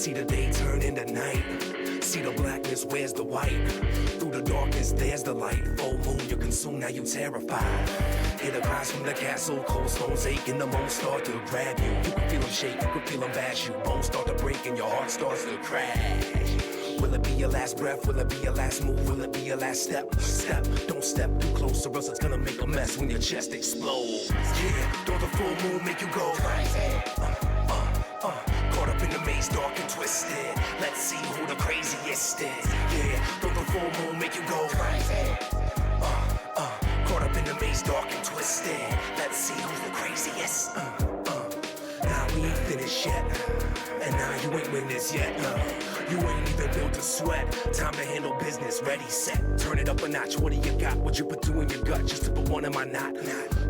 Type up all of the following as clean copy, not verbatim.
See the day turn into night. See the blackness, where's the white? Through the darkness, there's the light. Full moon, you're consumed, now you terrified. Hear the cries from the castle, cold stones aching, the moans start to grab you. You can feel them shake, you can feel them bash you. Bones start to break and your heart starts to crash. Will it be your last breath? Will it be your last move? Will it be your last step? Step, don't step too close or else it's gonna make a mess when your chest explodes. Yeah, don't the full moon make you go crazy? Caught up in the maze, dark and twisted. Let's see who the craziest is. Yeah, don't the full moon make you go crazy? Caught up in the maze, dark and twisted. Let's see who's the craziest. Nah, we ain't finished yet. And nah, you ain't witness yet. You ain't even built to sweat. Time to handle business, ready, set. Turn it up a notch, what do you got? What you put two in your gut just to put one in my knot?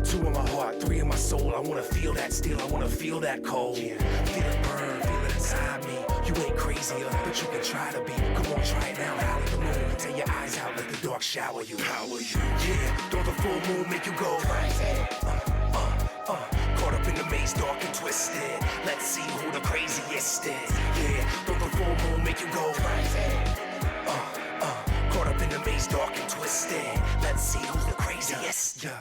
Two in my heart, three in my soul. I wanna feel that steel, I wanna feel that cold. Feel it burn, feel it inside me. You ain't crazier, but you can try to be. Come on, try it now, howl at the moon. Tear your eyes out, let the dark shower you. Power you. Yeah, don't the full moon make you go crazy? Caught up in the maze, dark and twisted. Let's see who the craziest is. Yeah, don't the full moon make you go crazy? Caught up in the maze, dark and twisted. Let's see who's the craziest. Yeah.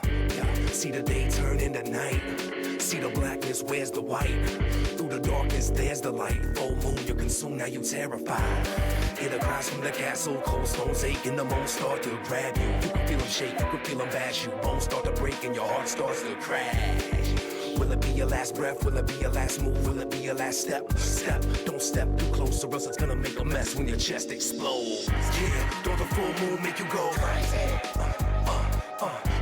See the day turn into night. See the blackness, where's the white? Through the darkness, there's the light. Full moon, you're consumed, now you terrified. Hear the cries from the castle, cold stones aching, the moans start to grab you. You can feel them shake, you can feel them bash you. Bones start to break and your heart starts to crash. Will it be your last breath? Will it be your last move? Will it be your last step? Step, don't step too close or else it's gonna make a mess when your chest explodes. Yeah, don't the full moon make you go crazy?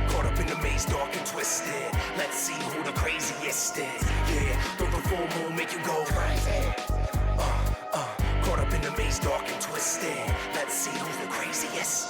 Caught up in the maze, dark and twisted. Let's see who the craziest is. Yeah, don't the full moon make you go crazy? Caught up in the maze, dark and twisted. Let's see who's the craziest.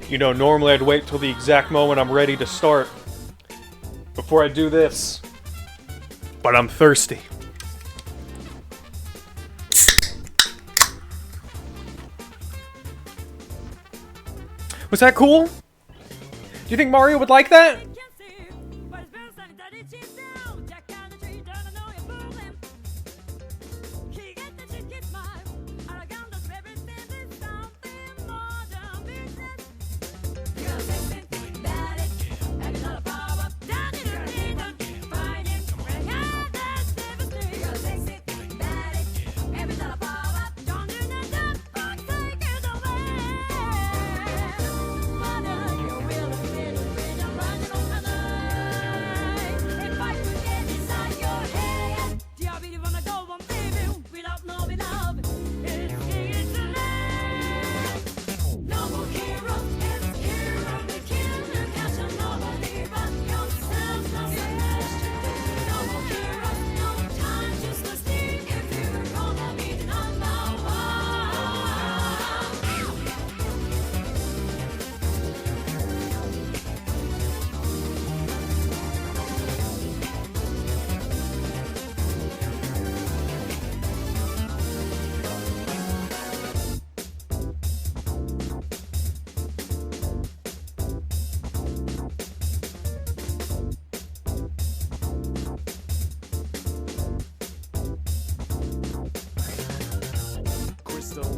You know, normally I'd wait till the exact moment I'm ready to start before I do this. But I'm thirsty. Was that cool? Do you think Mario would like that?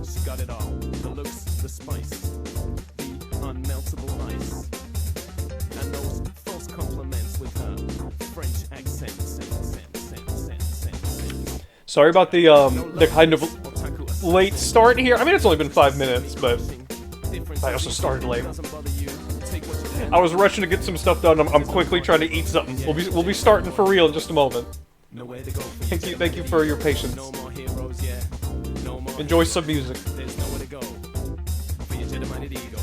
She got it all. The looks, the spice, the unmeltable ice. And those false compliments with her French accent. Sorry about the kind of late start here. I mean, it's only been 5 minutes, but I also started late. I was rushing to get some stuff done. I'm quickly trying to eat something. We'll be starting for real in just a moment. Thank you for your patience. Enjoy some music. There's nowhere to go for your jet-minded ego.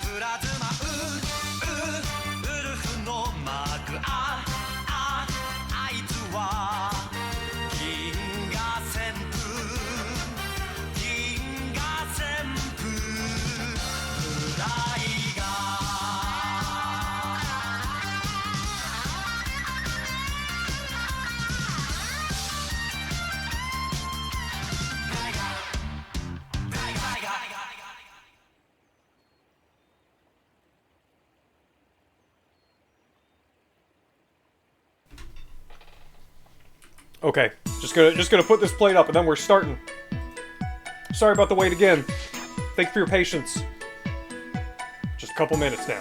プラズマウルフのマークあいつは銀河旋風銀河旋風フライガOkay, just gonna put this plate up and then we're starting. Sorry about the wait again. Thank you for your patience. Just a couple minutes now.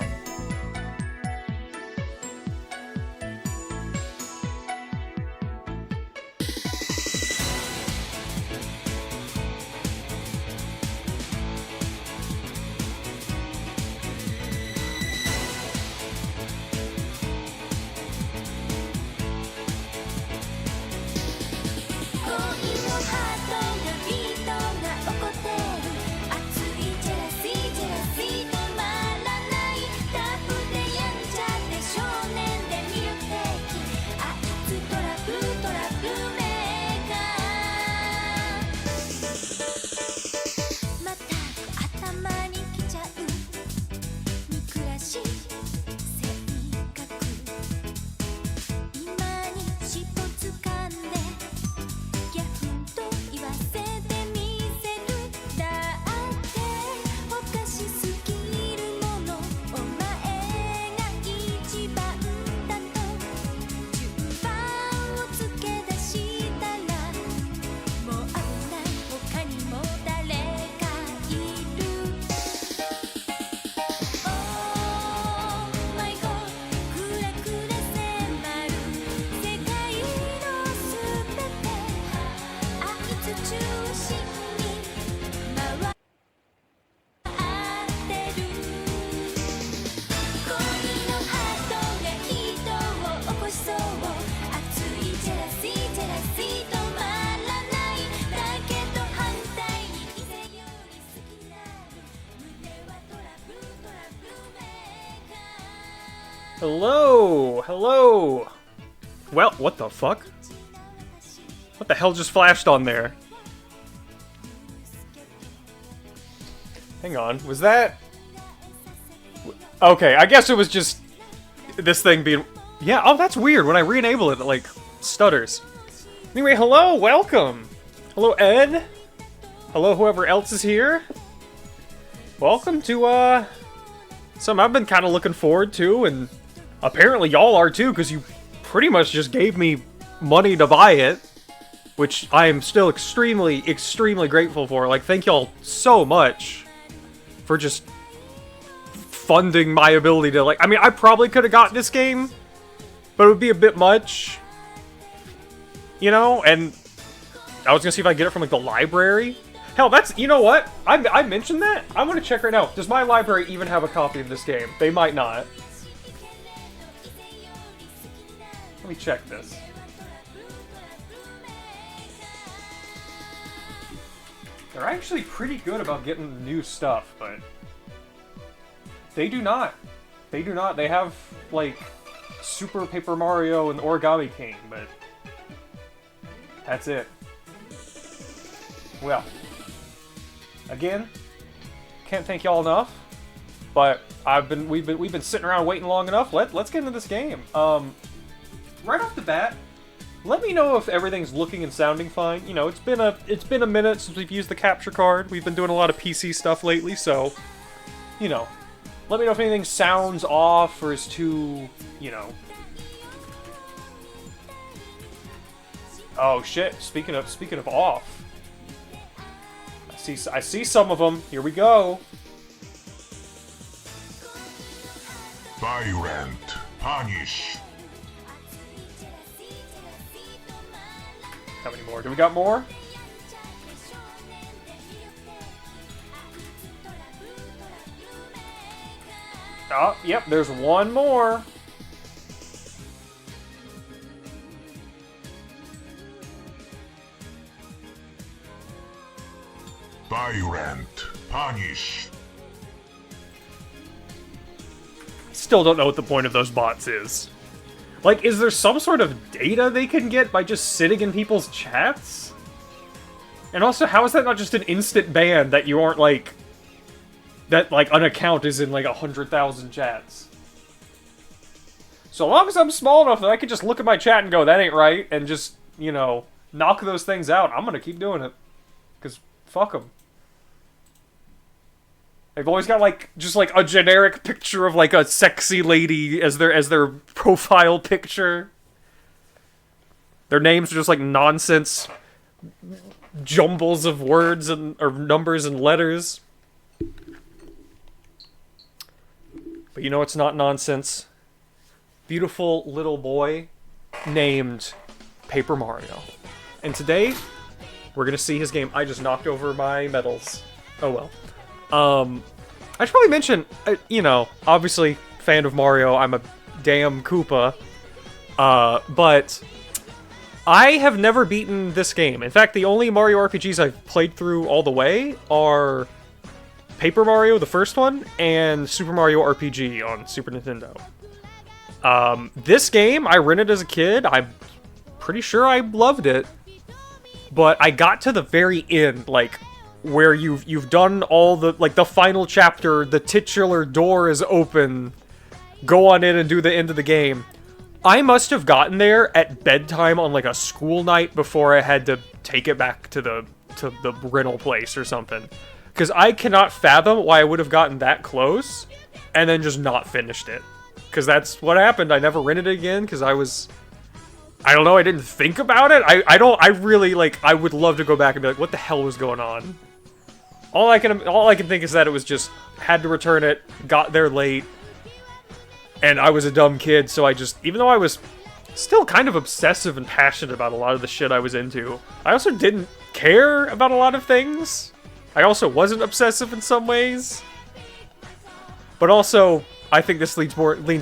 Hello! Hello! Well, what the fuck? What the hell just flashed on there? Hang on, was that... Okay, I guess it was just this thing being... Yeah, oh, that's weird. When I re-enable it, it, like, stutters. Anyway, hello, welcome! Hello, Ed? Hello, whoever else is here? Welcome to, something I've been kind of looking forward to, and apparently y'all are too, because you pretty much just gave me money to buy it, which I am still extremely, extremely grateful for. Like, thank y'all so much for just funding my ability to, like, I mean, I probably could have got this game, but it would be a bit much, you know, and I was gonna see if I get it from, like, the library. Hell, that's, you know what? I mentioned that? I'm gonna check right now. Does my library even have a copy of this game? They might not. Let me check this. They're actually pretty good about getting new stuff, but they do not. They do not. They have, like, Super Paper Mario and Origami King, but that's it. Well, again, can't thank y'all enough, but we've been sitting around waiting long enough. Let's get into this game. Right off the bat, let me know if everything's looking and sounding fine. You know, it's been a minute since we've used the capture card. We've been doing a lot of PC stuff lately, so, you know, let me know if anything sounds off or is too, you know. Oh shit! Speaking of off, I see some of them. Here we go. Violent punish. How many more? Do we got more? Oh, yep, there's one more. Violent punish. still don't know what the point of those bots is. Like, is there some sort of data they can get by just sitting in people's chats? And also, how is that not just an instant ban that you aren't, like... That, like, an account is in, like, 100,000 chats? So long as I'm small enough that I can just look at my chat and go, that ain't right, and just, you know, knock those things out, I'm gonna keep doing it. Because, fuck them. They've always got, like, just, like, a generic picture of, like, a sexy lady as their profile picture. Their names are just, like, nonsense jumbles of words or numbers and letters. But you know it's not nonsense? Beautiful little boy named Paper Mario. And today, we're gonna see his game. I just knocked over my medals. Oh well. I should probably mention, you know, obviously, fan of Mario, I'm a damn Koopa. But I have never beaten this game. In fact, the only Mario RPGs I've played through all the way are Paper Mario, the first one, and Super Mario RPG on Super Nintendo. This game, I rented as a kid. I'm pretty sure I loved it. But I got to the very end, like, where you've done all the, like, the final chapter, the titular door is open, go on in and do the end of the game. I must have gotten there at bedtime on, like, a school night before I had to take it back to the rental place or something. Because I cannot fathom why I would have gotten that close and then just not finished it. Because that's what happened. I never rented it again because I don't know, I didn't think about it. I really, like, I would love to go back and be like, what the hell was going on? All I can think is that it was just, had to return it, got there late, and I was a dumb kid, so I just, even though I was still kind of obsessive and passionate about a lot of the shit I was into, I also didn't care about a lot of things. I also wasn't obsessive in some ways. But also, I think this leans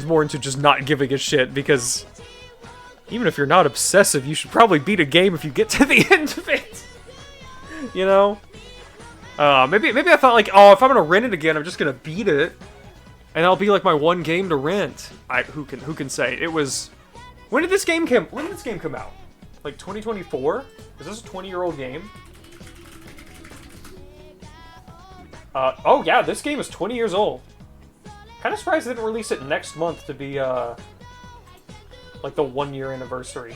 more into just not giving a shit, because even if you're not obsessive, you should probably beat a game if you get to the end of it. You know? Maybe I thought, like, oh, if I'm gonna rent it again, I'm just gonna beat it, and that'll be like my one game to rent. Who can say? It was, when did this game come out? Like 2024? Is this a 20-year-old game? Oh yeah, this game is 20 years old. Kind of surprised they didn't release it next month to be like the 1-year anniversary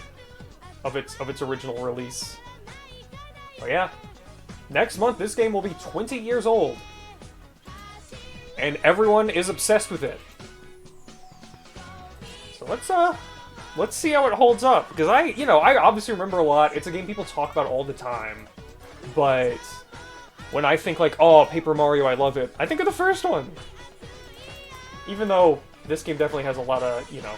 of its original release. But yeah. Next month, this game will be 20 years old. And everyone is obsessed with it. So let's see how it holds up. Because I obviously remember a lot. It's a game people talk about all the time. But when I think like, oh, Paper Mario, I love it, I think of the first one. Even though this game definitely has a lot of, you know,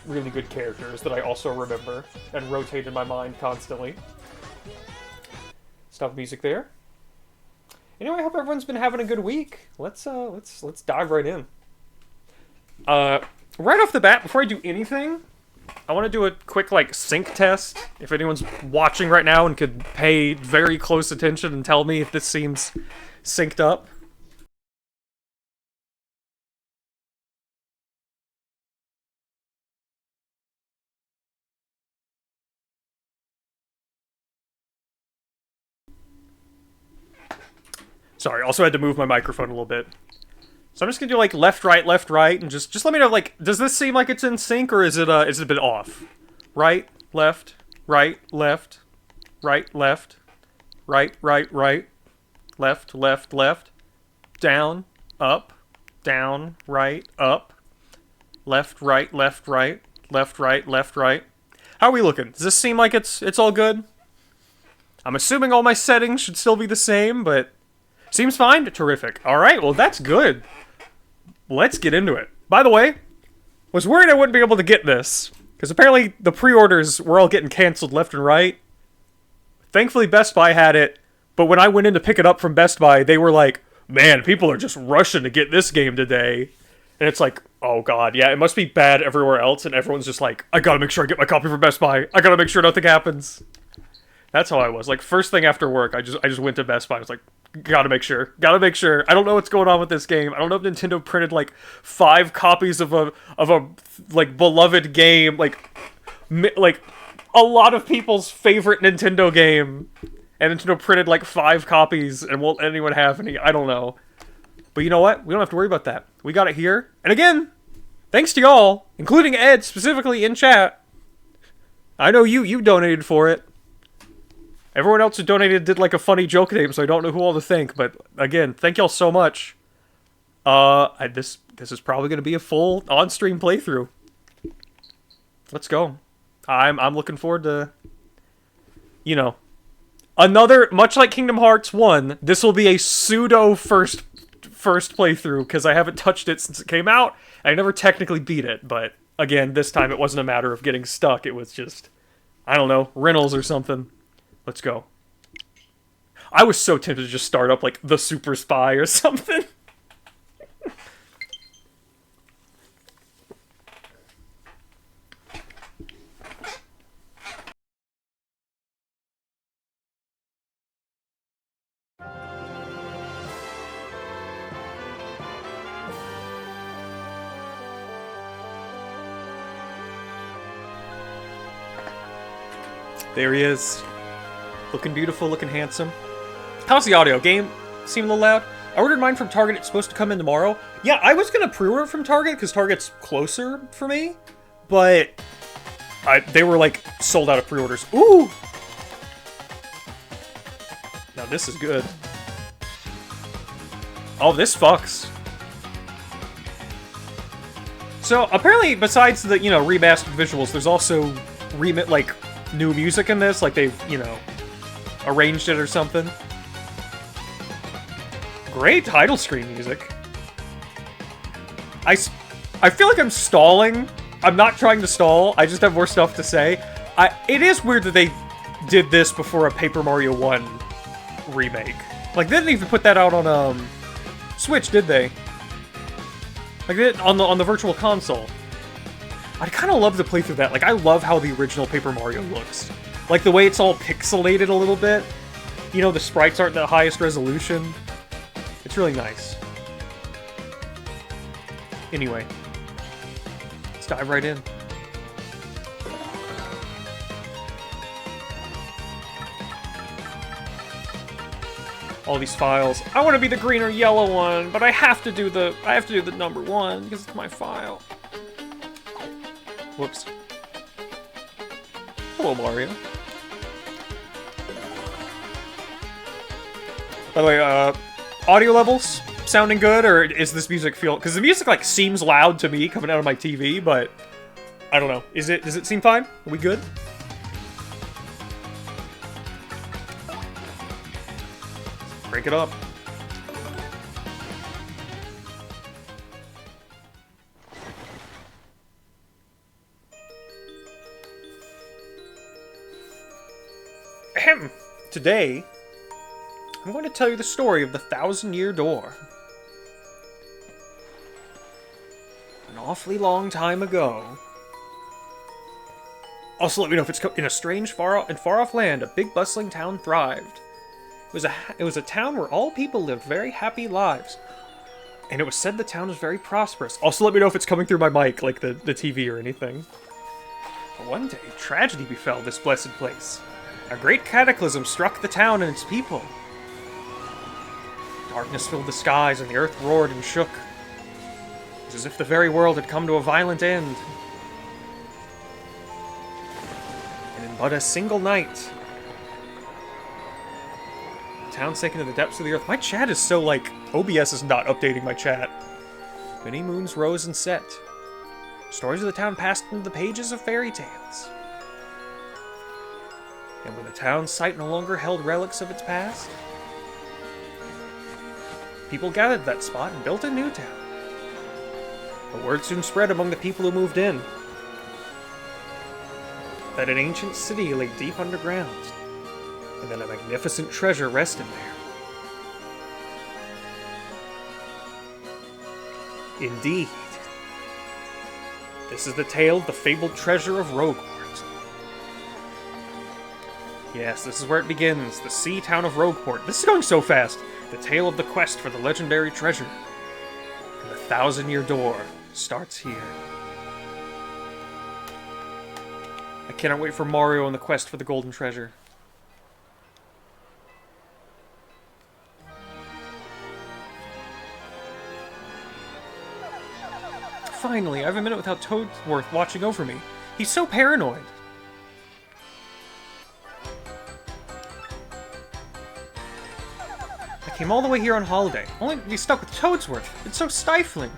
really good characters that I also remember and rotate in my mind constantly. Stop music there. Anyway, I hope everyone's been having a good week. Let's dive right in. Right off the bat, before I do anything, I want to do a quick, like, sync test. If anyone's watching right now and could pay very close attention and tell me if this seems synced up. Sorry, also had to move my microphone a little bit. So I'm just gonna do like left, right, and just let me know, like, does this seem like it's in sync, or is it a bit off? Right, left, right, left, right, left, right, left, left, down, up, right, up, left, right, left, right. How are we looking? Does this seem like it's all good? I'm assuming all my settings should still be the same, but seems fine. Terrific. All right, well, that's good. Let's get into it. By the way, was worried I wouldn't be able to get this, because apparently the pre-orders were all getting canceled left and right. Thankfully, Best Buy had it, but when I went in to pick it up from Best Buy, they were like, man, people are just rushing to get this game today. And it's like, oh god, yeah, it must be bad everywhere else, and everyone's just like, I gotta make sure I get my copy from Best Buy. I gotta make sure nothing happens. That's how I was. Like, first thing after work, I just went to Best Buy. I was like, Gotta make sure. Gotta make sure. I don't know what's going on with this game. I don't know if Nintendo printed like 5 copies of a like beloved game, like a lot of people's favorite Nintendo game, and Nintendo printed like 5 copies, and won't anyone have any? I don't know. But you know what? We don't have to worry about that. We got it here. And again, thanks to y'all, including Ed specifically in chat. I know you donated for it. Everyone else who donated did like a funny joke name, so I don't know who all to thank. But again, thank y'all so much. This is probably going to be a full on-stream playthrough. Let's go. I'm looking forward to, you know, another, much like Kingdom Hearts 1, this will be a pseudo first playthrough, because I haven't touched it since it came out. I never technically beat it, but again, this time it wasn't a matter of getting stuck. It was just, I don't know, Riddles or something. Let's go. I was so tempted to just start up like the Super Spy or something. There he is. Looking beautiful, looking handsome. How's the audio? Game seem a little loud? I ordered mine from Target. It's supposed to come in tomorrow. Yeah, I was going to pre-order from Target because Target's closer for me. But they were, like, sold out of pre-orders. Ooh! Now this is good. Oh, this fucks. So, apparently, besides the, you know, remastered visuals, there's also, like, new music in this. Like, they've, you know, arranged it or something. Great title screen music. I feel like I'm stalling. I'm not trying to stall. I just have more stuff to say. It is weird that they did this before a Paper Mario 1 remake. Like, they didn't even put that out on Switch, did they? Like, they did on the Virtual Console. I'd kind of love to play through that. Like, I love how the original Paper Mario looks. Like, the way it's all pixelated a little bit. You know, the sprites aren't the highest resolution. It's really nice. Anyway. Let's dive right in. All these files. I want to be the green or yellow one, but I have to do the number 1 because it's my file. Whoops. Hello, Mario. By the way, audio levels sounding good, or is this music feel? Because the music like seems loud to me coming out of my TV, but I don't know. Does it seem fine? Are we good? Break it up. Ahem. Today, I'm going to tell you the story of the 1,000-Year Door. An awfully long time ago. Also, let me know if it's in a strange, far-off land, a big, bustling town thrived. It was a town where all people lived very happy lives, and it was said the town was very prosperous. Also, let me know if it's coming through my mic, like the TV or anything. But one day, tragedy befell this blessed place. A great cataclysm struck the town and its people. Darkness filled the skies, and the earth roared and shook. It was as if the very world had come to a violent end. And in but a single night, the town sank into the depths of the earth. My chat is so, like, OBS is not updating my chat. Many moons rose and set. Stories of the town passed into the pages of fairy tales. And when the town's site no longer held relics of its past, people gathered that spot and built a new town. The word soon spread among the people who moved in that an ancient city lay deep underground, and that a magnificent treasure rested there. Indeed, this is the tale of the fabled treasure of Rogueport. Yes, this is where it begins, the sea town of Rogueport. This is going so fast. The tale of the quest for the legendary treasure. And the 1,000-year door starts here. I cannot wait for Mario and the quest for the golden treasure. Finally, I have a minute without Toadsworth watching over me. He's so paranoid. I came all the way here on holiday, only to be stuck with Toadsworth. It's so stifling.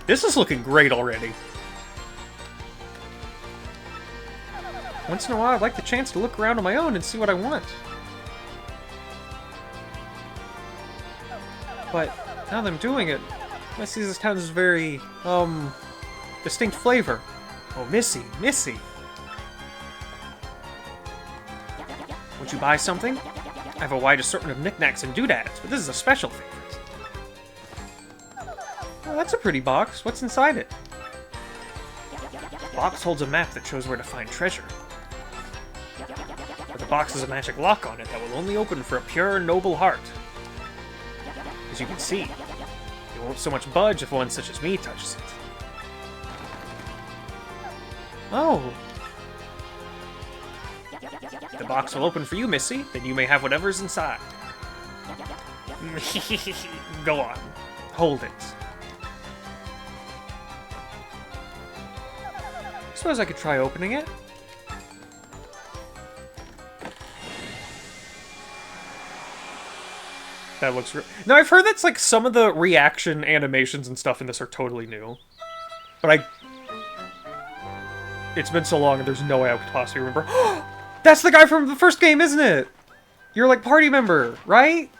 This is looking great already. Once in a while, I'd like the chance to look around on my own and see what I want. But now that I'm doing it, I see this town is very, distinct flavor. Oh, Missy. Would you buy something? I have a wide assortment of knickknacks and doodads, but this is a special favorite. Oh, that's a pretty box. What's inside it? The box holds a map that shows where to find treasure. But the box has a magic lock on it that will only open for a pure, noble heart. As you can see, it won't so much budge if one such as me touches it. Oh. The box will open for you, Missy. Then you may have whatever's inside. Go on. Hold it. Suppose I could try opening it. That looks now, I've heard that's like some of the reaction animations and stuff in this are totally new. But it's been so long and there's no way I could possibly remember. That's the guy from the first game, isn't it? You're like party member, right?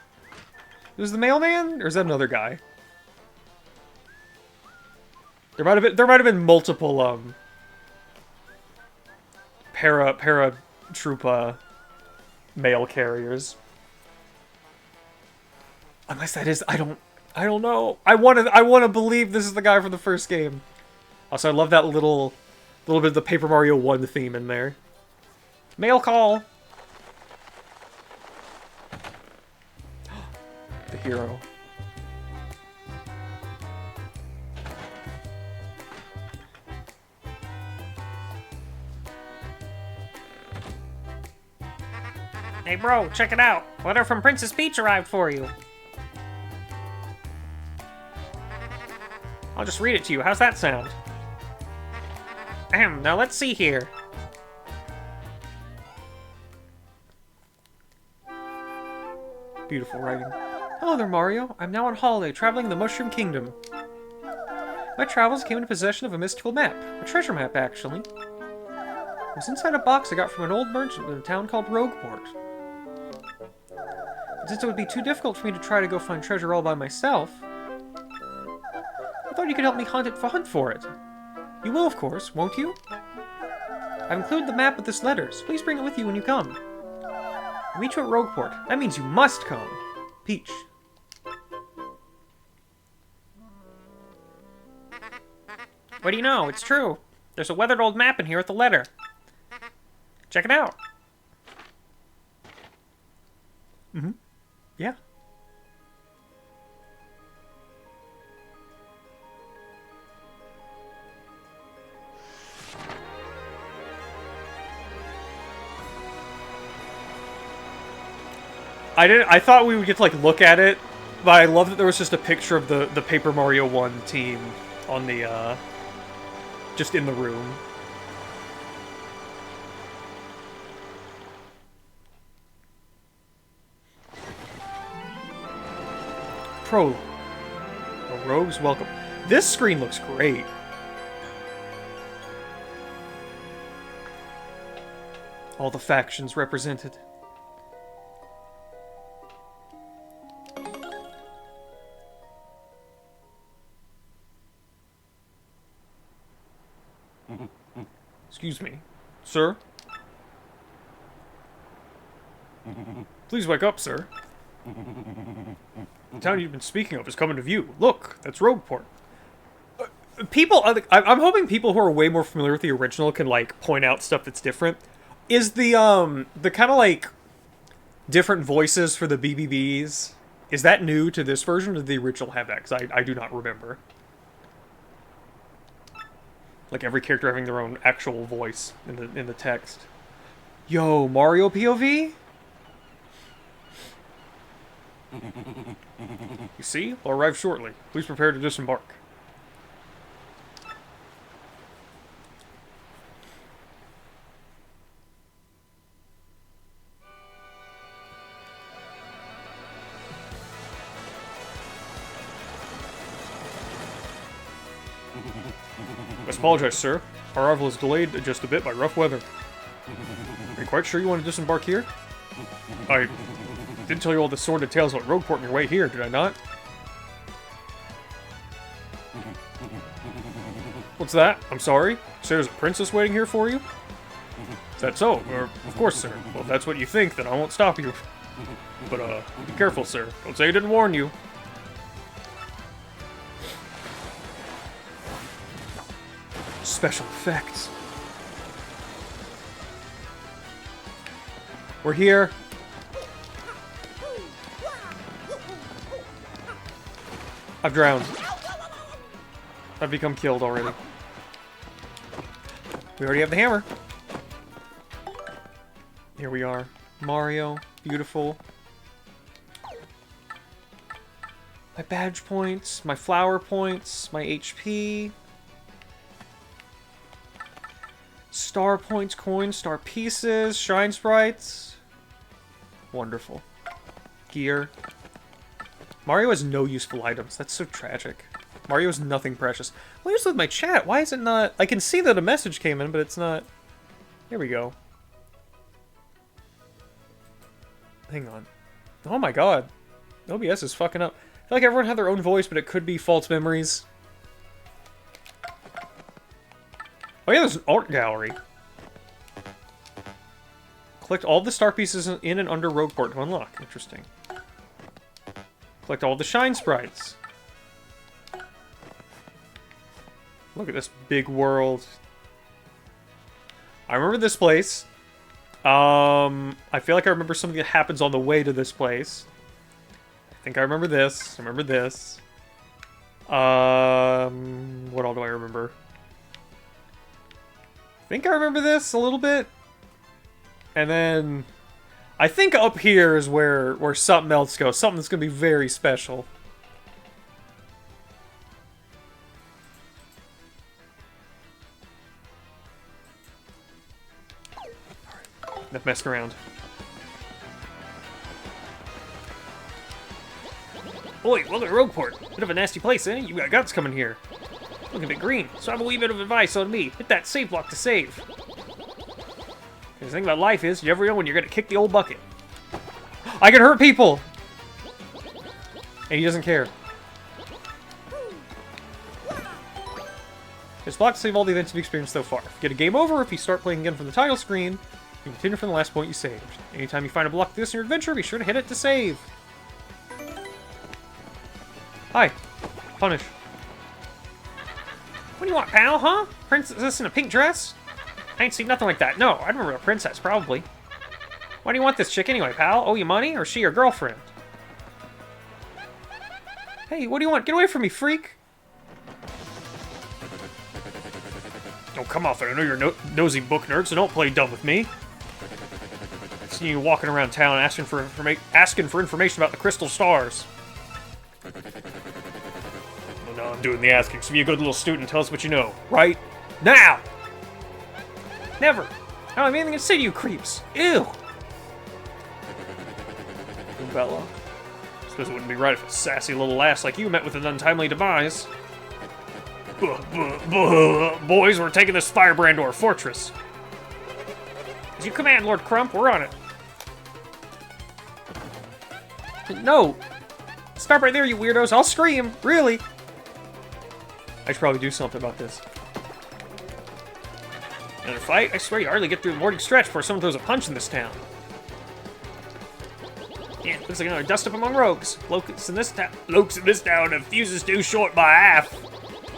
It was the mailman? Or is that another guy? There might have been multiple para-troopa mail carriers. Unless that is, I don't know. I want to believe this is the guy from the first game. Also, I love that little bit of the Paper Mario 1 theme in there. Mail call. The hero. Hey bro, check it out. Letter from Princess Peach arrived for you. I'll just read it to you. How's that sound? Ahem, now let's see here. Beautiful writing. Hello there, Mario. I'm now on holiday, traveling the Mushroom Kingdom. My travels came into possession of a mystical map. A treasure map, actually. It was inside a box I got from an old merchant in a town called Rogueport. But since it would be too difficult for me to try to go find treasure all by myself, I thought you could help me hunt for it. You will, of course, won't you? I've included the map with this letter, so please bring it with you when you come. I'll meet you at Rogueport. That means you must come. Peach. What do you know? It's true. There's a weathered old map in here with the letter. Check it out. Mm-hmm. Yeah. I thought we would get to, like, look at it, but I love that there was just a picture of the Paper Mario 1 team on the, just in the room. Prologue. A rogue's welcome. This screen looks great. All the factions represented. Excuse me, sir? Please wake up, sir. The town you've been speaking of is coming to view. Look, that's Rogueport. People, I'm hoping people who are way more familiar with the original can, like, point out stuff that's different. Is the kind of, like, different voices for the BBBs Is that new to this version, or did the original have that? Because I do not remember. Like every character having their own actual voice in the text. Yo, Mario POV? You see? I'll arrive shortly. Please prepare to disembark. I must apologize, sir. Our arrival is delayed just a bit by rough weather. Are you quite sure you want to disembark here? I did tell you all the sordid tales about Rogueport on your way here, did I not? What's that? I'm sorry? So there's a princess waiting here for you? Is that so? Of course, sir. Well, if that's what you think, then I won't stop you. But, be careful, sir. Don't say I didn't warn you. Special effects. We're here. I've drowned. I've become killed already. We already have the hammer. Here we are. Mario. Beautiful. My badge points. My flower points. My HP. Star points, coins, star pieces, shine sprites. Wonderful. Gear. Mario has no useful items. That's so tragic. Mario has nothing precious. What is with my chat? Why is it not... I can see that a message came in, but it's not... Here we go. Hang on. Oh my god. OBS is fucking up. I feel like everyone had their own voice, but it could be false memories. Oh yeah, there's an art gallery. Collect all the star pieces in and under Rogueport to unlock. Interesting. Collect all the shine sprites. Look at this big world. I remember this place. I feel like I remember something that happens on the way to this place. I think I remember this. I remember this. What all do I remember? I think I remember this a little bit. And then I think up here is where something else goes. Something that's going to be very special. Alright. Enough messing around. Boy, welcome to Rogueport. Bit of a nasty place, eh? You got guts coming here. Looking a bit green, so I have a wee bit of advice on me. Hit that save block to save. The thing about life is, you never know when you're gonna kick the old bucket. I can hurt people! And he doesn't care. This block to save all the events you've experienced so far. Get a game over if you start playing again from the title screen. You can continue from the last point you saved. Anytime you find a block like this in your adventure, be sure to hit it to save. Hi. Punish. What do you want, pal, huh? Princess in a pink dress? I ain't seen nothing like that. No, I remember a princess, probably. Why do you want this chick anyway, pal? Owe you money, or is she your girlfriend? Hey, what do you want? Get away from me, freak! Oh, come off it. I know you're a nosy book nerd, so don't play dumb with me. I've seen you walking around town asking for information about the crystal stars. Well, no, I'm doing the asking, so be a good little student and tell us what you know. Right now! Never! I don't have anything to say to you creeps. Ew! Bella. Suppose it wouldn't be right if a sassy little lass like you met with an untimely demise. Boys, we're taking this firebrand to our fortress. As you command, Lord Crump, we're on it. No! Stop right there, you weirdos. I'll scream. Really? I should probably do something about this. Another fight? I swear you hardly get through the morning stretch before someone throws a punch in this town. Yeah, looks like another dust up among rogues. Blokes in this town have fuses too short by half.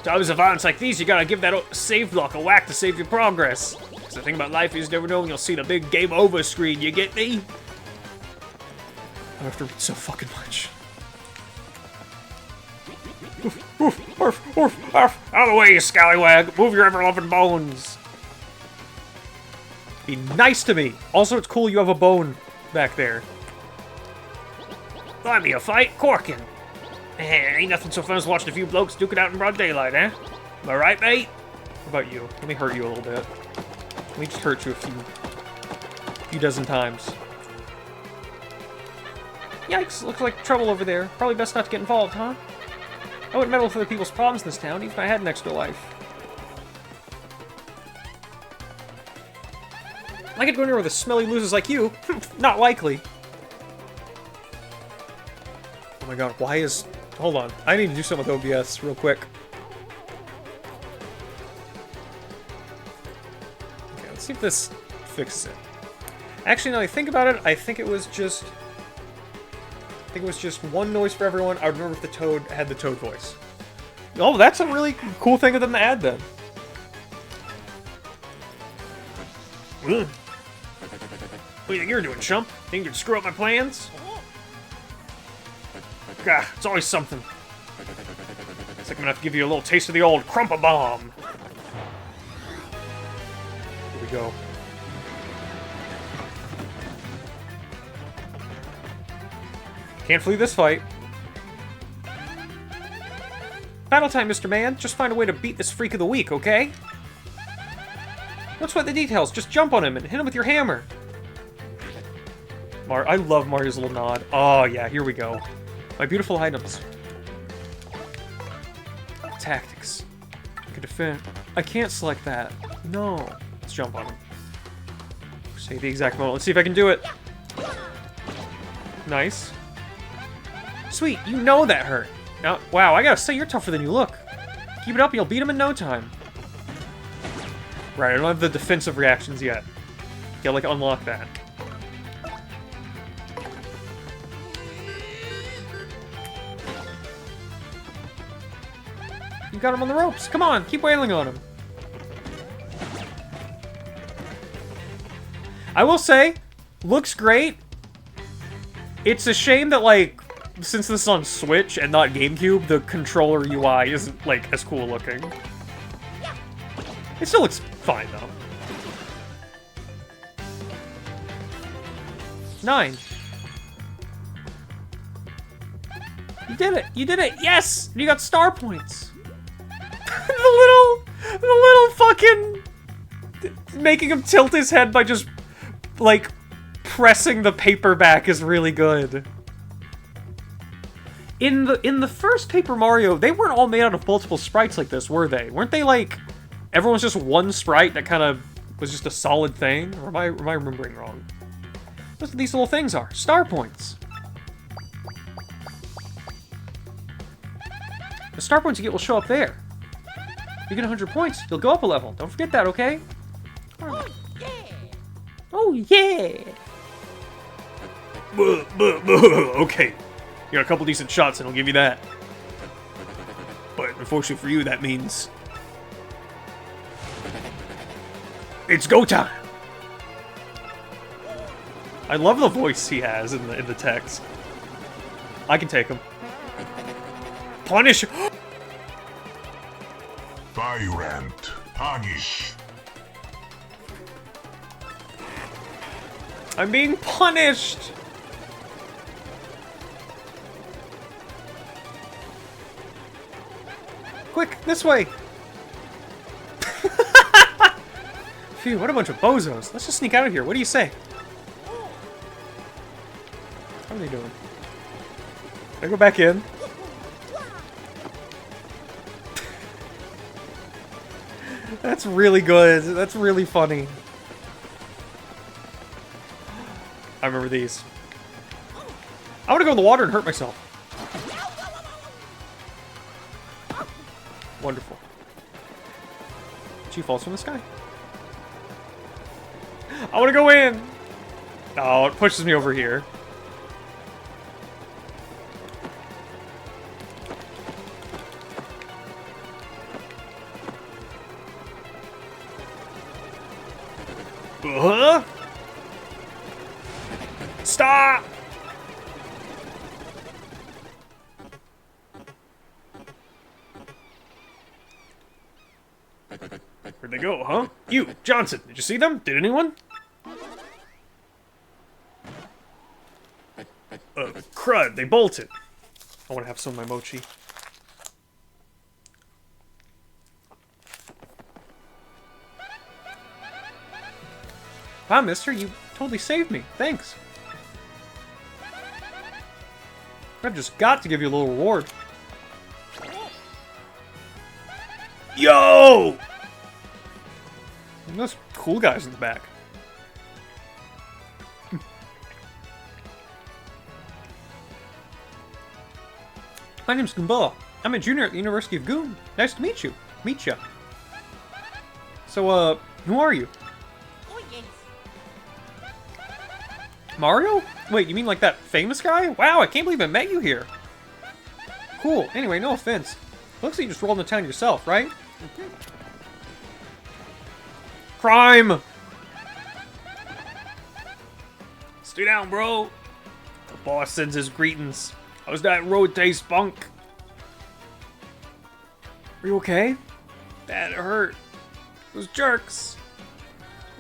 Times of violence like these, you gotta give that save block a whack to save your progress. Cause the thing about life is, you never know when you'll see the big game over screen, you get me? I have to read so fucking much. Oof, oof, arf. Out of the way, you scallywag! Move your ever-loving bones! Be nice to me! Also, it's cool you have a bone back there. Buy me a fight, corking! Ain't nothing so fun as watching a few blokes duke it out in broad daylight, eh? Am I right, mate? What about you? Let me hurt you a little bit. Let me just hurt you a few dozen times. Yikes, looks like trouble over there. Probably best not to get involved, huh? I wouldn't meddle with other people's problems in this town, even if I had an extra life. I could go near with a smelly losers like you. Not likely. Oh my god, why is... Hold on. I need to do something with OBS real quick. Okay, let's see if this fixes it. Actually, now that I think about it, I think it was just... one noise for everyone. I would remember if the Toad had the Toad voice. Oh, that's a really cool thing of them to add, then. Ugh. What do you think you're doing, chump? Think you'd screw up my plans? Gah, it's always something. It's like I'm gonna have to give you a little taste of the old Krumpa Bomb. Here we go. Can't flee this fight. Battle time, Mr. Man. Just find a way to beat this freak of the week, okay? Don't sweat the details. Just jump on him and hit him with your hammer. I love Mario's little nod. Oh, yeah, here we go. My beautiful items. Tactics. I can defend. I can't select that. No. Let's jump on him. Say the exact moment. Let's see if I can do it. Nice. Sweet, you know that hurt. Now, wow, I gotta say, you're tougher than you look. Keep it up, you'll beat him in no time. Right, I don't have the defensive reactions yet. Gotta, like, unlock that. You got him on the ropes. Come on, keep wailing on him. I will say, looks great. It's a shame that, like, since this is on Switch and not GameCube, the controller UI isn't, like, as cool looking. It still looks fine, though. 9. You did it! You did it! Yes! You got star points! the little fucking... Making him tilt his head by just, like, pressing the paper back is really good. In the first Paper Mario, they weren't all made out of multiple sprites like this, were they? Weren't they, like... Everyone's just one sprite that kind of was just a solid thing? Or am I remembering wrong? That's what these little things are. Star points. The star points you get will show up there. You get 100 points, you'll go up a level. Don't forget that, okay? Oh, yeah! Oh, yeah! Okay. You got a couple decent shots and I'll give you that. But unfortunately for you, that means... It's go time! I love the voice he has in the text. I can take him. Punish! Tyrant, punish. I'm being punished! Quick, this way! Phew, what a bunch of bozos. Let's just sneak out of here. What do you say? How are they doing? Can I go back in? That's really good. That's really funny. I remember these. I want to go in the water and hurt myself. Wonderful. She falls from the sky. I want to go in! Oh, it pushes me over here. Stop! Where'd they go, huh? You, Johnson, did you see them? Did anyone? Crud, they bolted. I want to have some of my mochi. Wow, mister, you totally saved me. Thanks. I've just got to give you a little reward. Yo! And those cool guys in the back. My name's Goombella. I'm a junior at the University of Goon. Nice to meet you. Meet ya. So, who are you? Oh, yes. Mario? Wait, you mean like that famous guy? Wow, I can't believe I met you here. Cool. Anyway, no offense. Looks like you just rolled into town yourself, right? Crime! Stay down, bro. The boss sends his greetings. How's that road taste, Spunk? Are you okay? That hurt. Those jerks.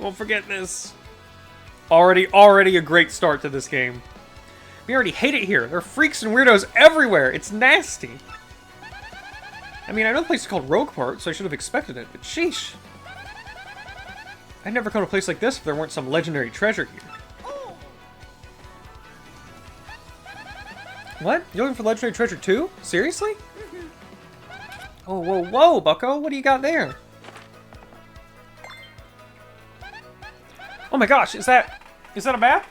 Won't forget this. Already a great start to this game. We already hate it here. There are freaks and weirdos everywhere. It's nasty. I mean, I know the place is called Rogueport, so I should have expected it, but sheesh. I'd never come to a place like this if there weren't some legendary treasure here. What? You're looking for legendary treasure too? Seriously? Oh, whoa, bucko. What do you got there? Oh my gosh, is that a map?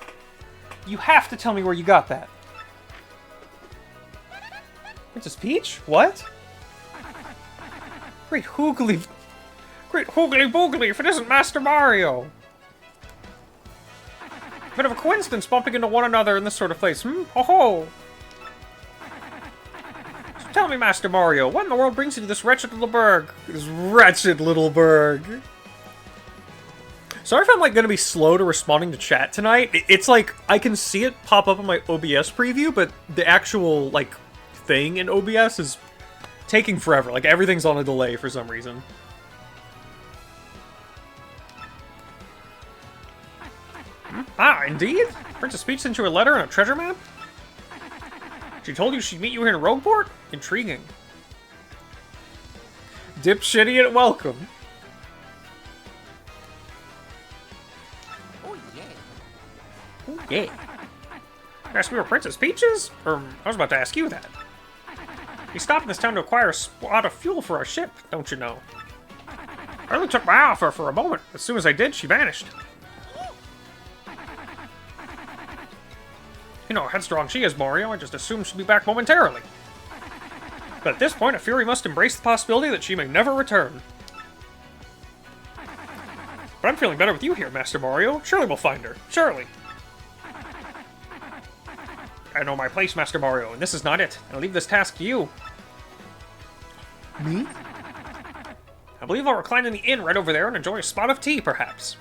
You have to tell me where you got that. Princess Peach? What? Great hoogly boogly if it isn't Master Mario. Bit of a coincidence bumping into one another in this sort of place, hmm? Ho ho! So tell me, Master Mario, what in the world brings you to this wretched little burg? This wretched little burg. Sorry if I'm like gonna be slow to responding to chat tonight. It's like I can see it pop up on my OBS preview, but the actual like thing in OBS is taking forever. Like everything's on a delay for some reason. Ah, indeed? Princess Peach sent you a letter and a treasure map? She told you she'd meet you here in Rogueport? Intriguing. Dipshitty and welcome. Oh, yeah. Oh, yeah. Ask me where Princess Peach is? I was about to ask you that. We stopped in this town to acquire a spot of fuel for our ship, don't you know? I only took my offer for a moment. As soon as I did, she vanished. You know how headstrong she is, Mario. I just assumed she'd be back momentarily. But at this point, a Fury must embrace the possibility that she may never return. But I'm feeling better with you here, Master Mario. Surely we'll find her. Surely. I know my place, Master Mario, and this is not it. I'll leave this task to you. Me? I believe I'll recline in the inn right over there and enjoy a spot of tea, perhaps.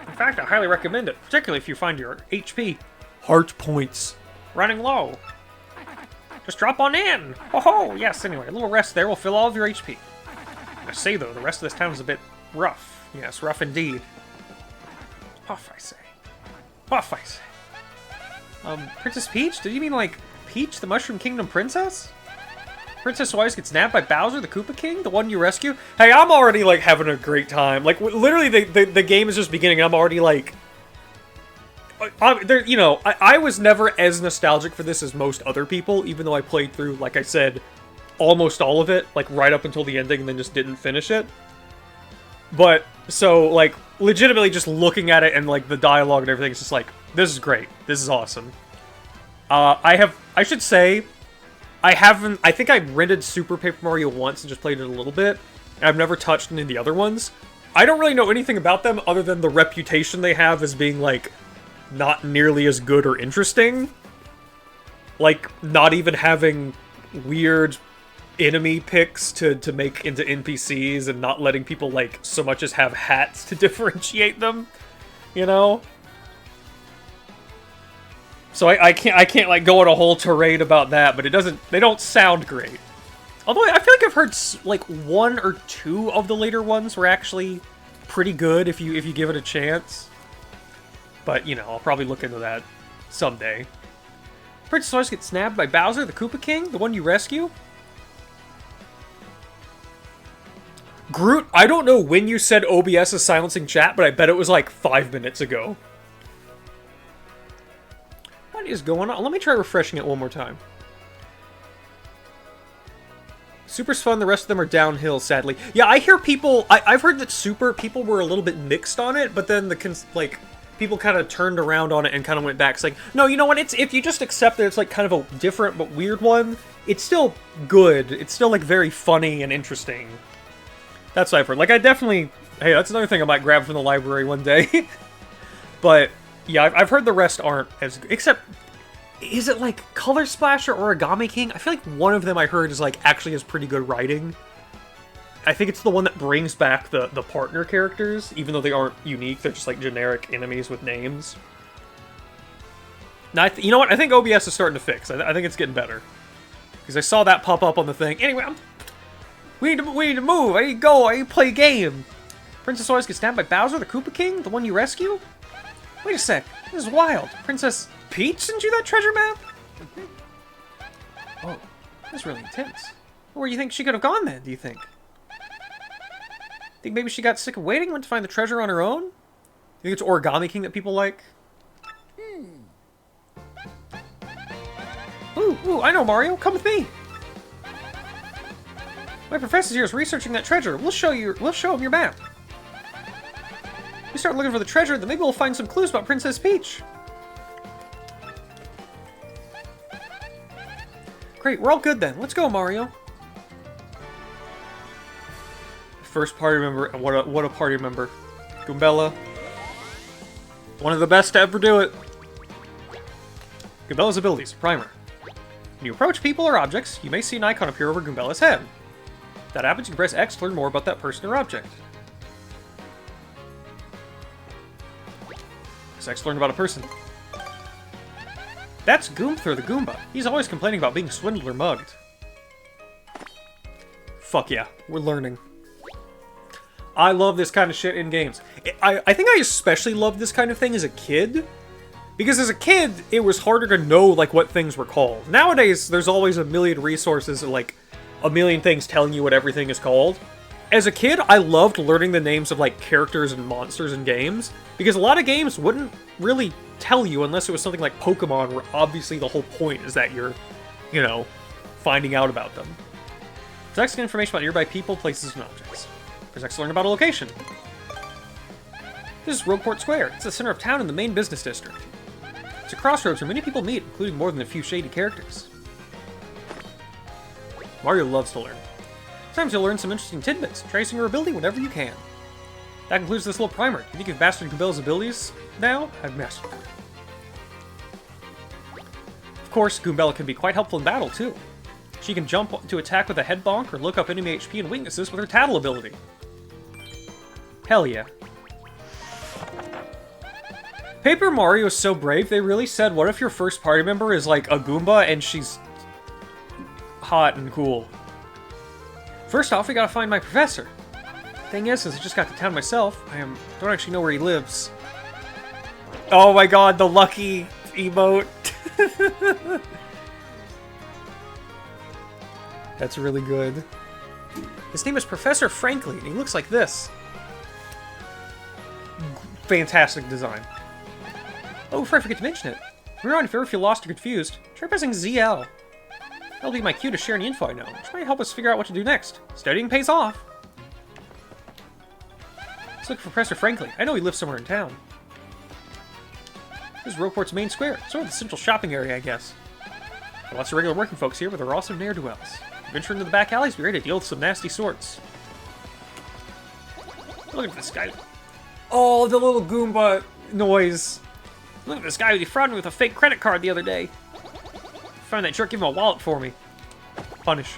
In fact, I highly recommend it, particularly if you find your HP heart points running low. Just drop on in. Oh, yes, anyway, a little rest there will fill all of your HP. I say, though, the rest of this town is a bit rough. Yes, rough indeed. Huff, I say. Huff, I say. Princess Peach? Did you mean, like, Peach, the Mushroom Kingdom princess? Princess who always gets nabbed by Bowser, the Koopa King? The one you rescue? Hey, I'm already, like, having a great time. Like, literally, the game is just beginning, and I'm already, like... you know, I was never as nostalgic for this as most other people, even though I played through, like I said, almost all of it, like, right up until the ending, and then just didn't finish it. But, so, like, legitimately just looking at it and, like, the dialogue and everything, it's just like, this is great. This is awesome. I should say, I think I rented Super Paper Mario once and just played it a little bit, and I've never touched any of the other ones. I don't really know anything about them other than the reputation they have as being, like, not nearly as good or interesting. Like, not even having weird enemy picks to make into NPCs and not letting people, like, so much as have hats to differentiate them, you know? So I can't like go on a whole tirade about that, but they don't sound great. Although I feel like I've heard like 1 or 2 of the later ones were actually pretty good if you give it a chance. But, you know, I'll probably look into that someday. Princess always gets snapped by Bowser, the Koopa King, the one you rescue. Groot, I don't know when you said OBS is silencing chat, but I bet it was like 5 minutes ago. What is going on? Let me try refreshing it one more time. Super's fun, the rest of them are downhill, sadly. Yeah, I hear people... I've heard that Super, people were a little bit mixed on it, but then people kind of turned around on it and kind of went back. It's like, no, you know what? If you just accept that it's like kind of a different but weird one, it's still good. It's still like very funny and interesting. That's what I've heard. Like, I definitely... Hey, that's another thing I might grab from the library one day. But, yeah, I've heard the rest aren't as good. Except, is it like Color Splash or Origami King? I feel like one of them I heard is like actually has pretty good writing. I think it's the one that brings back the partner characters, even though they aren't unique. They're just like generic enemies with names. Now, you know what? I think OBS is starting to fix. I think it's getting better. Because I saw that pop up on the thing. Anyway, we need to move. I need to go. I need to play a game. Princess always gets stabbed by Bowser, the Koopa King, the one you rescue? Wait a sec. This is wild. Princess Peach sent you that treasure map? Oh, that's really intense. Where do you think she could have gone then, do you think? Think maybe she got sick of waiting, went to find the treasure on her own? You think it's Origami King that people like? Ooh, I know, Mario. Come with me. My professor here is researching that treasure. We'll show him your map. We start looking for the treasure, then maybe we'll find some clues about Princess Peach. Great, we're all good then. Let's go, Mario. First party member, and what a party member. Goombella. One of the best to ever do it. Goombella's abilities, primer. When you approach people or objects, you may see an icon appear over Goombella's head. If that happens, you can press X to learn more about that person or object. Press X to learn about a person. That's Goomthur the Goomba. He's always complaining about being swindled or mugged. Fuck yeah, we're learning. I love this kind of shit in games. I think I especially loved this kind of thing as a kid. Because as a kid, it was harder to know, like, what things were called. Nowadays, there's always a million resources, like, a million things telling you what everything is called. As a kid, I loved learning the names of, like, characters and monsters in games. Because a lot of games wouldn't really tell you unless it was something like Pokemon, where obviously the whole point is that you're, you know, finding out about them. So next, get information about nearby people, places, and objects. Press X to learn about a location. This is Rogueport Square. It's the center of town in the main business district. It's a crossroads where many people meet, including more than a few shady characters. Mario loves to learn. Sometimes you'll learn some interesting tidbits, tracing or ability whenever you can. That concludes this little primer. You think you've mastered Goombella's abilities now? I've mastered them. Of course, Goombella can be quite helpful in battle, too. She can jump to attack with a head bonk or look up enemy HP and weaknesses with her tattle ability. Hell yeah. Paper Mario is so brave, they really said, what if your first party member is like a Goomba and she's hot and cool? First off, we gotta find my professor. Thing is, since I just got to town myself, don't actually know where he lives. Oh my god, the lucky emote. That's really good. His name is Professor Frankly, and he looks like this. Fantastic design. Oh, before I forget to mention it, if you ever feel lost or confused, try pressing ZL. That'll be my cue to share any info I know, which might help us figure out what to do next. Studying pays off. Let's look for Professor Frankly. I know he lives somewhere in town. This is Rogueport's main square, sort of the central shopping area, I guess. There are lots of regular working folks here, but there are also ne'er-do-wells. Venture into the back alleys, be ready to deal with some nasty sorts. Look at this guy. Oh, the little Goomba noise. Look at this guy who defrauded me with a fake credit card the other day. Find that jerk, give him a wallet for me. Punish.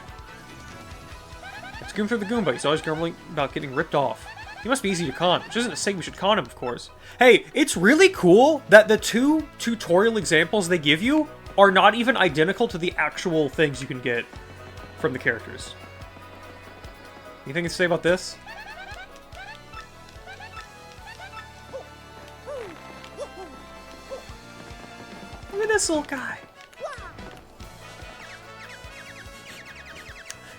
It's Goomthur the Goomba. He's always grumbling about getting ripped off. He must be easy to con, which isn't to say we should con him, of course. Hey, it's really cool that the two tutorial examples they give you are not even identical to the actual things you can get. from the characters. Anything to say about this? Look at this little guy.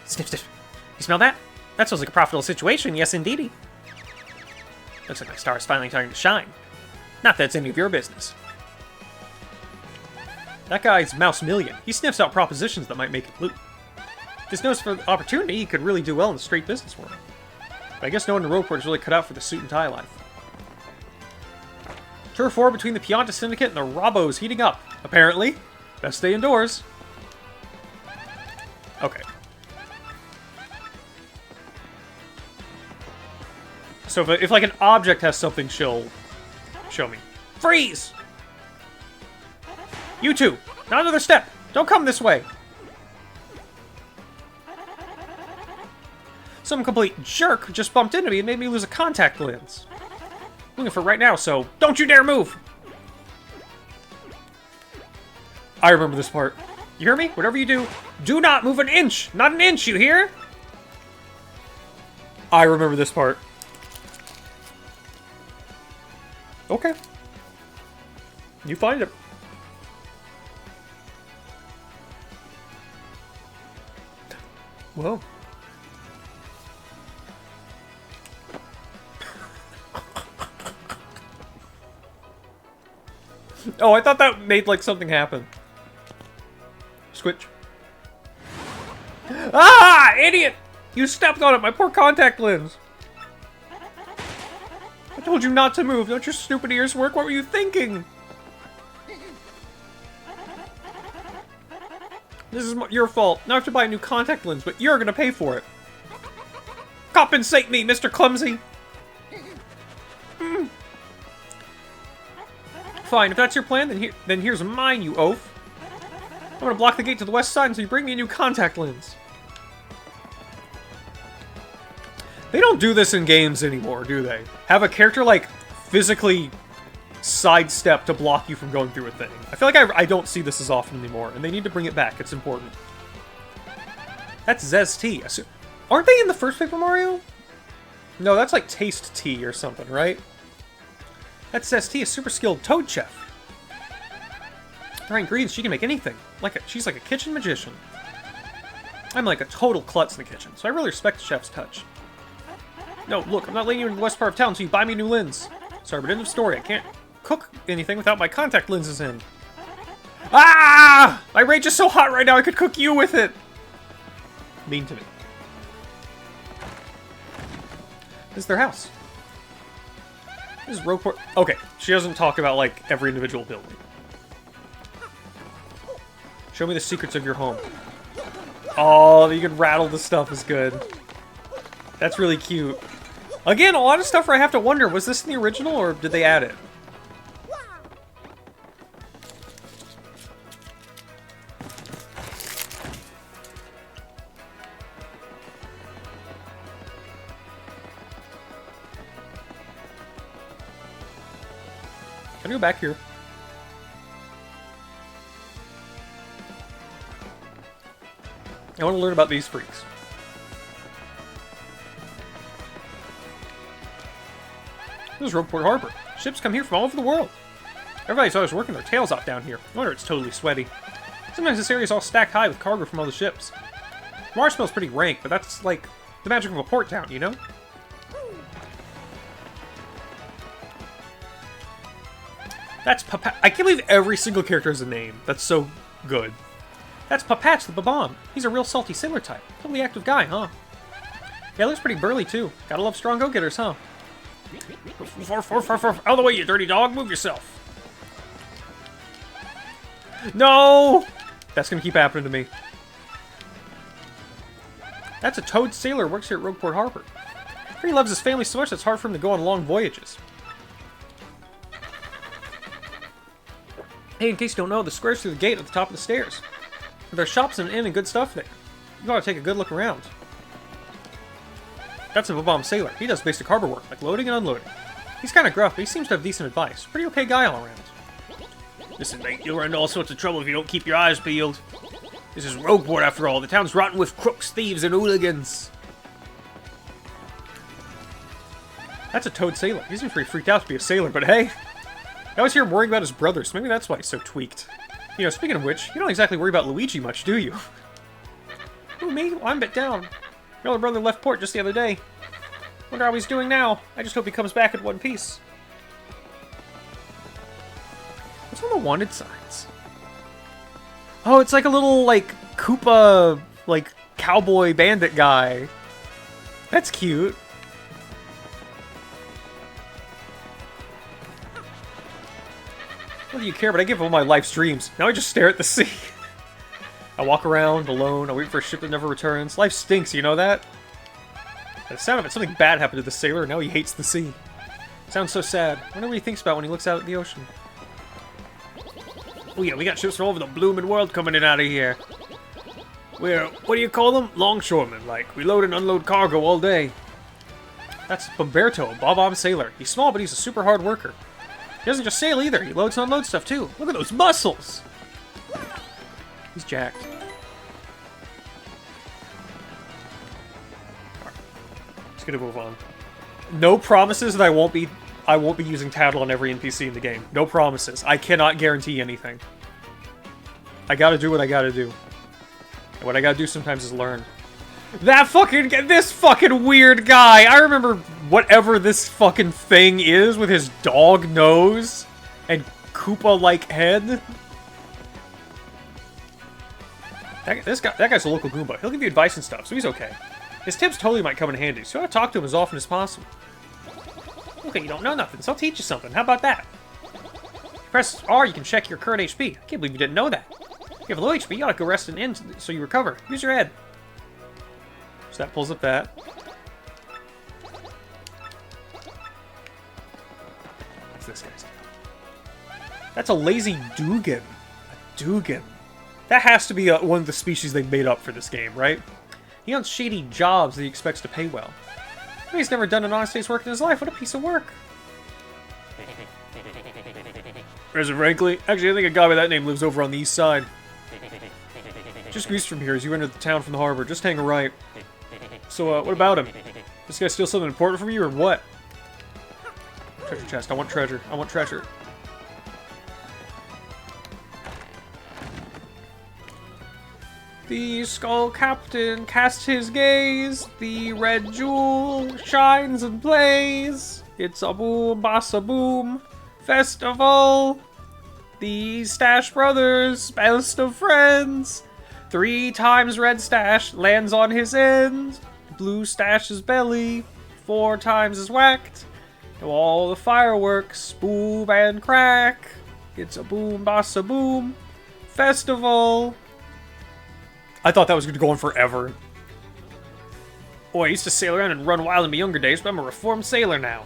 Sniff, sniff. You smell that? That sounds like a profitable situation, yes indeedy. Looks like my star is finally starting to shine. Not that it's any of your business. That guy's Mouse Million. He sniffs out propositions that might make it loot. If this knows for the opportunity, he could really do well in the straight business world. But I guess no one in Rogueport is really cut out for the suit and tie life. Turf war between the Pianta Syndicate and the Robos heating up. Apparently. Best stay indoors. Okay. So if like an object has something, she'll show me. Freeze! You two! Not another step! Don't come this way! Some complete jerk just bumped into me and made me lose a contact lens. I'm looking for it right now, so don't you dare move! I remember this part. You hear me? Whatever you do, do not move an inch! Not an inch, you hear? I remember this part. Okay. You find it. Whoa. Oh, I thought that made, like, something happen. Switch. Ah! Idiot! You stepped on it, my poor contact lens. I told you not to move. Don't your stupid ears work? What were you thinking? This is your fault. Now I have to buy a new contact lens, but you're gonna pay for it. Compensate me, Mr. Clumsy! Fine, if that's your plan, then here's mine, you oaf. I'm gonna block the gate to the west side until you bring me a new contact lens. They don't do this in games anymore, do they? Have a character, like, physically sidestep to block you from going through a thing. I feel like I don't see this as often anymore, and they need to bring it back. It's important. That's Zez Tea. Aren't they in the first Paper Mario? No, that's like Taste Tea or something, right? That's Zez Tea, a super skilled toad chef. With her ingredients, she can make anything. She's like a kitchen magician. I'm like a total klutz in the kitchen, so I really respect the chef's touch. No, look, I'm not letting you in the west part of town until you buy me a new lens. Sorry, but end of story. I can't cook anything without my contact lenses in. Ah! My rage is so hot right now, I could cook you with it! Mean to me. This is their house. This is Rogueport. Okay, she doesn't talk about, like, every individual building. Show me the secrets of your home. Oh, you can rattle the stuff is good. That's really cute. Again, a lot of stuff where I have to wonder, was this in the original or did they add it? Can I go back here? I want to learn about these freaks. This is Rogueport Harbor. Ships come here from all over the world. Everybody's always working their tails out down here. No wonder it's totally sweaty. Sometimes this area's all stacked high with cargo from all the ships. Mars smells pretty rank, but that's like the magic of a port town, you know? That's Papa. I can't believe every single character has a name. That's so good. That's Papatch the Babam. He's a real salty sailor type. Totally active guy, huh? Yeah, looks pretty burly too. Gotta love strong go-getters, huh? Out of the way, you dirty dog! Move yourself! No! That's gonna keep happening to me. That's a toad sailor who works here at Rogueport Harbor. He loves his family so much that it's hard for him to go on long voyages. Hey, in case you don't know, the square's through the gate at the top of the stairs. There's shops and an inn and good stuff there. You gotta take a good look around. That's a Babam sailor. He does basic harbor work, like loading and unloading. He's kinda gruff, but he seems to have decent advice. Pretty okay guy all around. Listen, mate, you'll run into all sorts of trouble if you don't keep your eyes peeled. This is Rogueport after all. The town's rotten with crooks, thieves, and hooligans. That's a toad sailor. He's pretty freaked out to be a sailor, but hey. I always hear him worrying about his brothers. Maybe that's why he's so tweaked. You know, speaking of which, you don't exactly worry about Luigi much, do you? Who, me? Well, I'm a bit down. Your older brother left port just the other day. Wonder how he's doing now. I just hope he comes back in one piece. What's on the wanted signs? Oh, it's like a little, like, Koopa, like, cowboy bandit guy. That's cute. What do you care? But I give all my life's dreams. Now I just stare at the sea. I walk around alone. I wait for a ship that never returns. Life stinks, you know that? By the sound of it, something bad happened to the sailor, and now he hates the sea. Sounds so sad. I wonder what he thinks about when he looks out at the ocean. Oh yeah, we got ships from all over the bloomin' world coming in out of here. We're, what do you call them? Longshoremen, like. We load and unload cargo all day. That's Bomberto, a bob-omb sailor. He's small, but he's a super hard worker. He doesn't just sail either, he loads and unloads stuff too. Look at those muscles! He's jacked. Alright. Just gonna move on. No promises that I won't be using tattle on every NPC in the game. No promises. I cannot guarantee anything. I gotta do what I gotta do. And what I gotta do sometimes is learn. This fucking weird guy! I remember whatever this fucking thing is with his dog nose and Koopa-like head. That guy's a local Goomba. He'll give you advice and stuff, so he's okay. His tips totally might come in handy, so you ought to talk to him as often as possible. Okay, you don't know nothing, so I'll teach you something. How about that? Press R, you can check your current HP. I can't believe you didn't know that. If you have low HP, you ought to go rest an inn so you recover. Use your head. So that pulls up that. What's this guy's name? That's a lazy Dugan. A Dugan. That has to be one of the species they made up for this game, right? He owns shady jobs that he expects to pay well. He's never done an honest day's work in his life. What a piece of work. President Frankly, actually I think a guy by that name lives over on the east side. Just east from here as you enter the town from the harbor. Just hang a right. So, what about him? This guy steal something important from you, or what? Treasure chest. I want treasure. I want treasure. The Skull Captain casts his gaze. The red jewel shines and plays. It's a boom, bossa boom festival. The Stash Brothers, best of friends. 3 times red stash lands on his end. Blue stash's belly 4 times is whacked. Now all the fireworks boom and crack. It's a boom, bossa boom festival. I thought that was going to go on forever. Boy, I used to sail around and run wild in my younger days, but I'm a reformed sailor now.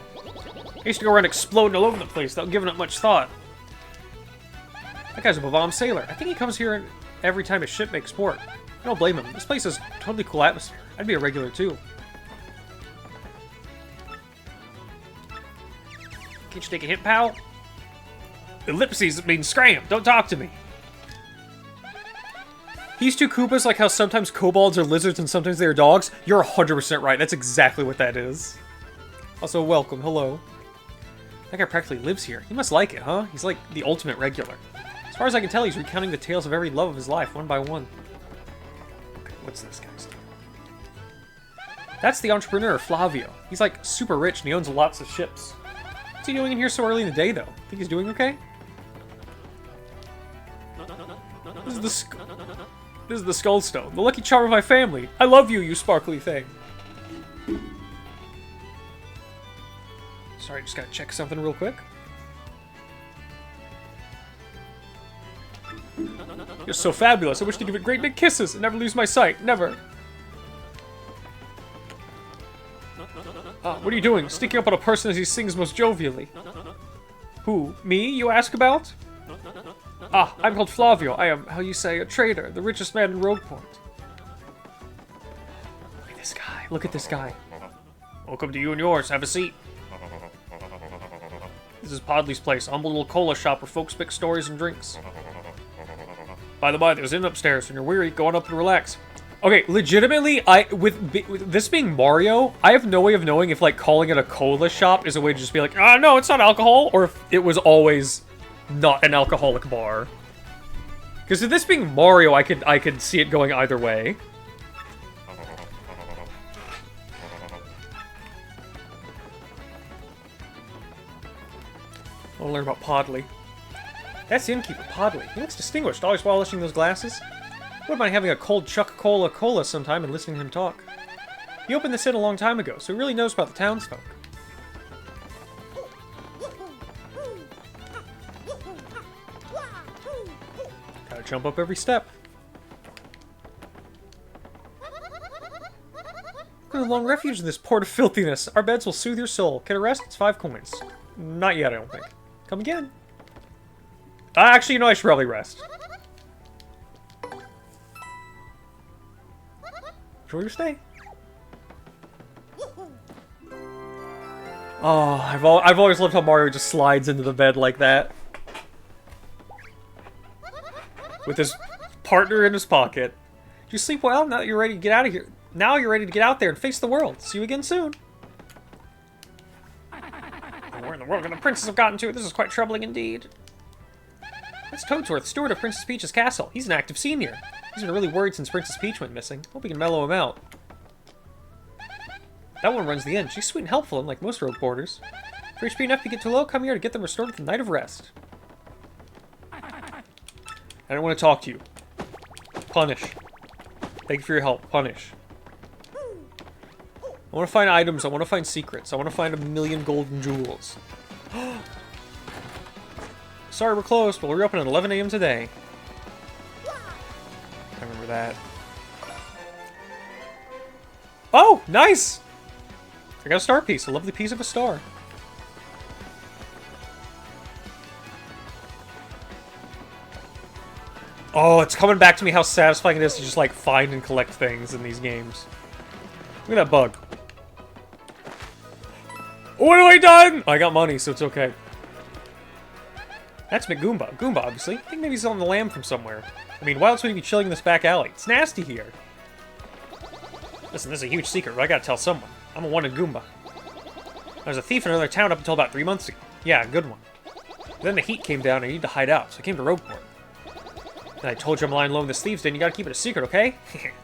I used to go around exploding all over the place without giving it much thought. That guy's a bob-omb sailor. I think he comes here every time a ship makes port. I don't blame him. This place has a totally cool atmosphere. I'd be a regular too. Can't you take a hint, pal? Ellipses mean scram. Don't talk to me. These two Koopas, like how sometimes kobolds are lizards and sometimes they are dogs, you're 100% right. That's exactly what that is. Also, welcome. Hello. That guy practically lives here. He must like it, huh? He's like the ultimate regular. As far as I can tell, he's recounting the tales of every love of his life, one by one. Okay, what's this guy's name? That's the entrepreneur, Flavio. He's like super rich and he owns lots of ships. What's he doing in here so early in the day, though? Think he's doing okay? This is the Skull Stone, the lucky charm of my family. I love you, you sparkly thing. Sorry, just gotta check something real quick. You're so fabulous. I wish to give it great big kisses and never lose my sight. Never. What are you doing? Sneaking up on a person as he sings most jovially. Who? Me, you ask about? I'm called Flavio. I am, how you say, a trader, the richest man in Rogueport. Look at this guy. Look at this guy. Welcome to you and yours. Have a seat. This is Podley's place, a humble little cola shop where folks pick stories and drinks. By the by, there's an upstairs. When you're weary, go on up and relax. Okay, legitimately, with this being Mario, I have no way of knowing if, like, calling it a cola shop is a way to just be like, ah, no, it's not alcohol, or if it was always not an alcoholic bar. Because with this being Mario, I could see it going either way. I want to learn about Podley. That's the innkeeper, Podley. He looks distinguished, always polishing those glasses. Wouldn't mind having a cold Chuck-Cola sometime and listening to him talk. He opened this inn a long time ago, so he really knows about the townsfolk. Gotta jump up every step. Look at the long refuge in this port of filthiness. Our beds will soothe your soul. Get a rest? It's 5 coins. Not yet, I don't think. Come again. Actually, you know, I should probably rest. Enjoy your stay. Oh, I've always loved how Mario just slides into the bed like that. With his partner in his pocket. Did you sleep well? Now that you're ready to get out of here. Now you're ready to get out there and face the world. See you again soon. Where in the world can the princess have gotten to? This is quite troubling indeed. That's Toadsworth, steward of Princess Peach's castle. He's an active senior. He's been really worried since Princess Peach went missing. Hope we can mellow him out. That one runs the inn. She's sweet and helpful, unlike most road porters. For HP enough to get too low, come here to get them restored at the night of rest. I don't want to talk to you. Punish. Thank you for your help. Punish. I want to find items. I want to find secrets. I want to find 1,000,000 golden jewels. Sorry, we're closed, but we'll reopen at 11 AM today. I remember that. Oh, nice! I got a star piece. A lovely piece of a star. Oh, it's coming back to me how satisfying it is to just, like, find and collect things in these games. Look at that bug. What have I done? I got money, so it's okay. That's McGoomba. Goomba, obviously. I think maybe he's on the lamb from somewhere. I mean, why else would he be chilling in this back alley? It's nasty here. Listen, this is a huge secret, but I gotta tell someone. I'm a wanted Goomba. I was a thief in another town up until about 3 months ago. Yeah, a good one. Then the heat came down and I needed to hide out, so I came to Roadport. And I told you I'm lying low in this thieves' den, you gotta keep it a secret, okay?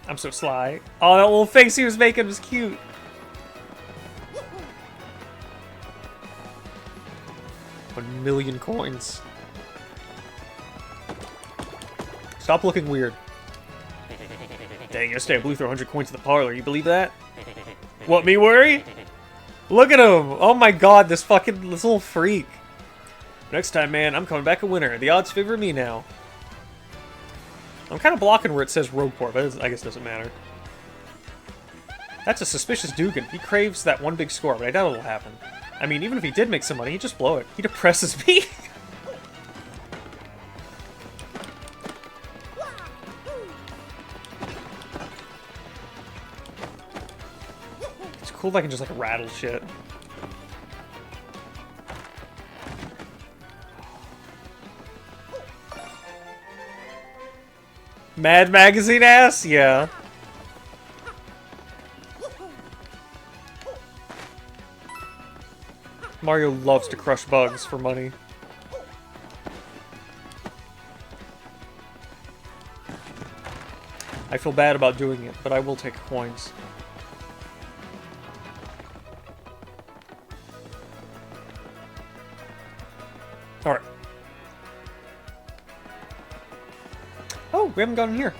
I'm so sly. Oh, that little face he was making was cute. $1,000,000 coins. Stop looking weird. Dang, yesterday I blew through 100 coins at the parlor. You believe that? What, me worry? Look at him! Oh my god, this little freak. Next time, man, I'm coming back a winner. The odds favor me now. I'm kind of blocking where it says Roadport, but I guess it doesn't matter. That's a suspicious Dugan. He craves that one big score, but I doubt it'll happen. I mean, even if he did make some money, he'd just blow it. He depresses me. It's cool if I can just, like, rattle shit. Mad Magazine ass? Yeah. Mario loves to crush bugs for money. I feel bad about doing it, but I will take coins. Alright. Oh, we haven't gone in here.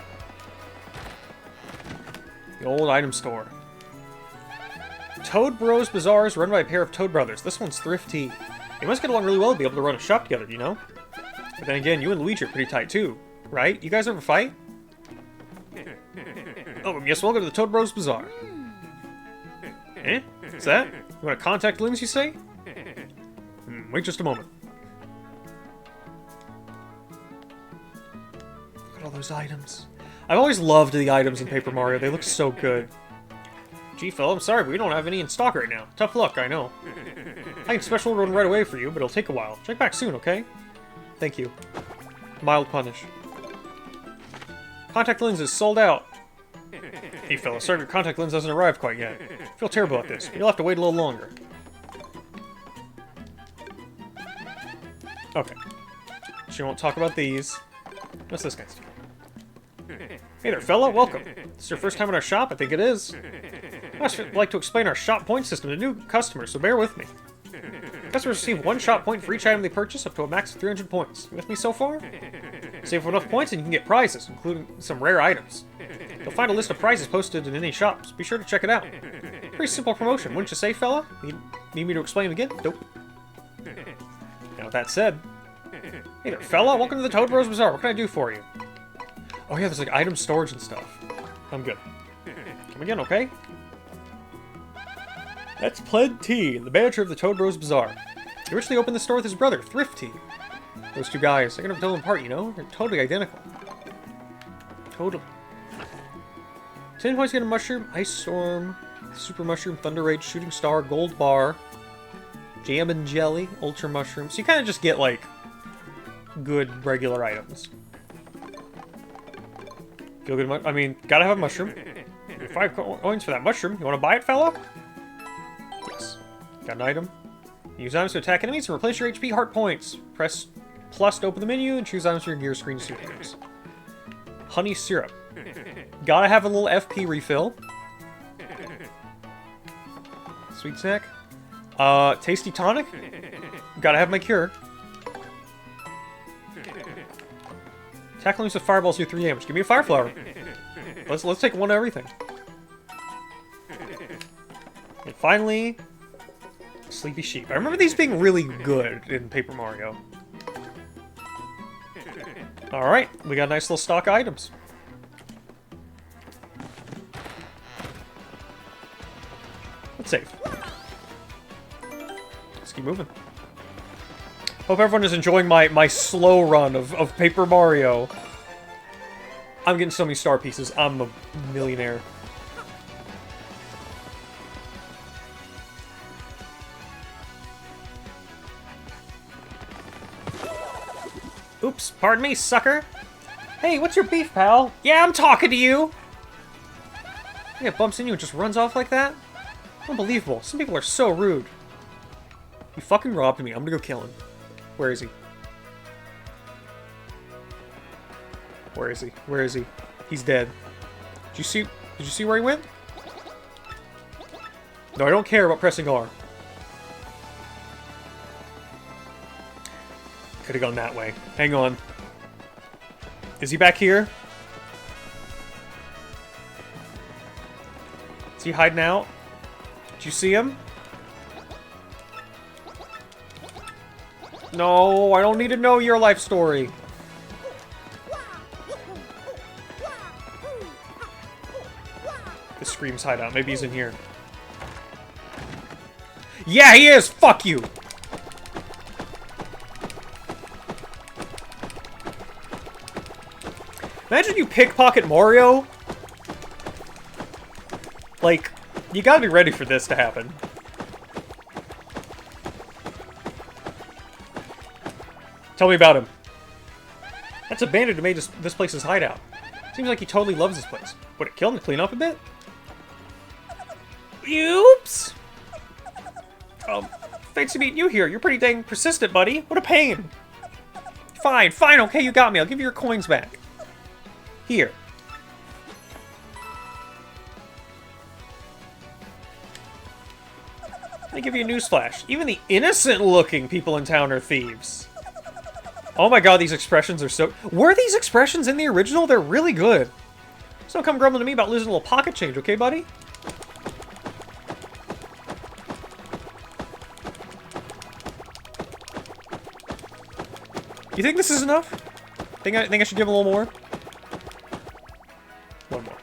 The old item store. Toad Bros Bazaar is run by a pair of Toad brothers. This one's thrifty. They must get along really well to be able to run a shop together, you know? But then again, you and Luigi are pretty tight too, right? You guys ever fight? Oh, yes, welcome to the Toad Bros Bazaar. Eh? What's that? You want to contact limbs, you say? Wait just a moment. Look at all those items. I've always loved the items in Paper Mario. They look so good. Gee, fella, I'm sorry, but we don't have any in stock right now. Tough luck, I know. I can special order one right away for you, but it'll take a while. Check back soon, okay? Thank you. Mild punish. Contact lenses sold out. Hey fella, sorry your contact lens hasn't arrived quite yet. I feel terrible about this, but you'll have to wait a little longer. Okay. She won't talk about these. What's this guy's doing? Hey there, fella, welcome. This is your first time in our shop? I think it is. I'd like to explain our shop point system to new customers, so bear with me. Customers receive 1 shop point for each item they purchase, up to a max of 300 points. You with me so far? Save enough points and you can get prizes, including some rare items. You'll find a list of prizes posted in any shops. Be sure to check it out. Pretty simple promotion, wouldn't you say, fella? Need me to explain again? Nope. Now, with that said... Hey there, fella, welcome to the Toad Bros Bazaar. What can I do for you? Oh yeah, there's like item storage and stuff. I'm good. Come again, okay? That's Pled T, the manager of the Toad Bros Bazaar. He originally opened the store with his brother, Thrift T. Those two guys, I can never tell them apart, you know? They're totally identical. Totally. 10 points get a mushroom, Ice Storm, Super Mushroom, Thunder Rage, Shooting Star, Gold Bar, Jam and Jelly, Ultra Mushroom. So you kind of just get, like, good regular items. Feel good, I mean, gotta have a mushroom. 5 coins for that mushroom. You want to buy it, fella? Yes. Got an item. Use items to attack enemies and replace your HP heart points. Press plus to open the menu and choose items for your gear screen supers. Honey syrup. Gotta have a little FP refill. Sweet snack. Tasty tonic. Gotta have my cure. Attack enemies with fireballs do 3 damage. Give me a fire flower. Let's take one of everything. And finally, Sleepy Sheep. I remember these being really good in Paper Mario. Alright, we got a nice little stock of items. Let's save. Let's keep moving. Hope everyone is enjoying my slow run of Paper Mario. I'm getting so many star pieces. I'm a millionaire. Oops, pardon me, sucker. Hey, what's your beef, pal? Yeah, I'm talking to you! Yeah, bumps into you and just runs off like that? Unbelievable. Some people are so rude. He fucking robbed me. I'm gonna go kill him. Where is he? Where is he? Where is he? He's dead. Did you see where he went? No, I don't care about pressing R. Could have gone that way. Hang on. Is he back here? Is he hiding out? Did you see him? No, I don't need to know your life story. This screams hideout. Maybe he's in here. Yeah, he is! Fuck you! Imagine you pickpocket Mario. Like, you gotta be ready for this to happen. Tell me about him. That's abandoned to make this place's hideout. Seems like he totally loves this place. Would it kill him to clean up a bit? Oops! Fancy meeting you here. You're pretty dang persistent, buddy. What a pain. Fine, fine, okay, you got me. I'll give you your coins back. Here. Let me give you a newsflash. Even the innocent-looking people in town are thieves. Oh my god, these expressions are so... Were these expressions in the original? They're really good. So don't come grumbling to me about losing a little pocket change, okay, buddy? You think this is enough? Think I should give him a little more? One more.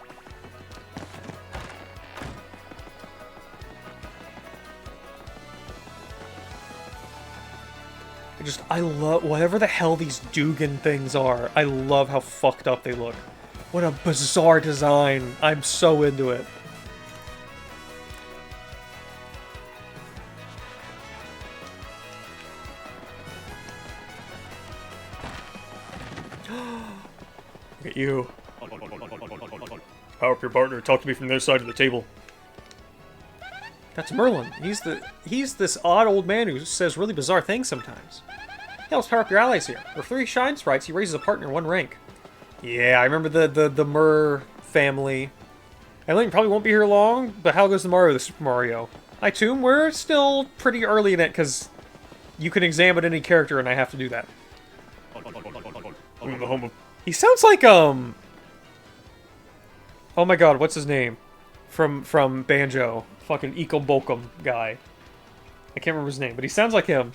I love, whatever the hell these Dugan things are, I love how fucked up they look. What a bizarre design. I'm so into it. Look at you. Power up your partner. Talk to me from their side of the table. That's Merlin. He's this odd old man who says really bizarre things sometimes. He helps power up your allies here. For 3 shine sprites, he raises a partner 1 rank. Yeah, I remember the Mer family. Eileen probably won't be here long, but how goes the Mario, the Super Mario? Hi, Tomb. We're still pretty early in it, because you can examine any character, and I have to do that. He sounds like, oh my god, what's his name? From Banjo. Fucking Ekom Bokum guy. I can't remember his name, but he sounds like him.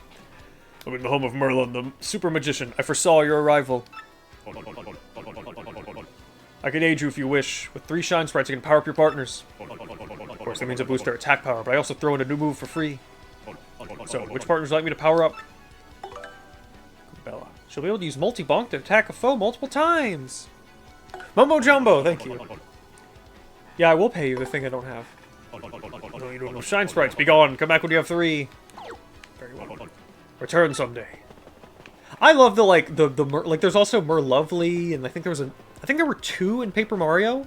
I'm in the home of Merlin, the super magician. I foresaw your arrival. I can aid you if you wish. With 3 shine sprites, you can power up your partners. Of course, that means I boost their attack power, but I also throw in a new move for free. So, which partners would like me to power up? Bella. She'll be able to use multi-bonk to attack a foe multiple times. Mumbo Jumbo, thank you. Yeah, I will pay you the thing I don't have. No, you don't know. Shine sprites, be gone. Come back when you have 3. Very well. Return someday. I love the like there's also Merlovely, and I think there were 2 in Paper Mario.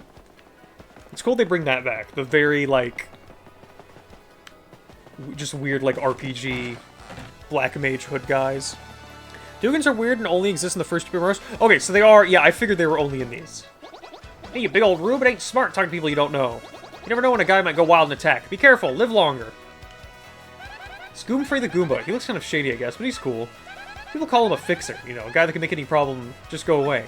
It's cool they bring that back. The very like just weird like RPG Black Mage Hood guys. Dugans are weird and only exist in the first 2 Paper Marios. Okay, so they are. Yeah, I figured they were only in these. Hey, you big old rube, it ain't smart talking to people you don't know. You never know when a guy might go wild and attack. Be careful, live longer. Scoomfrey the Goomba. He looks kind of shady, I guess, but he's cool. People call him a fixer, you know, a guy that can make any problem just go away.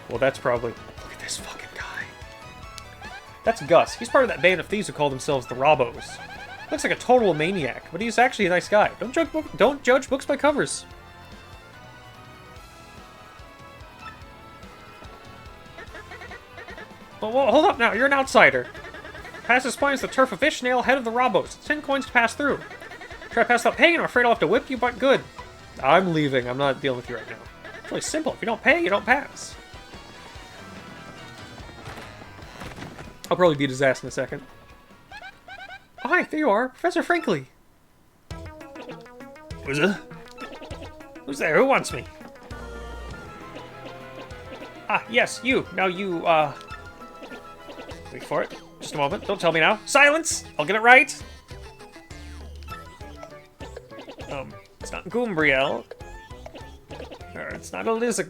Well, that's probably... Look at this fucking guy. That's Gus. He's part of that band of thieves who call themselves the Robos. Looks like a total maniac, but he's actually a nice guy. Don't judge books by covers. Well, hold up now, you're an outsider. Pass this point is the turf of Ishnail, head of the Robos. 10 coins to pass through. Try to pass without paying, I'm afraid I'll have to whip you, but good. I'm leaving, I'm not dealing with you right now. It's really simple, if you don't pay, you don't pass. I'll probably beat his ass in a second. Oh, hi, there you are, Professor Franklin. Who's it? Who's there? Who wants me? Ah, yes, you. Now you, wait for it. Just a moment. Don't tell me now. Silence! I'll get it right. It's not Goombriel. Or it's not Eliza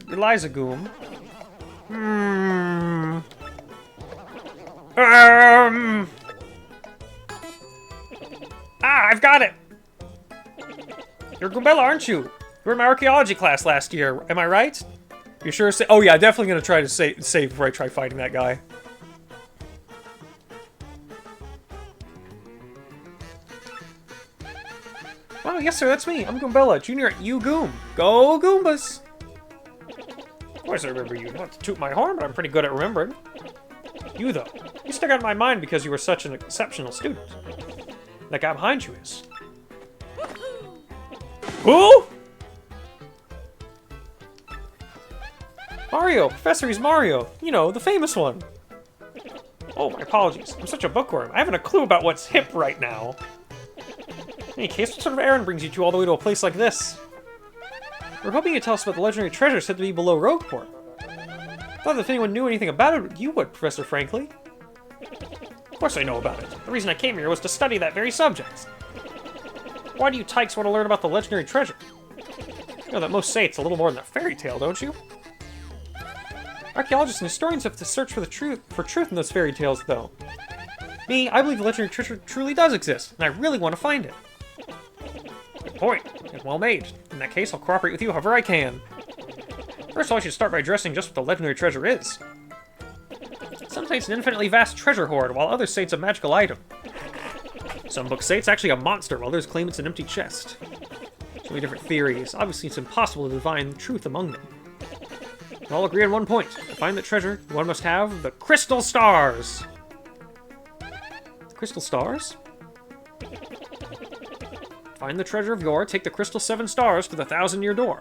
Goom. Ah, I've got it! You're Goombella, aren't you? You were in my archaeology class last year. Am I right? You sure? Oh yeah, definitely gonna try to save before I try fighting that guy. Oh, yes sir, that's me. I'm Goombella, Junior at U-Goom. Go Goombas! Of course I remember you. Not to toot my horn, but I'm pretty good at remembering. You, though. You stuck out in my mind because you were such an exceptional student. That guy behind you is. Who? Mario! Professor, he's Mario. You know, the famous one. Oh, my apologies. I'm such a bookworm. I haven't a clue about what's hip right now. In any case, what sort of errand brings you two all the way to a place like this? We're hoping you'd tell us about the legendary treasure said to be below Rogueport. I thought that if anyone knew anything about it, you would, Professor Franklin. Of course I know about it. The reason I came here was to study that very subject. Why do you tykes want to learn about the legendary treasure? You know that most say it's a little more than a fairy tale, don't you? Archaeologists and historians have to search for truth in those fairy tales, though. Me, I believe the legendary treasure truly does exist, and I really want to find it. Good point, and well made. In that case, I'll cooperate with you however I can. First of all, I should start by addressing just what the legendary treasure is. Some say it's an infinitely vast treasure hoard, while others say it's a magical item. Some books say it's actually a monster, while others claim it's an empty chest. So many different theories. Obviously, it's impossible to divine the truth among them. We all agree on one point. To find the treasure, one must have the crystal stars. Crystal stars? Find the treasure of yore, take the crystal 7 stars to the 1,000-year door.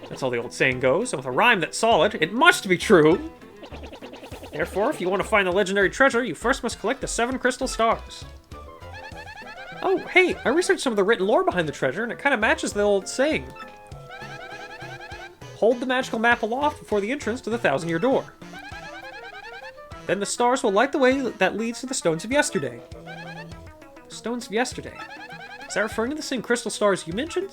That's how the old saying goes, and with a rhyme that's solid, it must be true! Therefore, if you want to find the legendary treasure, you first must collect the 7 crystal stars. Oh, hey, I researched some of the written lore behind the treasure, and it kind of matches the old saying. Hold the magical map aloft before the entrance to the 1,000-year door. Then the stars will light the way that leads to the stones of yesterday. Stones of yesterday? Is that referring to the same crystal stars you mentioned?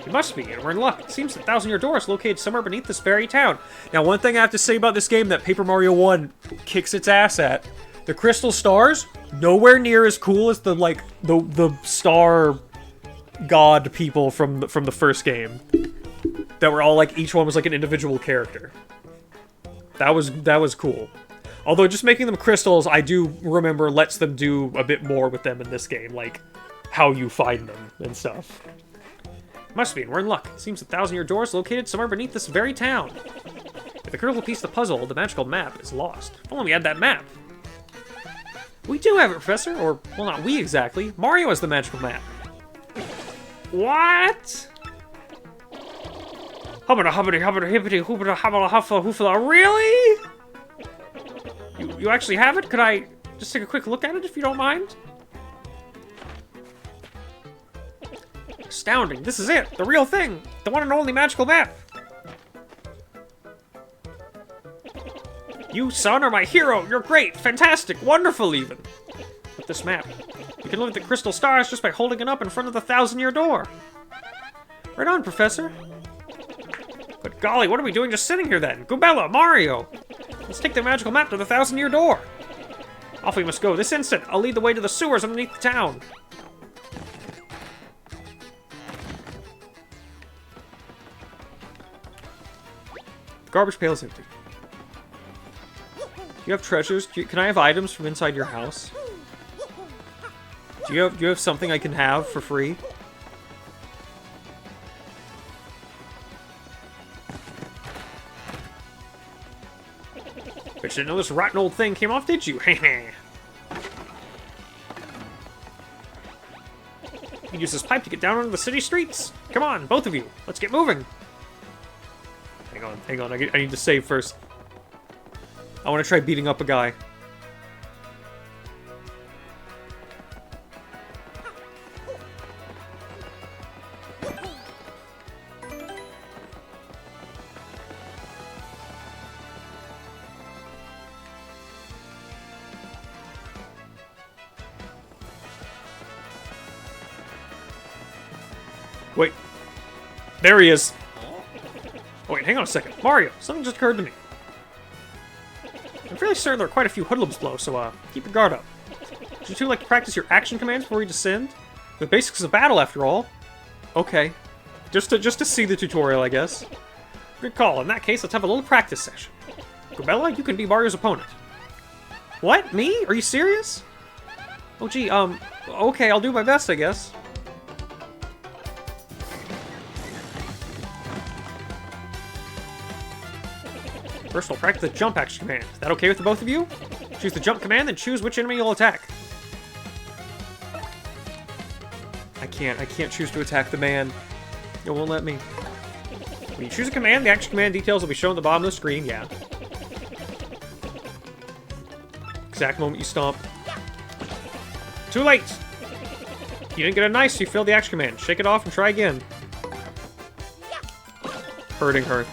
It must be, and we're in luck. It seems the 1,000-year door is located somewhere beneath this very town. Now, one thing I have to say about this game that Paper Mario 1 kicks its ass at, the crystal stars, nowhere near as cool as the star god people from the first game. That were all like, each one was like an individual character. That was cool. Although just making them crystals, I do remember lets them do a bit more with them in this game, like how you find them and stuff. Must be, and we're in luck. It seems the 1,000-year door is located somewhere beneath this very town. If the critical piece of the puzzle, the magical map, is lost. If only we had that map. We do have it, Professor. Or, well, not we exactly. Mario has the magical map. What? Hubbada hubbada hubbada hippity hoopada hubbada huffa hoofala. Really? You actually have it? Could I just take a quick look at it if you don't mind? Astounding. This is it. The real thing. The one and only magical map. You, son, are my hero. You're great, fantastic, wonderful even. With this map, you can look at the crystal stars just by holding it up in front of the 1,000-year door. Right on, Professor. But golly, what are we doing just sitting here then? Goobella, Mario! Let's take the magical map to the 1,000-year door. Off we must go this instant. I'll lead the way to the sewers underneath the town. The garbage pail is empty. Do you have treasures? Can I have items from inside your house? Do you have something I can have for free? Bet you didn't know this rotten old thing came off, did you? You can use this pipe to get down onto the city streets. Come on, both of you. Let's get moving. Hang on. I need to save first. I want to try beating up a guy. Wait. There he is. Oh, wait, hang on a second. Mario, something just occurred to me. I'm fairly certain there are quite a few hoodlums below, so keep your guard up. Would you two like to practice your action commands before we descend? The basics of battle, after all. Okay. Just to see the tutorial, I guess. Good call. In that case, let's have a little practice session. Goobella, you can be Mario's opponent. What? Me? Are you serious? Oh, gee, okay, I'll do my best, I guess. First, we'll practice the jump action command. Is that okay with the both of you? Choose the jump command, then choose which enemy you'll attack. I can't choose to attack the man. It won't let me. When you choose a command, the action command details will be shown at the bottom of the screen, yeah. Exact moment you stomp. Too late! You didn't get a nice, so you failed the action command. Shake it off and try again. Hurting her.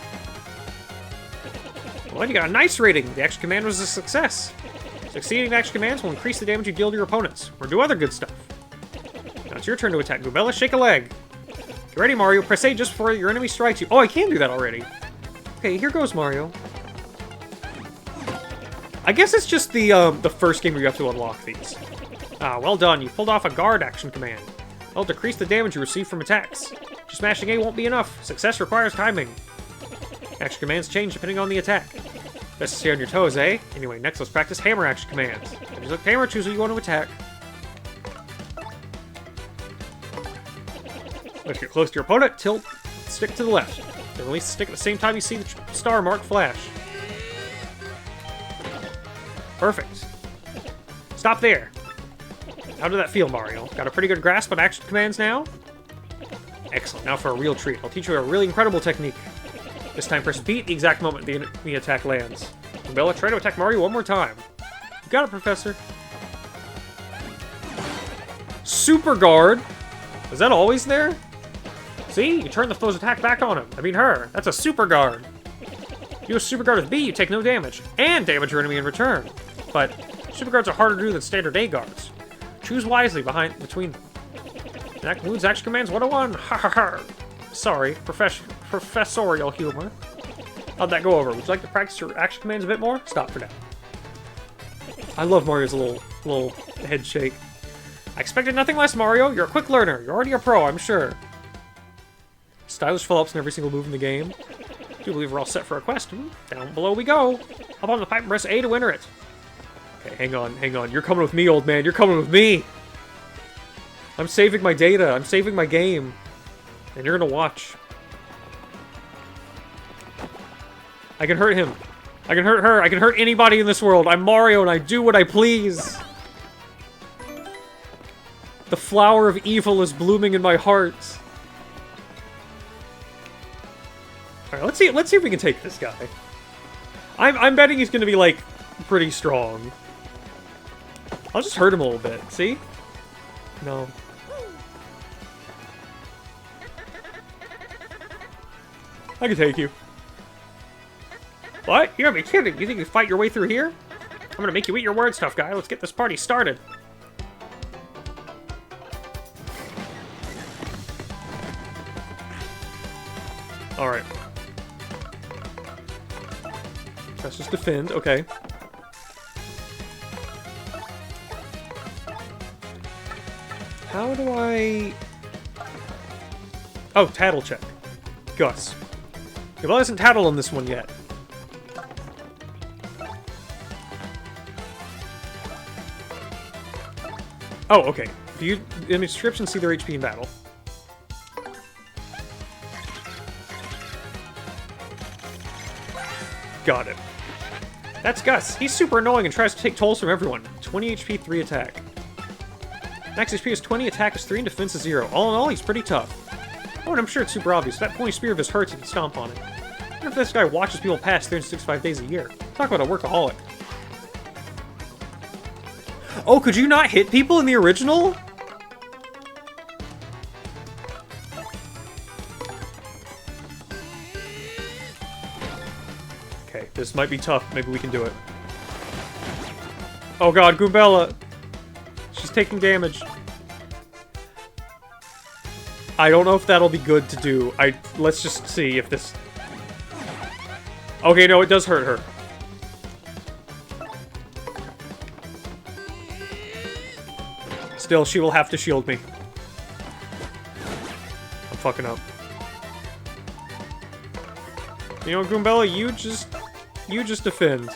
Well, you got a nice rating. The action command was a success. Succeeding action commands will increase the damage you deal to your opponents, or do other good stuff. Now it's your turn to attack. Goobella, shake a leg. Get ready, Mario. Press A just before your enemy strikes you. Oh, I can do that already. Okay, here goes Mario. I guess it's just the first game where you have to unlock these. Ah, well done. You pulled off a guard action command. That'll decrease the damage you receive from attacks. Just smashing A won't be enough. Success requires timing. Action commands change depending on the attack. Best to stay on your toes, eh? Anyway, next let's practice hammer action commands. If you select hammer, choose who you want to attack. Let's get close to your opponent, tilt, stick to the left. Then release the stick at the same time you see the star mark flash. Perfect. Stop there. How did that feel, Mario? Got a pretty good grasp on action commands now? Excellent, now for a real treat. I'll teach you a really incredible technique. This time press B at the exact moment the attack lands. Goobella, try to attack Mario one more time. You got it, Professor. Super Guard? Is that always there? See? You turn the foe's attack back on him. I mean her. That's a Super Guard. You use Super Guard with B, you take no damage, and damage your enemy in return. But Super Guards are harder to do than standard A guards. Choose wisely between them. That concludes Action Commands 101. Ha ha ha. Sorry, professorial humor. How'd that go over? Would you like to practice your action commands a bit more? Stop for now. I love Mario's little head shake. I expected nothing less, Mario. You're a quick learner. You're already a pro, I'm sure. Stylish follow-ups in every single move in the game. I do believe we're all set for a quest. Down below we go. Hop on the pipe and press A to enter it. Okay, hang on. You're coming with me, old man. You're coming with me. I'm saving my data. I'm saving my game. And you're gonna watch. I can hurt him. I can hurt her. I can hurt anybody in this world. I'm Mario and I do what I please. The flower of evil is blooming in my heart. Alright, let's see if we can take this guy. I'm betting he's gonna be, like, pretty strong. I'll just hurt him a little bit. See? No. I can take you. What? You gotta be kidding. You think you can fight your way through here? I'm gonna make you eat your words, tough guy. Let's get this party started. Alright. Let's just defend. Okay. How do I... Oh, tattle check. Gus. Okay, well, isn't tattle on this one yet. Oh, okay. View in the description, see their HP in battle. Got it. That's Gus. He's super annoying and tries to take tolls from everyone. 20 HP, 3 attack. Max HP is 20, attack is 3, and defense is 0. All in all, he's pretty tough. Oh, and I'm sure it's super obvious. That pointy spear of his hurts if you stomp on it. I wonder if this guy watches people pass 365 days a year. Talk about a workaholic. Oh, could you not hit people in the original? Okay, this might be tough. Maybe we can do it. Oh god, Goombella! She's taking damage. I don't know if that'll be good to do. Let's just see if this... Okay, no, it does hurt her. Still, she will have to shield me. I'm fucking up. You know, Goombella, you just defend.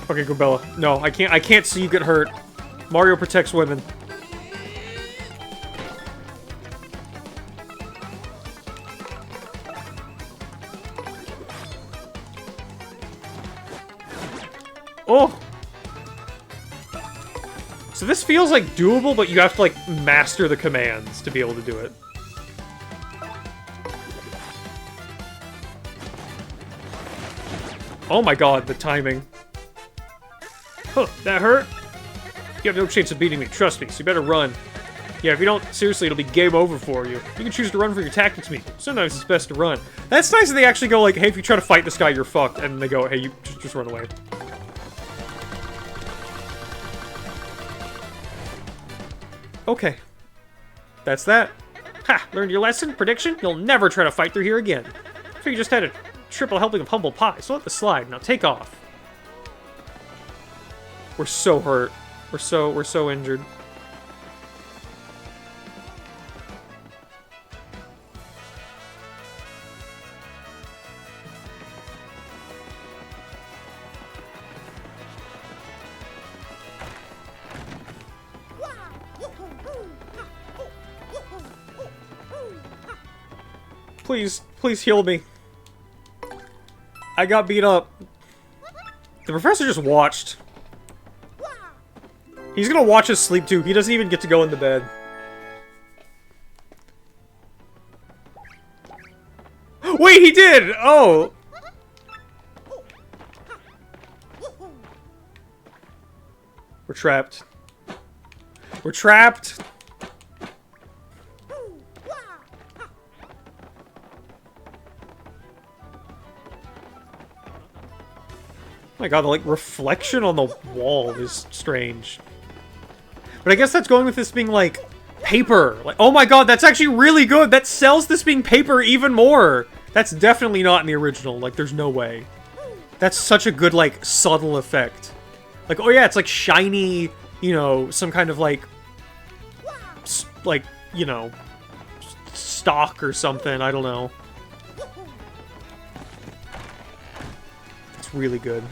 Okay, Goombella. No, I can't see you get hurt. Mario protects women. Oh! So this feels like doable, but you have to, like, master the commands to be able to do it. Oh my god, the timing. Huh, that hurt? You have no chance of beating me, trust me, so you better run. Yeah, if you don't, seriously, it'll be game over for you. You can choose to run for your tactics meet. Sometimes it's best to run. That's nice that they actually go like, hey, if you try to fight this guy, you're fucked. And they go, hey, you just run away. Okay. That's that. Ha! Learned your lesson? Prediction? You'll never try to fight through here again. So you just had a triple helping of humble pie, so let the slide. Now take off. We're so hurt. We're so injured. Please heal me. I got beat up. The professor just watched. He's gonna watch us sleep too. He doesn't even get to go into bed. Wait, he did! Oh! trapped. We're trapped! Oh my god, the, like, reflection on the wall is strange. But I guess that's going with this being, like, paper. Like, oh my god, that's actually really good! That sells this being paper even more! That's definitely not in the original. Like, there's no way. That's such a good, like, subtle effect. Like, oh yeah, it's, like, shiny, you know, some kind of, like, you know, stock or something. I don't know. It's really good.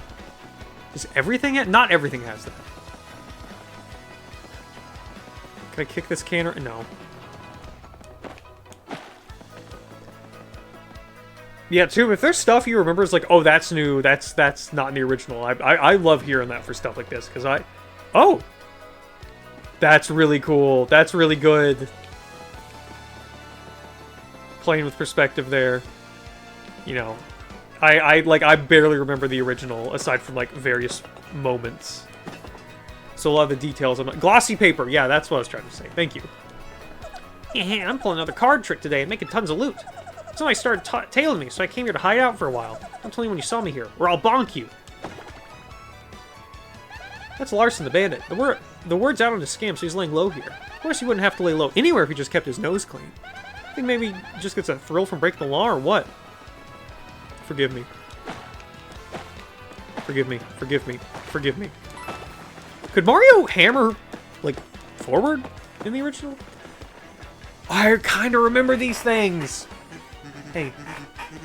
Does everything... Not everything has that. Can I kick this can or... No. Yeah, too, if there's stuff you remember is like, oh, that's new, that's not in the original. I love hearing that for stuff like this, because Oh! That's really cool. That's really good. Playing with perspective there. You know, I barely remember the original, aside from, like, various moments. So a lot of the details, glossy paper, yeah, that's what I was trying to say. Thank you. Yeah, I'm pulling another card trick today and making tons of loot. Somebody started tailing me, so I came here to hide out for a while. Don't tell me when you saw me here, or I'll bonk you. That's Larson the Bandit. The word's out on his scam, so he's laying low here. Of course he wouldn't have to lay low anywhere if he just kept his nose clean. I think maybe he just gets a thrill from breaking the law, or what? Forgive me. Forgive me. Forgive me. Forgive me. Could Mario hammer, like, forward in the original? I kind of remember these things! Hey,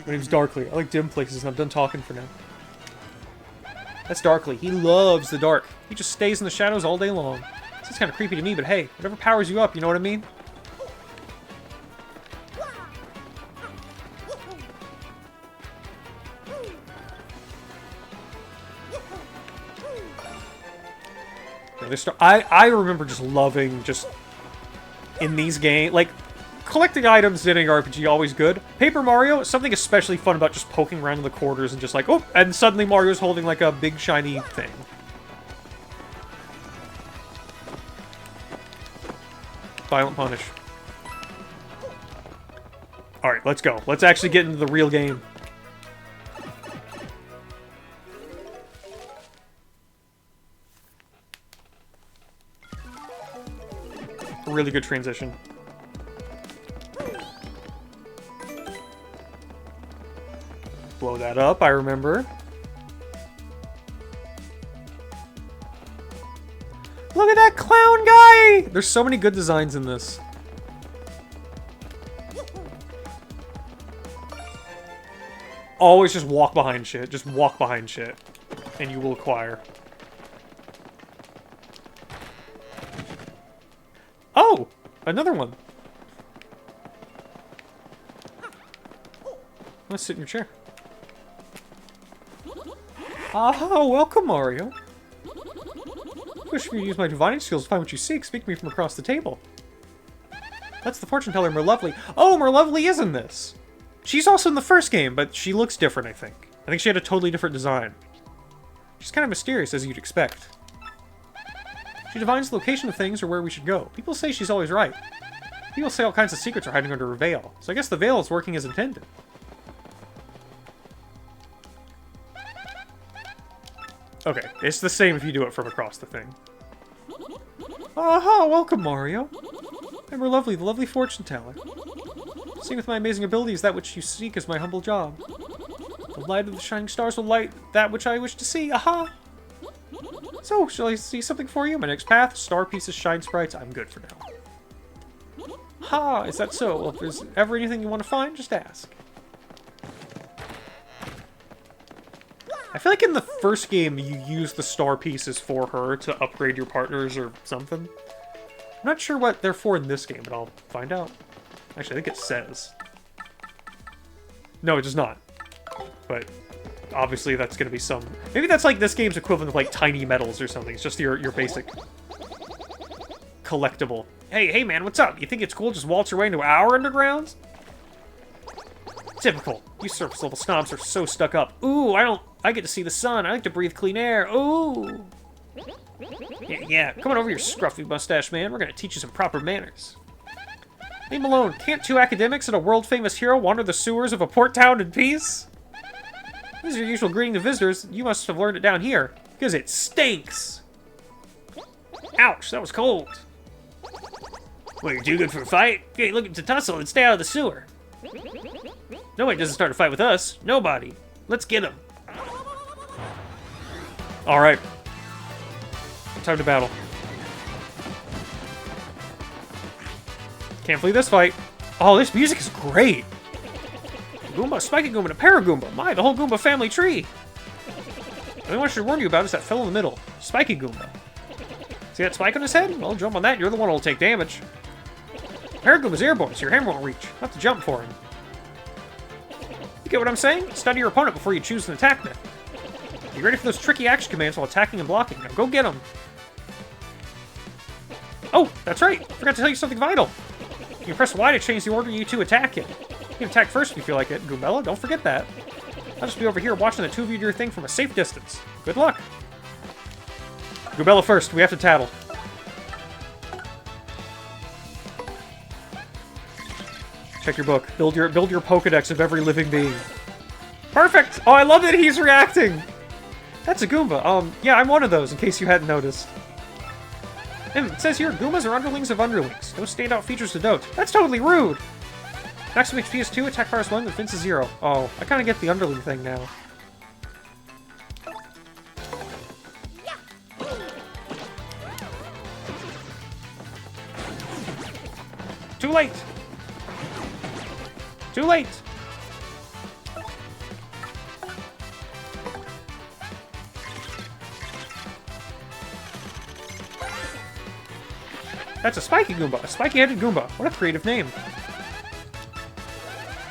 my name's Darkly. I like dim places, and I'm done talking for now. That's Darkly. He loves the dark. He just stays in the shadows all day long. This is kind of creepy to me, but hey, whatever powers you up, you know what I mean? I remember just loving just in these games, like, collecting items in an RPG, always good. Paper Mario, something especially fun about just poking around in the corners and just like, oh, and suddenly Mario's holding like a big shiny thing. Violent punish. Alright, let's go. Let's actually get into the real game. Really good transition. Blow that up, I remember. Look at that clown guy! There's so many good designs in this. Always just walk behind shit. Just walk behind shit. And you will acquire. Oh! Another one. Let's sit in your chair. Ah, welcome, Mario. Wish for me to use my divining skills to find what you seek. Speak to me from across the table. That's the fortune teller, Merlovely. Oh, Merlovely is in this. She's also in the first game, but she looks different, I think. I think she had a totally different design. She's kind of mysterious, as you'd expect. She divines the location of things or where we should go. People say she's always right. People say all kinds of secrets are hiding under her veil. So I guess the veil is working as intended. Okay, it's the same if you do it from across the thing. Aha, welcome, Mario. I'm Merlovely, the lovely fortune teller. Seeing with my amazing abilities that which you seek is my humble job. The light of the shining stars will light that which I wish to see. Aha! So, shall I see something for you? My next path, star pieces, shine sprites. I'm good for now. Ha! Is that so? Well, if there's ever anything you want to find, just ask. I feel like in the first game, you use the star pieces for her to upgrade your partners or something. I'm not sure what they're for in this game, but I'll find out. Actually, I think it says. No, it does not. But obviously that's going to be some... Maybe that's like this game's equivalent of like tiny medals or something. It's just your basic collectible. Hey man, what's up? You think it's cool just waltz your way into our undergrounds? Typical. You surface level snobs are so stuck up. Ooh, I get to see the sun. I like to breathe clean air. Ooh. Yeah, come on over here, scruffy mustache man. We're gonna teach you some proper manners. Leave him alone. Can't two academics and a world-famous hero wander the sewers of a port town in peace? This is your usual greeting to visitors. You must have learned it down here, because it stinks. Ouch, that was cold. Well, you're too good for a fight? Okay, looking to tussle and stay out of the sewer. Nobody doesn't start a fight with us. Nobody. Let's get him. Alright. Time to battle. Can't flee this fight. Oh, this music is great. Goomba, Spiky Goomba, and a Paragoomba. My, the whole Goomba family tree. The only one I should warn you about is that fellow in the middle. Spiky Goomba. See that spike on his head? Well, jump on that, you're the one who'll take damage. Paragoomba's airborne, so your hammer won't reach. You'll have to jump for him. You get what I'm saying? Study your opponent before you choose an attack method. Be ready for those tricky action commands while attacking and blocking. Now go get them. Oh, that's right. Forgot to tell you something vital. You can press Y to change the order you two attack in. You can attack first if you feel like it, Goombella. Don't forget that. I'll just be over here watching the two of you do your thing from a safe distance. Good luck. Goombella first. We have to tattle. Check your book. Build your Pokedex of every living being. Perfect! Oh, I love that he's reacting! That's a Goomba. Yeah, I'm one of those, in case you hadn't noticed. And it says here, Goombas are underlings of underlings. No standout features to note. That's totally rude! Maximum HP is 2, attack power is 1, defense is 0. Oh, I kinda get the underling thing now. Too late! Too late! That's a spiky Goomba, a spiky-headed Goomba. What a creative name.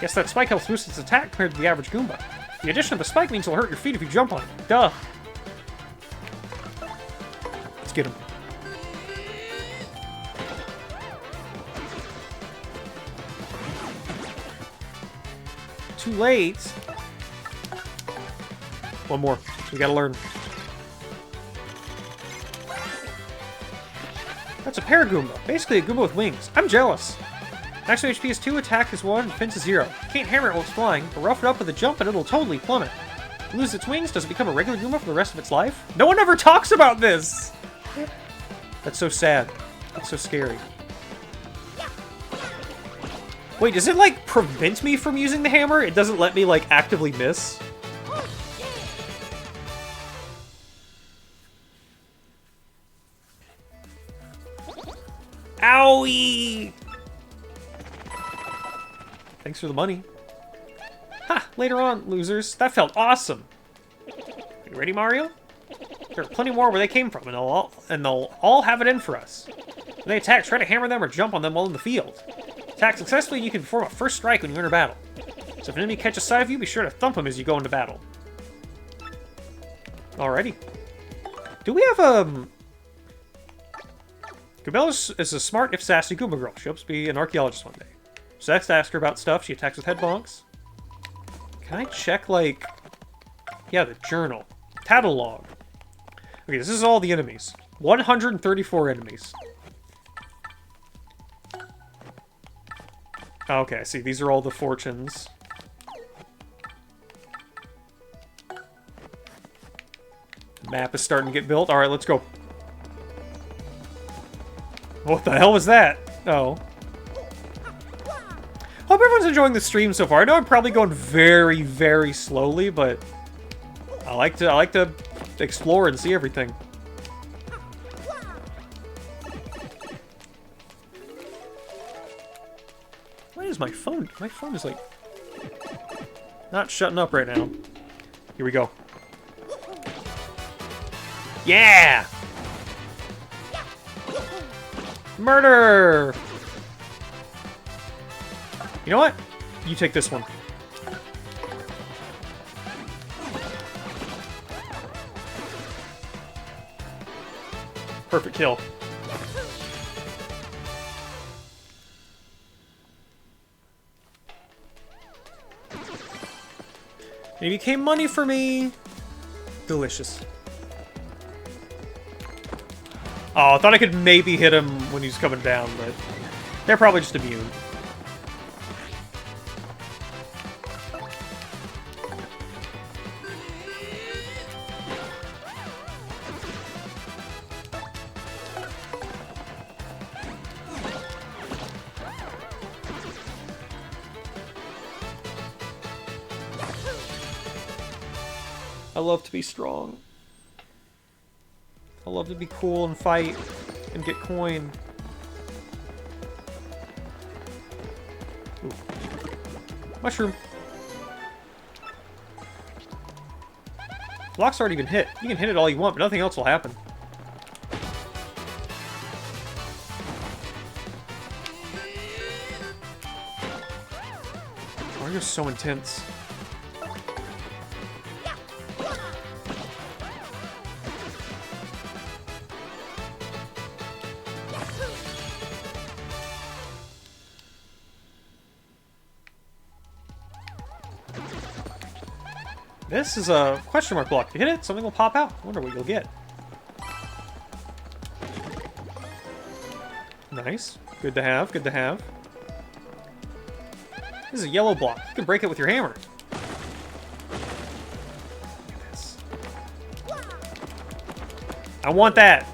Guess that spike health boosts its attack compared to the average Goomba. The addition of the spike means it'll hurt your feet if you jump on it. Duh. Let's get him. Too late. One more. We gotta learn. That's a Paragoomba. Basically a Goomba with wings. I'm jealous. Maximum HP is 2, attack is 1, defense is 0. Can't hammer it while it's flying, but rough it up with a jump and it'll totally plummet. It loses its wings, does it become a regular Goomba for the rest of its life? No one ever talks about this! That's so sad. That's so scary. Wait, does it, like, prevent me from using the hammer? It doesn't let me, like, actively miss? Owie! Thanks for the money. Ha! Later on, losers. That felt awesome. You ready, Mario? There are plenty more where they came from, and they'll all have it in for us. When they attack, try to hammer them or jump on them while in the field. Attack successfully, and you can perform a first strike when you enter battle. So if an enemy catches sight of you, be sure to thump him as you go into battle. Alrighty. Do we have, Goomba is a smart, if sassy Goomba girl. She hopes to be an archaeologist one day. So that's to ask her about stuff. She attacks with head bonks. Can I check, like... Yeah, the journal. Tattle log. Okay, this is all the enemies. 134 enemies. Okay, I see. These are all the fortunes. The map is starting to get built. Alright, let's go. What the hell was that? Oh. Hope everyone's enjoying the stream so far. I know I'm probably going very, very slowly, but I like to explore and see everything. Why is my phone? My phone is like not shutting up right now. Here we go. Yeah! Murder! You know what? You take this one. Perfect kill. It became money for me. Delicious. Oh, I thought I could maybe hit him when he's coming down, but they're probably just immune. I love to be strong. I love to be cool and fight and get coin. Ooh. Mushroom. Block's already been hit. You can hit it all you want, but nothing else will happen. Mario's so intense. This is a question mark block. If you hit it, something will pop out. I wonder what you'll get. Nice. Good to have, good to have. This is a yellow block. You can break it with your hammer. Look at this. I want that!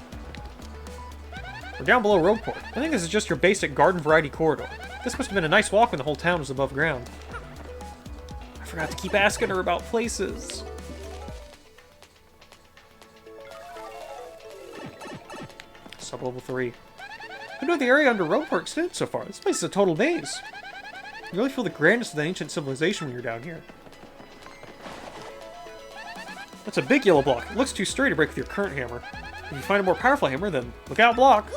We're down below Roadport. I think this is just your basic garden variety corridor. This must have been a nice walk when the whole town was above ground. I forgot to keep asking her about places. Sub-level 3. Who knew the area under Roadport extended so far? This place is a total maze. You really feel the grandness of the ancient civilization when you're down here. That's a big yellow block. It looks too straight to break with your current hammer. If you find a more powerful hammer, then look out, block.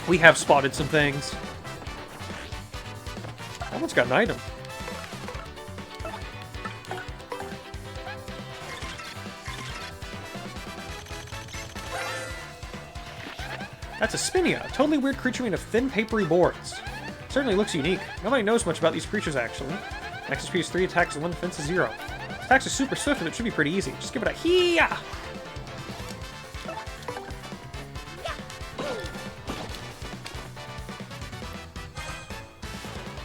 We have spotted some things. That one's got an item. That's a Spinia, a totally weird creature made of thin, papery boards. Certainly looks unique. Nobody knows much about these creatures, actually. Max HP is 3, attacks is 1, defense is 0. Attacks are super swift, and it should be pretty easy. Just give it a hee-yah!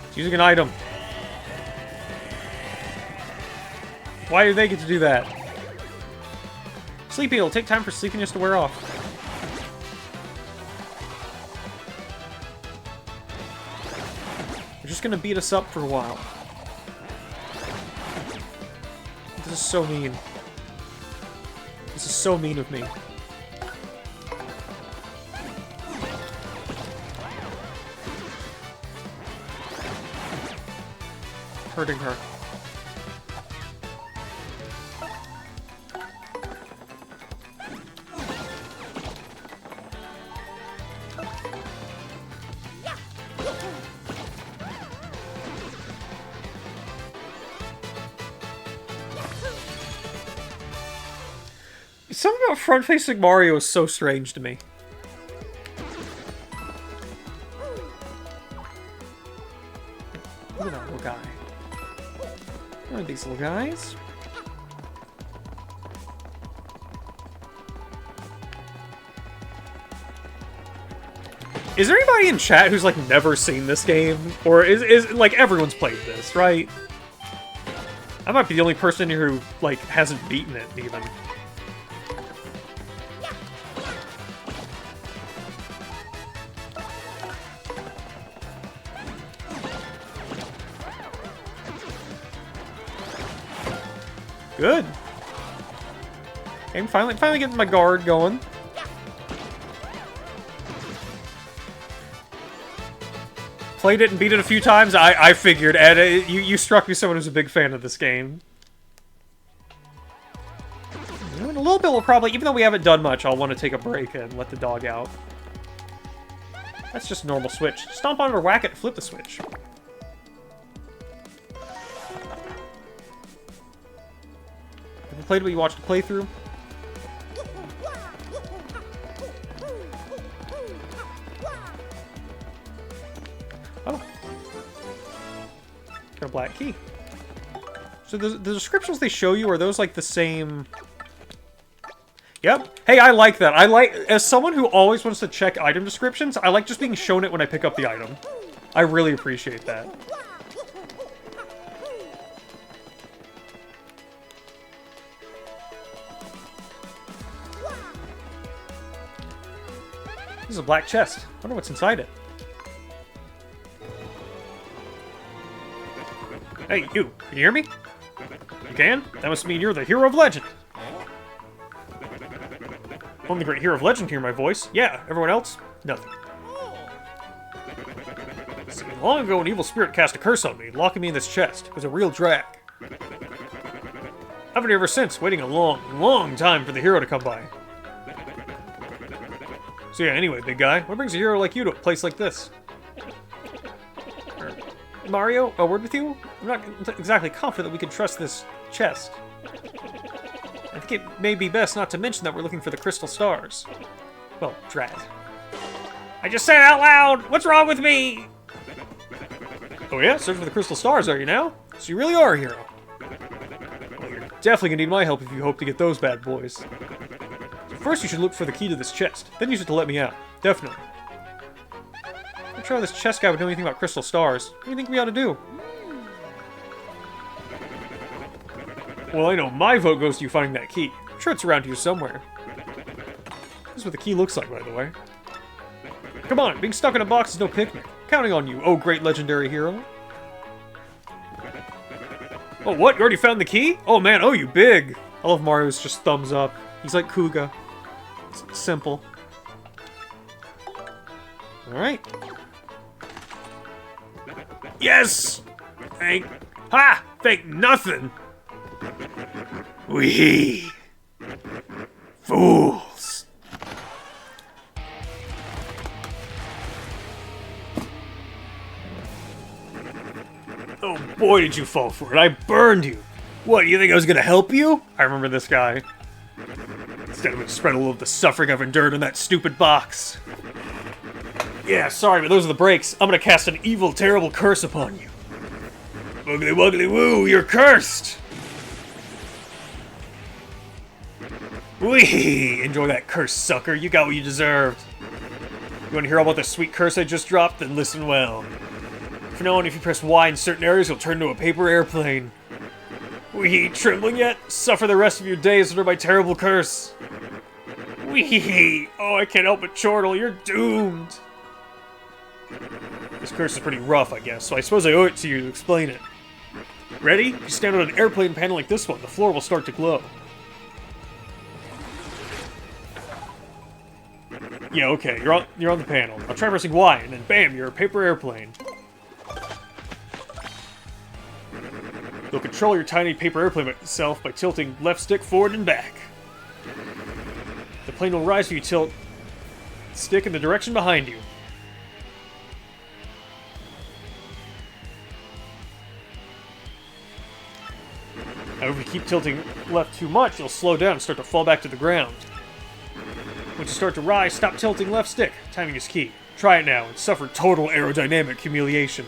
It's using an item. Why do they get to do that? Sleepy, it'll take time for sleepiness to wear off. They're just gonna beat us up for a while. This is so mean. This is so mean of me. Hurting her. Something about front-facing Mario is so strange to me. Look at that little guy. Where are these little guys? Is there anybody in chat who's, like, never seen this game? Or is like, everyone's played this, right? I might be the only person here who, like, hasn't beaten it, even. Good. I'm finally getting my guard going. Played it and beat it a few times. I figured, Ed, you struck me as someone who's a big fan of this game. You know, in a little bit, we'll probably, even though we haven't done much, I'll want to take a break and let the dog out. That's just a normal switch. Stomp on it or whack it, flip the switch. Have you played what you watched a playthrough? Oh. Got a black key. So the descriptions they show you, are those like the same Yep. Hey, I like that. I like, as someone who always wants to check item descriptions, I like just being shown it when I pick up the item. I really appreciate that. This is a black chest. I wonder what's inside it. Hey, you. Can you hear me? You can? That must mean you're the hero of legend. I'm the great hero of legend, hear my voice. Yeah, everyone else? Nothing. See, long ago, an evil spirit cast a curse on me, locking me in this chest. It was a real drag. I've been here ever since, waiting a long, long time for the hero to come by. So yeah, anyway, big guy, what brings a hero like you to a place like this? Mario, a word with you? I'm not exactly confident that we can trust this chest. I think it may be best not to mention that we're looking for the crystal stars. Well, drat. I just said it out loud! What's wrong with me? Oh yeah? Searching for the crystal stars, are you now? So you really are a hero. Well, you're definitely gonna need my help if you hope to get those bad boys. So first you should look for the key to this chest. Then you should let me out. Definitely. I'm sure this chest guy would know anything about crystal stars. What do you think we ought to do? Well, I know my vote goes to you finding that key. I'm sure it's around here somewhere. This is what the key looks like, by the way. Come on, being stuck in a box is no picnic. Counting on you, oh great legendary hero. Oh, what? You already found the key? Oh man, oh you big. I love Mario's just thumbs up. He's like Kuga. It's simple. Alright. Yes! Thank nothing! We fools. Oh boy, did you fall for it. I burned you. What, you think I was gonna help you? I remember this guy. Instead of spread a little of the suffering I've endured in that stupid box. Yeah, sorry, but those are the breaks. I'm gonna cast an evil, terrible curse upon you. Woogly woogly woo, you're cursed! Whee! Enjoy that curse, sucker. You got what you deserved. You want to hear all about the sweet curse I just dropped? Then listen well. From now on, if you press Y in certain areas, you'll turn into a paper airplane. Whee! Trembling yet? Suffer the rest of your days under my terrible curse. Whee! Oh, I can't help but chortle. You're doomed. This curse is pretty rough, I guess, so I suppose I owe it to you to explain it. Ready? If you stand on an airplane panel like this one, the floor will start to glow. Yeah, okay, you're on the panel. I'll try pressing Y, and then bam, you're a paper airplane. You'll control your tiny paper airplane itself by tilting left stick forward and back. The plane will rise if you tilt stick in the direction behind you. However, if you keep tilting left too much, you'll slow down and start to fall back to the ground. Once you start to rise, stop tilting left stick. Timing is key. Try it now and suffer total aerodynamic humiliation.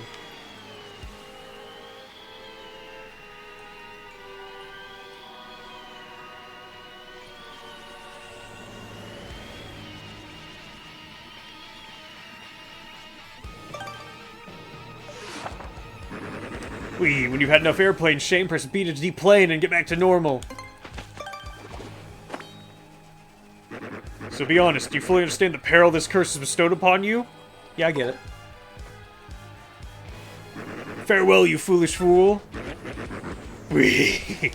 Whee! When you've had enough airplane shame, press B to deplane and get back to normal. So be honest, do you fully understand the peril this curse is bestowed upon you? Yeah, I get it. Farewell, you foolish fool. Whee!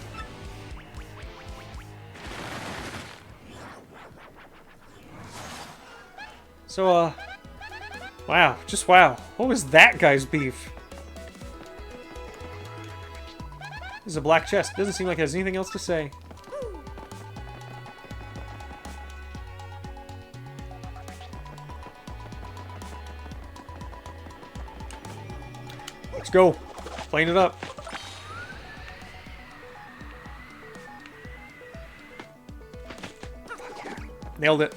So, wow, just wow. What was that guy's beef? This is a black chest. Doesn't seem like it has anything else to say. Let's go. Plane it up. Nailed it.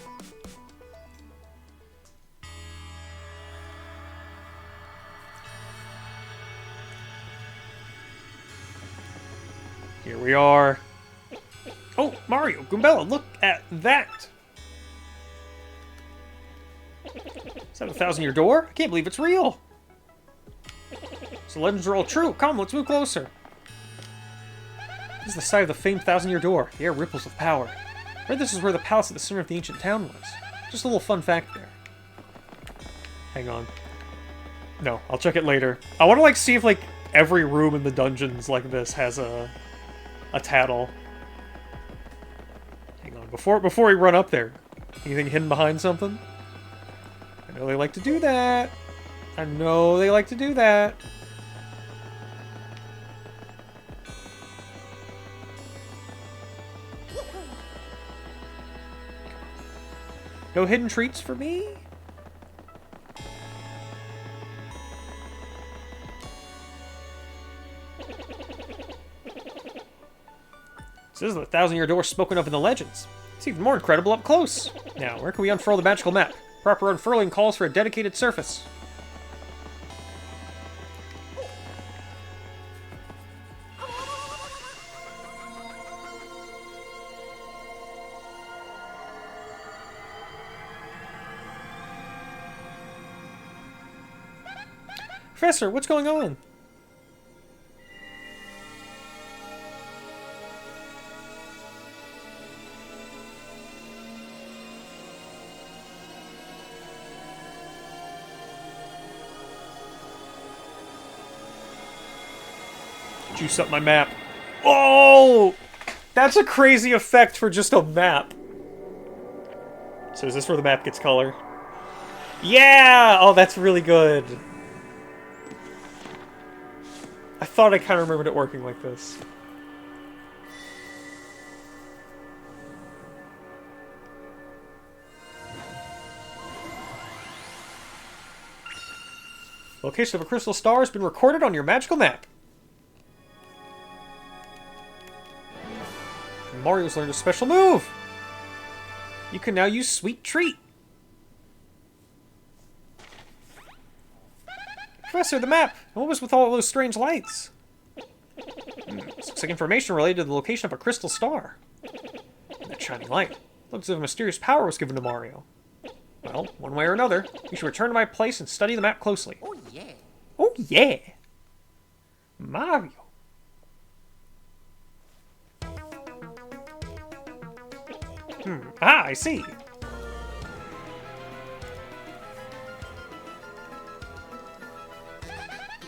Here we are. Oh, Mario, Goombella, look at that! Is that a 1,000-year door? I can't believe it's real! So the legends are all true. Come, let's move closer. This is the site of the famed 1,000-year door. The air ripples with power. I heard this is where the palace at the center of the ancient town was. Just a little fun fact there. Hang on. No, I'll check it later. I want to, like, see if, like, every room in the dungeons like this has a tattle. Hang on, before we run up there. Anything hidden behind something? I know they like to do that. I know they like to do that. No hidden treats for me? This is the 1,000-year door spoken of in the legends. It's even more incredible up close. Now, where can we unfurl the magical map? Proper unfurling calls for a dedicated surface. Professor, what's going on? Juice up my map. Oh! That's a crazy effect for just a map. So is this where the map gets color? Yeah! Oh, that's really good. I thought I kind of remembered it working like this. Location of a crystal star has been recorded on your magical map. Mario's learned a special move. You can now use Sweet Treat. Professor, the map! And what was with all those strange lights? This looks like information related to the location of a crystal star. And that shining light. Looks as if a mysterious power was given to Mario. Well, one way or another, you should return to my place and study the map closely. Oh yeah. Oh yeah! Mario. Ah, I see.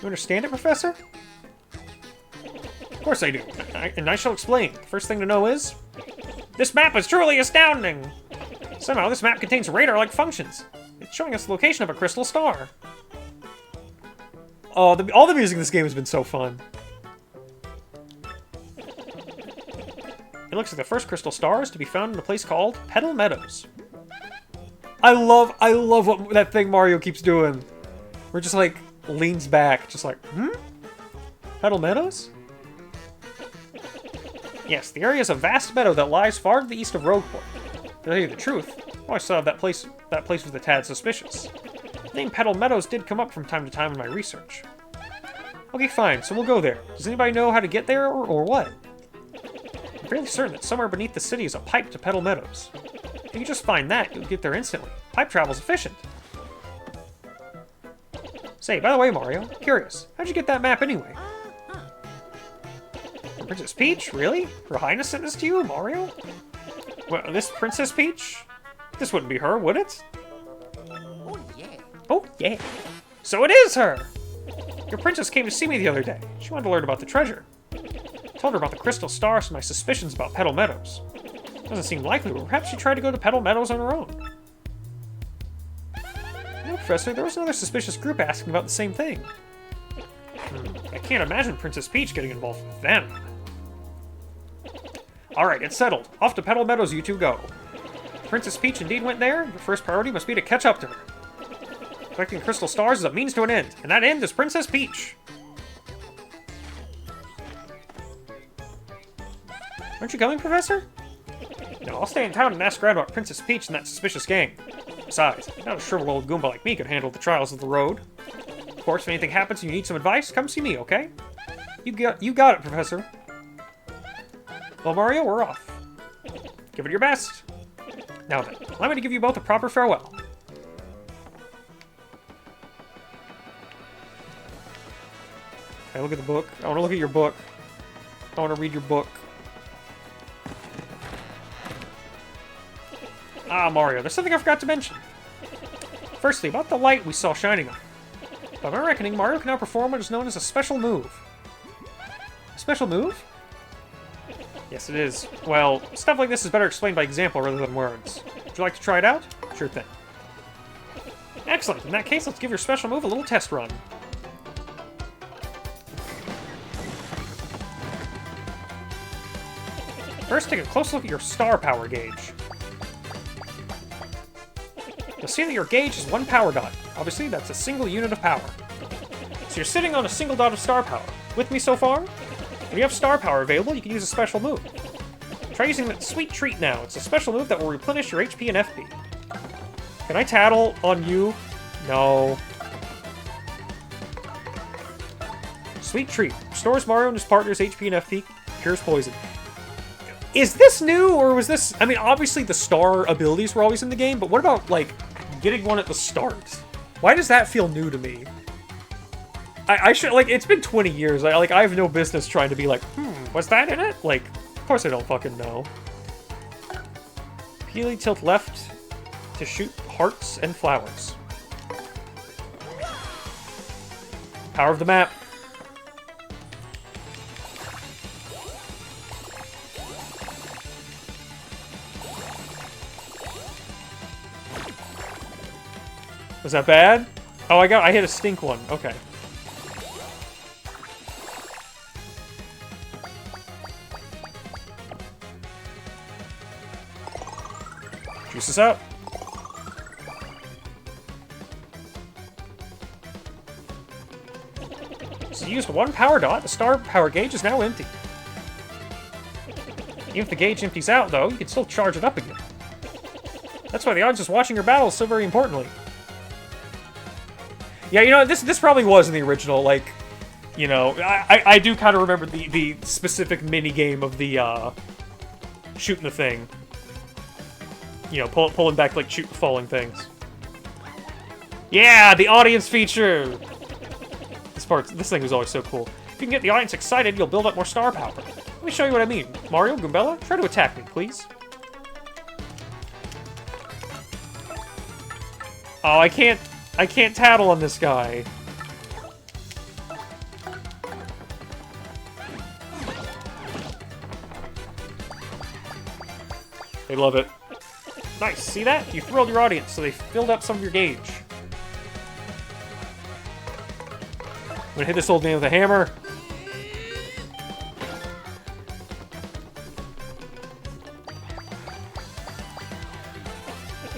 You understand it, Professor? Of course I do, and I shall explain. First thing to know is... this map is truly astounding! Somehow this map contains radar-like functions. It's showing us the location of a crystal star. Oh, all the music in this game has been so fun. It looks like the first crystal star is to be found in a place called Petal Meadows. I love what that thing Mario keeps doing. We're just like... leans back, just like, Petal Meadows? Yes, the area is a vast meadow that lies far to the east of Rogueport. To tell you the truth, I always thought that place was a tad suspicious. The name Petal Meadows did come up from time to time in my research. Okay, fine, so we'll go there. Does anybody know how to get there, or what? I'm fairly certain that somewhere beneath the city is a pipe to Petal Meadows. If you just find that, you'll get there instantly. Pipe travel's efficient. Say, by the way, Mario, curious, how'd you get that map anyway? Princess Peach? Really? Her Highness sent this to you, Mario? Well, this Princess Peach? This wouldn't be her, would it? Oh yeah. Oh, yeah. So it is her! Your princess came to see me the other day. She wanted to learn about the treasure. I told her about the crystal stars and my suspicions about Petal Meadows. Doesn't seem likely, but perhaps she tried to go to Petal Meadows on her own. No, Professor, there was another suspicious group asking about the same thing. I can't imagine Princess Peach getting involved with them. Alright, it's settled. Off to Petal Meadows you two go. If Princess Peach indeed went there, your first priority must be to catch up to her. Collecting crystal stars is a means to an end, and that end is Princess Peach. Aren't you coming, Professor? No, I'll stay in town and ask around about Princess Peach and that suspicious gang. Besides, not a shriveled old Goomba like me could handle the trials of the road. Of course, if anything happens and you need some advice, come see me, okay? You got it, Professor. Well, Mario, we're off. Give it your best. Now then, allow me to give you both a proper farewell. Okay, look at the book. I want to look at your book. I want to read your book. Ah, Mario, there's something I forgot to mention. Firstly, about the light we saw shining on. By my reckoning, Mario can now perform what is known as a special move. A special move? Yes, it is. Well, stuff like this is better explained by example rather than words. Would you like to try it out? Sure thing. Excellent. In that case, let's give your special move a little test run. First, take a close look at your star power gauge. You'll see that your gauge is 1 power dot. Obviously, that's a single unit of power. So you're sitting on a single dot of star power. With me so far? When you have star power available, you can use a special move. Try using that sweet treat now. It's a special move that will replenish your HP and FP. Can I tattle on you? No. Sweet treat. Restores Mario and his partner's HP and FP. Cures poison. Is this new, or was this... I mean, obviously the star abilities were always in the game, but what about, like, getting one at the start? Why does that feel new to me? I should... Like, it's been 20 years. I have no business trying to be like, was that in it? Like, of course I don't fucking know. Peely tilt left to shoot hearts and flowers. Power of the map. Was that bad? Oh, I hit a stink one. Okay. Juice this up. So you used 1 power dot. The star power gauge is now empty. Even if the gauge empties out, though, you can still charge it up again. That's why the audience is watching your battles so very importantly. Yeah, you know, this probably was in the original, like, you know, I do kind of remember the specific mini-game of the, shooting the thing. You know, pulling back, like, shoot falling things. Yeah, the audience feature! This thing was always so cool. If you can get the audience excited, you'll build up more star power. Let me show you what I mean. Mario, Goombella, try to attack me, please. Oh, I can't tattle on this guy. They love it. Nice, see that? You thrilled your audience, so they filled up some of your gauge. I'm gonna hit this old man with a hammer.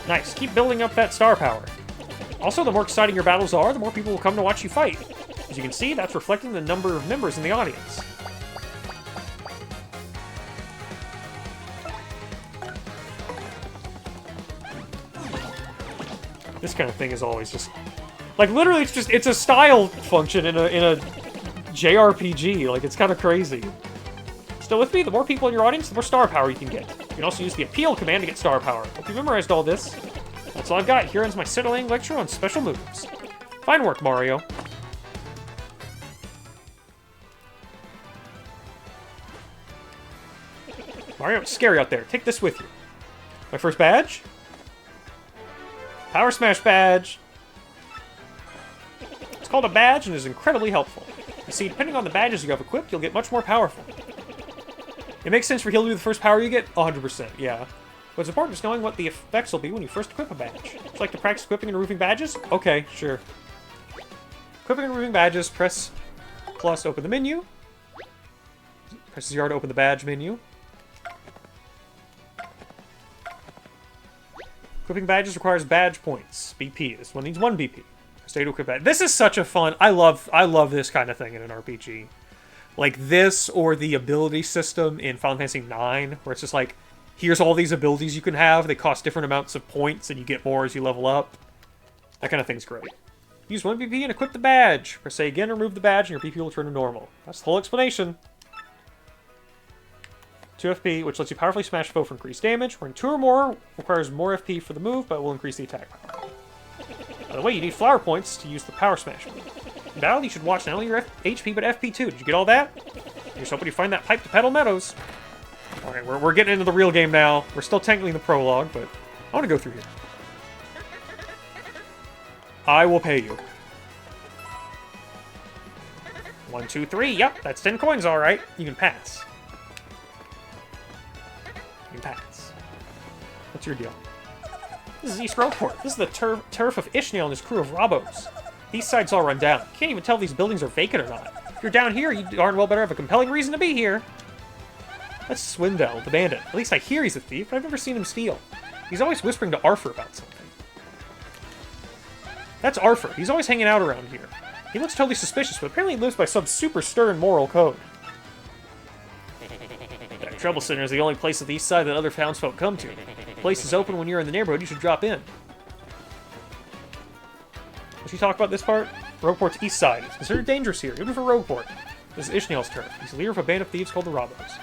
Nice, keep building up that star power. Also, the more exciting your battles are, the more people will come to watch you fight. As you can see, that's reflecting the number of members in the audience. This kind of thing is always just... Like, literally, it's a style function in a JRPG. Like, it's kind of crazy. Still with me? The more people in your audience, the more star power you can get. You can also use the appeal command to get star power. Hope you memorized all this. That's all I've got. Here ends my Citilang lecture on special moves. Fine work, Mario. Mario, it's scary out there. Take this with you. My first badge? Power Smash badge. It's called a badge and is incredibly helpful. You see, depending on the badges you have equipped, you'll get much more powerful. It makes sense for heal to be the first power you get? 100%, yeah. What's important is knowing what the effects will be when you first equip a badge. Would you like to practice equipping and removing badges? Okay, sure. Equipping and removing badges, press plus to open the menu. Press 0 to open the badge menu. Equipping badges requires badge points. BP. This one needs 1 BP. Stay to equip badge. This is such a fun... I love this kind of thing in an RPG. Like this, or the ability system in Final Fantasy IX, where it's just like, here's all these abilities you can have. They cost different amounts of points, and you get more as you level up. That kind of thing's great. Use 1 BP and equip the badge. Press A again to remove the badge, and your BP will return to normal. That's the whole explanation. 2 FP, which lets you powerfully smash a foe for increased damage. When 2 or more, requires more FP for the move, but will increase the attack power. By the way, you need flower points to use the power smash move. In battle, you should watch not only your HP, but FP too. Did you get all that? Here's hoping you find that pipe to Petal Meadows. Alright, we're getting into the real game now. We're still technically in the prologue, but I want to go through here. I will pay you. 1, 2, 3. Yep, that's 10 coins, alright. You can pass. You can pass. What's your deal? This is East Roadport. This is the turf of Ishmael and his crew of Robos. These sides all run down. You can't even tell if these buildings are vacant or not. If you're down here, you darn well better have a compelling reason to be here. That's Swindell, the bandit. At least I hear he's a thief, but I've never seen him steal. He's always whispering to Arthur about something. That's Arthur. He's always hanging out around here. He looks totally suspicious, but apparently he lives by some super stern moral code. That Trouble Center is the only place at the east side that other townsfolk come to. The place is open when you're in the neighborhood. You should drop in. Did you talk about this part? Rogueport's east side. It's considered dangerous here, even for Rogueport. This is Ishmael's turf. He's the leader of a band of thieves called the Robos.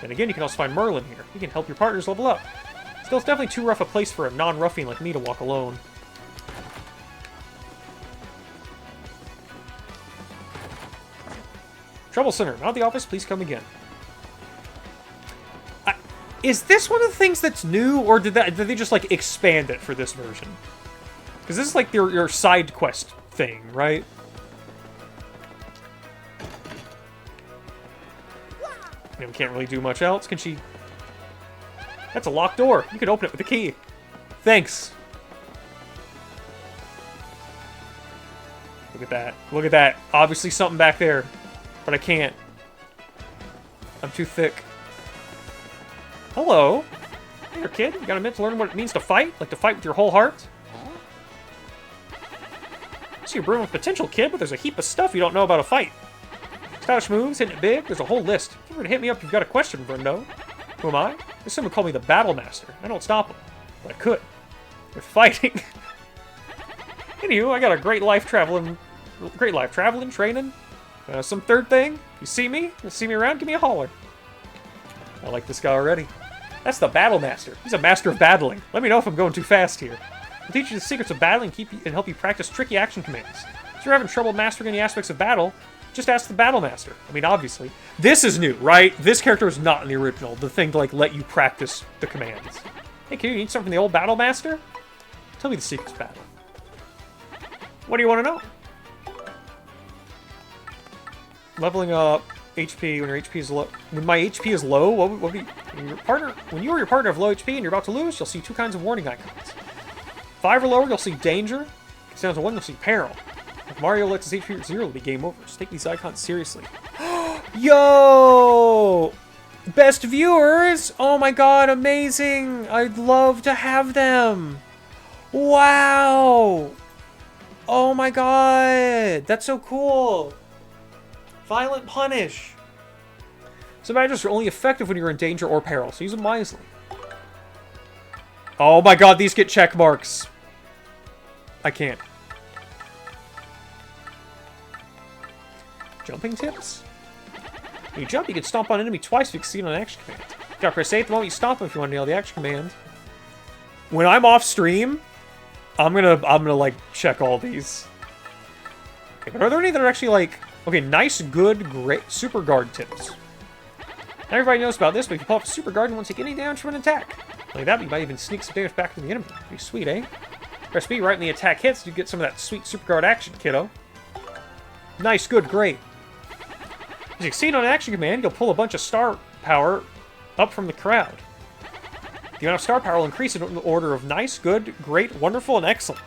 And again, you can also find Merlin here. He can help your partners level up. Still, it's definitely too rough a place for a non-ruffian like me to walk alone. Trouble Center. Not the office. Please come again. Is this one of the things that's new, or did they just, like, expand it for this version? Because this is, like, your side quest thing, right? And we can't really do much else. Can she... That's a locked door. You can open it with a key. Thanks. Look at that. Look at that. Obviously something back there. But I can't. I'm too thick. Hello. Hey there, kid. You got a minute to learn what it means to fight? Like to fight with your whole heart? I see you're brewing with potential, kid, but there's a heap of stuff you don't know about a fight. Stylish moves, hitting it big, there's a whole list. If you were to hit me up, you've got a question, Brundo. Who am I? This someone called me the Battle Master. I don't stop them, but I could. With fighting. Anywho, I got a great life traveling, training. Some third thing. You see me around, give me a holler. I like this guy already. That's the Battle Master. He's a master of battling. Let me know if I'm going too fast here. He'll teach you the secrets of battling and help you practice tricky action commands. If you're having trouble mastering any aspects of battle, just ask the Battle Master. I mean, obviously. This is new, right? This character is not in the original. The thing to, like, let you practice the commands. Hey, kid, you need something from the old Battle Master? Tell me the secrets of battle. What do you want to know? Leveling up HP when your HP is low. When my HP is low, what would be... When you or your partner have low HP and you're about to lose, you'll see 2 kinds of warning icons. 5 or lower, you'll see danger. If it's down to 1, you'll see peril. If Mario lets his HP at 0, it'll be game over. Just take these icons seriously. Yo! Best viewers! Oh my god, amazing! I'd love to have them! Wow! Oh my god! That's so cool! Violent Punish! Some badges are only effective when you're in danger or peril, so use them wisely. Oh my god, these get check marks! I can't. Jumping tips? When you jump, you can stomp on an enemy twice if you succeed on an action command. You gotta press A at the moment you stomp him if you want to nail the action command. When I'm off stream, I'm gonna like check all these. Okay, but are there any that are actually like okay, nice, good, great super guard tips? Not everybody knows about this, but if you pull off a super guard, you won't take any damage from an attack. Like that, you might even sneak some damage back to the enemy. Pretty sweet, eh? Press B right when the attack hits, you get some of that sweet super guard action, kiddo. Nice, good, great. If you succeed on an action command, you'll pull a bunch of star power up from the crowd. The amount of star power will increase in the order of nice, good, great, wonderful, and excellent.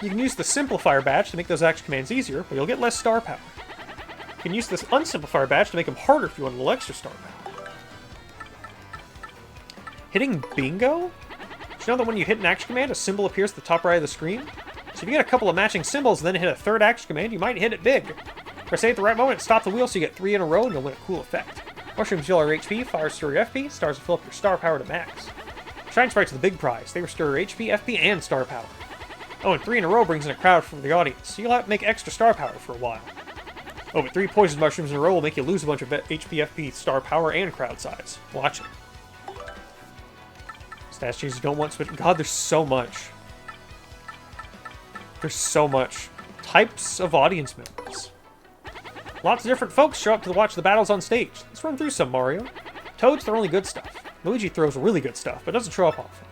You can use the Simplifier badge to make those action commands easier, but you'll get less star power. You can use this Unsimplifier badge to make them harder if you want a little extra star power. Hitting bingo? Did you know that when you hit an action command, a symbol appears at the top right of the screen? So if you get a couple of matching symbols and then hit a third action command, you might hit it big. Press A at the right moment, stop the wheel so you get 3 in a row and you'll win a cool effect. Mushrooms heal your HP, fires restore your FP, stars will fill up your star power to max. Shine Sprites are the big prize. They restore your HP, FP, and star power. Oh, and 3 in a row brings in a crowd from the audience, so you'll have to make extra star power for a while. Oh, but 3 poison mushrooms in a row will make you lose a bunch of HP, FP, star power, and crowd size. Watch it. Stats changes you don't want switch. God, there's so much. There's so much. Types of audience members. Lots of different folks show up to watch the battles on stage. Let's run through some, Mario. Toads throw only good stuff. Luigi throws really good stuff, but doesn't show up often.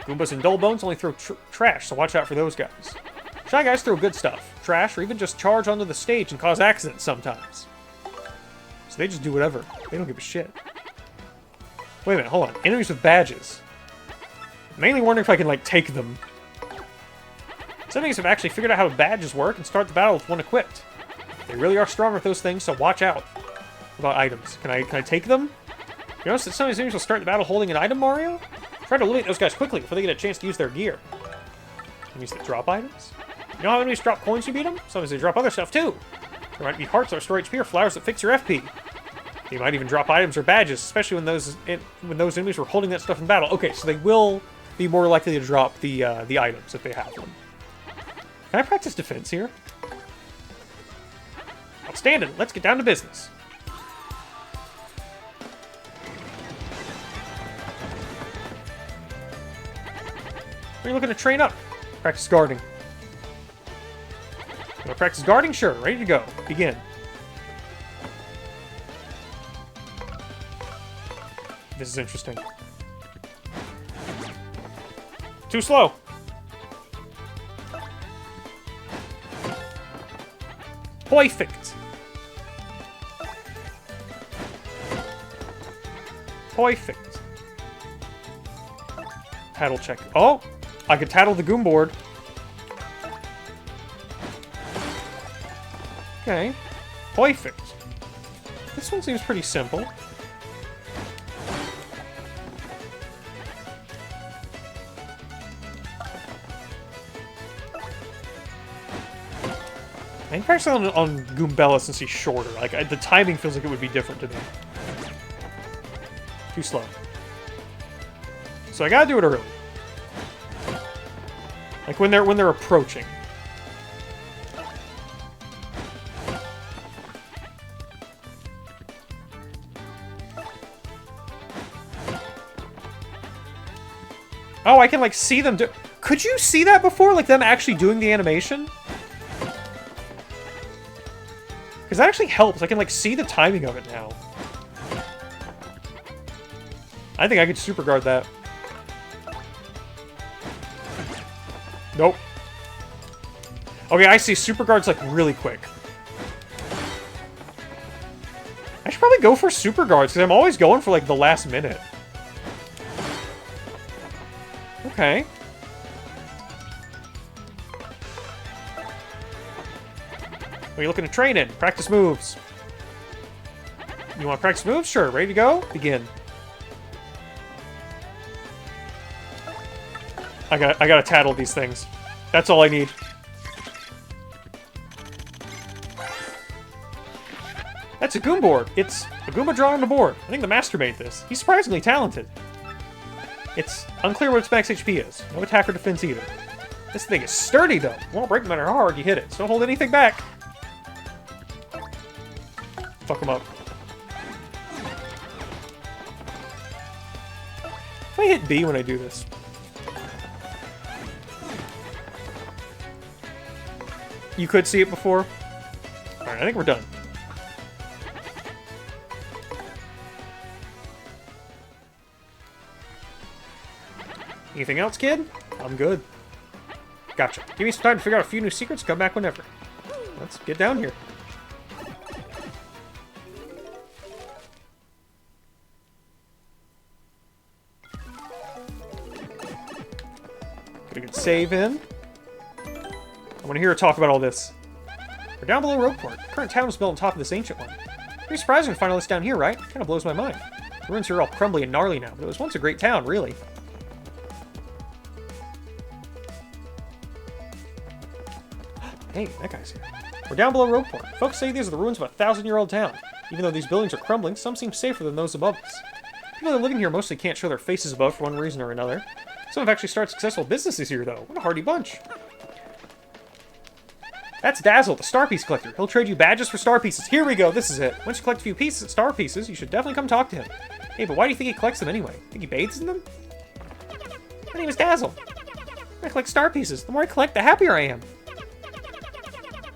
Goombas and Dullbones only throw trash, so watch out for those guys. Shy Guys throw good stuff, trash, or even just charge onto the stage and cause accidents sometimes. So they just do whatever. They don't give a shit. Wait a minute, hold on. Enemies with badges. I'm mainly wondering if I can, like, take them. Some enemies have actually figured out how badges work and start the battle with one equipped. They really are strong with those things, so watch out. What about items? Can I take them? You notice that some of these enemies will start the battle holding an item, Mario? Try to eliminate those guys quickly before they get a chance to use their gear. Enemies that drop items? You know how enemies drop coins you beat them? Sometimes they drop other stuff too. There might be hearts that restore HP or flowers that fix your FP. They might even drop items or badges, especially when those enemies were holding that stuff in battle. Okay, so they will be more likely to drop the items if they have them. Can I practice defense here? Outstanding. Let's get down to business. Are you looking to train up? Practice guarding. You want to practice guarding? Sure. Ready to go. Begin. This is interesting. Too slow. Perfect. Perfect. Tattle check. Oh! I could tattle the Goom board. Okay. Perfect. This one seems pretty simple. I think practice on Goombella since he's shorter. Like, the timing feels like it would be different to me. Too slow. So I gotta do it early. Like when they're approaching. Oh, I can like see them do. Could you see that before? Like them actually doing the animation? Because that actually helps. I can like see the timing of it now. I think I could super guard that. Nope. Okay, I see. Super guard's like really quick. I should probably go for super guards because I'm always going for like the last minute. Okay. What are you looking to train in? Practice moves. You want to practice moves? Sure. Ready to go? Begin. I gotta tattle these things. That's all I need. That's a Goom board. It's a Goomba drawn on the board. I think the master made this. He's surprisingly talented. It's unclear what its max HP is. No attack or defense either. This thing is sturdy though. It won't break no matter how hard you hit it. So don't hold anything back. Fuck him up. If I hit B when I do this. You could see it before. Alright, I think we're done. Anything else, kid? I'm good. Gotcha. Give me some time to figure out a few new secrets. Come back whenever. Let's get down here. Get a good save in. I want to hear her talk about all this. We're down below Rogueport. The current town was built on top of this ancient one. Pretty surprising to find all this down here, right? Kind of blows my mind. The ruins here are all crumbly and gnarly now, but it was once a great town, really. Hey, that guy's here. We're down below Rogueport. Folks say these are the ruins of a 1,000-year-old town. Even though these buildings are crumbling, some seem safer than those above us. People that are living here mostly can't show their faces above for one reason or another. Some have actually started successful businesses here, though. What a hardy bunch. That's Dazzle, the star piece collector. He'll trade you badges for star pieces. Here we go, this is it. Once you collect a few pieces, star pieces, you should definitely come talk to him. Hey, but why do you think he collects them anyway? Think he bathes in them? My name is Dazzle. I collect star pieces. The more I collect, the happier I am.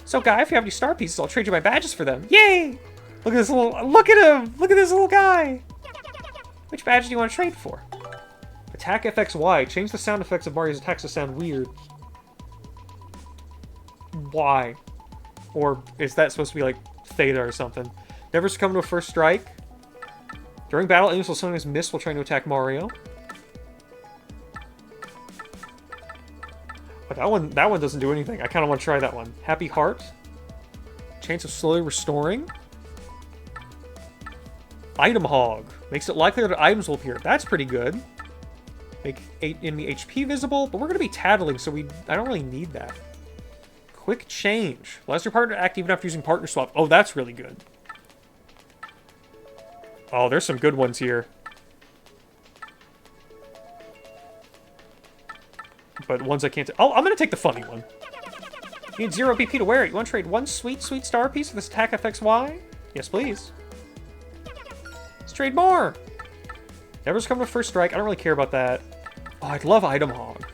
So, guy, if you have any star pieces, I'll trade you my badges for them. Yay! Look at this little... Look at him! Look at this little guy! Which badge do you want to trade for? Attack FXY. Change the sound effects of Mario's attacks to sound weird. Why? Or is that supposed to be like Theta or something? Never succumb to a first strike. During battle, enemies will sometimes miss while trying to attack Mario. But that one doesn't do anything. I kind of want to try that one. Happy Heart. Chance of slowly restoring. Item Hog. Makes it likelier that items will appear. That's pretty good. Make enemy HP visible, but we're going to be tattling, so I don't really need that. Quick Change. Allows your partner to act even after using Partner Swap. Oh, that's really good. Oh, there's some good ones here. But ones I can't... Oh, I'm going to take the funny one. You need 0 BP to wear it. You want to trade one sweet, sweet star piece for this attack FXY? Yes, please. Let's trade more. Never's come to first strike. I don't really care about that. Oh, I'd love Item Hog.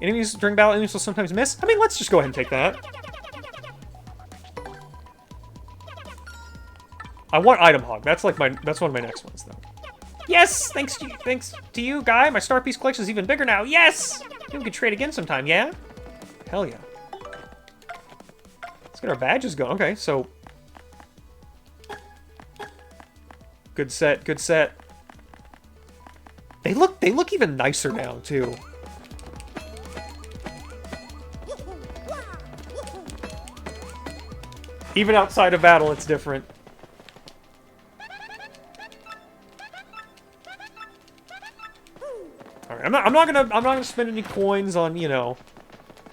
Enemies during battle, enemies will sometimes miss. I mean, let's just go ahead and take that. I want Item Hog. That's like that's one of my next ones, though. Yes, thanks to you, guy. My star piece collection is even bigger now. Yes, maybe we could trade again sometime. Yeah, hell yeah. Let's get our badges going. Okay, so good set, good set. They look even nicer now too. Even outside of battle, it's different. All right, I'm not gonna spend any coins on, you know,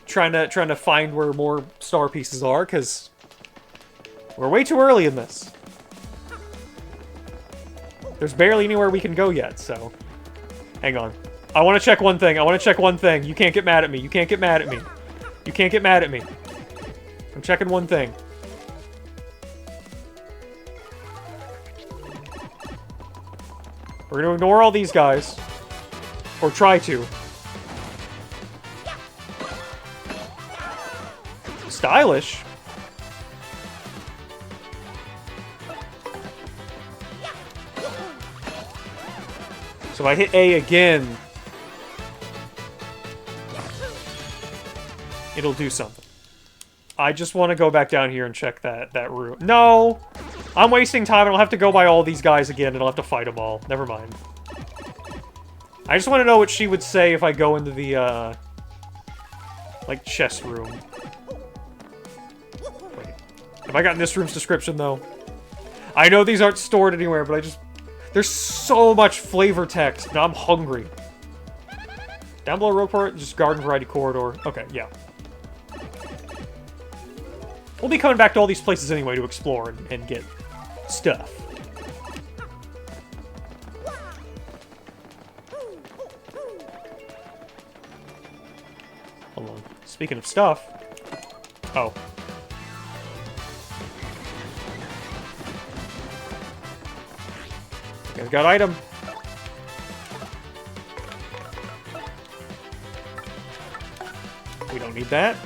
trying to find where more star pieces are, because we're way too early in this. There's barely anywhere we can go yet, so hang on. I want to check one thing. You can't get mad at me. You can't get mad at me. You can't get mad at me. I'm checking one thing. We're gonna ignore all these guys. Or try to. Stylish. So if I hit A again, it'll do something. I just want to go back down here and check that room. No! I'm wasting time, and I'll have to go by all these guys again, and I'll have to fight them all. Never mind. I just want to know what she would say if I go into the, like, chess room. Wait. Have I gotten this room's description, though? I know these aren't stored anywhere, but there's so much flavor text. Now I'm hungry. Down below Roadport, just Garden Variety Corridor. Okay, yeah. We'll be coming back to all these places anyway to explore and get stuff. Hold on. Speaking of stuff... Oh. Okay, I've got item. We don't need that.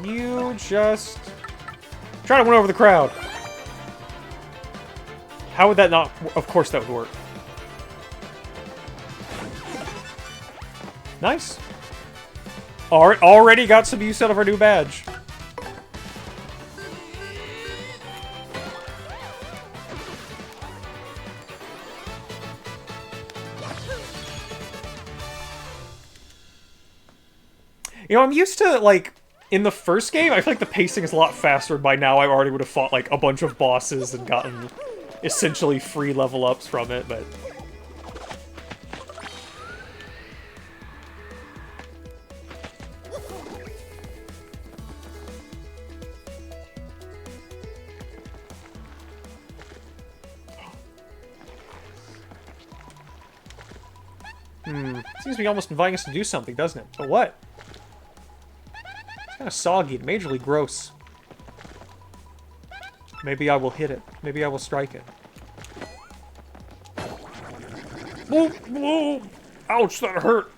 You just try to win over the crowd. How would that not... Of course that would work. Nice. Already got some use out of our new badge. You know, I'm used to, like, in the first game, I feel like the pacing is a lot faster. By now, I already would have fought, like, a bunch of bosses and gotten essentially free level ups from it, but... Seems to be almost inviting us to do something, doesn't it? But what? It's kind of soggy and majorly gross. Maybe I will hit it. Maybe I will strike it. Whoa, whoa! Ouch, that hurt!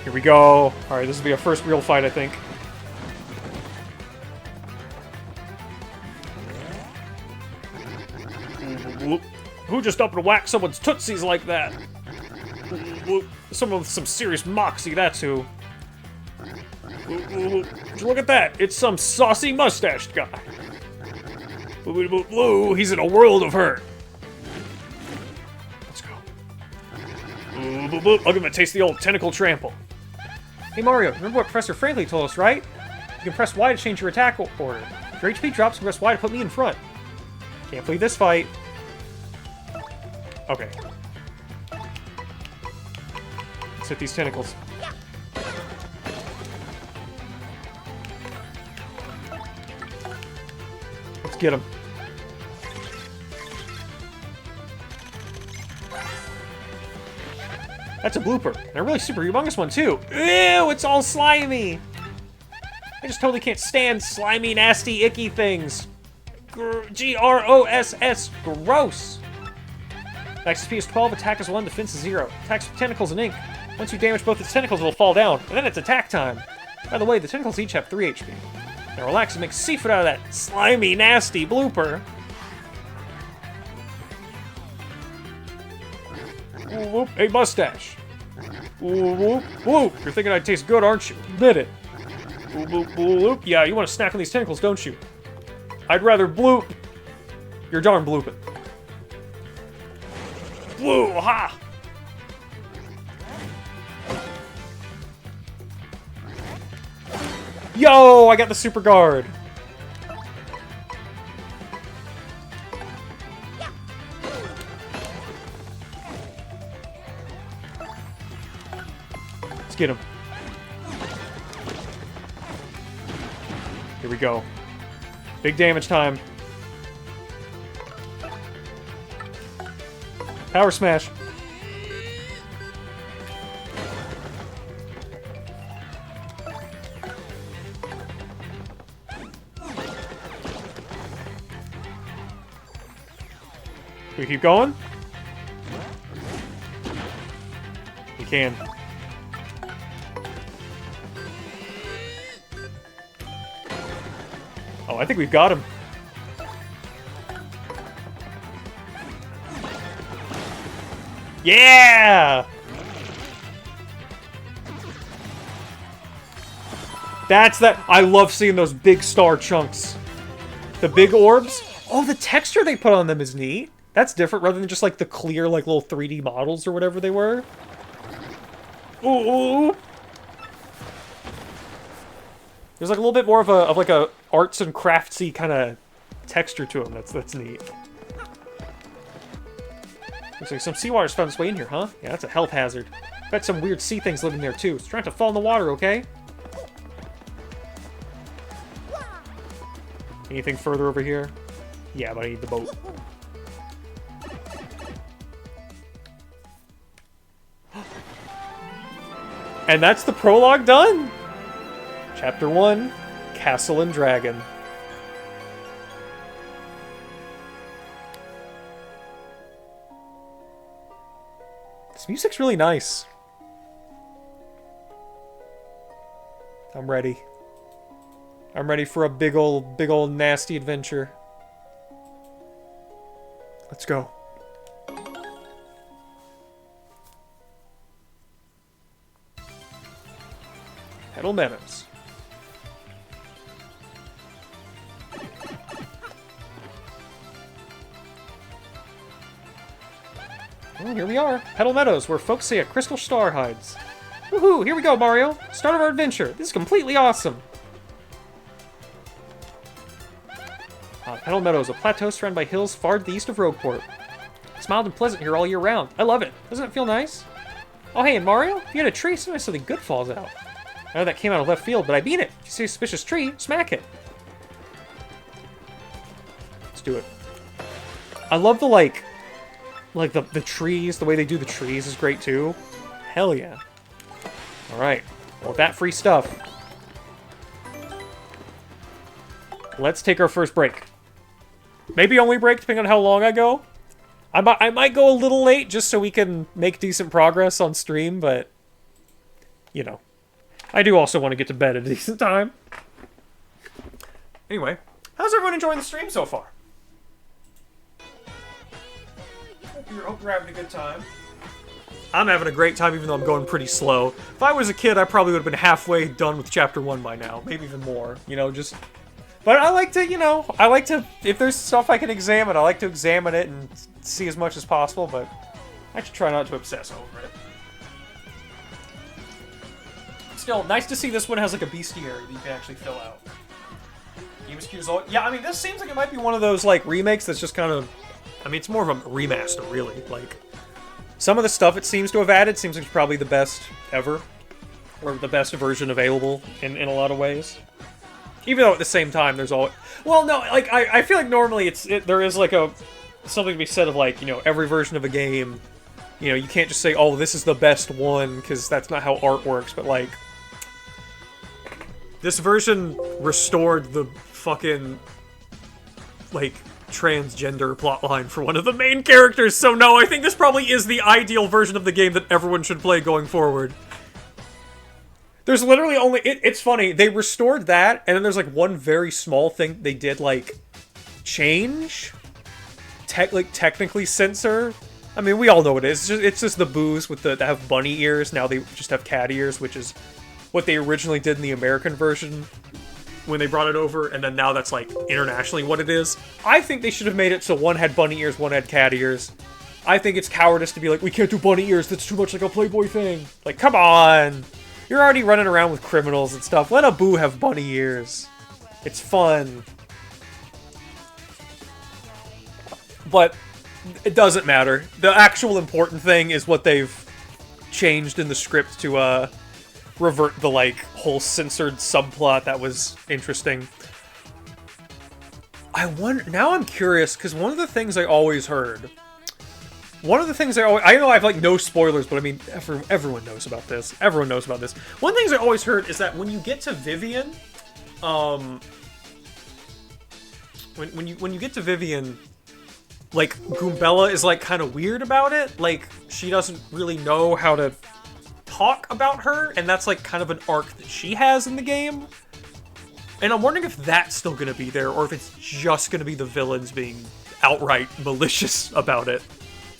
Here we go. Alright, this will be our first real fight, I think. Who just up and whacked someone's tootsies like that? Someone with some serious moxie, that's who. Would you look at that? It's some saucy mustached guy. Blue, he's in a world of hurt. Let's go. I'll give him a taste of the old tentacle trample. Hey Mario, remember what Professor Franklin told us, right? You can press Y to change your attack order. If your HP drops, you can press Y to put me in front. Can't believe this fight. Okay. Let's hit these tentacles. Let's get him. That's a blooper. And a really super humongous one, too. Ew, it's all slimy. I just totally can't stand slimy, nasty, icky things. G-R-O-S-S. Gross. Max SP is 12, attack is 1, defense is 0. Attacks with tentacles and ink. Once you damage both its tentacles, it will fall down. And then it's attack time. By the way, the tentacles each have 3 HP. Now relax and make seafood out of that slimy, nasty blooper. Whoop, whoop. Hey, mustache. Whoop, whoop, whoop. You're thinking I'd taste good, aren't you? Admit it. Whoop, whoop, whoop. Yeah, you want to snack on these tentacles, don't you? I'd rather bloop. You're darn blooping. Woo, ha! Yo, I got the super guard. Let's get him. Here we go. Big damage time. Power smash. Can we keep going? We can. Oh, I think we've got him. Yeah! That's that. I love seeing those big star chunks. The big orbs. Oh, the texture they put on them is neat. That's different rather than just like the clear, like little 3D models or whatever they were. Ooh. There's like a little bit more of like a arts and craftsy kind of texture to them. That's neat. Looks like some seawater's found its way in here, huh? Yeah, that's a health hazard. Bet some weird sea things living there too. It's trying to fall in the water, okay? Anything further over here? Yeah, but I need the boat. And that's the prologue done! Chapter 1, Castle and Dragon. This music's really nice. I'm ready. I'm ready for a big old nasty adventure. Let's go. Petal Meadows. Well, here we are. Petal Meadows, where folks say a crystal star hides. Woohoo! Here we go, Mario! Start of our adventure! This is completely awesome! Petal Meadows, a plateau surrounded by hills far to the east of Rogueport. It's mild and pleasant here all year round. I love it. Doesn't it feel nice? Oh, hey, and Mario? If you had a tree, sometimes something good falls out. I know that came out of left field, but I beat it. If you see a suspicious tree, smack it. Let's do it. I love the, like the trees. The way they do the trees is great, too. Hell yeah. Alright. Well, with that free stuff, let's take our first break. Maybe only break, depending on how long I go. I might go a little late, just so we can make decent progress on stream, but, you know. I do also want to get to bed at a decent time. Anyway, how's everyone enjoying the stream so far? Hope you're having a good time. I'm having a great time, even though I'm going pretty slow. If I was a kid, I probably would have been halfway done with Chapter 1 by now. Maybe even more. You know, just... But I like to, you know, if there's stuff I can examine, I like to examine it and see as much as possible, but I should try not to obsess over it. Still, nice to see this one has, like, a bestiary that you can actually fill out. Yeah, I mean, this seems like it might be one of those, like, remakes that's just kind of... I mean, it's more of a remaster, really. Like, some of the stuff it seems to have added seems like it's probably the best ever. Or the best version available in a lot of ways. Even though at the same time there's all... Well, no, like, I feel like normally there is, like, something to be said of, like, you know, every version of a game. You know, you can't just say, oh, this is the best one, because that's not how art works, but, like... This version restored the fucking, like, transgender plotline for one of the main characters, so no, I think this probably is the ideal version of the game that everyone should play going forward. There's literally only... It's funny, they restored that, and then there's, like, one very small thing they did, like, change? Technically censor? I mean, we all know what it is. It's just the boos with that have bunny ears, now they just have cat ears, which is what they originally did in the American version when they brought it over, and then now that's, like, internationally what it is. I think they should have made it so one had bunny ears, one had cat ears. I think it's cowardice to be like, we can't do bunny ears, that's too much like a Playboy thing. Like, come on! You're already running around with criminals and stuff. Let a boo have bunny ears. It's fun. But it doesn't matter. The actual important thing is what they've changed in the script to, revert the, like, whole censored subplot that was interesting. Now I'm curious, because one of the things I always heard... I know I have, like, no spoilers, but I mean, everyone knows about this. Everyone knows about this. One of the things I always heard is that when you get to Vivian, when you get to Vivian, like, Goombella is, like, kind of weird about it. Like, she doesn't really know how to talk about her, and that's, like, kind of an arc that she has in the game. And I'm wondering if that's still gonna be there, or if it's just gonna be the villains being outright malicious about it.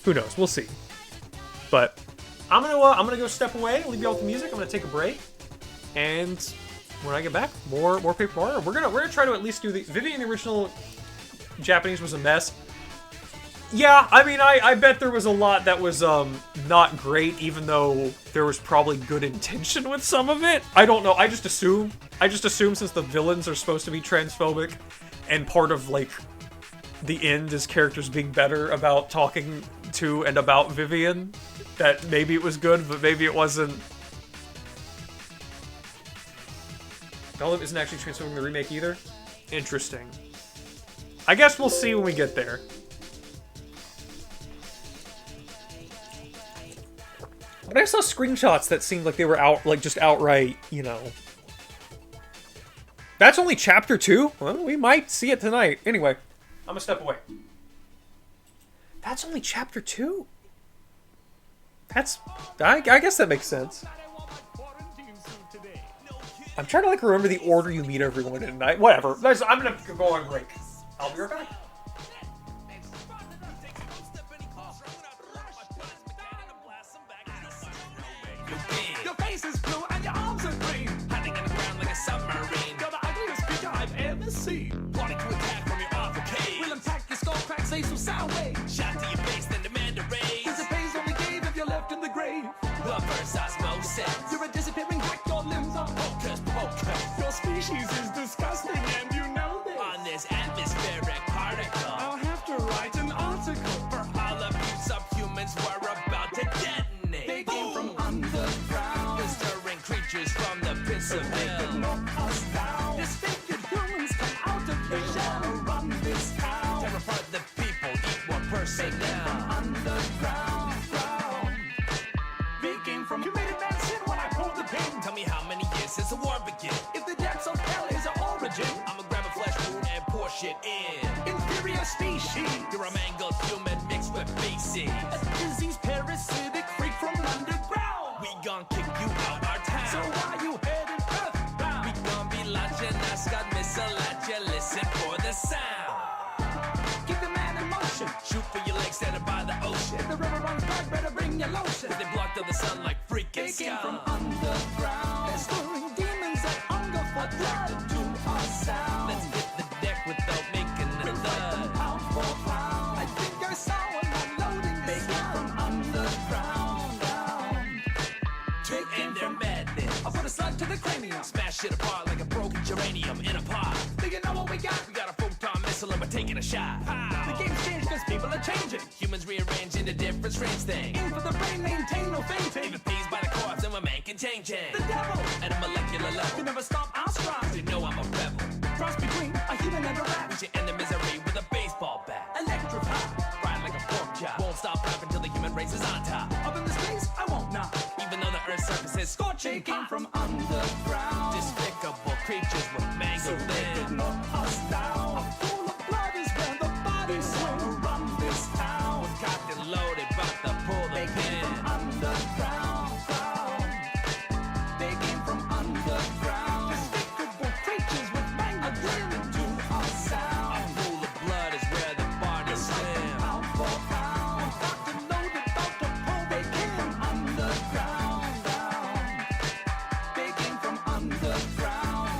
Who knows? We'll see. But I'm gonna go step away, leave you all with the music. I'm gonna take a break, and when I get back, more Paper Mario. We're gonna try to at least do the Vivian. The original Japanese was a mess. Yeah, I mean, I bet there was a lot that was not great, even though there was probably good intention with some of it. I don't know. I just assume since the villains are supposed to be transphobic, and part of, like, the end is characters being better about talking to and about Vivian, that maybe it was good, but maybe it wasn't. Bellum isn't actually transforming the remake either? Interesting. I guess we'll see when we get there. But I saw screenshots that seemed like they were just outright, you know. That's only Chapter 2? Well, we might see it tonight. Anyway, I'm gonna step away. That's only Chapter 2? I guess that makes sense. I'm trying to, like, remember the order you meet everyone in. Whatever. I'm gonna go on break. I'll be right back. Your face is blue and your arms are green, hiding in the ground like a submarine. You're the ugliest creature I've ever seen. Wanting to attack from your arcade. We'll attack your skull, crack, say some sound wave. Shot to your face, then demand a raise. Cause the pain's only gave if you're left in the grave. Reverse osmosis. You're a disappearing hack, your limbs are hocus pocus. Your species is disgusting and you know this. On this atmospheric particle, I'll have to write an article. For all of you subhumans, we're about to detonate. They came from underground, stirring creatures from the pits personnel. Underground. We came from you made a man sin when I pulled the pin. Tell me how many years since the war began. If the depths of hell is our origin, I'ma grab a flesh wound and pour shit in. Inferior species. You're a mangled human mixed with feces. A disease parasitic freak from underground. We gon' kick you out our town. So why you headed earthbound? We gon' be lodging us, got missile at you. Listen for the sound. Keep the man in motion. Shoot for your legs standing by the ocean. If the river runs dry, better bring your lotion. They blocked out the sun like freaking They came from underground. They're stirring demons that hunger for blood to our sound. Let's hit the deck without making a thud. Pound for pound. I think I saw them unloading. They came from underground. In their madness, I put a slug to the cranium. smash it apart like a broken geranium in a pot. Do you know what we got? We got a photon missile and we're taking a shot. The game's changed cause people are changing. Humans rearrange into different strange things. Aim for the brain, maintain no fainting. Even peas by the corpse and my man can change it. The devil At a molecular can level, never stop our strive. you know I'm a rebel. Cross between a human and a rat. We should end the misery with a baseball bat. Electrify. Ride like a pork chop. Won't stop rapping till the human race is on top. Up in the space, I won't knock. Even though the earth's surface is They scorching came hot. from underground. Despicable creatures with So mangled they could limbs. knock us down. A pool of blood is where the bodies swim around this town. Cocked and loaded, about to pull the They came pin. from underground. They came from underground. Despicable creatures with mangled limbs to our A sound. pool of blood is where the bodies swim. Pound for pound. Cocked and loaded, about to pull. They came from underground. They came from underground.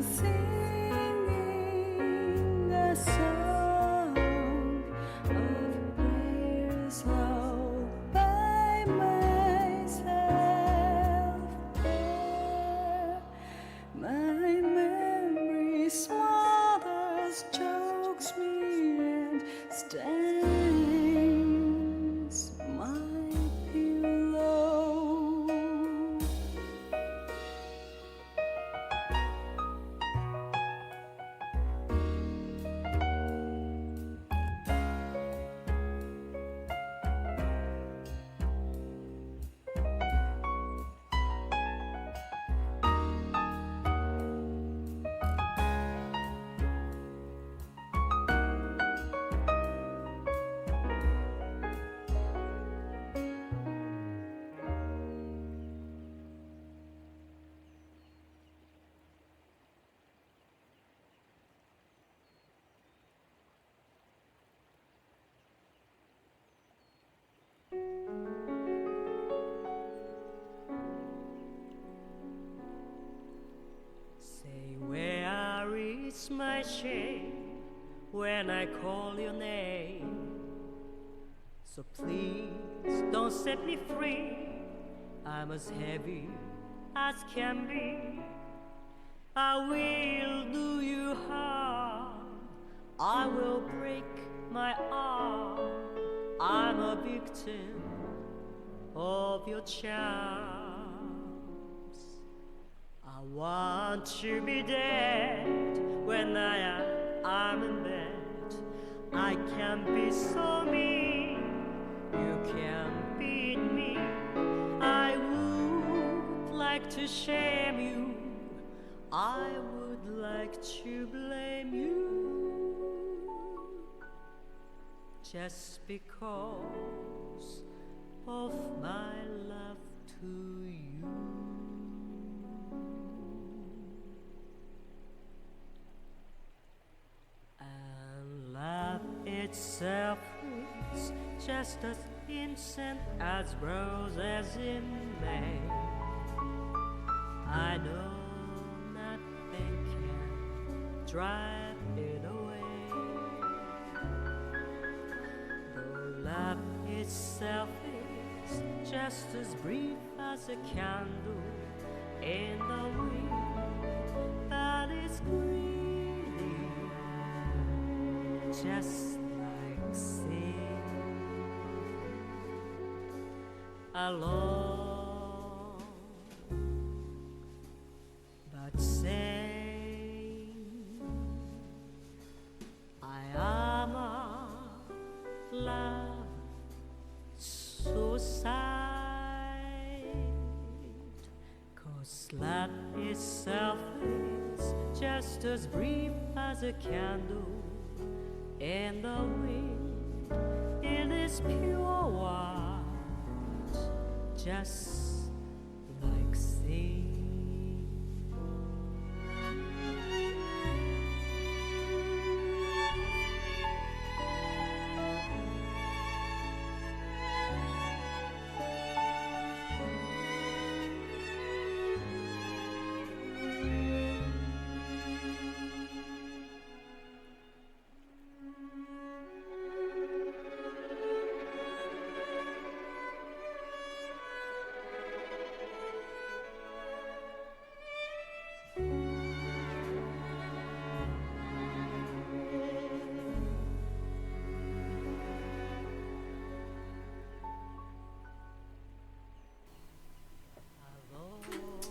singing a song of praise all by myself. There, my memory smothers, chokes me, and stains my pillow. Say, where is my shame when I call your name? So please don't set me free. I'm as heavy as can be. I will do you harm. I will break my arm. I'm a victim of your charms. I want to be dead when I'm in bed. I can be so mean, you can beat me. I would like to shame you, I would like to blame you, just because of my love to you. And love itself is just as innocent as roses in May. I know nothing can drive it away. Though love itself is just as brief as a candle in the wind that is greedy, just like sin. Alone, but sane. I am a love suicide, 'cause love itself is just as brief as a candle in the wind. It is pure white, just like sea.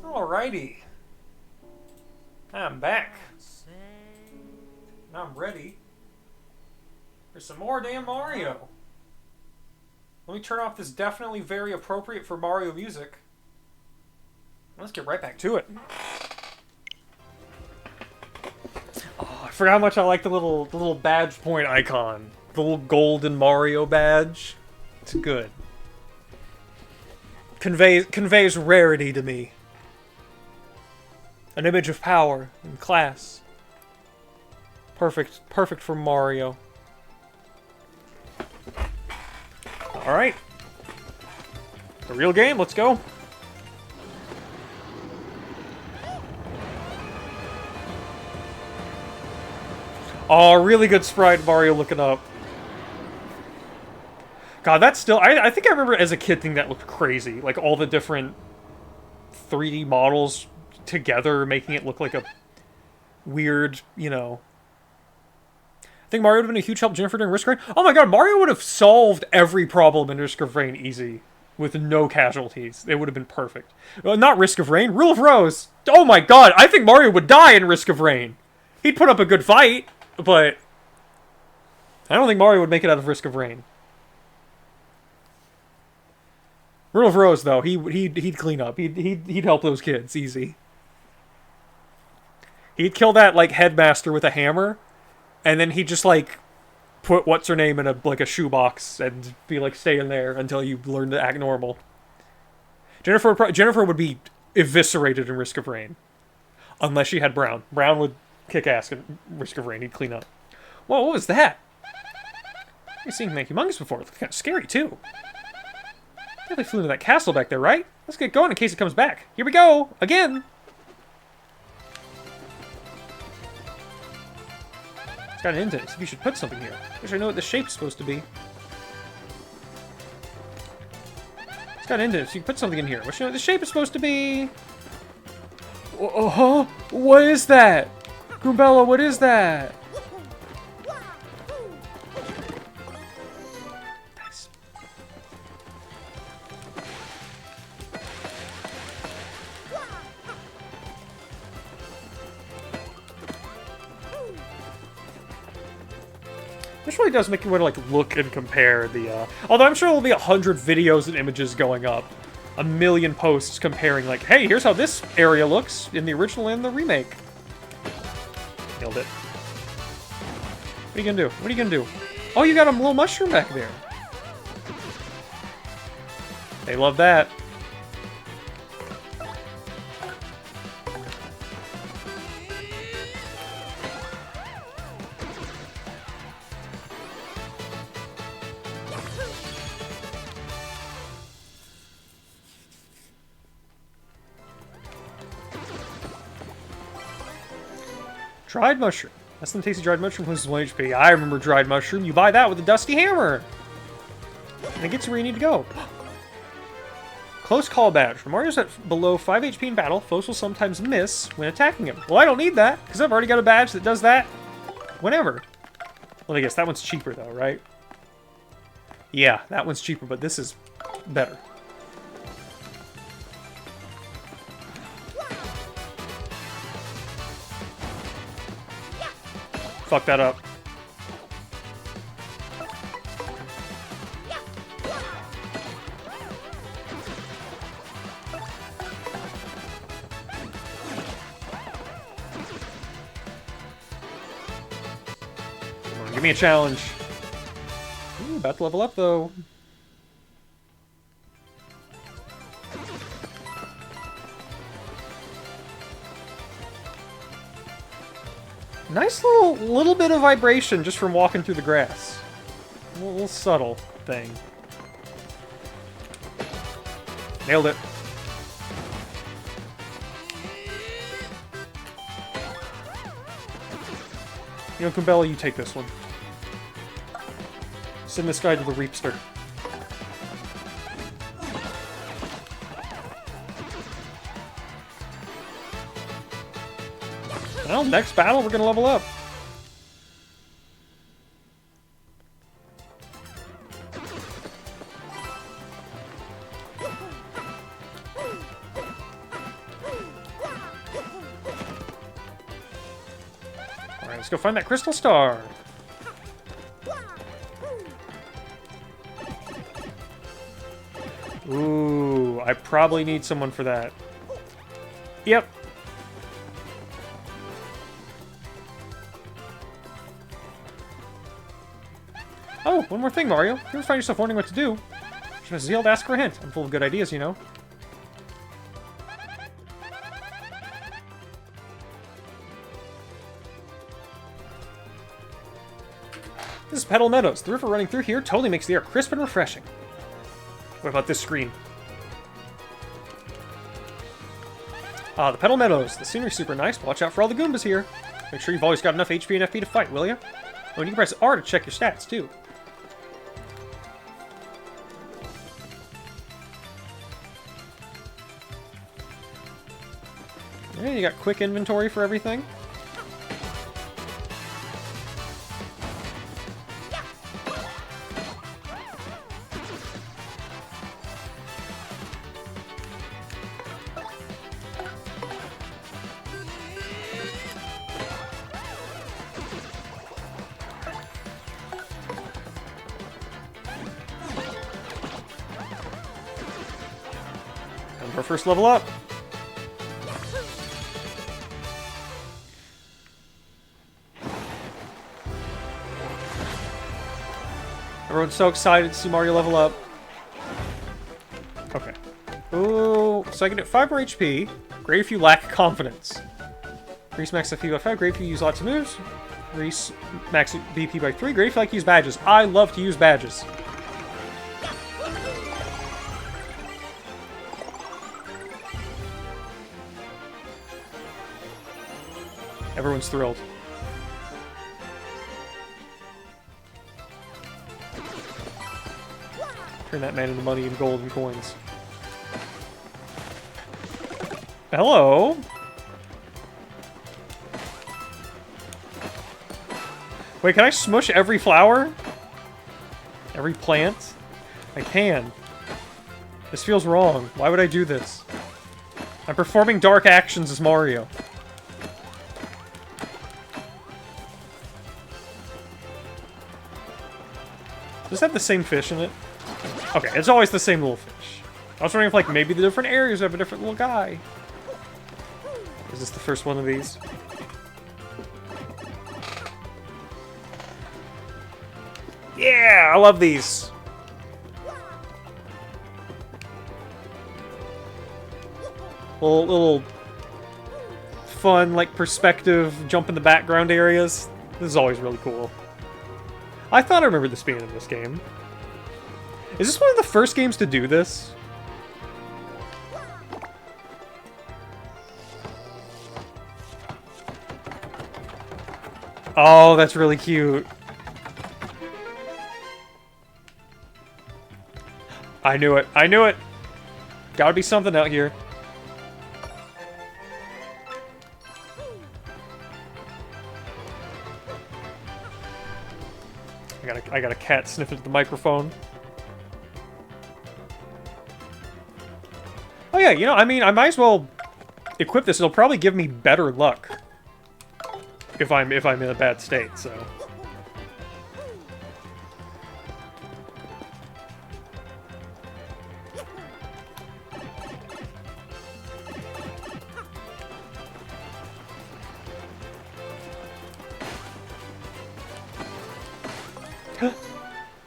Alrighty. I'm back. Now I'm ready for some more damn Mario. Let me turn off this definitely very appropriate for Mario music. Let's get right back to it. Oh, I forgot how much I like the little badge point icon. The little golden Mario badge. It's good. Conveys rarity to me. An image of power and class. Perfect for Mario. Alright. The real game, let's go. Oh, really good sprite, Mario looking up. God, that's still... I think I remember as a kid thinking that looked crazy. Like, all the different 3D models together, making it look like a weird, you know... I think Mario would have been a huge help Jennifer during Risk of Rain. Oh my god, Mario would have solved every problem in Risk of Rain easy. With no casualties. It would have been perfect. Well, not Risk of Rain, Rule of Rose! Oh my god, I think Mario would die in Risk of Rain! He'd put up a good fight, but... I don't think Mario would make it out of Risk of Rain. Rule of Rose, though, he'd clean up. He'd help those kids, easy. He'd kill that, like, headmaster with a hammer, and then he'd just, like, put what's-her-name in a shoebox and be like, stay in there until you learn to act normal. Jennifer would be eviscerated in Risk of Rain. Unless she had Brown. Brown would kick ass in Risk of Rain. He'd clean up. Whoa, what was that? I've seen something humongous before. It looked kind of scary, too. They flew into that castle back there, right? Let's get going in case it comes back. Here we go! Again! It's got an indent, so you should put something here. Wish I know what the shape's supposed to be. It's got an indent, so you can put something in here. Wish I know what the shape is supposed to be. Oh, what is that? Goombella, what is that? Nice. This really does make you want to, like, look and compare the, although I'm sure there'll be 100 videos and images going up. A million posts comparing, like, hey, here's how this area looks in the original and the remake. Nailed it. What are you gonna do? What are you gonna do? Oh, you got a little mushroom back there. They love that. Dried mushroom. That's the tasty dried mushroom plus 1 HP. I remember dried mushroom. You buy that with a dusty hammer. And it gets you where you need to go. Close call badge. When Mario's at below 5 HP in battle, foes will sometimes miss when attacking him. Well, I don't need that, because I've already got a badge that does that whenever. Well, I guess that one's cheaper, though, right? Yeah, that one's cheaper, but this is better. Fuck that up. Come on, give me a challenge. Ooh, about to level up though. Nice little bit of vibration just from walking through the grass. A little subtle thing. Nailed it. You know, Koopa, you take this one. Send this guy to the Reapster. Well, next battle, we're gonna level up. Alright, let's go find that crystal star. Ooh, I probably need someone for that. Yep. Oh, one more thing, Mario. If you ever find yourself wondering what to do, just Zeal to ask for a hint. I'm full of good ideas, you know. This is Petal Meadows. The river running through here totally makes the air crisp and refreshing. What about this screen? Ah, the Petal Meadows. The scenery's super nice, but watch out for all the Goombas here. Make sure you've always got enough HP and FP to fight, will ya? Oh, and you can press R to check your stats, too. Yeah, you got quick inventory for everything. Our first level up. Everyone's so excited to see Mario level up. Okay. Ooh, so I can get 5 more HP. Great if you lack confidence. Increase max FP by 5. Great if you use lots of moves. Increase max BP by 3. Great if you like to use badges. I love to use badges. Everyone's thrilled. Turn that man into money and gold and coins. Hello? Wait, can I smush every flower? Every plant? I can. This feels wrong. Why would I do this? I'm performing dark actions as Mario. Does it have the same fish in it? Okay, it's always the same little fish. I was wondering if, like, maybe the different areas have a different little guy. Is this the first one of these? Yeah, I love these. Little fun, like, perspective, jump in the background areas. This is always really cool. I thought I remembered this being in this game. Is this one of the first games to do this? Oh, that's really cute. I knew it. I knew it! Gotta be something out here. I got a cat sniffing at the microphone. Oh yeah, you know, I mean, I might as well equip this. It'll probably give me better luck if I'm in a bad state. So.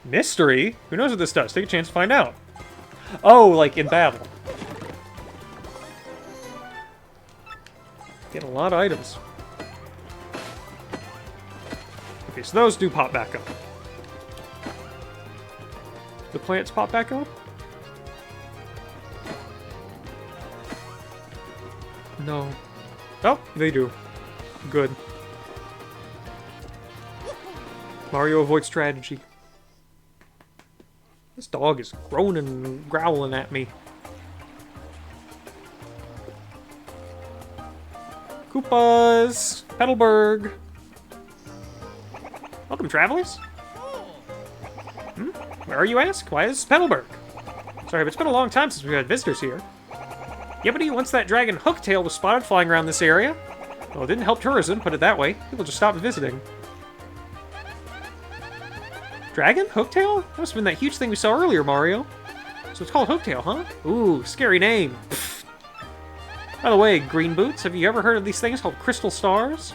Mystery? Who knows what this does? Take a chance to find out. Oh, like in battle. Get a lot of items. Okay, so those do pop back up. The plants pop back up? No. Oh, they do. Good. Mario avoids strategy. This dog is groaning and growling at me. Koopas! Petalburg! Welcome, travelers! Where are you, ask? Why is Petalburg? Sorry, but it's been a long time since we've had visitors here. Yippity, once that dragon Hooktail was spotted flying around this area. Well, it didn't help tourism, put it that way. People just stopped visiting. Dragon? Hooktail? That must have been that huge thing we saw earlier, Mario. So it's called Hooktail, huh? Ooh, scary name. Pfft. By the way, Green Boots, have you ever heard of these things called crystal stars?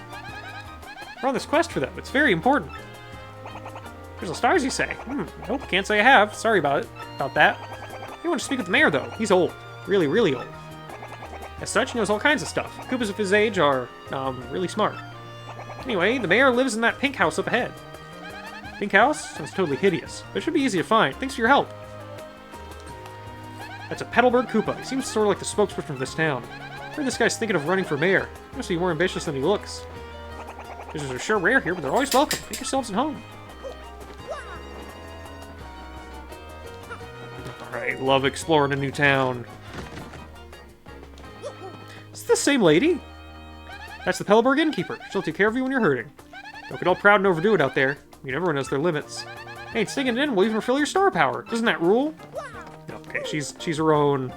We're on this quest for them. It's very important. Crystal stars, you say? Nope, can't say I have. Sorry about that. You want to speak with the mayor, though. He's old. Really, really old. As such, he knows all kinds of stuff. Koopas of his age are, really smart. Anyway, the mayor lives in that pink house up ahead. Pink house? Sounds totally hideous, but it should be easy to find. Thanks for your help. That's a Petalburg Koopa. He seems sort of like the spokesperson for this town. I heard this guy's thinking of running for mayor. He must be more ambitious than he looks. Visitors are sure rare here, but they're always welcome. Make yourselves at home. Alright, love exploring a new town. Is this the same lady? That's the Pelleberg innkeeper. She'll take care of you when you're hurting. Don't get all proud and overdo it out there. I mean, everyone has their limits. Hey, singing it in will even refill your star power. Doesn't that rule? Okay, she's her own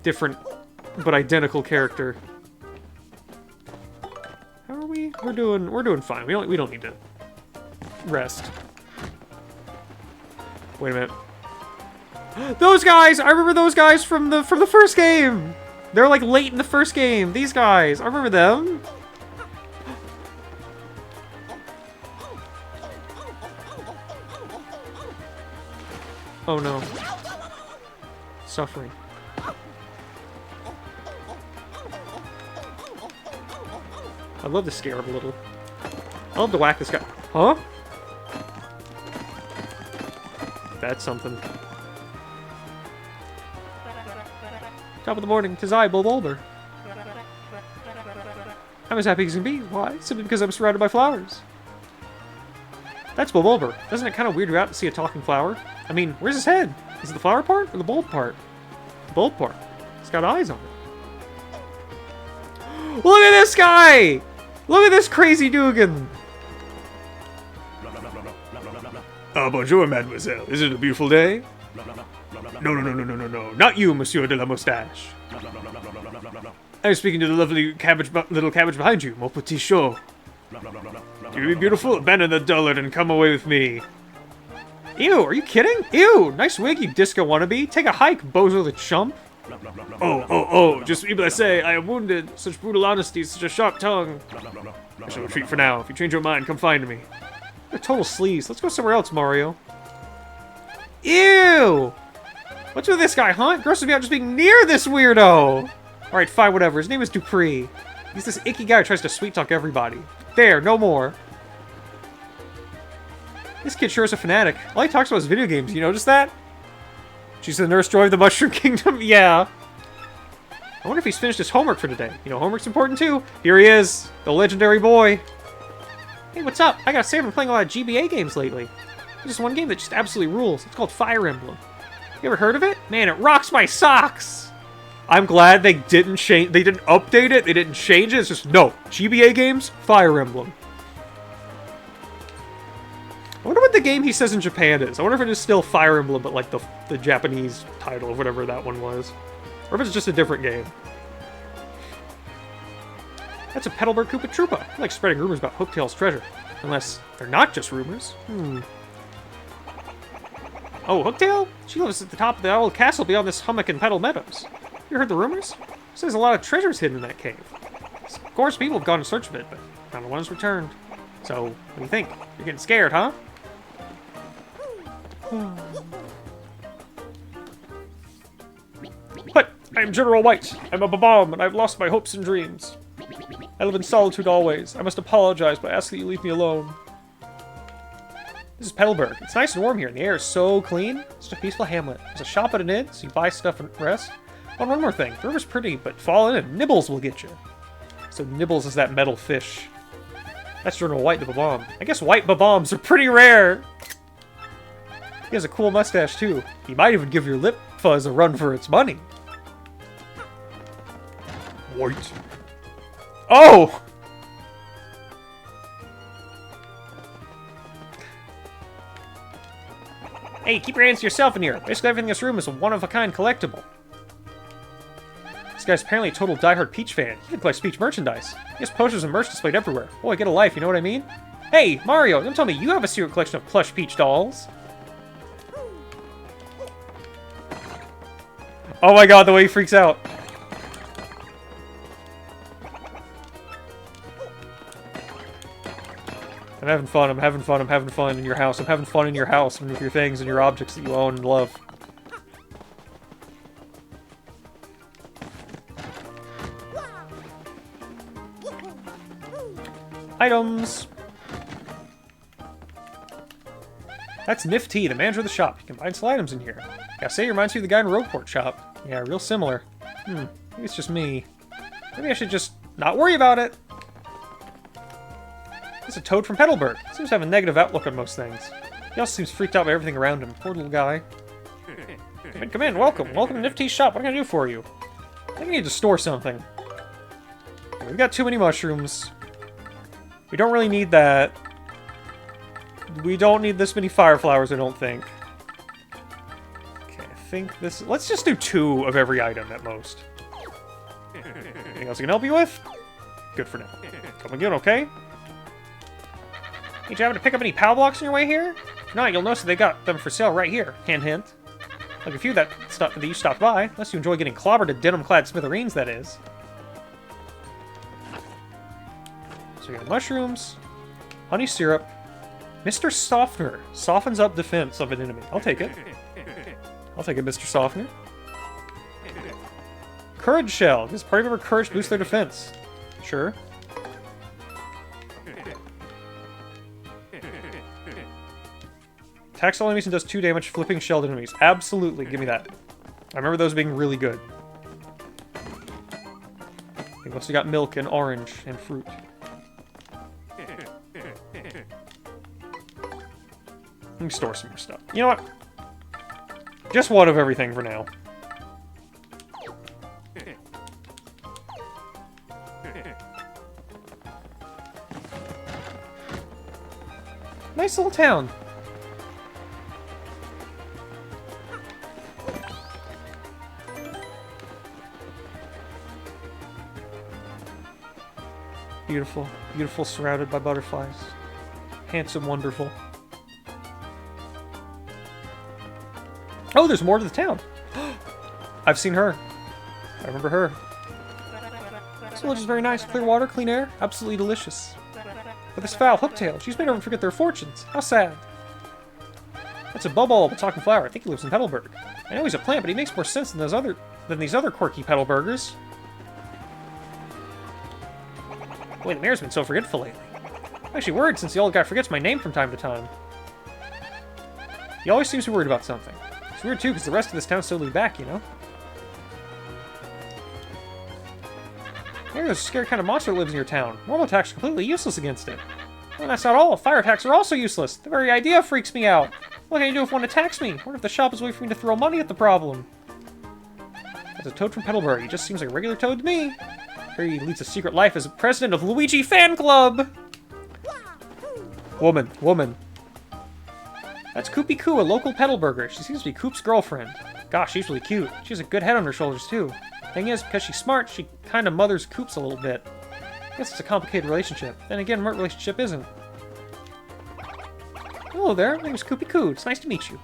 different but identical character. How are we? We're doing fine. We don't need to rest. Wait a minute. Those guys! I remember those guys from the first game! They're like late in the first game. These guys. I remember them. Oh no. Suffering. I'd love to scare him a little. I'd love to whack this guy. Huh? That's something. Top of the morning, 'tis I, Bulber. I'm as happy as can be. Why? Simply because I'm surrounded by flowers. That's Bulber. Doesn't it kind of weird you out to see a talking flower? I mean, where's his head? Is it the flower part or the bulb part? The bulb part. It's got eyes on it. Look at this guy! Look at this crazy Dugan! Bonjour, mademoiselle. Is it a beautiful day? No. Not you, Monsieur de la Moustache. I'm speaking to the lovely little cabbage behind you, mon petit chou. You be beautiful, abandon the dullard and come away with me. Ew, are you kidding? Ew, nice wig, you disco wannabe. Take a hike, bozo the chump. Oh, just be blessé, I am wounded. Such brutal honesty, such a sharp tongue. I shall retreat for now. If you change your mind, come find me. They're total sleaze. Let's go somewhere else, Mario. Ew! What's with this guy, huh? It grosses me out just being near this weirdo! Alright, fine, whatever. His name is Dupree. He's this icky guy who tries to sweet-talk everybody. There, no more. This kid sure is a fanatic. All he talks about is video games. You notice that? She's the nurse joy of the Mushroom Kingdom? Yeah. I wonder if he's finished his homework for today. You know, homework's important too. Here he is, the legendary boy. Hey, what's up? I gotta say, I've been playing a lot of GBA games lately. There's this one game that just absolutely rules. It's called Fire Emblem. You ever heard of it? Man, it rocks my socks! I'm glad they didn't change. They didn't update it. They didn't change it. It's just, no. GBA games, Fire Emblem. I wonder what the game he says in Japan is. I wonder if it is still Fire Emblem, but like the Japanese title of whatever that one was. Or if it's just a different game. That's a Petalburg Koopa Troopa. I like spreading rumors about Hooktail's treasure. Unless they're not just rumors. Oh, Hooktail? She lives at the top of the old castle beyond this hummock and petal meadows. You heard the rumors? There's a lot of treasures hidden in that cave. Of course, people have gone in search of it, but not one has returned. So, what do you think? You're getting scared, huh? What? I am General White. I'm a Babam, and I've lost my hopes and dreams. I live in solitude always. I must apologize by asking that you leave me alone. This is Petalburg. It's nice and warm here, and the air is so clean. It's just a peaceful hamlet. There's a shop at an inn, so you buy stuff and rest. Oh, one more thing. The river's pretty, but fall in and Nibbles will get you. So Nibbles is that metal fish. That's General White the Babam. I guess white Babams are pretty rare. He has a cool mustache, too. He might even give your lip fuzz a run for its money. White. Oh! Hey, keep your hands to yourself in here. Basically everything in this room is a one-of-a-kind collectible. This guy's apparently a total diehard Peach fan. He can play Peach merchandise. He has posters and merch displayed everywhere. Boy, get a life, you know what I mean? Hey, Mario, don't tell me you have a secret collection of plush Peach dolls. Oh my god, the way he freaks out. I'm having fun, I'm having fun, I'm having fun in your house. I'm having fun in your house and with your things and your objects that you own and love. Items! That's Nifty, the manager of the shop. You can buy and sell items in here. Gotta say, reminds me of the guy in Rogueport shop. Yeah, real similar. Maybe it's just me. Maybe I should just not worry about it. That's a toad from Petalburg. Seems to have a negative outlook on most things. He also seems freaked out by everything around him. Poor little guy. Come in, welcome. Welcome to Nifty's shop. What can I do for you? I think I need to store something. We've got too many mushrooms. We don't really need that. We don't need this many fire flowers, I don't think. Okay, I think this... Let's just do 2 of every item at most. Anything else I can help you with? Good for now. Come again, okay? Did you happen to pick up any POW blocks on your way here? If not, you'll notice that they got them for sale right here. Hint, hint. Like a few that you stopped by, unless you enjoy getting clobbered to denim-clad smithereens, that is. So we got mushrooms, honey syrup, Mr. Softener. Softens up defense of an enemy. I'll take it. I'll take it, Mr. Softener. Courage Shell. Gives party member courage to boost their defense. Sure. Attacks all enemies and does 2 damage, flipping shelled enemies. Absolutely, give me that. I remember those being really good. We've also got milk and orange and fruit. Let me store some more stuff. You know what? Just 1 of everything for now. Nice little town. Beautiful, beautiful, surrounded by butterflies. Handsome, wonderful. Oh, there's more to the town. I've seen her. I remember her. This village is very nice. Clear water, clean air. Absolutely delicious. But this foul hooktail, she's made everyone forget their fortunes. How sad. That's a bubble, a talking flower. I think he lives in Petalburg. I know he's a plant, but he makes more sense than these other quirky Petalburgers. Boy, the mayor's been so forgetful lately. I'm actually worried since the old guy forgets my name from time to time. He always seems to be worried about something. It's weird too, because the rest of this town's so laid back, you know? Maybe there's a scary kind of monster that lives in your town. Normal attacks are completely useless against it. Well, that's not all. Fire attacks are also useless. The very idea freaks me out. What can I do if one attacks me? What if the shop is a way for me to throw money at the problem? That's a toad from Petalburg. He just seems like a regular toad to me. Here he leads a secret life as president of Luigi Fan Club! Woman. That's Koopy Koo, a local Petalburger. She seems to be Coop's girlfriend. Gosh, she's really cute. She has a good head on her shoulders, too. Thing is, because she's smart, she kind of mothers Coops a little bit. I guess it's a complicated relationship. Then again, what relationship isn't? Hello there, my name is Koopy Koo. It's nice to meet you.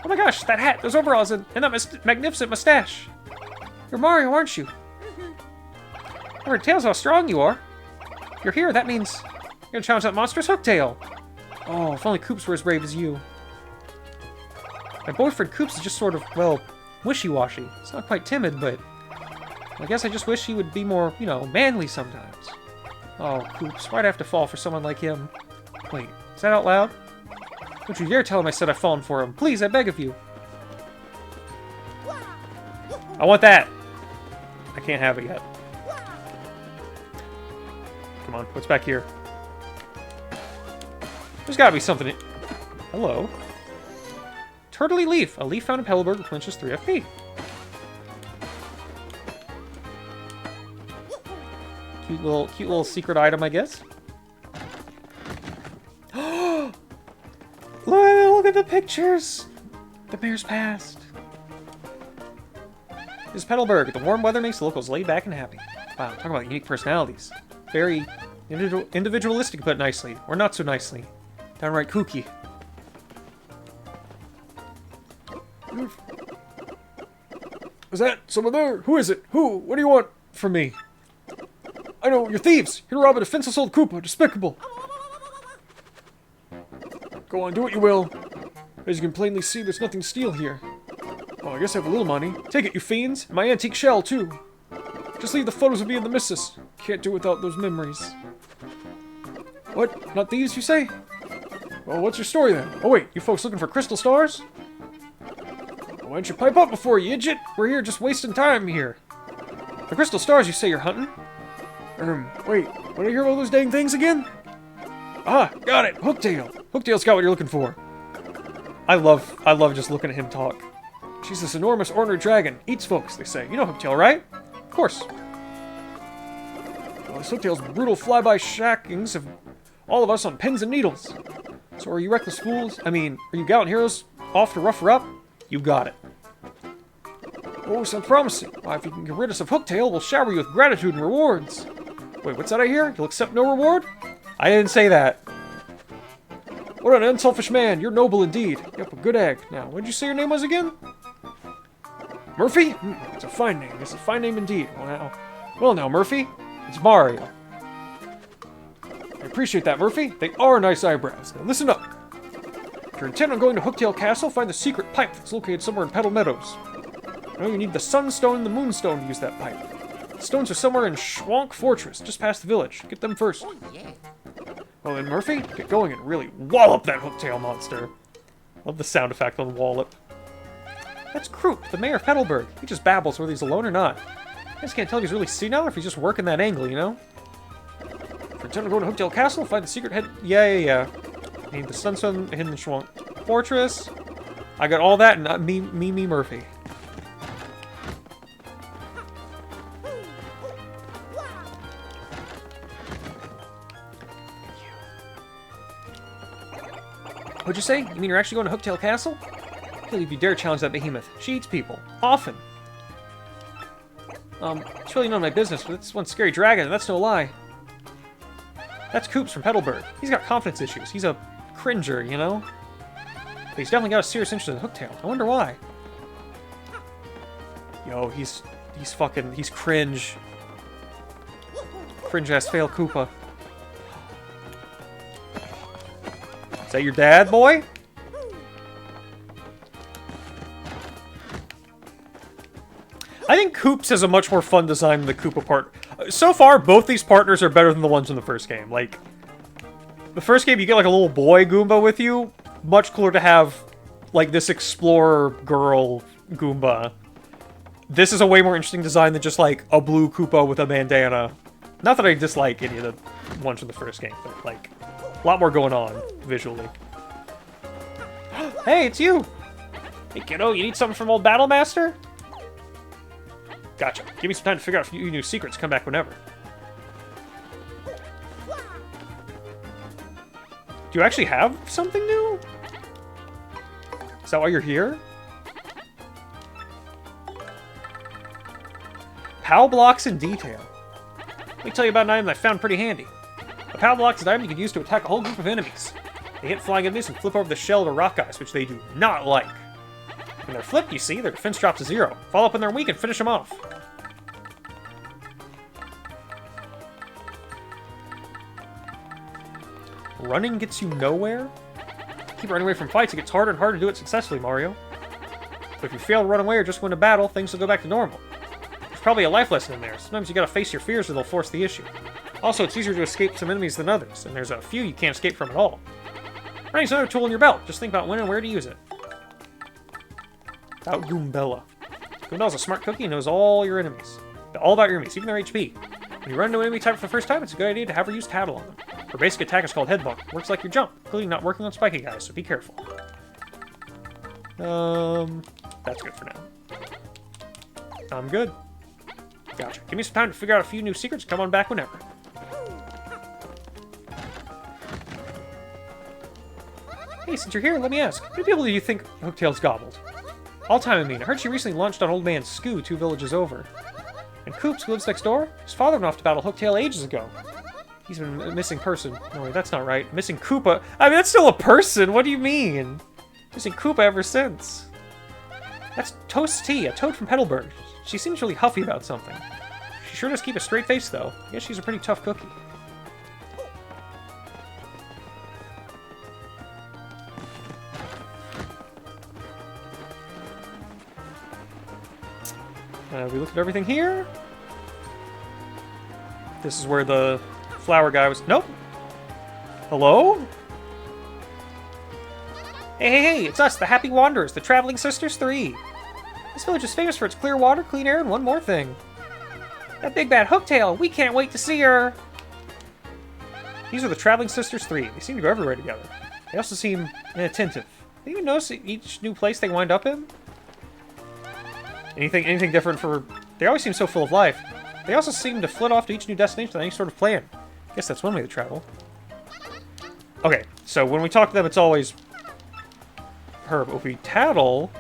Oh my gosh, that hat, those overalls, and that magnificent mustache. You're Mario, aren't you? I heard tales how strong you are. If you're here, that means you're gonna challenge that monstrous Hooktail. Oh, if only Coops were as brave as you. My boyfriend Coops is just sort of, well, wishy-washy. It's not quite timid, but I guess I just wish he would be more, you know, manly sometimes. Oh, Coops, why'd I have to fall for someone like him? Wait, is that out loud? Don't you dare tell him I said I've fallen for him. Please, I beg of you. I want that! I can't have it yet. Come on, what's back here? There's gotta be something. Hello. Turtley Leaf. A leaf found in Petalburg replenishes 3 FP. Cute little secret item, I guess. Look at the pictures! The mayor's past. This is Petalburg. The warm weather makes the locals laid back and happy. Wow, talk about unique personalities. Very individualistic, but nicely. Or not so nicely. Downright kooky. Is that someone there? Who is it? Who? What do you want from me? I know, you're thieves! Here to rob a defenseless old Koopa. Despicable! Go on, do what you will. As you can plainly see, there's nothing to steal here. Oh, I guess I have a little money. Take it, you fiends! And my antique shell, too! Just leave the photos of me and the missus. Can't do without those memories. What? Not thieves, you say? Well, what's your story then? Oh wait, you folks looking for crystal stars? Why don't you pipe up before you idiot? We're here just wasting time here. The crystal stars you say you're hunting? Wait, what did I hear about those dang things again? Ah, got it! Hooktail! Hooktail's got what you're looking for. I love just looking at him talk. She's this enormous ornery dragon. Eats folks, they say. You know Hooktail, right? Of course. Well, this Hooktail's brutal flyby shackings of all of us on pins and needles. So are you reckless fools? I mean, are you gallant heroes off to rough her up? You got it. Oh, sounds promising. Why, if you can get rid of us of Hooktail, we'll shower you with gratitude and rewards. Wait, what's that I hear? You'll accept no reward? I didn't say that. What an unselfish man. You're noble indeed. Yep, a good egg. Now, what did you say your name was again? Murphy? It's a fine name. It's a fine name indeed. Well now, Murphy, it's Mario. I appreciate that, Murphy. They are nice eyebrows. Now listen up. If you're intent on going to Hooktail Castle, find the secret pipe that's located somewhere in Petal Meadows. You know, you need the Sunstone and the Moonstone to use that pipe. The stones are somewhere in Schwank Fortress, just past the village. Get them first. Oh, yeah. Well then, Murphy, get going and really wallop that Hooktail monster. Love the sound effect on wallop. That's Kroop, the mayor of Petalburg. He just babbles whether he's alone or not. I just can't tell if he's really senile or if he's just working that angle, you know? If you're intending to go to Hooktail Castle, find the secret head... Yeah. I need the Sunstone hidden Schwank Fortress. I got all that and not me, Murphy. What'd you say? You mean you're actually going to Hooktail Castle? I can't believe you dare challenge that behemoth. She eats people. Often. It's really none of my business, but it's one scary dragon, and that's no lie. That's Koops from Petalburg. He's got confidence issues. He's a cringer, you know? But he's definitely got a serious interest in Hooktail. I wonder why. Yo, he's cringe. Cringe-ass fail Koopa. Is that your dad, boy? I think Koops has a much more fun design than the Koopa part. So far, both these partners are better than the ones in the first game. Like, the first game, you get like a little boy Goomba with you. Much cooler to have, like, this explorer girl Goomba. This is a way more interesting design than just, like, a blue Koopa with a bandana. Not that I dislike any of the ones from the first game, but, like, a lot more going on visually. Hey, it's you! Hey, kiddo, you need something from old Battlemaster? Gotcha. Give me some time to figure out a few new secrets. Come back whenever. Do you actually have something new? Is that why you're here? POW blocks in detail. Let me tell you about an item that I found pretty handy. A POW block is an item you can use to attack a whole group of enemies. They hit flying enemies and flip over the shell to rock ice, which they do not like. When they're flipped, you see, their defense drops to 0. Follow up when they're weak and finish them off. Running gets you nowhere? Keep running away from fights, it gets harder and harder to do it successfully, Mario. But if you fail to run away or just win a battle, things will go back to normal. There's probably a life lesson in there. Sometimes you gotta face your fears or they'll force the issue. Also, it's easier to escape some enemies than others, and there's a few you can't escape from at all. Running's another tool in your belt. Just think about when and where to use it. About Goombella. Goombella's a smart cookie and knows all your enemies. All about your enemies, even their HP. When you run into an enemy type for the first time, it's a good idea to have her use Tattle on them. Her basic attack is called Headbutt. Works like your jump, including not working on spiky guys, so be careful. That's good for now. I'm good. Gotcha. Give me some time to figure out a few new secrets. Come on back whenever. Hey, since you're here, let me ask. How many people do you think Hooktail's gobbled? All time, I mean. I heard she recently launched on Old Man Skoo 2 villages over. And Koops, who lives next door, his father went off to battle Hooktail ages ago. He's been a missing person. No, wait, that's not right. Missing Koopa. I mean, that's still a person. What do you mean? Missing Koopa ever since. That's Toast Tea, a toad from Petalburg. She seems really huffy about something. She sure does keep a straight face, though. I guess she's a pretty tough cookie. We looked at everything here. This is where the flower guy was... Nope. Hello? Hey, it's us, the Happy Wanderers, the Traveling Sisters 3. This village is famous for its clear water, clean air, and one more thing. That big bad Hooktail, we can't wait to see her! These are the Traveling Sisters 3. They seem to go everywhere together. They also seem inattentive. Do you even notice each new place they wind up in? Anything different for... They always seem so full of life. They also seem to flit off to each new destination without any sort of plan. I guess that's one way to travel. Okay, so when we talk to them, it's always... Herb. If we tattle...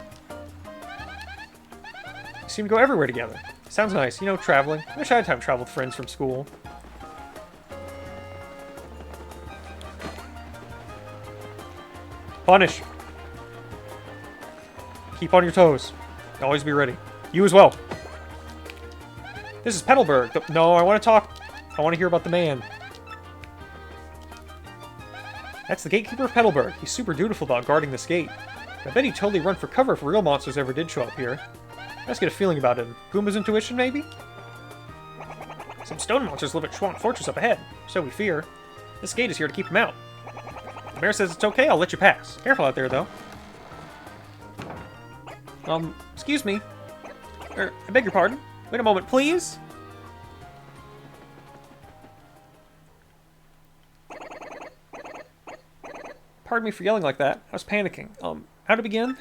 They seem to go everywhere together. Sounds nice. You know, traveling. I wish I had time to travel with friends from school. Punish. Keep on your toes. Always be ready. You as well. This is Petalburg. No, I want to talk. I want to hear about the man. That's the gatekeeper of Petalburg. He's super dutiful about guarding this gate. I bet he'd totally run for cover if real monsters ever did show up here. Let's get a feeling about him. Goomba's intuition, maybe? Some stone monsters live at Schwank Fortress up ahead. So we fear. This gate is here to keep them out. The mayor says it's okay, I'll let you pass. Careful out there, though. Excuse me. I beg your pardon. Wait a moment, please. Pardon me for yelling like that. I was panicking. How to begin?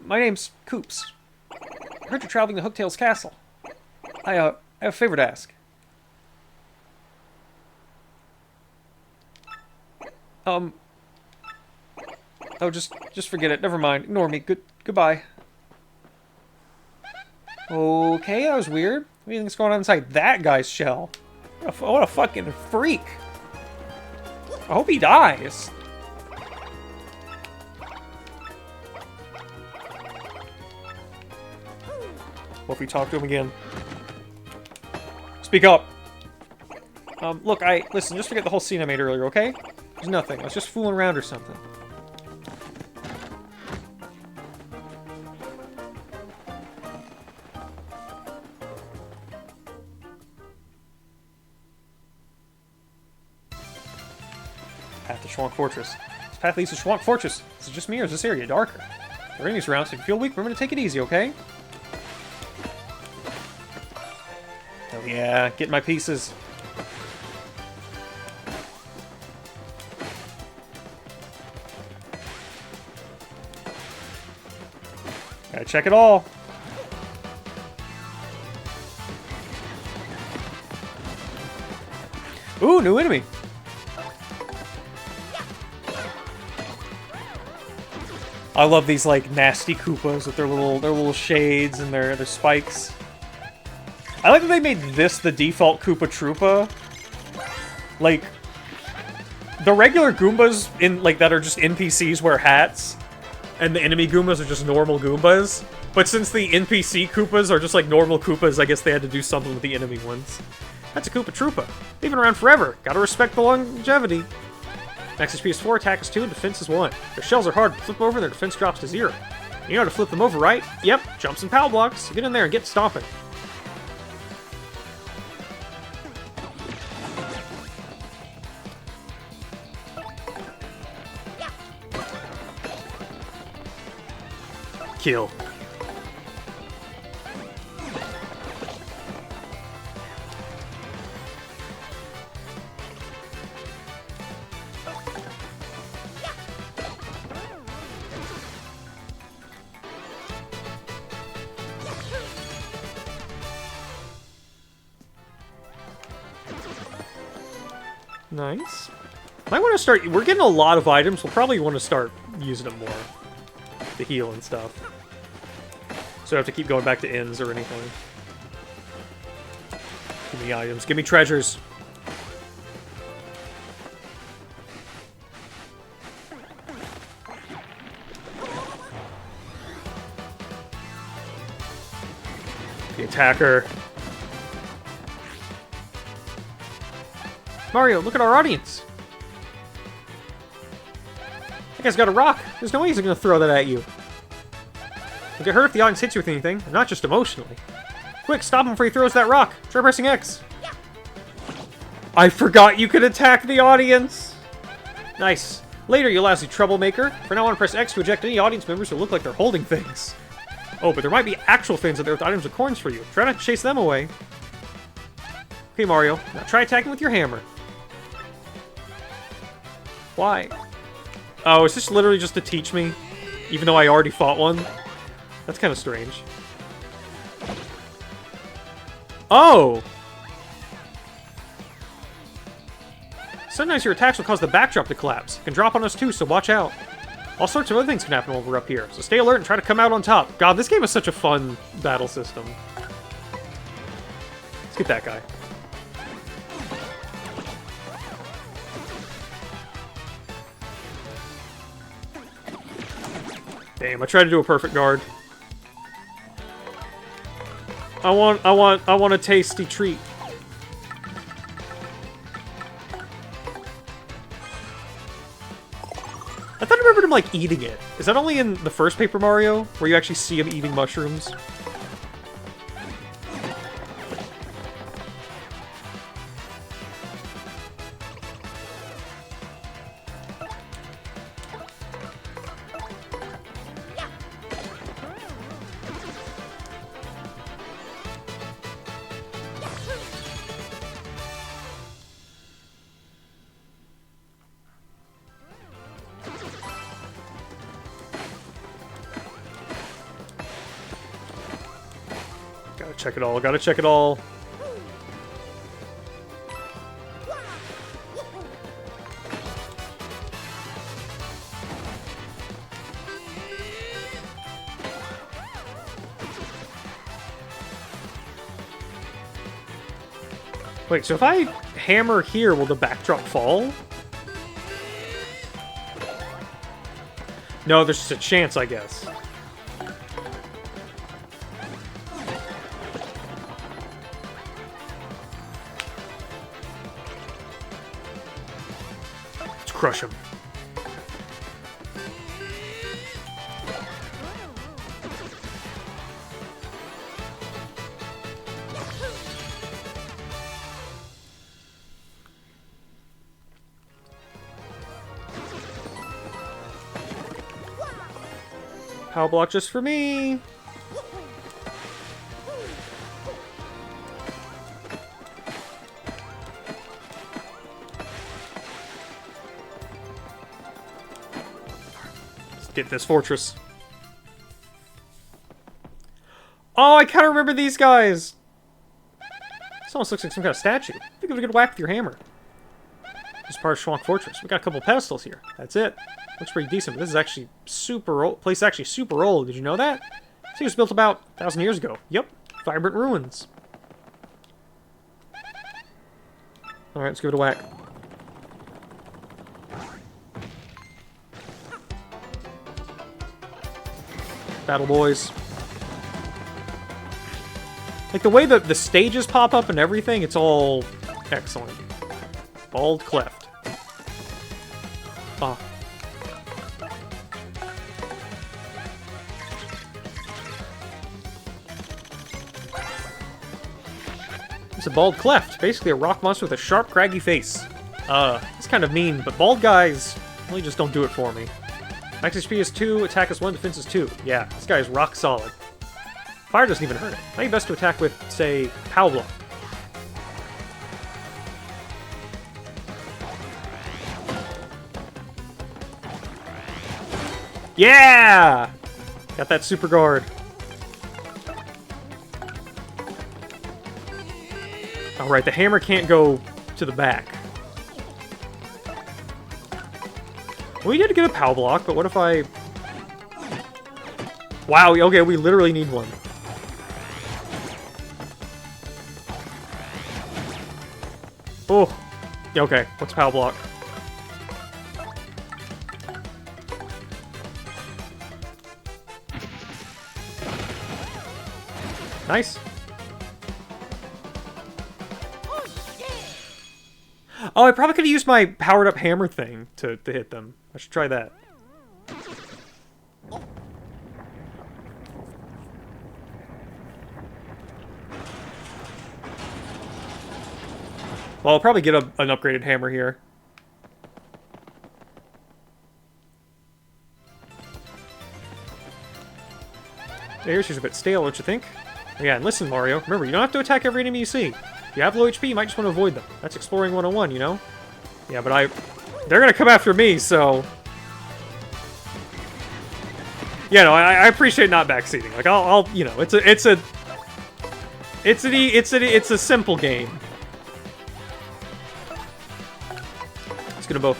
My name's Koops. I heard you're traveling to Hooktail's castle. I have a favor to ask. Oh, just forget it. Never mind. Ignore me. Goodbye. Okay, that was weird. What do you think's going on inside that guy's shell? What a fucking freak. I hope he dies. What if we talk to him again? Speak up. Look, listen, just forget the whole scene I made earlier, okay? There's nothing. I was just fooling around or something. Path to Schwank Fortress. This path leads to Schwank Fortress. Is it just me or is this area darker? There are enemies around, so if you feel weak, remember to take it easy, okay? Oh yeah, get my pieces. Gotta check it all. Ooh, new enemy. I love these like nasty Koopas with their little shades and their spikes. I like that they made this the default Koopa Troopa. Like the regular Goombas in like that are just NPCs wear hats, and the enemy Goombas are just normal Goombas. But since the NPC Koopas are just like normal Koopas, I guess they had to do something with the enemy ones. That's a Koopa Troopa. They've been around forever. Gotta respect the longevity. Max HP is 4, attack is 2, and defense is 1. Their shells are hard, but flip over, their defense drops to 0. You know how to flip them over, right? Yep, jumps and power blocks. Get in there and get stomping. Kill. Nice. Might want to start... We're getting a lot of items. We'll probably want to start using them more. To heal and stuff. So I have to keep going back to inns or anything. Give me items. Give me treasures. The attacker. Mario, look at our audience. That guy's got a rock. There's no way he's gonna throw that at you. You'll get hurt if the audience hits you with anything, and not just emotionally. Quick, stop him before he throws that rock. Try pressing X. I forgot you could attack the audience. Nice. Later, you'll ask the troublemaker. For now, I want to press X to eject any audience members who look like they're holding things. Oh, but there might be actual things out there with items or coins for you. Try not to chase them away. Okay, Mario. Now try attacking with your hammer. Why? Oh, is this literally just to teach me? Even though I already fought one? That's kind of strange. Oh! Sometimes your attacks will cause the backdrop to collapse. It can drop on us too, so watch out. All sorts of other things can happen while we're up here, so stay alert and try to come out on top. God, this game is such a fun battle system. Let's get that guy. Damn, I tried to do a perfect guard. I want a tasty treat. I thought I remembered him, like, eating it. Is that only in the first Paper Mario, where you actually see him eating mushrooms? Check it all, gotta check it all. Wait, so if I hammer here, will the backdrop fall? No, there's just a chance, I guess. Crush him. Power block just for me. Get this fortress. Oh, I kind of remember these guys. This almost looks like some kind of statue. I think of a good whack with your hammer. This is part of Schwank Fortress. We got a couple pedestals here. That's it. Looks pretty decent, but this is actually super old. Place is actually super old. Did you know that? It was built about 1,000 years ago. Yep. Vibrant ruins. Alright, let's give it a whack. Battle boys. Like, the way that the stages pop up and everything, it's all excellent. Bald cleft. Ah. It's a bald cleft. Basically a rock monster with a sharp, craggy face. It's kind of mean, but bald guys really just don't do it for me. Max HP is 2, attack is 1, defense is 2. Yeah, this guy is rock solid. Fire doesn't even hurt it. Maybe best to attack with, say, Power Block. Yeah! Got that super guard. Alright, the hammer can't go to the back. We did get a POW block, but what if I... Wow, okay, we literally need one. Oh, yeah, okay, what's POW block? Nice. Oh, I probably could have used my powered-up hammer thing to hit them. I should try that. Well, I'll probably get an upgraded hammer here. Here, she's a bit stale, don't you think? Yeah, and listen, Mario. Remember, you don't have to attack every enemy you see. If you have low HP, you might just want to avoid them. That's exploring 101, you know? Yeah, but They're gonna come after me, so... Yeah, no, I appreciate not backseating. Like, I'll you know, it's a simple game. It's gonna both...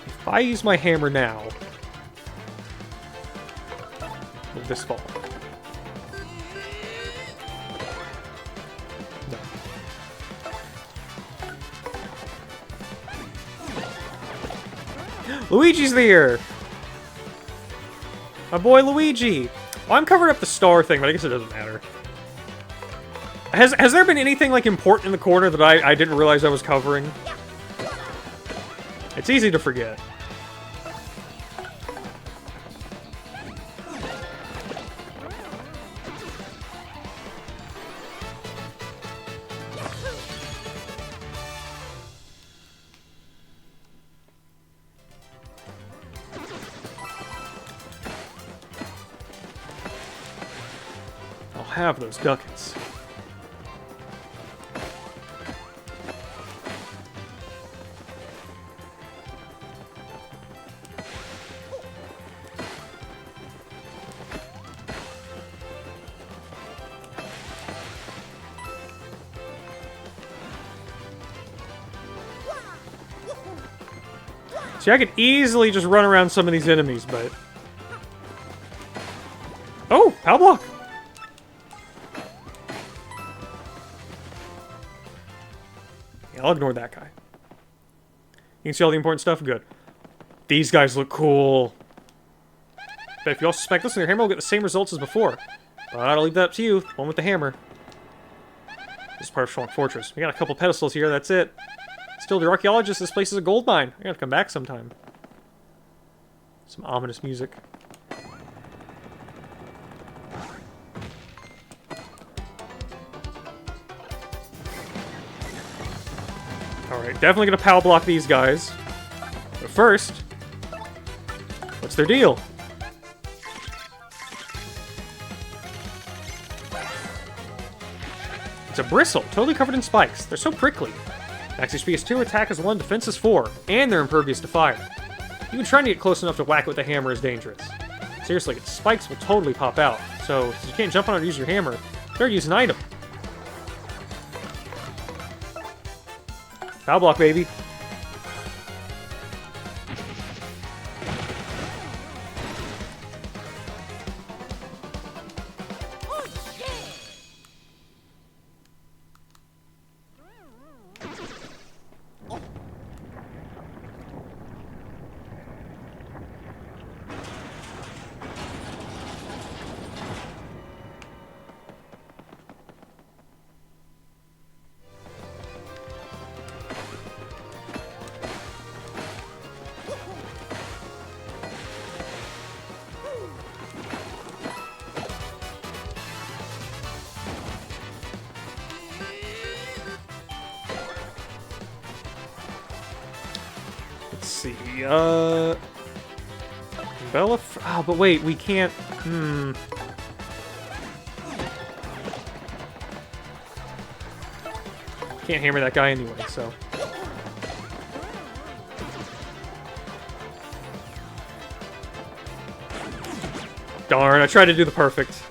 If I use my hammer now... Will this fall? Luigi's there! My boy Luigi! Oh, I'm covering up the star thing, but I guess it doesn't matter. Has there been anything, like, important in the corner that I didn't realize I was covering? It's easy to forget. Have those ducats. See, I could easily just run around some of these enemies, but... Oh! Power block! I'll ignore that guy. You can see all the important stuff? Good. These guys look cool. But if you also suspect this, your hammer will get the same results as before. But I'll leave that up to you. One with the hammer. This is part of Schwank Fortress. We got a couple pedestals here, that's it. Still, the archaeologist, this place is a gold mine. I gotta come back sometime. Some ominous music. Alright, definitely gonna power block these guys. But first, what's their deal? It's a bristle, totally covered in spikes. They're so prickly. Max HP is 2, attack is 1, defense is 4, and they're impervious to fire. Even trying to get close enough to whack it with a hammer is dangerous. Seriously, its spikes will totally pop out. So, since you can't jump on it or use your hammer, better use an item. Foul block, baby. Let's see, Bella... Oh, but wait, we can't... Can't hammer that guy anyway, so... Darn, I tried to do the perfect.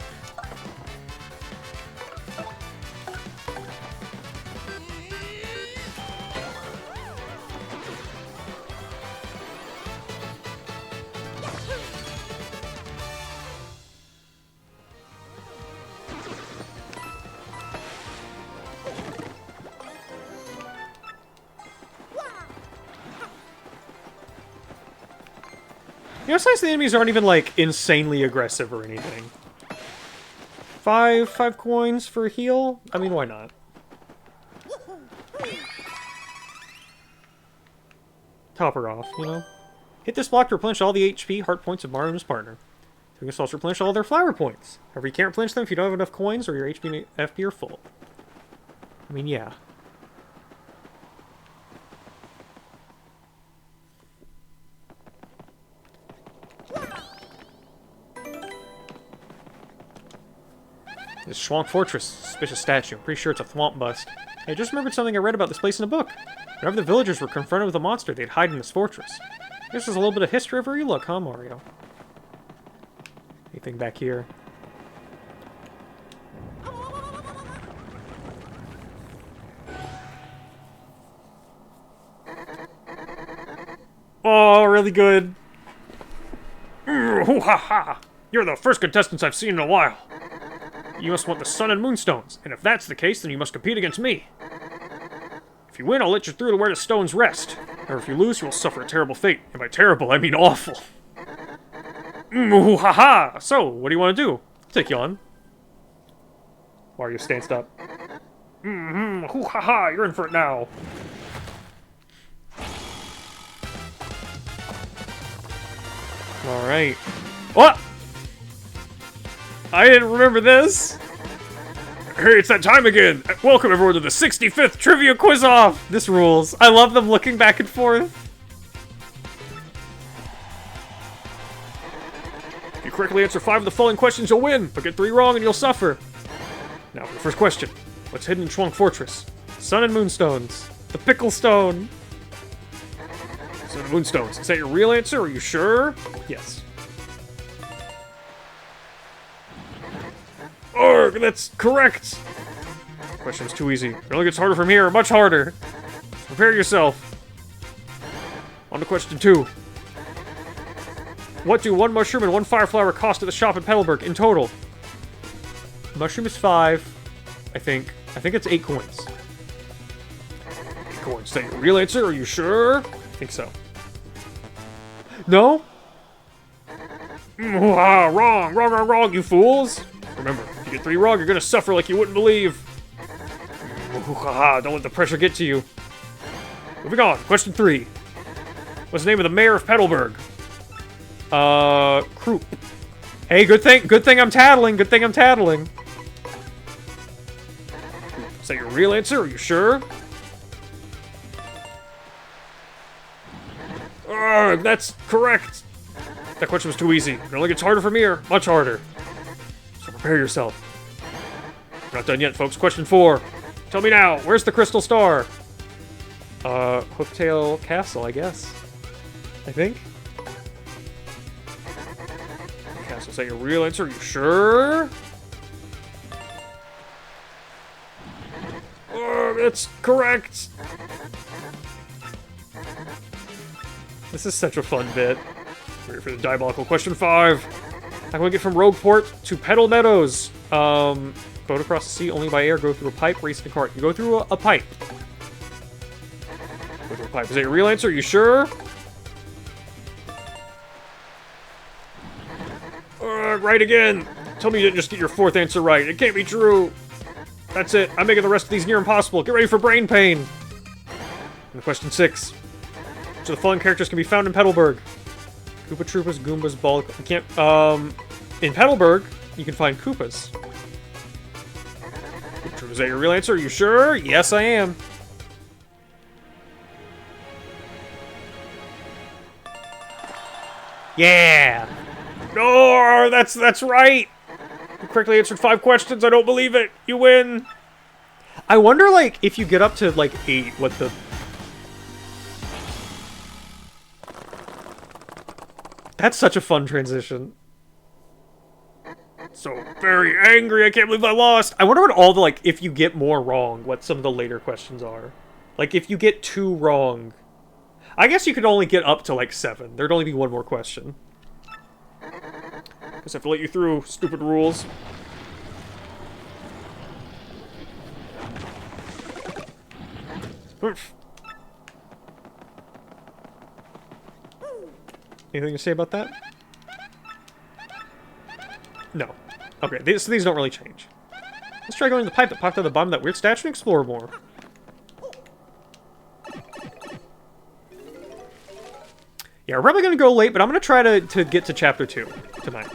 You know, sometimes the enemies aren't even, like, insanely aggressive or anything. Five coins for a heal? I mean, why not? Top her off, you know? Hit this block to replenish all the HP heart points of Mario and his partner. So you can also replenish all their flower points. However, you can't replenish them if you don't have enough coins or your HP and FP are full. I mean, yeah. This Schwank Fortress. Suspicious statue. I'm pretty sure it's a thwomp bust. Hey, I just remembered something I read about this place in a book. Whenever the villagers were confronted with a monster, they'd hide in this fortress. This is a little bit of history everywhere you look, huh, Mario? Anything back here? Oh, really good. Hoo ha ha! You're the first contestants I've seen in a while. You must want the Sun and Moonstones, and if that's the case, then you must compete against me. If you win, I'll let you through to where the stones rest. Or if you lose, you will suffer a terrible fate. And by terrible, I mean awful. Hoo ha ha! So, what do you want to do? I'll take you on. Mario stands up. Hoo ha ha! You're in for it now. Alright. What? I didn't remember this. Hey, it's that time again. Welcome everyone to the 65th Trivia Quiz-Off. This rules. I love them looking back and forth. If you correctly answer 5 of the following questions, you'll win. But get 3 wrong and you'll suffer. Now for the first question. What's hidden in Schwank Fortress? Sun and Moonstones. The Pickle Stone. Sun and Moonstones. Is that your real answer? Are you sure? Yes. Oh, that's correct. Question's too easy. It only gets harder from here. Much harder. Prepare yourself. On to question 2. What do 1 mushroom and 1 fire flower cost at the shop in Petalburg in total? Mushroom is 5, I think. I think it's 8 coins. 8 coins. Is that your real answer? Are you sure? I think so. No? Wrong, you fools! Remember, if you get 3 wrong, you're gonna suffer like you wouldn't believe. Don't let the pressure get to you. Moving on, question 3. What's the name of the mayor of Petalburg? Kroop. Hey, good thing I'm tattling. Is that your real answer? Are you sure? That's correct. That question was too easy. It only gets harder from here. Much harder. So prepare yourself. We're not done yet, folks. Question 4. Tell me now, where's the Crystal Star? Hooktail Castle, I guess. I think. Castle, is that your real answer? Are you sure? That's correct. This is such a fun bit. Ready for the diabolical question 5. How can we get from Rogueport to Petal Meadows? Boat across the sea only by air. Go through a pipe. Race in a cart. You go through a pipe. Go through a pipe. Is that your real answer? Are you sure? Right again. Tell me you didn't just get your 4th answer right. It can't be true. That's it. I'm making the rest of these near impossible. Get ready for brain pain. And question 6. So the following characters can be found in Petalburg. Koopa Troopas, Goombas, Ball... You can't... In Petalburg, you can find Koopas. Is that your real answer? Are you sure? Yes, I am. Yeah! No, that's right! You correctly answered 5 questions. I don't believe it. You win. I wonder, like, if you get up to, like, 8, what the... That's such a fun transition. So very angry, I can't believe I lost. I wonder what all the, like, if you get more wrong, what some of the later questions are. Like, if you get 2 wrong... I guess you could only get up to, like, 7. There'd only be 1 more question. Guess I have to let you through, stupid rules. Oof. Anything to say about that? No. Okay, so these don't really change. Let's try going to the pipe that popped out of the bottom of that weird statue and explore more. Yeah, we're probably going to go late, but I'm going to try to get to Chapter 2 tonight.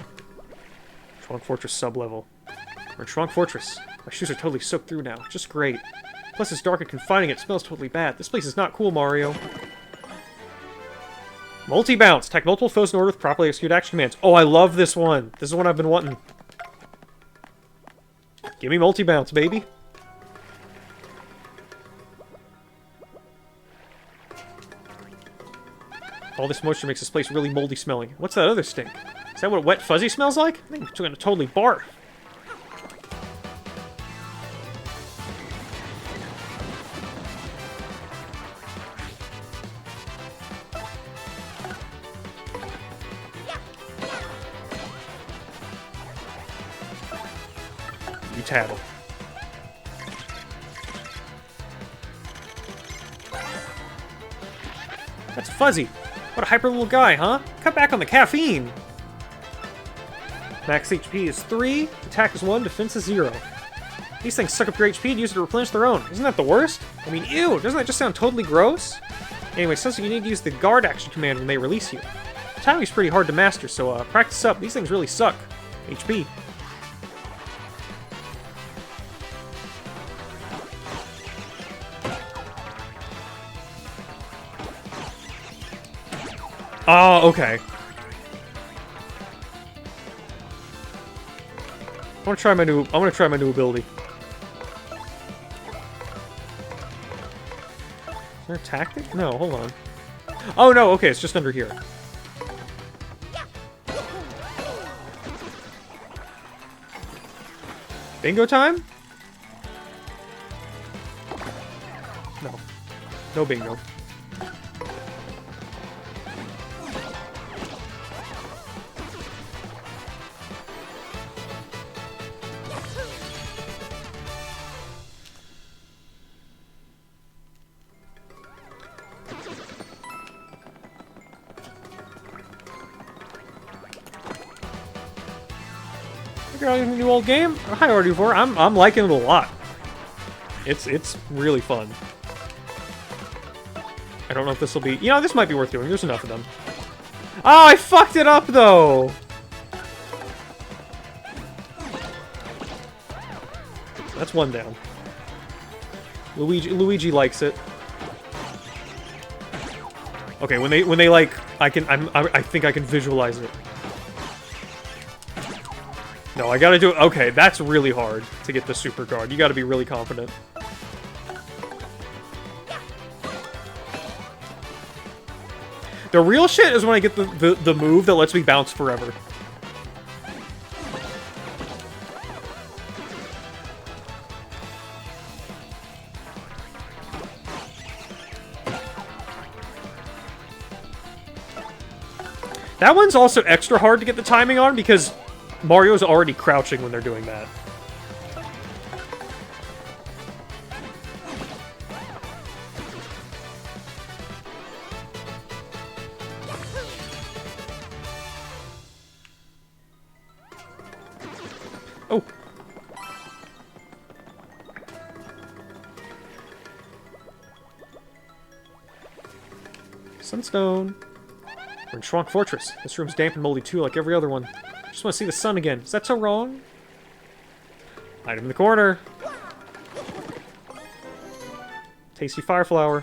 Schwank Fortress sub-level. We're in Schwank Fortress. My shoes are totally soaked through now. Just great. Plus, it's dark and confining. It smells totally bad. This place is not cool, Mario. Multi-bounce. Attack multiple foes in order with properly executed action commands. Oh, I love this one. This is one I've been wanting. Give me multi-bounce, baby. All this moisture makes this place really moldy smelling. What's that other stink? Is that what wet fuzzy smells like? I think it's gonna totally barf. You tattle. That's Fuzzy. What a hyper little guy, huh? Cut back on the caffeine. Max HP is 3, attack is 1, defense is 0. These things suck up your HP and use it to replenish their own. Isn't that the worst? I mean, ew, doesn't that just sound totally gross? Anyway, sounds like you need to use the guard action command when they release you. Timing's pretty hard to master, so practice up. These things really suck. HP. Oh, okay. I want to try my new ability. Is there a tactic? No, hold on. Oh no, okay, it's just under here. Bingo time? No. No bingo. A new old game? Hi, RD4. I'm liking it a lot. It's really fun. I don't know if this will be... You know, this might be worth doing. There's enough of them. Oh, I fucked it up, though! That's one down. Luigi likes it. Okay, when they like... I think I can visualize it. No, I gotta do it. Okay, that's really hard to get the super guard. You gotta be really confident. The real shit is when I get the move that lets me bounce forever. That one's also extra hard to get the timing on because Mario's already crouching when they're doing that. Oh. Sunstone. We're in Schwank Fortress. This room's damp and moldy too, like every other one. Just want to see the sun again. Is that so wrong? Item in the corner. Tasty fire flower.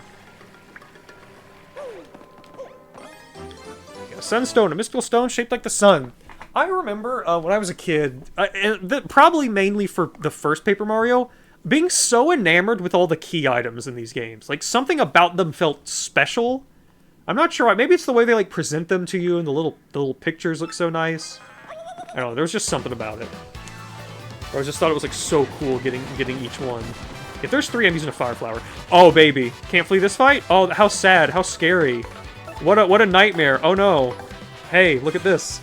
A sunstone, a mystical stone shaped like the sun. I remember when I was a kid, probably mainly for the first Paper Mario, being so enamored with all the key items in these games. Like, something about them felt special. I'm not sure why. Maybe it's the way they, like, present them to you and the little pictures look so nice. I don't know, there was just something about it. Or I just thought it was, like, so cool getting each one. If there's 3, I'm using a fire flower. Oh, baby. Can't flee this fight? Oh, how sad. How scary. What a nightmare. Oh, no. Hey, look at this.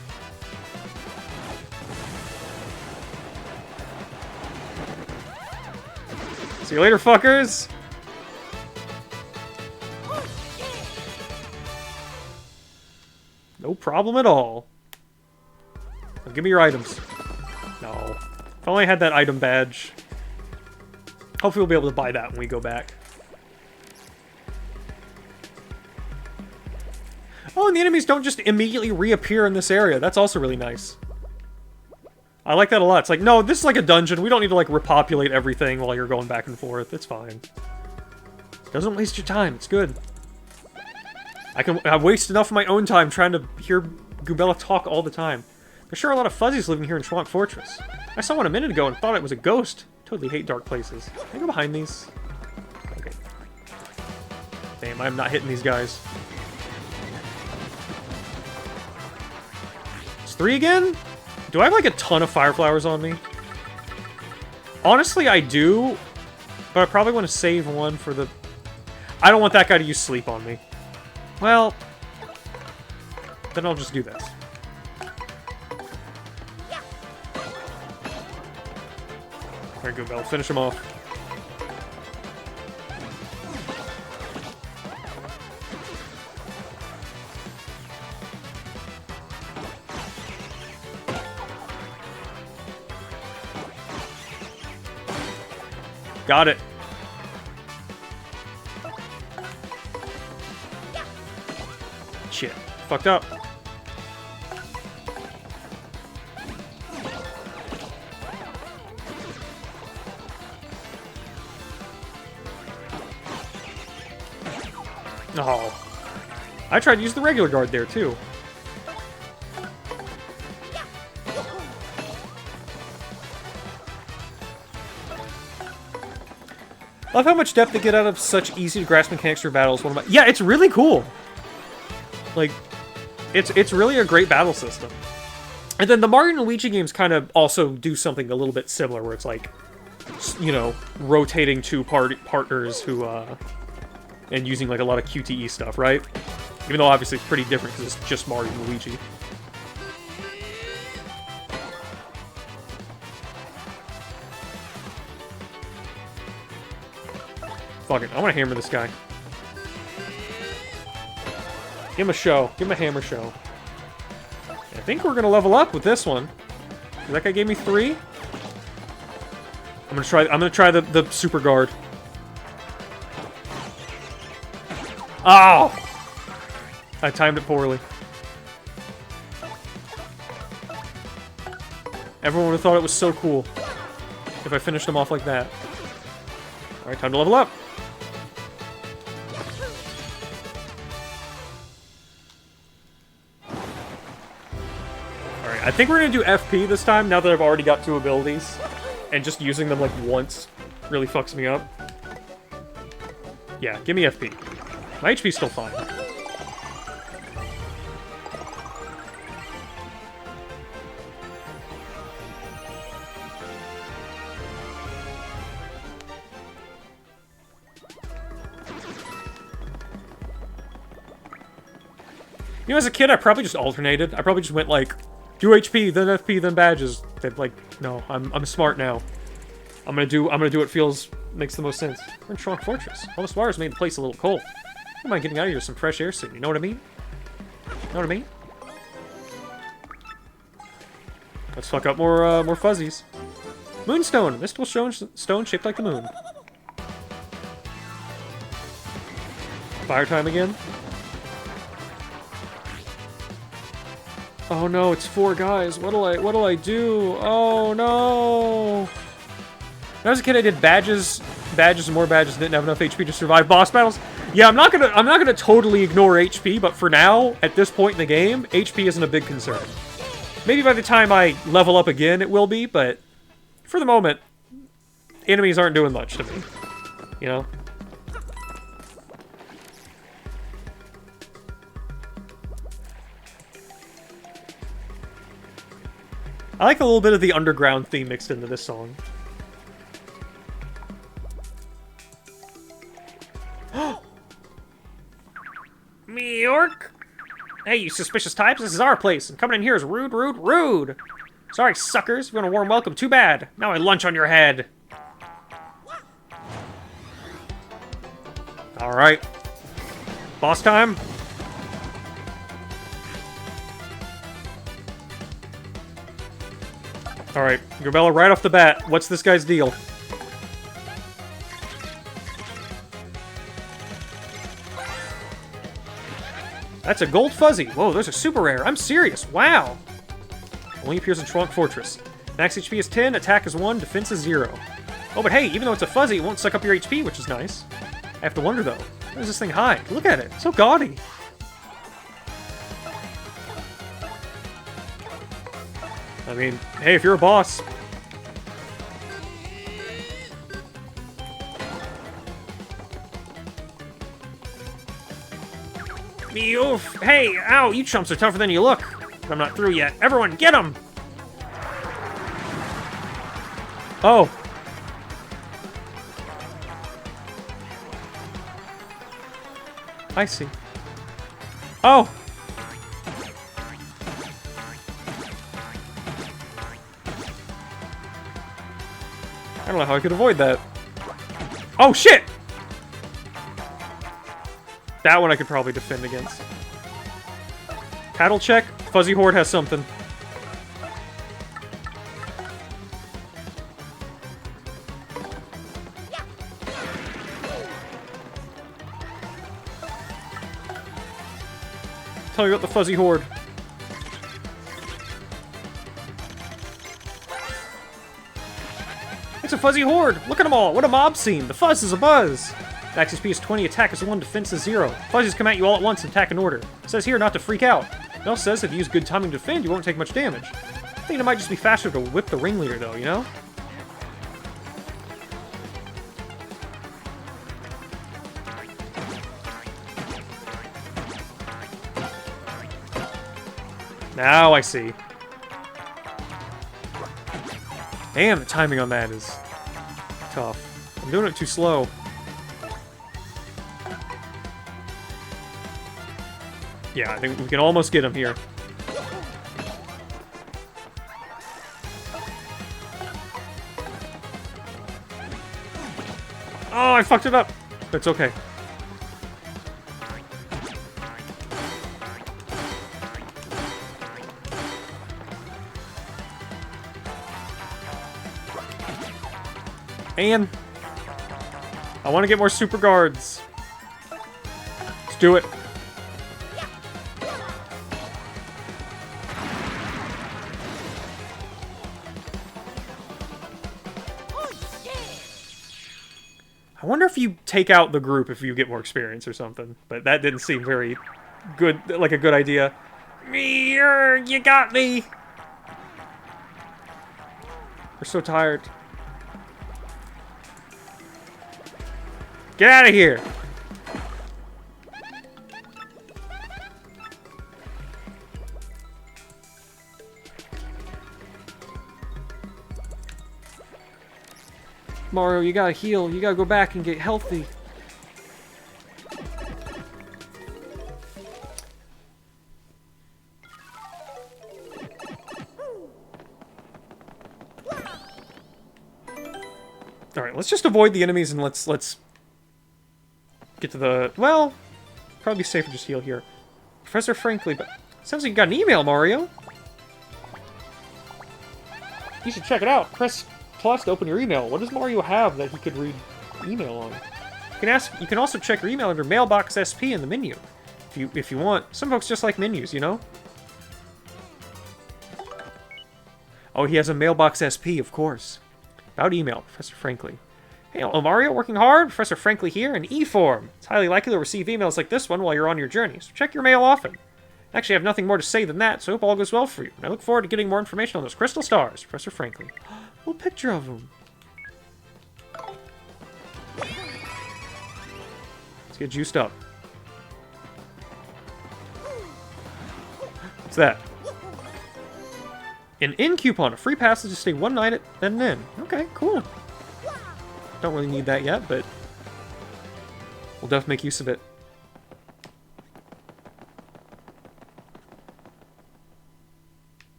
See you later, fuckers! No problem at all. Now, give me your items. No. If only I had that item badge. Hopefully we'll be able to buy that when we go back. Oh, and the enemies don't just immediately reappear in this area. That's also really nice. I like that a lot. It's like, no, this is like a dungeon. We don't need to, like, repopulate everything while you're going back and forth. It's fine. Doesn't waste your time. It's good. I waste enough of my own time trying to hear Goombella talk all the time. There's sure a lot of fuzzies living here in Schwank Fortress. I saw one a minute ago and thought it was a ghost. Totally hate dark places. Can I go behind these? Okay. Damn, I'm not hitting these guys. It's 3 again? Do I have like a ton of fire flowers on me? Honestly, I do. But I probably want to save one for the... I don't want that guy to use sleep on me. Well... then I'll just do this. Very good, Bell. Finish him off. Got it. Shit. Fucked up. Oh. I tried to use the regular guard there, too. I love how much depth they get out of such easy-to-grasp mechanics for battles. Yeah, it's really cool. Like, it's really a great battle system. And then the Mario and Luigi games kind of also do something a little bit similar, where it's like, you know, rotating two partners who, and using like a lot of QTE stuff, right? Even though obviously it's pretty different because it's just Mario and Luigi. Fuck it, I want to hammer this guy. Give him a show. Give him a hammer show. I think we're gonna level up with this one. That guy gave me 3. I'm gonna try the super guard. Oh! I timed it poorly. Everyone would have thought it was so cool if I finished him off like that. Alright, time to level up. Alright, I think we're gonna do FP this time, now that I've already got 2 abilities. And just using them like once really fucks me up. Yeah, give me FP. My HP's still fine. You know, as a kid, I probably just alternated. I probably just went like, do HP, then FP, then badges. They'd like, no, I'm smart now. I'm gonna do what makes the most sense. We're in Schwank Fortress. All this water's made the place a little cold. I don't mind getting out of here with some fresh air soon, you know what I mean? You know what I mean? Let's fuck up more fuzzies. Moonstone, a mystical stone shaped like the moon. Fire time again. Oh no, it's 4 guys. What'll I do? Oh no! When I was a kid, I did badges and more badges. Didn't have enough HP to survive boss battles. Yeah, I'm not gonna totally ignore HP, but for now, at this point in the game, HP isn't a big concern. Maybe by the time I level up again, it will be, but for the moment, enemies aren't doing much to me. You know? I like a little bit of the underground theme mixed into this song. Me York? Hey, you suspicious types, this is our place, and coming in here is rude, rude, rude! Sorry, suckers, if you want a warm welcome, too bad. Now I lunch on your head. Alright. Boss time? Alright, Gabella, right off the bat, what's this guy's deal? That's a gold fuzzy. Whoa, those are super rare. I'm serious. Wow. Only appears in Schwank Fortress. Max HP is 10, attack is 1, defense is 0. Oh, but hey, even though it's a fuzzy, it won't suck up your HP, which is nice. I have to wonder, though. Where does this thing hide? Look at it. It's so gaudy. I mean, hey, if you're a boss. Oof. Hey, ow, you chumps are tougher than you look. But I'm not through yet. Everyone, get him! Oh. I see. Oh! I don't know how I could avoid that. Oh, shit! That one I could probably defend against. Paddle check. Fuzzy Horde has something. Tell me about the Fuzzy Horde. It's a Fuzzy Horde! Look at them all! What a mob scene! The fuzz is a buzz! The XP is 20, attack is 1, defense is 0. Fuzzies come at you all at once and attack in order. It says here not to freak out. It also says if you use good timing to defend, you won't take much damage. I think it might just be faster to whip the ringleader though, you know? Now I see. Damn, the timing on that is tough. I'm doing it too slow. Yeah, I think we can almost get him here. Oh, I fucked it up. But it's okay. And I want to get more super guards. Let's do it. I wonder if you take out the group if you get more experience or something. But that didn't seem very good, like a good idea. You got me. We're so tired. Get out of here! Mario, you gotta heal. You gotta go back and get healthy. Alright, let's just avoid the enemies and let's get to the... Well, probably safer just heal here. Professor Frankly, but... Sounds like you got an email, Mario. You should check it out. Press plus to open your email. What does Mario have that he could read email on? You can also check your email under Mailbox SP in the menu. If you want. Some folks just like menus, you know? Oh, he has a Mailbox SP, of course. About email, Professor Frankly. Hey, hello Mario, working hard? Professor Frankly here in E-form. It's highly likely to receive emails like this one while you're on your journey, so check your mail often. Actually, I have nothing more to say than that, so I hope all goes well for you. And I look forward to getting more information on those crystal stars, Professor Frankly. A little picture of them. Let's get juiced up. What's that? An inn coupon, a free passage to stay one night at an inn. Okay, cool. Don't really need that yet, but we'll definitely make use of it.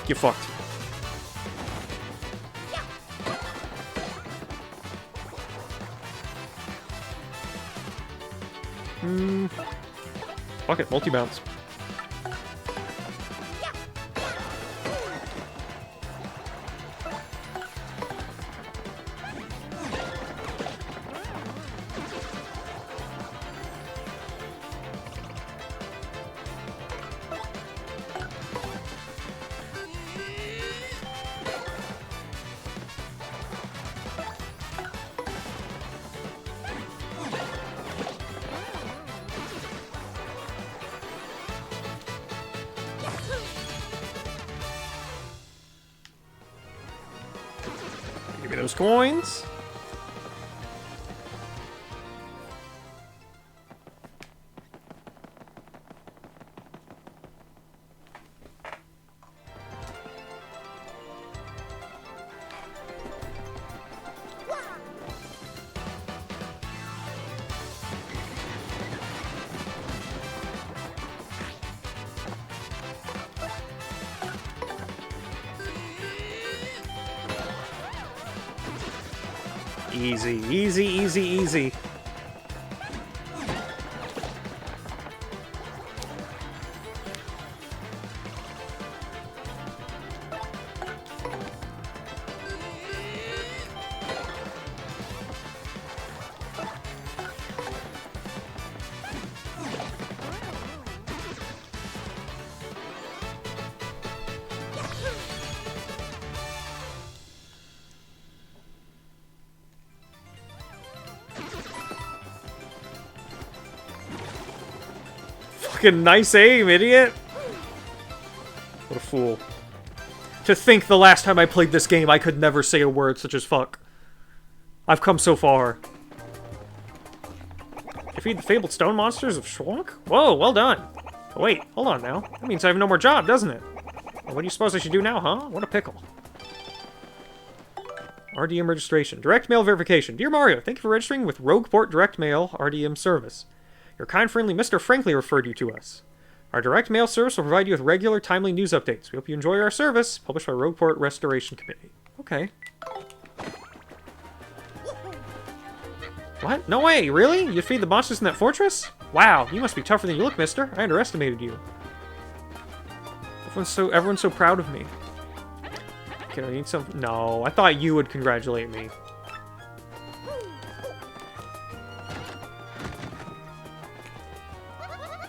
Get fucked. Fuck it, multi-bounce. me those coins. Easy, easy, easy, easy. Fucking nice aim, idiot! What a fool. To think the last time I played this game, I could never say a word such as fuck. I've come so far. Defeat the fabled stone monsters of Schwonk? Whoa, well done. Oh, wait, hold on now. That means I have no more job, doesn't it? Well, what do you suppose I should do now, huh? What a pickle. RDM registration. Direct mail verification. Dear Mario, thank you for registering with Rogueport Direct Mail RDM service. Your kind friendly Mr. Frankly referred you to us. Our direct mail service will provide you with regular, timely news updates. We hope you enjoy our service. Published by Rogueport Restoration Committee. Okay. What? No way, really? You defeated the monsters in that fortress? Wow, you must be tougher than you look, mister. I underestimated you. Everyone's so proud of me. Okay, I need some... No, I thought you would congratulate me.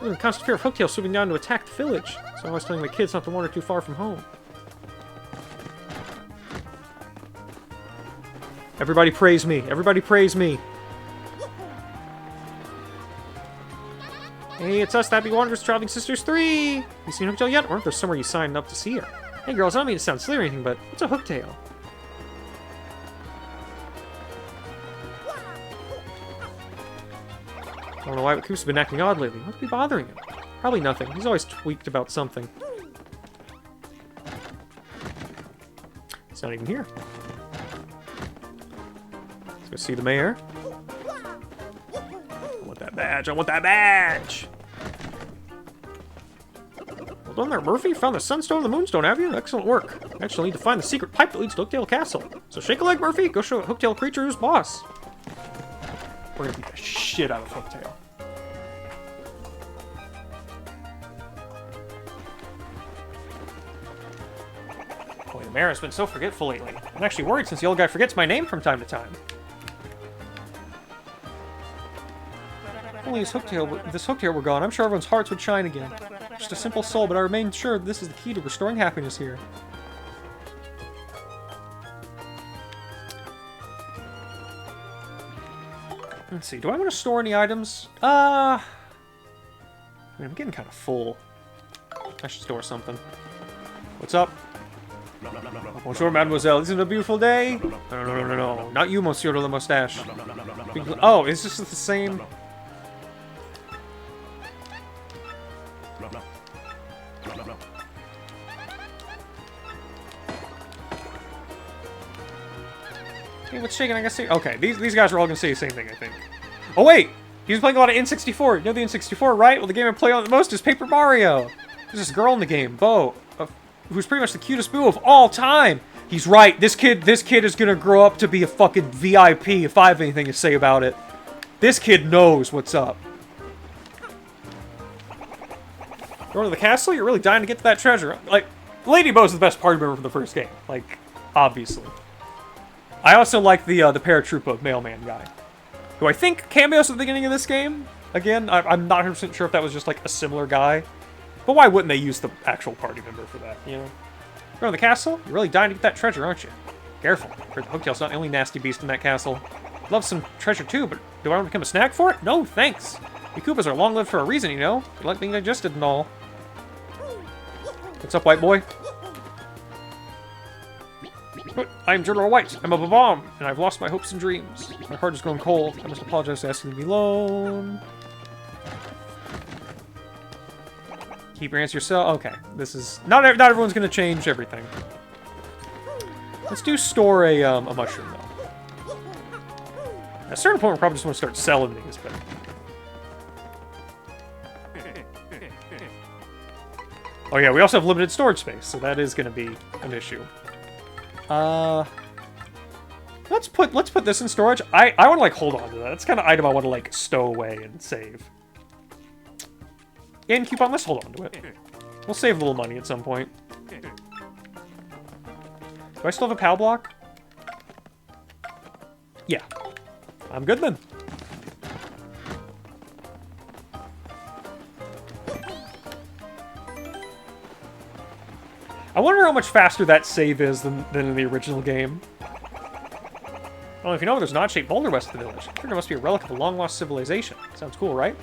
The constant fear of Hooktail swooping down to attack the village. So I was telling my kids not to wander too far from home. Everybody praise me. Everybody praise me. Hey, it's us, Happy Wanderers Traveling Sisters 3! You seen Hooktail yet? Or if there's somewhere you signed up to see her. Hey girls, I don't mean to sound silly or anything, but what's a Hooktail? I don't know why, but Koopa's been acting odd lately. What could be bothering him? Probably nothing. He's always tweaked about something. It's not even here. Let's go see the mayor. I want that badge! I want that badge! Well done there, Murphy. You found the Sunstone and the Moonstone, have you? Excellent work. Next, you'll need to find the secret pipe that leads to Hooktail Castle. So shake a leg, Murphy. Go show a Hooktail creature who's boss. We're gonna beat the shit out of Hooktail. Boy, the mayor has been so forgetful lately. I'm actually worried since the old guy forgets my name from time to time. If only this Hooktail were gone, I'm sure everyone's hearts would shine again. Just a simple soul, but I remain sure this is the key to restoring happiness here. Let's see, do I want to store any items? I mean, I'm getting kind of full. I should store something. What's up? Bonjour, mademoiselle. Isn't it a beautiful day? No. Not you, monsieur le moustache. Oh, is this the same? Hey, what's shaking? I guess. Okay, these guys are all gonna say the same thing, I think. Oh wait, he's playing a lot of N64. You know the N64, right? Well, the game I play on the most is Paper Mario. There's this girl in the game, Bo, who's pretty much the cutest boo of all time. He's right. This kid is gonna grow up to be a fucking VIP if I have anything to say about it. This kid knows what's up. Going to the castle? You're really dying to get to that treasure. Like, Lady Bo's the best party member from the first game. Like, obviously. I also like the Paratroopa mailman guy, who I think cameos at the beginning of this game. Again, I'm not 100% sure if that was just like a similar guy, but why wouldn't they use the actual party member for that? You know, going to the castle. You're really dying to get that treasure, aren't you? Careful, the Hooktail's not the only nasty beast in that castle. I'd love some treasure too, but do I want to become a snack for it? No, thanks. We Koopas are long-lived for a reason, you know. We like being digested and all. But I'm General White. I'm a bomb, and I've lost my hopes and dreams. My heart has grown cold. I must apologize for asking to be alone. Keep your answer yourself. Okay, this is not everyone's gonna change everything. Let's do store a mushroom though. At a certain point, we'll probably just want to start selling these, but. Oh yeah, we also have limited storage space, so that is going to be an issue. Let's put this in storage. I want to like hold on to that. That's the kind of item I want to like stow away and save. And coupon, let's hold on to it. We'll save a little money at some point. Do I still have a PAL block? Yeah. I'm good then. I wonder how much faster that save is than in the original game. Well, if you know, there's an odd-shaped boulder west of the village. I think there must be a relic of a long-lost civilization. Sounds cool, right?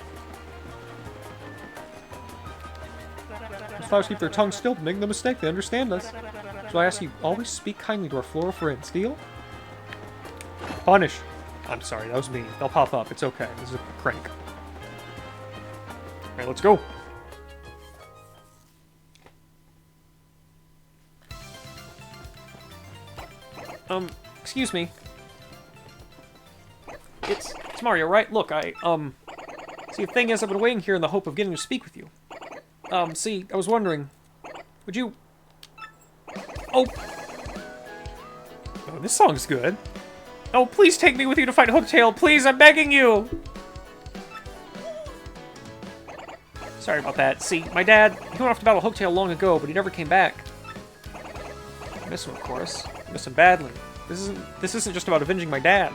Those flowers keep their tongues still, making no mistake. They understand us. So I ask you, always speak kindly to our floral friends. Deal? Punish. I'm sorry, that was me. They'll pop up. It's okay. This is a prank. Alright, let's go. Excuse me. It's Mario, right? Look, see, the thing is, I've been waiting here in the hope of getting to speak with you. See, I was wondering, would you... Oh, this song's good. Oh, please take me with you to fight Hooktail, please, I'm begging you! Sorry about that. See, my dad, he went off to battle Hooktail long ago, but he never came back. I miss him, of course. I miss him badly. This isn't just about avenging my dad.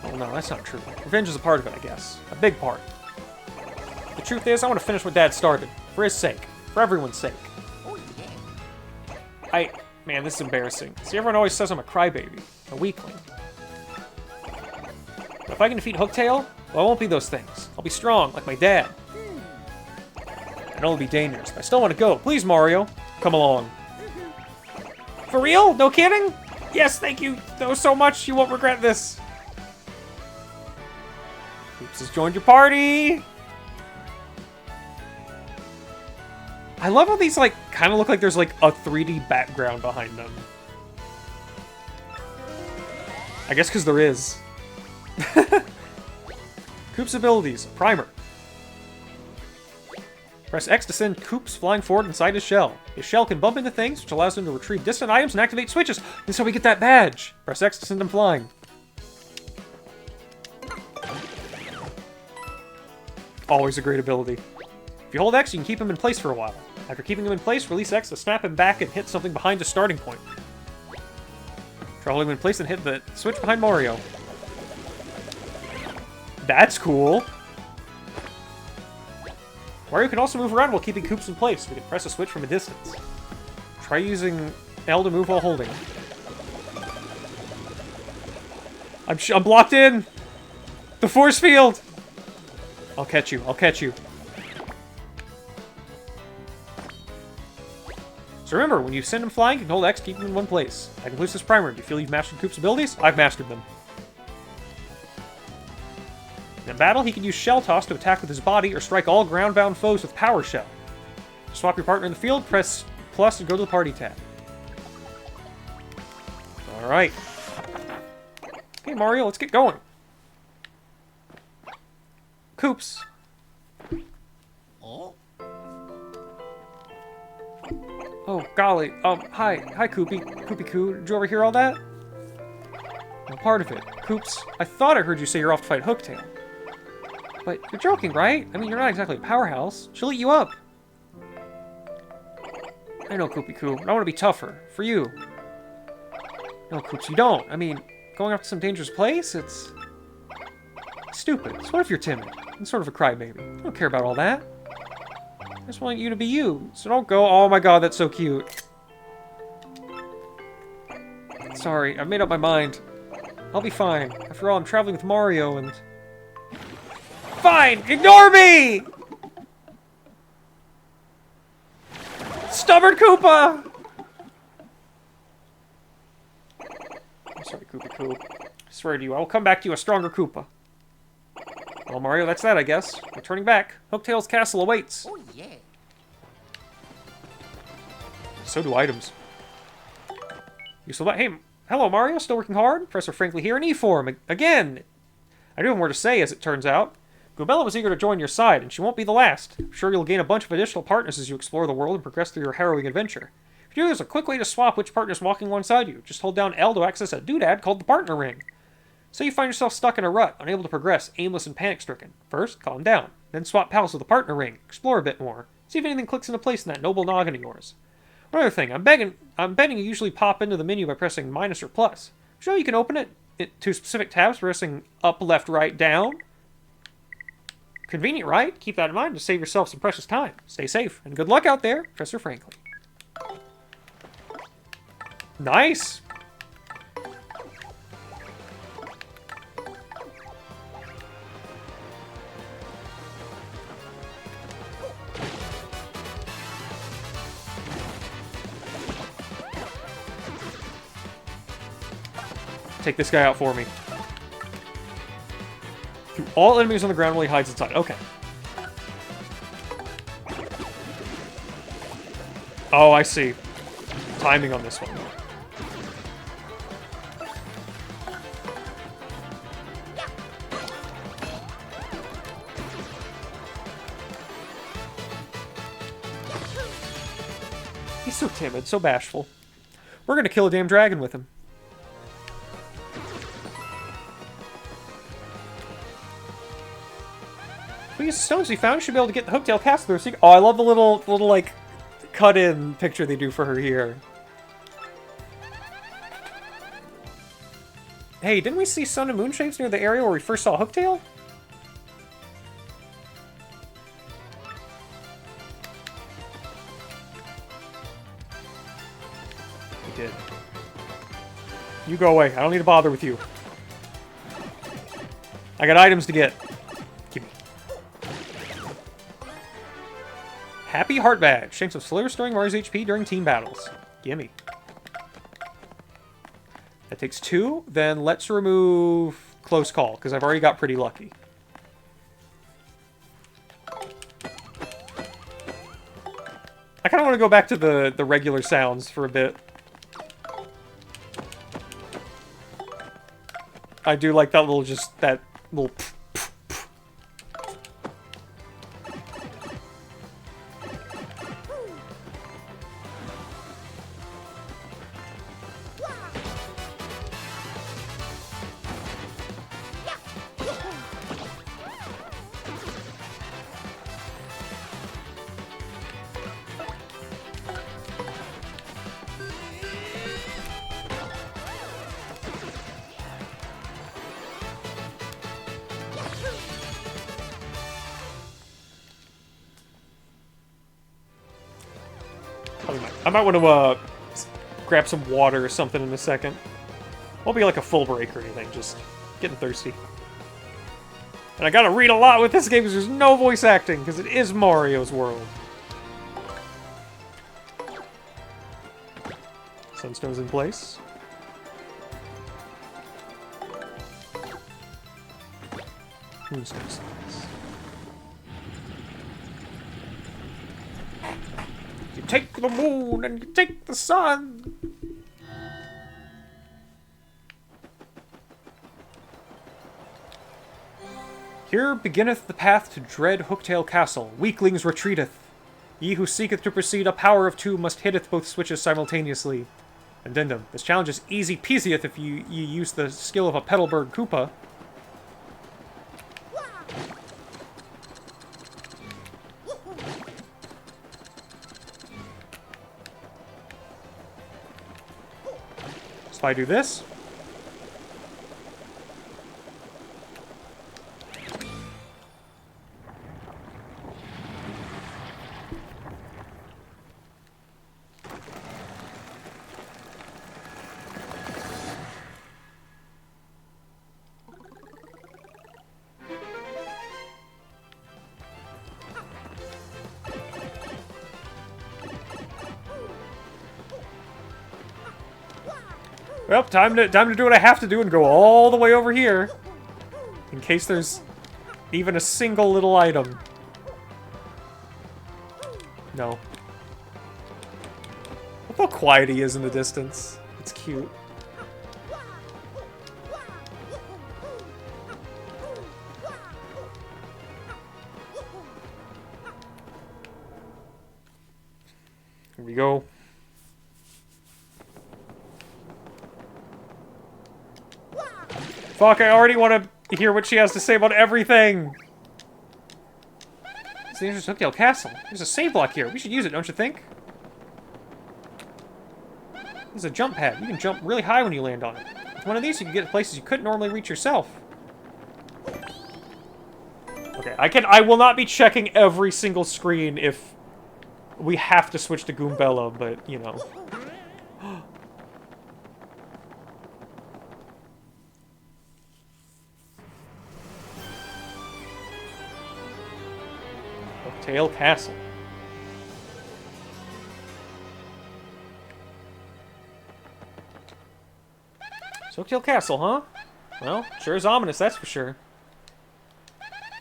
Oh no, that's not true. Revenge is a part of it, I guess. A big part. The truth is, I want to finish what Dad started. For his sake. For everyone's sake. Oh, yeah. Man, this is embarrassing. See, everyone always says I'm a crybaby. A weakling. But if I can defeat Hooktail, well, I won't be those things. I'll be strong, like my dad. And it'll be dangerous, but I still want to go. Please, Mario, come along. For real? No kidding? Yes, thank you so much. You won't regret this. Oops has joined your party. I love how these, like, kind of look like there's, like, a 3D background behind them. I guess because there is. Koop's abilities. Primer. Press X to send Koops flying forward inside his shell. His shell can bump into things, which allows him to retrieve distant items and activate switches. This is how we get that badge. Press X to send him flying. Always a great ability. If you hold X, you can keep him in place for a while. After keeping him in place, release X to snap him back and hit something behind his starting point. Try holding him in place and hit the switch behind Mario. That's cool. Mario can also move around while keeping Koops in place. We can press a switch from a distance. Try using L to move while holding. I'm blocked in! The force field! I'll catch you, I'll catch you. So remember, when you send him flying, you can hold X, keep him in one place. That concludes this primer. Do you feel you've mastered Koop's abilities? I've mastered them. In battle, he can use Shell Toss to attack with his body or strike all ground-bound foes with Power Shell. To swap your partner in the field, press plus and go to the Party tab. Alright. Okay, Mario, let's get going. Koops. Oh, Oh, golly. Hi, Koopy Koo. Did you overhear all that? I'm part of it. Koops, I thought I heard you say you're off to fight Hooktail. But you're joking, right? I mean, you're not exactly a powerhouse. She'll eat you up. I know, Koopy Koo, but I want to be tougher. For you. No, Koops, you don't. I mean, going off to some dangerous place? It's stupid. So what if you're timid? And sort of a crybaby. I don't care about all that. I just want you to be you. So don't go. Oh my god, that's so cute. Sorry, I've made up my mind. I'll be fine. After all, I'm traveling with Mario and... Fine! Ignore me! Stubborn Koopa! Coop. I swear to you, I will come back to you a stronger Koopa. Well, Mario, that's that, I guess. Returning back. Hooktail's castle awaits. Oh yeah. So do items. You still Hey, hello, Mario. Still working hard? Professor Frankly here in E-form. Again! I do have more to say, as it turns out. Gobella was eager to join your side, and she won't be the last. I'm sure you'll gain a bunch of additional partners as you explore the world and progress through your harrowing adventure. If you do, there's a quick way to swap which partner's walking alongside you. Just hold down L to access a doodad called the Partner Ring. Say you find yourself stuck in a rut, unable to progress, aimless and panic-stricken. First, calm down. Then swap pals with the Partner Ring. Explore a bit more. See if anything clicks into place in that noble noggin of yours. One other thing, I'm betting you usually pop into the menu by pressing minus or plus. Sure, you can open it to specific tabs, pressing up, left, right, down. Convenient, right? Keep that in mind to save yourself some precious time. Stay safe, and good luck out there, Professor Frankly. Nice! Take this guy out for me. Through all enemies on the ground while he hides inside. Okay. Oh, I see. Timing on this one. He's so timid, so bashful. We're gonna kill a damn dragon with him. We use the stones we found. Should be able to get the Hooktail Castle through. Oh, I love the little like cut-in picture they do for her here. Hey, didn't we see Sun and Moon shapes near the area where we first saw Hooktail? We did. You go away. I don't need to bother with you. I got items to get. Give me. Happy Heart Badge. Shanks of slow restoring Mario's HP during team battles. Gimme. That takes 2. Then let's remove Close Call, because I've already got pretty lucky. I kind of want to go back to the regular sounds for a bit. I do like that little, just that little... I might want to grab some water or something in a second. Won't be like a full break or anything, just getting thirsty. And I gotta read a lot with this game because there's no voice acting, because it is Mario's world. Sunstone's in place. Moonstone's in place. You take the moon and you take the sun. Here beginneth the path to dread Hooktail Castle. Weaklings retreateth. Ye who seeketh to proceed a power of 2 must hitteth both switches simultaneously. Addendum. This challenge is easy peasieth if you use the skill of a Petalburg Koopa. So if I do this... Well, time to do what I have to do and go all the way over here. In case there's even a single little item. No. Look how quiet he is in the distance. It's cute. Here we go. Fuck, I already want to hear what she has to say about everything. It's the entrance to Hooktail Castle. There's a save block here. We should use it, don't you think? There's a jump pad. You can jump really high when you land on it. With one of these, you can get to places you couldn't normally reach yourself. Okay, I will not be checking every single screen if we have to switch to Goombella, but, you know. Hooktail Castle. Hooktail Castle, huh? Well, sure is ominous, that's for sure.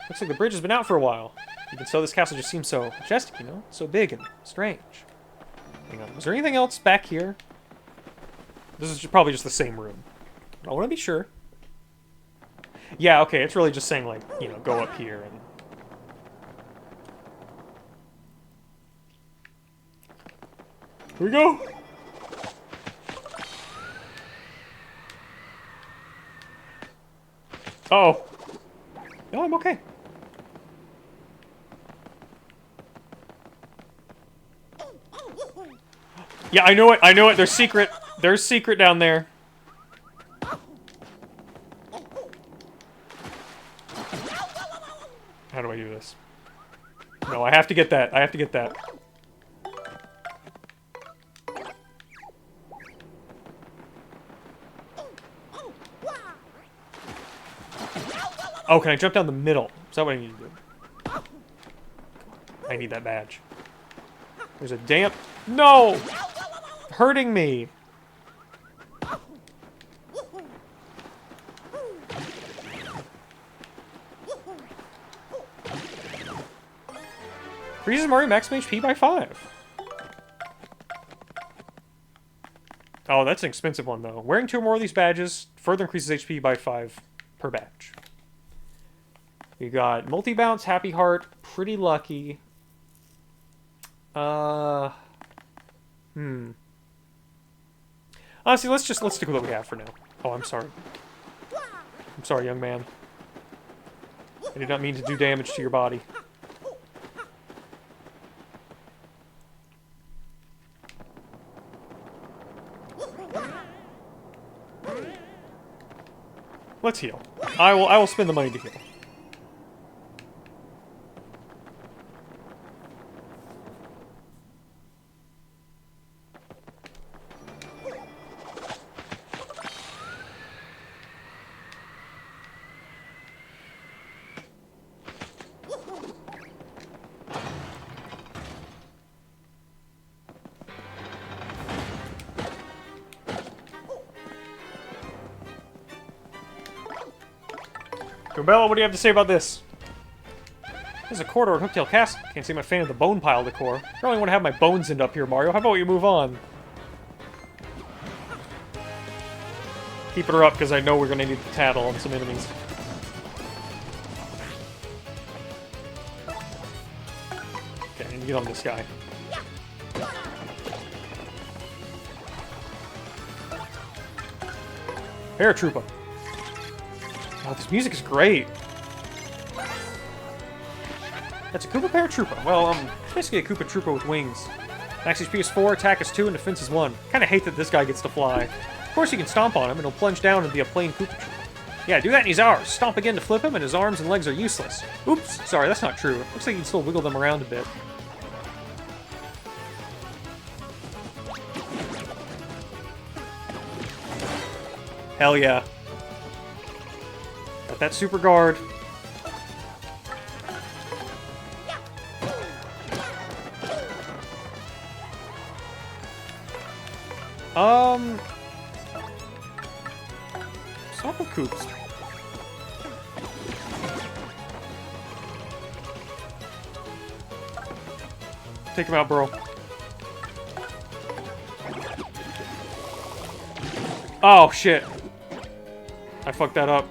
Looks like the bridge has been out for a while. Even so, this castle just seems so majestic, you know? So big and strange. Hang on, is there anything else back here? This is probably just the same room. I want to be sure. Yeah, okay, it's really just saying, like, you know, go up here and... Here we go! Uh-oh. No, I'm okay. Yeah, I know it. I know it. There's secret. There's secret down there. How do I do this? No, I have to get that. I have to get that. Oh, can I jump down the middle? Is that what I need to do? I need that badge. There's a damp... No! Hurting me! Increases Mario maximum HP by 5. Oh, that's an expensive one, though. Wearing 2 or more of these badges further increases HP by 5 per badge. We got multi-bounce, happy heart, pretty lucky. Honestly, let's stick with what we have for now. Oh, I'm sorry. I'm sorry, young man. I did not mean to do damage to your body. Let's heal. I will spend the money to heal. Goombella, what do you have to say about this? There's a corridor at Hooktail Castle. Can't say I'm a fan of the bone pile decor. I really want to have my bones end up here, Mario. How about you move on? Keeping her up because I know we're going to need to tattle on some enemies. Okay, I need to get on this guy. Paratroopa. Oh, this music is great. That's a Koopa Paratroopa. Well, basically a Koopa Troopa with wings. Max HP is 4, attack is 2, and defense is 1. Kinda hate that this guy gets to fly. Of course you can stomp on him, and he'll plunge down and be a plain Koopa Troopa. Yeah, do that and he's ours. Stomp again to flip him, and his arms and legs are useless. Oops, sorry, that's not true. Looks like you can still wiggle them around a bit. Hell yeah. Got that super guard. Swap with Koops. Take him out, bro. Oh, shit. I fucked that up.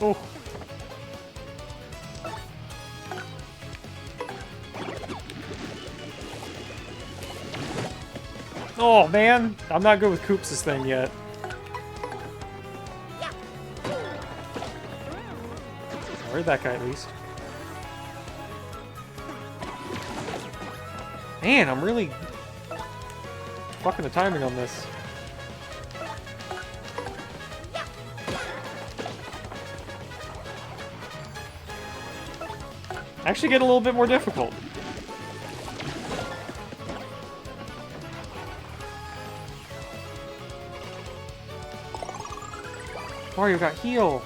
Oh. Oh, man. I'm not good with Koops' thing yet. I heard that guy at least. Man, I'm really fucking the timing on this. Actually get a little bit more difficult. Mario got heal.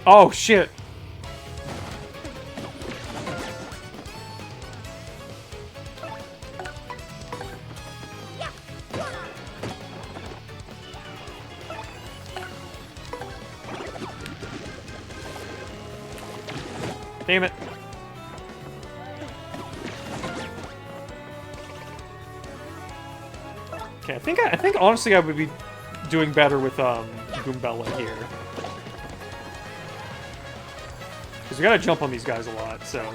Oh, shit. Damn it. Okay, I think honestly I would be doing better with Goombella here. Because we gotta jump on these guys a lot, so.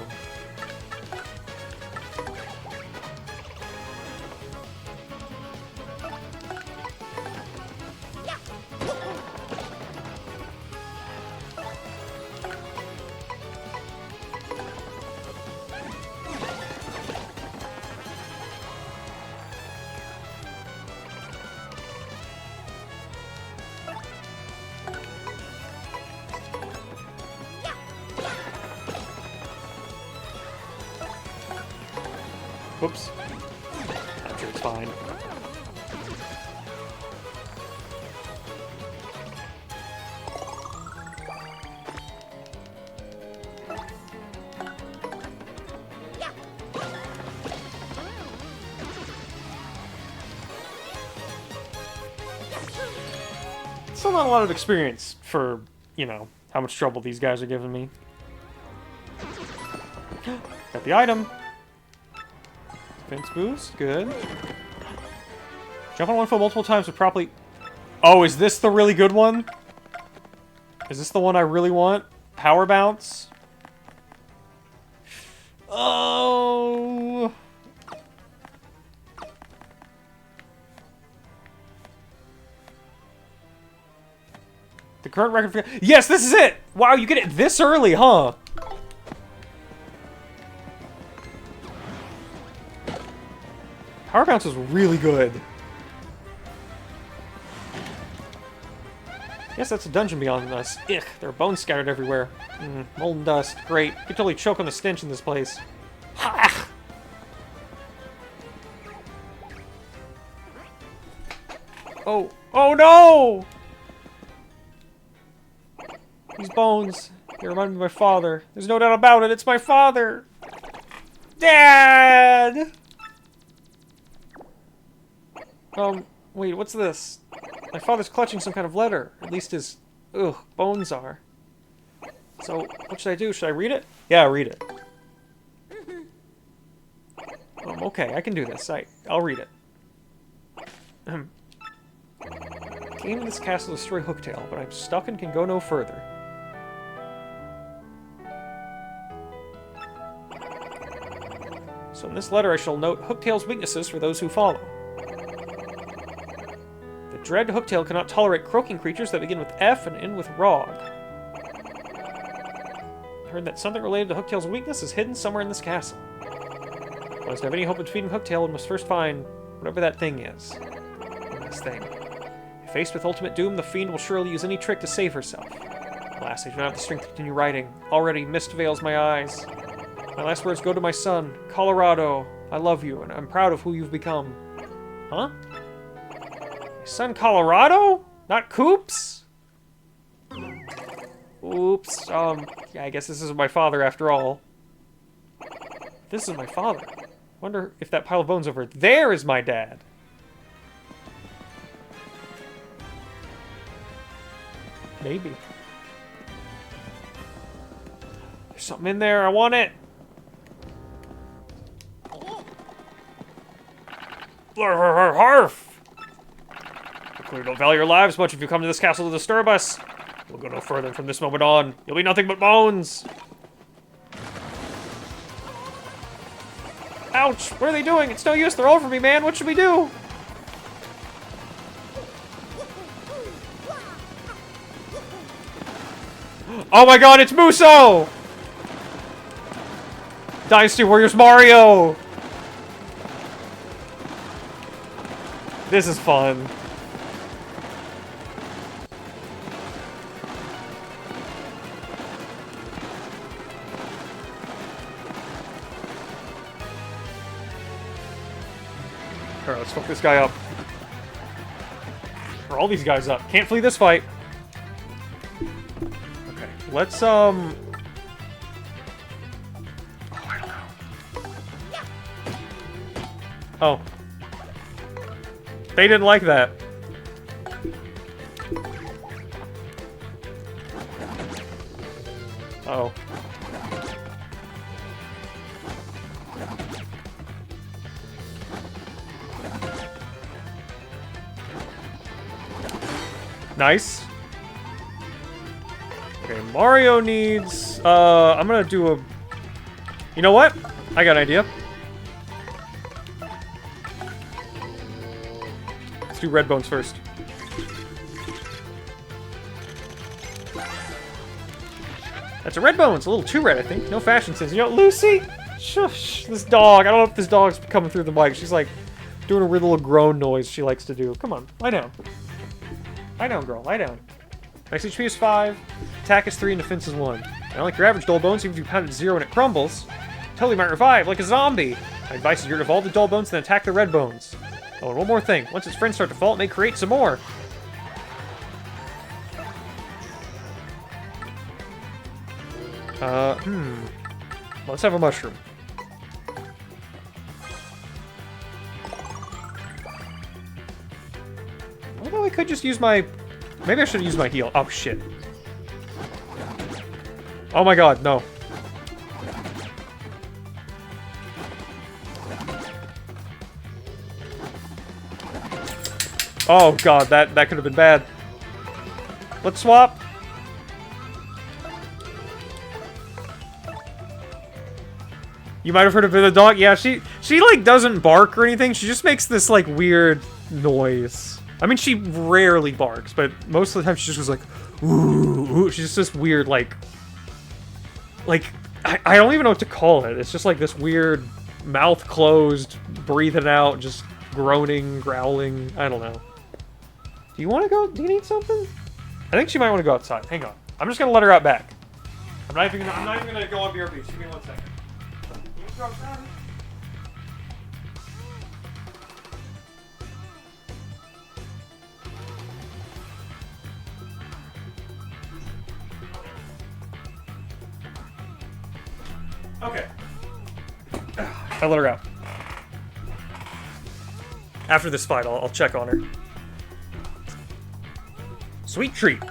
Whoops. I'm sure it's fine. Still not a lot of experience for, you know, how much trouble these guys are giving me. Got the item. Defense boost, good. Jump on one foot multiple times to properly... Oh, is this the really good one? Is this the one I really want? Power bounce? Oh... The current record for... Yes, this is it! Wow, you get it this early, huh? Power bounce is really good. Yes, that's a dungeon beyond us. Ugh, there are bones scattered everywhere. Molten dust. Great. You can totally choke on the stench in this place. Ha! Oh. Oh no! These bones. They remind me of my father. There's no doubt about it. It's my father! Dad! Wait, what's this? My father's clutching some kind of letter. At least his, bones are. So, what should I do? Should I read it? Yeah, read it. Okay, I can do this. I'll read it. Came to this castle to destroy Hooktail, but I'm stuck and can go no further. So in this letter I shall note Hooktail's weaknesses for those who follow. The dread Hooktail cannot tolerate croaking creatures that begin with F and end with Rog. I heard that something related to Hooktail's weakness is hidden somewhere in this castle. If I have any hope of defeating Hooktail, one must first find whatever that thing is. last thing. Faced with ultimate doom, the fiend will surely use any trick to save herself. Alas, I do not have the strength to continue writing. Already, mist veils my eyes. My last words go to my son, Colorado. I love you, and I'm proud of who you've become. Huh? My son Colorado? Not Koops? Oops. Yeah, I guess this isn't my father after all. This is my father. Wonder if that pile of bones over there is my dad. Maybe. There's something in there. I want it. Harf! You clearly don't value your lives much if you come to this castle to disturb us. We'll go no further from this moment on. You'll be nothing but bones. Ouch! What are they doing? It's no use. They're over me, man. What should we do? Oh my god, it's Muso! Dynasty Warriors Mario! This is fun. Alright, let's fuck this guy up. Or all these guys up. Can't flee this fight. Okay, let's, Oh, I don't know. Oh. They didn't like that. Uh-oh. Nice. Okay, Mario needs... I'm gonna do a... You know what? I got an idea. Let's do red bones first. That's a red bone. It's a little too red, I think. No fashion sense. You know, Lucy? Shush. This dog. I don't know if this dog's coming through the mic. She's like doing a weird little groan noise she likes to do. Come on, lie down. Lie down, girl. Lie down. Max HP is 5, attack is 3, and defense is 1. And unlike your average dull bones, even if you pound it to 0 and it crumbles, totally might revive, like a zombie. My advice is you're to evolve the dull bones and then attack the red bones. Oh, and one more thing. Once its friends start to fall, it may create some more. Let's have a mushroom. Although I could just use my... Maybe I should use my heal. Oh, shit. Oh my god, no. Oh god, that could have been bad. Let's swap. You might have heard of the dog. Yeah, she like doesn't bark or anything. She just makes this like weird noise. I mean, she rarely barks, but most of the time she just goes like, ooh, ooh. She's just this weird like I don't even know what to call it. It's just like this weird mouth closed, breathing out, just groaning, growling. I don't know. Do you want to go? Do you need something? I think she might want to go outside. Hang on. I'm just gonna let her out back. I'm not even gonna go on BRB. Give me 1 second. Can you go outside? Okay. I let her out. After this fight, I'll check on her. Sweet treat.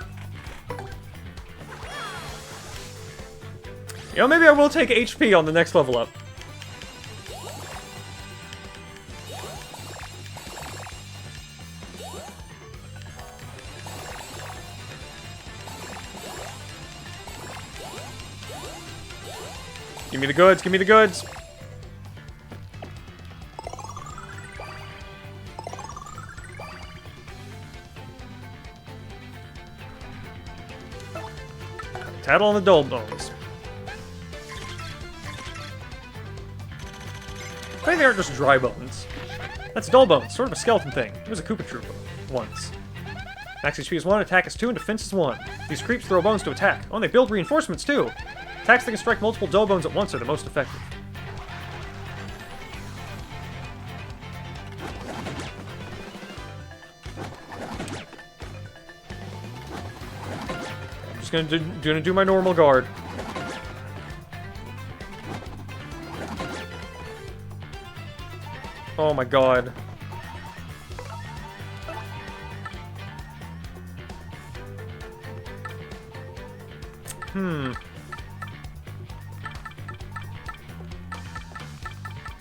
You know, maybe I will take HP on the next level up. Give me the goods, give me the goods. Tattle on the dull bones. I think they are just dry bones. That's Dull Bones, sort of a skeleton thing. It was a Koopa Troopa once. Max HP is 1, attack is 2, and defense is 1. These creeps throw bones to attack. Oh, and they build reinforcements too. Attacks that can strike multiple Dull Bones at once are the most effective. I'm just gonna do my normal guard. Oh my god. I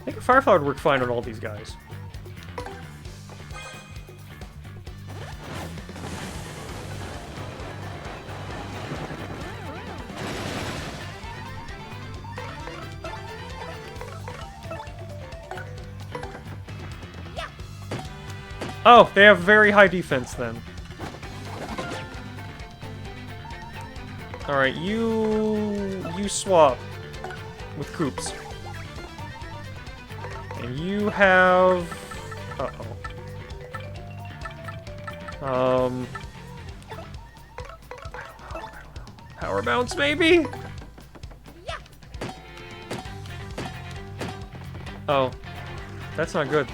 think a Firefly would work fine on all these guys. Oh, they have very high defense then. Alright, you swap with Koops. And you have... Uh-oh. I don't know. Power bounce, maybe? Oh. That's not good.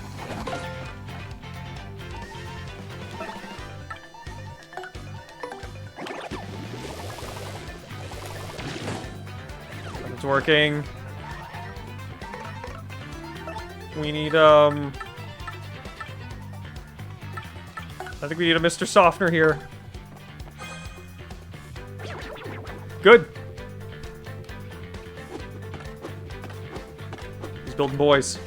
It's working. We need, I think we need a Mr. Softener here. Good. He's building boys.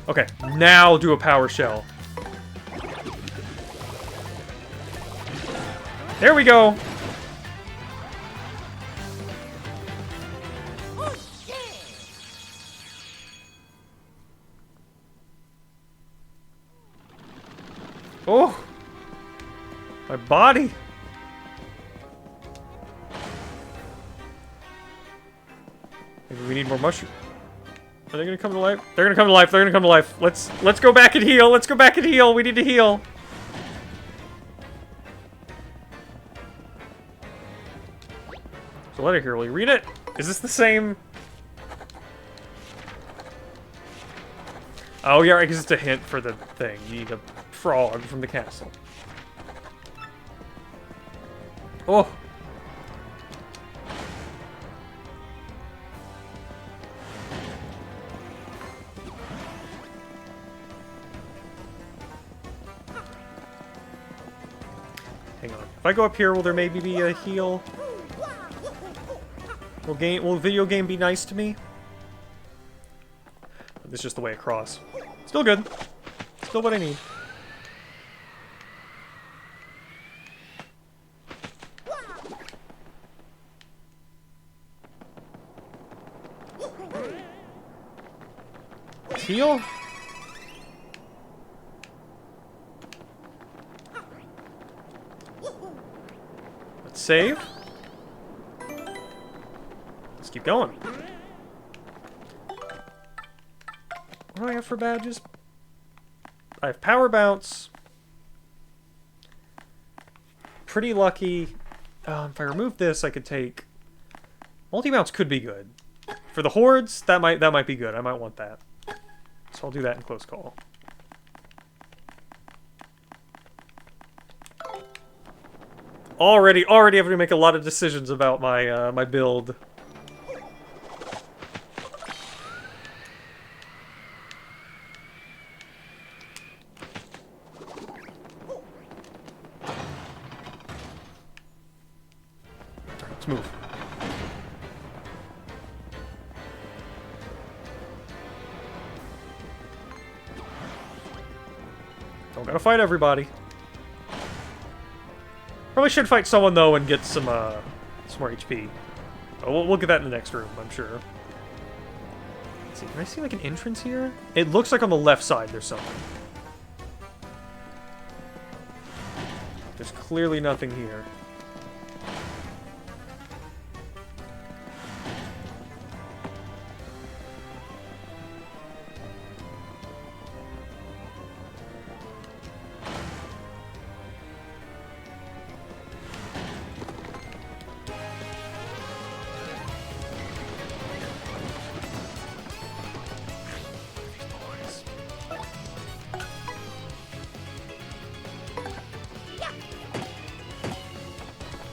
Okay, now do a power shell. There we go. Oh, my body. Maybe we need more mushroom. Are they gonna come to life? They're gonna come to life. They're gonna come to life. Let's go back and heal. Let's go back and heal. We need to heal. So letter here. Will you read it? Is this the same? Oh yeah, I guess it's a hint for the thing. You need a frog from the castle. Oh. Hang on. If I go up here, will there maybe be a heal? Will video game be nice to me? This is just the way across. Still good. Still what I need. Heal? Let's save. Let's keep going. What do I have for badges? I have Power Bounce. Pretty lucky. If I remove this, I could take... Multi-bounce could be good. For the hordes, that might be good. I might want that. So I'll do that in close call. Already having to make a lot of decisions about my my build. Let's move. Don't gotta fight everybody. Probably should fight someone though and get some more HP. Oh, we'll get that in the next room, I'm sure. Let's see, can I see like an entrance here? It looks like on the left side there's something. There's clearly nothing here.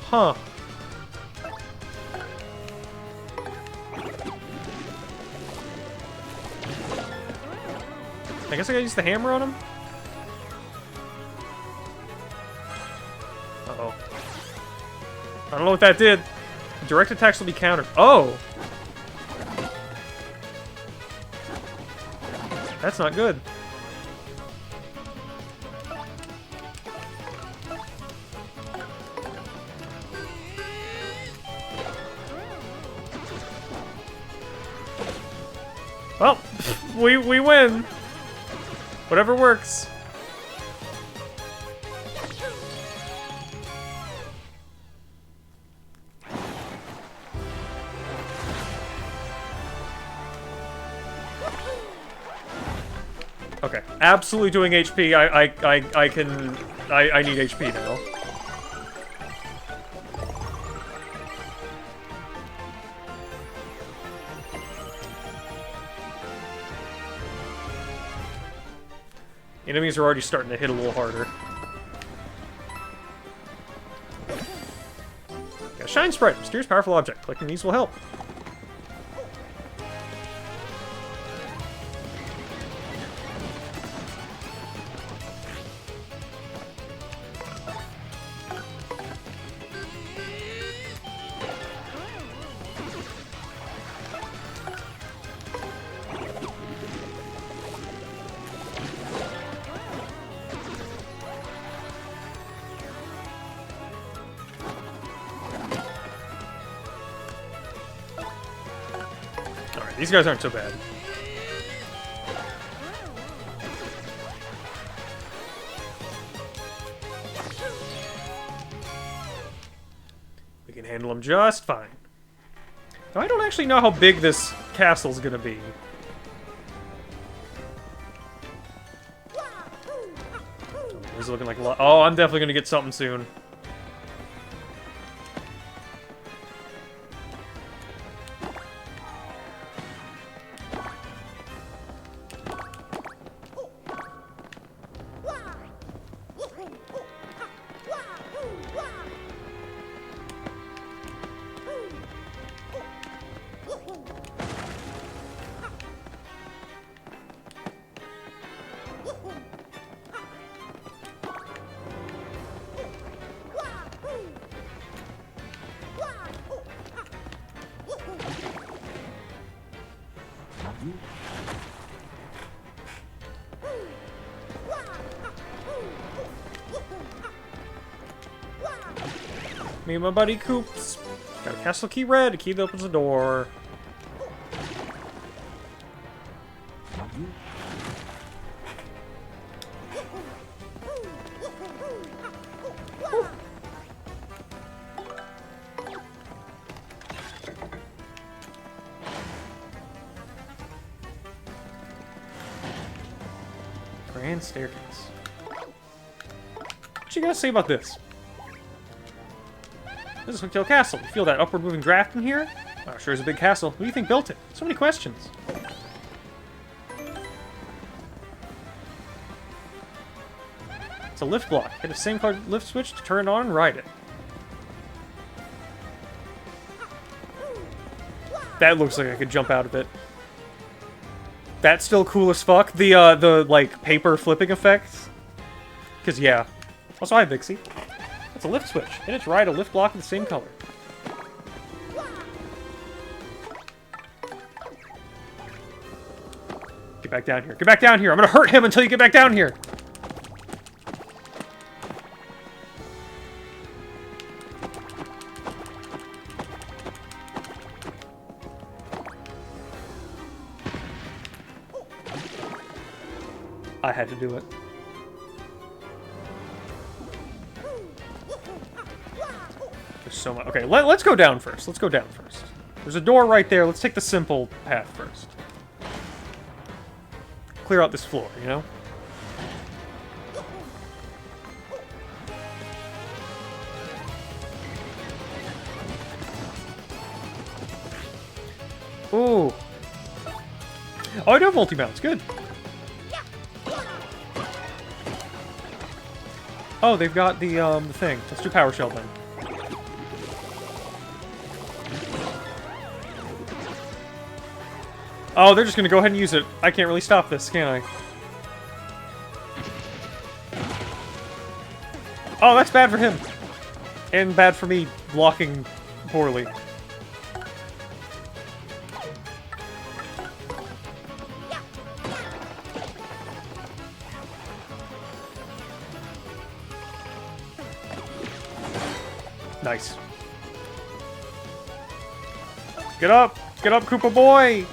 Huh. I guess I gotta use the hammer on him? Uh-oh. I don't know what that did. Direct attacks will be countered. Oh! That's not good. Well, we win. Whatever works. Okay, absolutely doing HP. I need HP now. Enemies are already starting to hit a little harder. Yeah, Shine Sprite, mysterious powerful object. Collecting these will help. These guys aren't so bad. We can handle them just fine. Now, I don't actually know how big this castle's gonna be. This is looking like a lot. Oh, I'm definitely gonna get something soon. Me and my buddy Koops. Got a castle key red, a key that opens the door. Grand staircase. What you guys say about this? This is Hooktail Castle. You feel that upward moving draft in here? Oh, sure is a big castle. Who do you think built it? So many questions. It's a lift block. Hit a same colored lift switch to turn it on and ride it. That looks like I could jump out of it. That's still cool as fuck. The like paper flipping effect. Cause yeah. Also, hi Vixie. It's a lift switch. Hit its right, a lift block in the same color. Get back down here. Get back down here. I'm gonna hurt him until you get back down here. I had to do it. There's so much. Okay, let's go down first. Let's go down first. There's a door right there. Let's take the simple path first. Clear out this floor, you know? Ooh. Oh, I do have multi-mounts. Good. Oh, they've got the thing. Let's do Power Shell then. Oh, they're just gonna go ahead and use it. I can't really stop this, can I? Oh, that's bad for him. And bad for me blocking poorly. Nice. Get up! Get up, Koopa boy!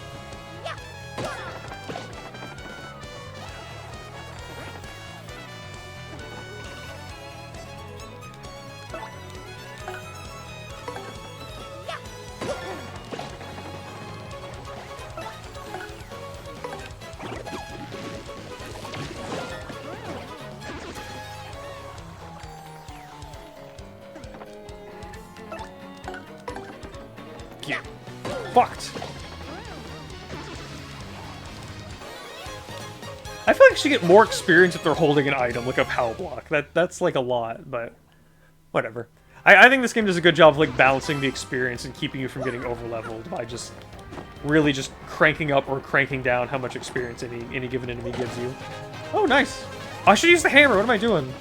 Get fucked. I feel like I should get more experience if they're holding an item, like a power block. That's like a lot, but whatever. I think this game does a good job of like balancing the experience and keeping you from getting over-leveled by just really just cranking up or cranking down how much experience any given enemy gives you. Oh, nice. I should use the hammer. What am I doing?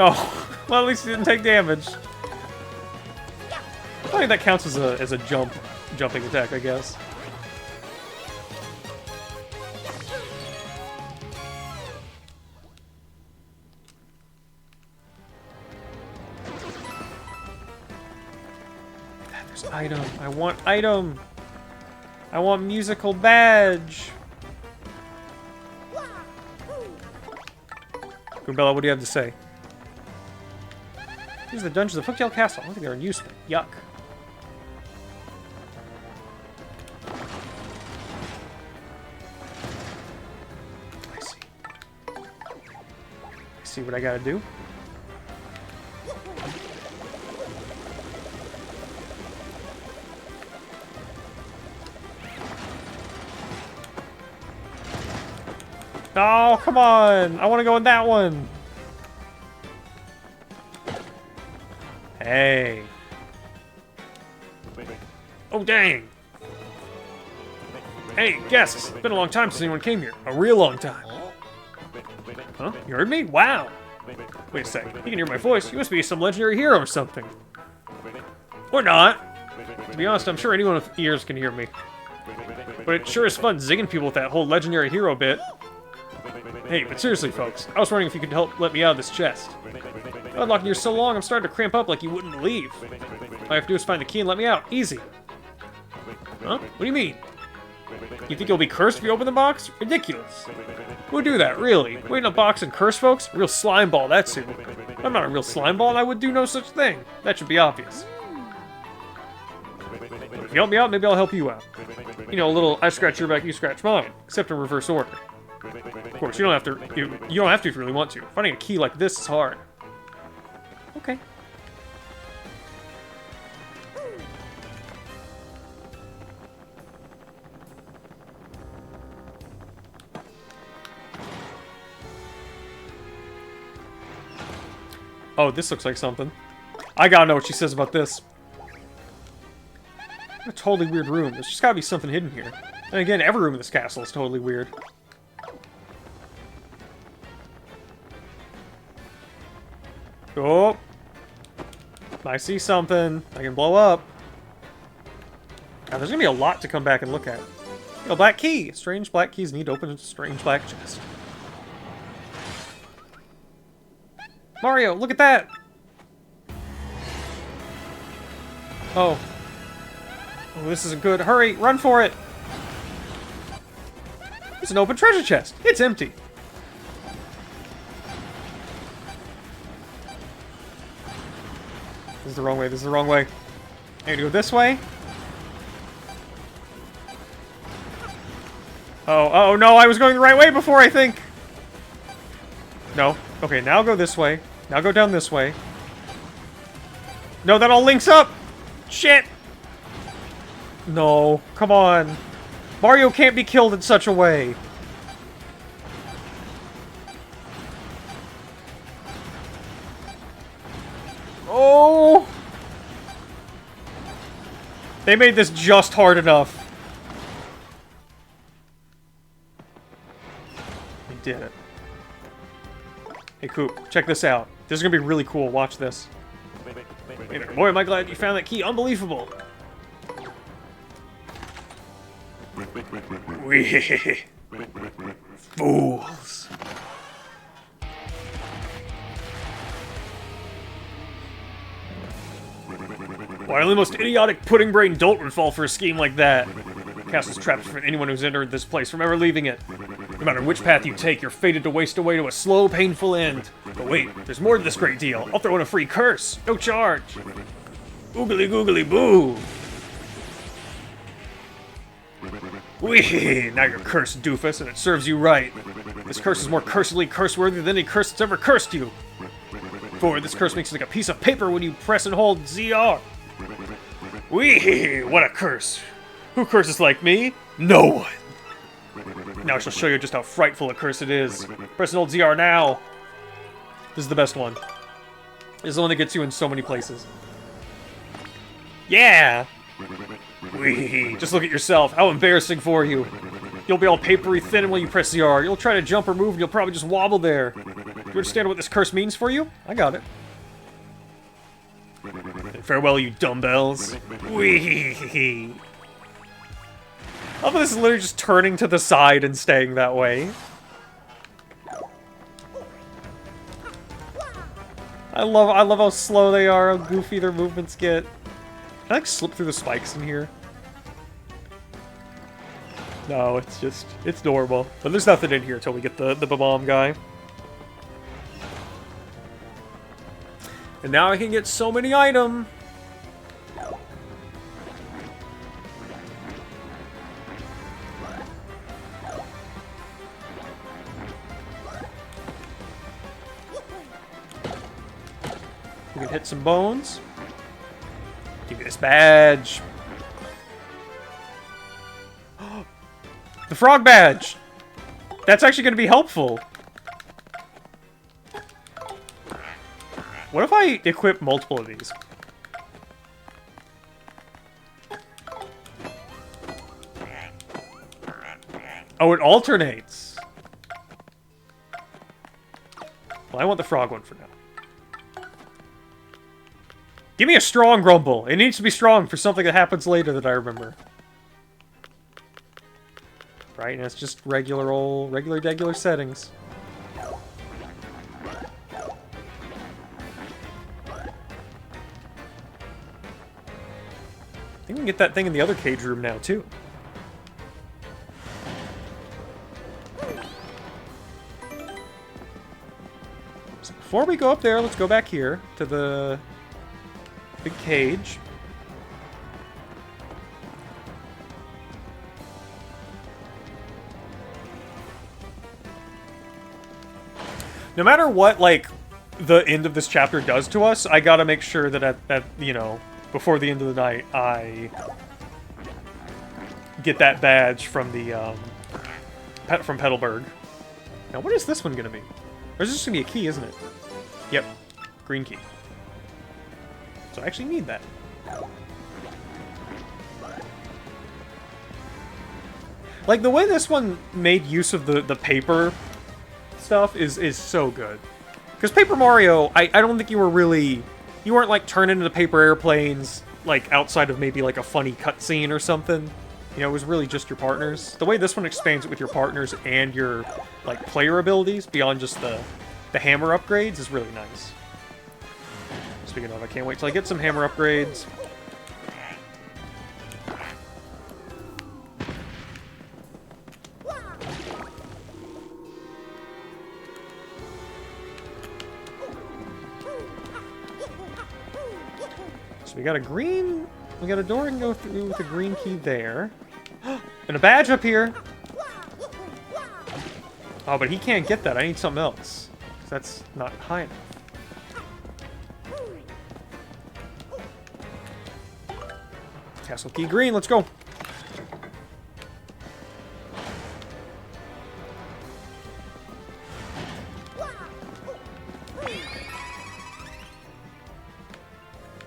Oh, well, at least he didn't take damage. I think that counts as a jumping attack, I guess. There's item. I want item. I want musical badge. Goombella, what do you have to say? These are the dungeons of Hooktail Castle. I don't think they're in use, but yuck. I see. I see what I gotta do. Oh, come on! I want to go in that one! Hey. Oh, dang. Hey, guests. It's been a long time since anyone came here. A real long time. Huh? You heard me? Wow. Wait a sec. You can hear my voice. You must be some legendary hero or something. Or not. To be honest, I'm sure anyone with ears can hear me. But it sure is fun zigging people with that whole legendary hero bit. Hey, but seriously, folks. I was wondering if you could help let me out of this chest. I've been locked in here so long, I'm starting to cramp up like you wouldn't believe. All I have to do is find the key and let me out. Easy. Huh? What do you mean? You think you'll be cursed if you open the box? Ridiculous. Who would do that, really? Wait in a box and curse folks? Real slime ball, that's who. I'm not a real slime ball and I would do no such thing. That should be obvious. If you help me out, maybe I'll help you out. You know, a little I scratch your back, you scratch mine. Except in reverse order. Of course, you don't have to. You don't have to if you really want to. Finding a key like this is hard. Okay. Oh, this looks like something. I gotta know what she says about this. A totally weird room. There's just gotta be something hidden here. And again, every room in this castle is totally weird. Oh! I see something. I can blow up. Now, there's gonna be a lot to come back and look at. A black key! Strange black keys need to open a strange black chest. Mario, look at that! Oh. Oh, this isn't good. Hurry! Run for it! It's an open treasure chest! It's empty! This is the wrong way, this is the wrong way. I gotta go this way. Oh no, I was going the right way before, I think! No. Okay, now go this way. Now go down this way. No, that all links up! Shit! No, come on. Mario can't be killed in such a way. Oh! They made this just hard enough. They did it. Hey, Coop, check this out. This is gonna be really cool. Watch this. Boy, am I glad you found that key. Unbelievable. Wee. Fools. Why only the most idiotic pudding-brained dolt would fall for a scheme like that? The castle's trapped for anyone who's entered this place from ever leaving it. No matter which path you take, you're fated to waste away to a slow, painful end. But wait, there's more to this great deal. I'll throw in a free curse. No charge. Oogly googly boo. Wee! Now you're cursed, doofus, and it serves you right. This curse is more cursedly curse-worthy than any curse that's ever cursed you. For this curse makes it like a piece of paper when you press and hold ZR. Wee! What a curse! Who curses like me? No one! Now I shall show you just how frightful a curse it is. Press and hold ZR now! This is the best one. This is the one that gets you in so many places. Yeah! Wee! Just look at yourself. How embarrassing for you. You'll be all papery thin when you press ZR. You'll try to jump or move and you'll probably just wobble there. Do you understand what this curse means for you? I got it. And farewell, you dumbbells. Wee! I love how this is literally just turning to the side and staying that way. I love how slow they are, how goofy their movements get. Can I like slip through the spikes in here? No, it's just, it's normal. But there's nothing in here until we get the bomb guy. And now I can get so many items. We can hit some bones. Give me this badge. The frog badge! That's actually going to be helpful. What if I equip multiple of these? Oh, it alternates. Well, I want the frog one for now. Give me a strong grumble. It needs to be strong for something that happens later that I remember. Right, and it's just regular settings. I think we can get that thing in the other cage room now, too. So before we go up there, let's go back here to the big cage. No matter what, like, the end of this chapter does to us, I gotta make sure that at you know, before the end of the night, I get that badge from the, from Petalburg. Now, what is this one gonna be? There's just gonna be a key, isn't it? Yep. Green key. So I actually need that. Like, the way this one made use of the paper stuff is so good. Because Paper Mario, I don't think you weren't like turning into paper airplanes like outside of maybe like a funny cutscene or something. You know, it was really just your partners. The way this one expands it with your partners and your like player abilities beyond just the hammer upgrades is really nice. Speaking of, I can't wait till I get some hammer upgrades. So we got a green... We got a door and go through with a green key there. And a badge up here! Oh, but he can't get that. I need something else. 'Cause that's not high enough. Castle key green, let's go.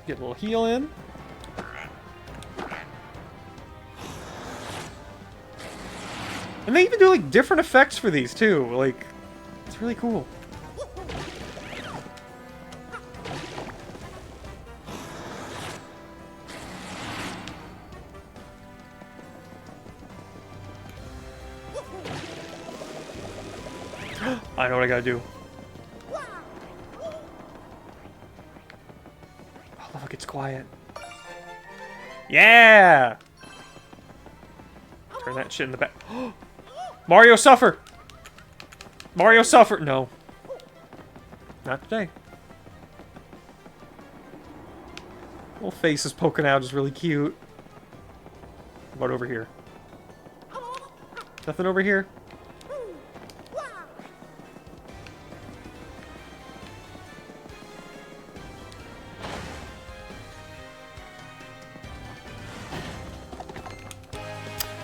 Get a little heal in. And they even do like different effects for these too. Like, it's really cool. I know what I gotta do. Oh, look, it's quiet. Yeah! Turn that shit in the back. Mario suffer! Mario suffer! No. Not today. Little face is poking out, is really cute. What over here? Nothing over here?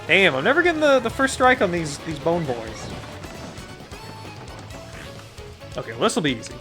Damn, I'm never getting the first strike on these bone boys. Okay, well, this'll be easy.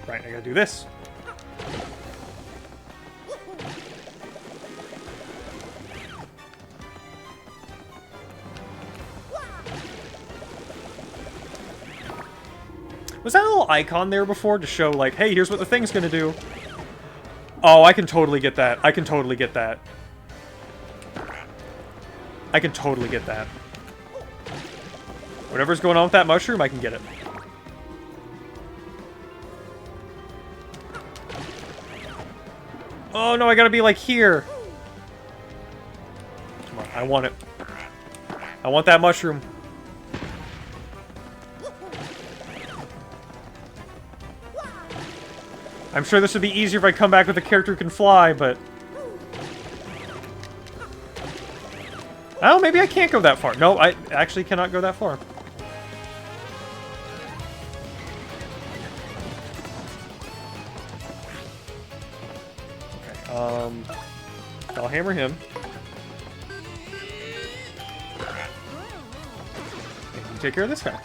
Right, I gotta do this. Was that a little icon there before to show, like, hey, here's what the thing's gonna do? Oh, I can totally get that. I can totally get that. I can totally get that. Whatever's going on with that mushroom, I can get it. Oh no, I gotta be like here. Come on, I want it. I want that mushroom. I'm sure this would be easier if I come back with a character who can fly, but... Oh, maybe I can't go that far. No, I actually cannot go that far. I'll hammer him. And you take care of this guy.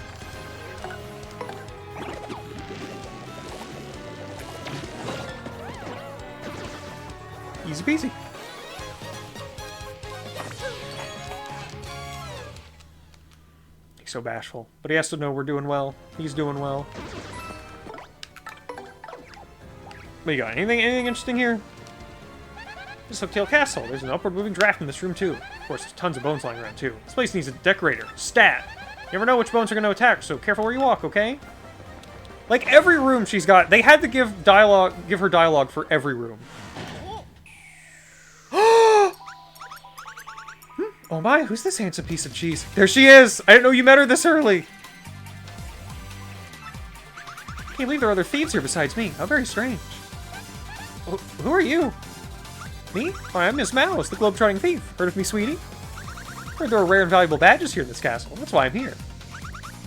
Easy peasy. He's so bashful. But he has to know we're doing well. He's doing well. What you got? Anything interesting here? This is Hooktail Castle. There's an upward moving draft in this room, too. Of course, there's tons of bones lying around, too. This place needs a decorator. Stat. You never know which bones are going to attack, so careful where you walk, okay? Like, every room she's got... They had to give her dialogue for every room. Oh my, who's this handsome piece of cheese? There she is! I didn't know you met her this early! Can't believe there are other thieves here besides me. How very strange. Who are you? Me? Oh, I'm Miss Mouse, the globe-trotting thief. Heard of me, sweetie? Heard there are rare and valuable badges here in this castle. That's why I'm here.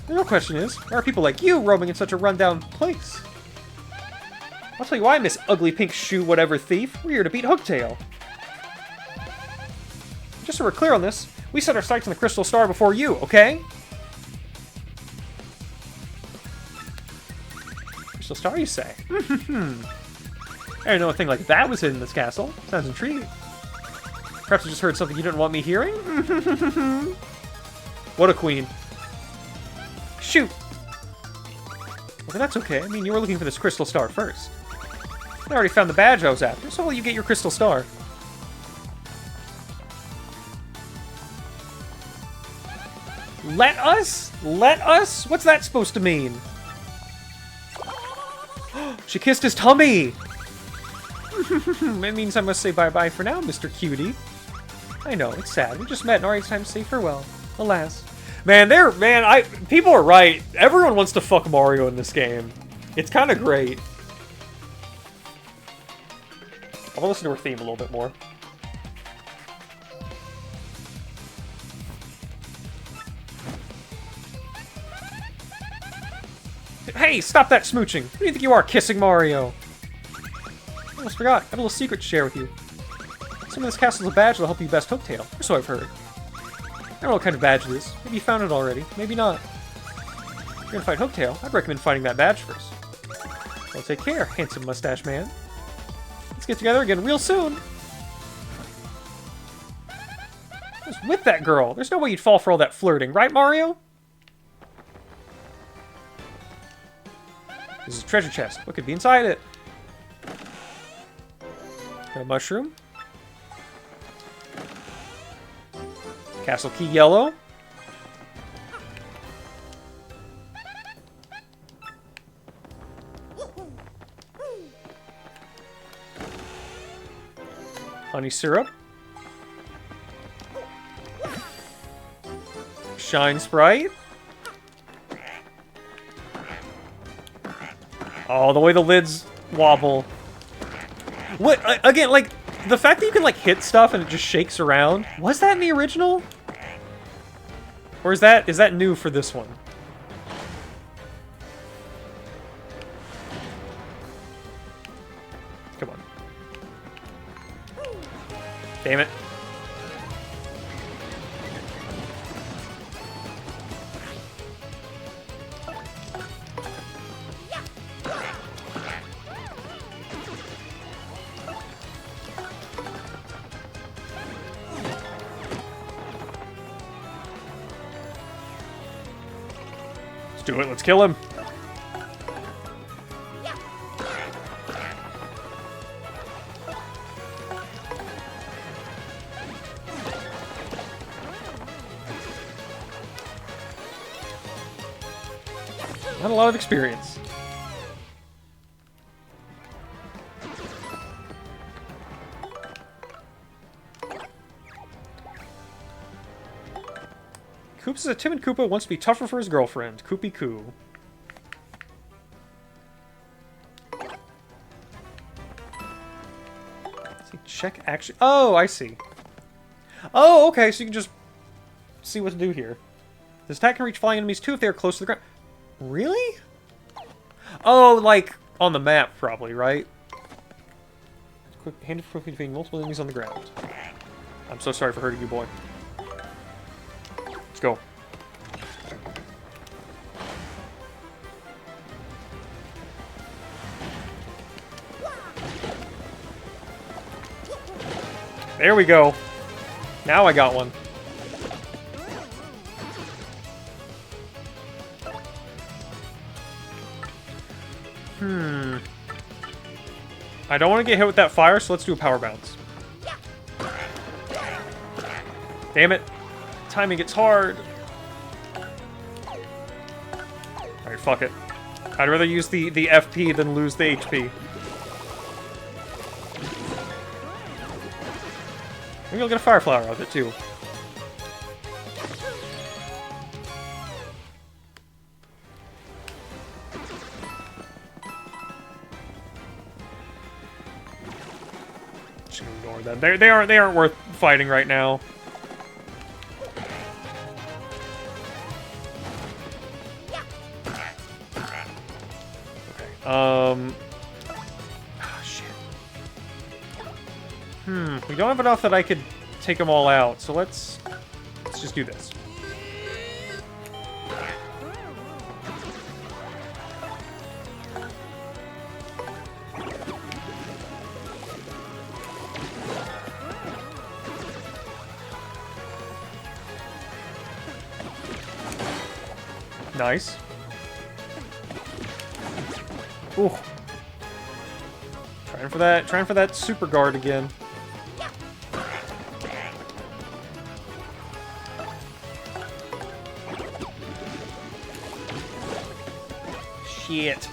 The real question is, why are people like you roaming in such a rundown place? I'll tell you why, Miss Ugly Pink Shoe Whatever Thief. We're here to beat Hooktail. Just so we're clear on this, we set our sights on the Crystal Star before you, okay? Crystal Star, you say? I didn't know a thing like that was hidden in this castle. Sounds intriguing. Perhaps I just heard something you didn't want me hearing? What a queen. Shoot! Well, that's okay. I mean, you were looking for this Crystal Star first. I already found the badge I was after, so will you get your Crystal Star? Let us? Let us? What's that supposed to mean? She kissed his tummy! It means I must say bye-bye for now, Mr. Cutie. I know, it's sad. We just met and already it's time to say farewell. Alas. Man, people are right. Everyone wants to fuck Mario in this game. It's kind of great. I want to listen to her theme a little bit more. Hey, stop that smooching! Who do you think you are, kissing Mario? I almost forgot. I have a little secret to share with you. Some of this castle's a badge that'll help you best Hooktail, or so I've heard. I don't know what kind of badge it is. Maybe you found it already. Maybe not. If you're gonna fight Hooktail, I'd recommend finding that badge first. Well, take care, handsome mustache man. Let's get together again real soon. I was with that girl. There's no way you'd fall for all that flirting, right, Mario? This is a treasure chest. What could be inside it? Got a mushroom. Castle key yellow. Honey syrup. Shine Sprite. Oh, the way the lids wobble. What, again, like, the fact that you can, like, hit stuff and it just shakes around. Was that in the original? Or is that new for this one? Come on. Damn it. Let's do it. Let's kill him. Not a lot of experience. Koopa says a timid Koopa wants to be tougher for his girlfriend. Koopy Koo. See, check action. Oh, I see. Oh, okay, so you can just see what to do here. This attack can reach flying enemies too if they are close to the ground. Really? Oh, like on the map, probably, right? Quick, hand quickly defeating multiple enemies on the ground. I'm so sorry for hurting you, boy. Let's go. There we go. Now I got one. I don't want to get hit with that fire, so let's do a power bounce. Damn it. Timing gets hard. Alright, fuck it. I'd rather use the FP than lose the HP. Maybe you'll get a fire flower out of it, too. Just ignore that. They aren't worth fighting right now. Oh, shit. We don't have enough that I could take them all out, so let's just do this. Nice. Ooh. Trying for that super guard again. Shit.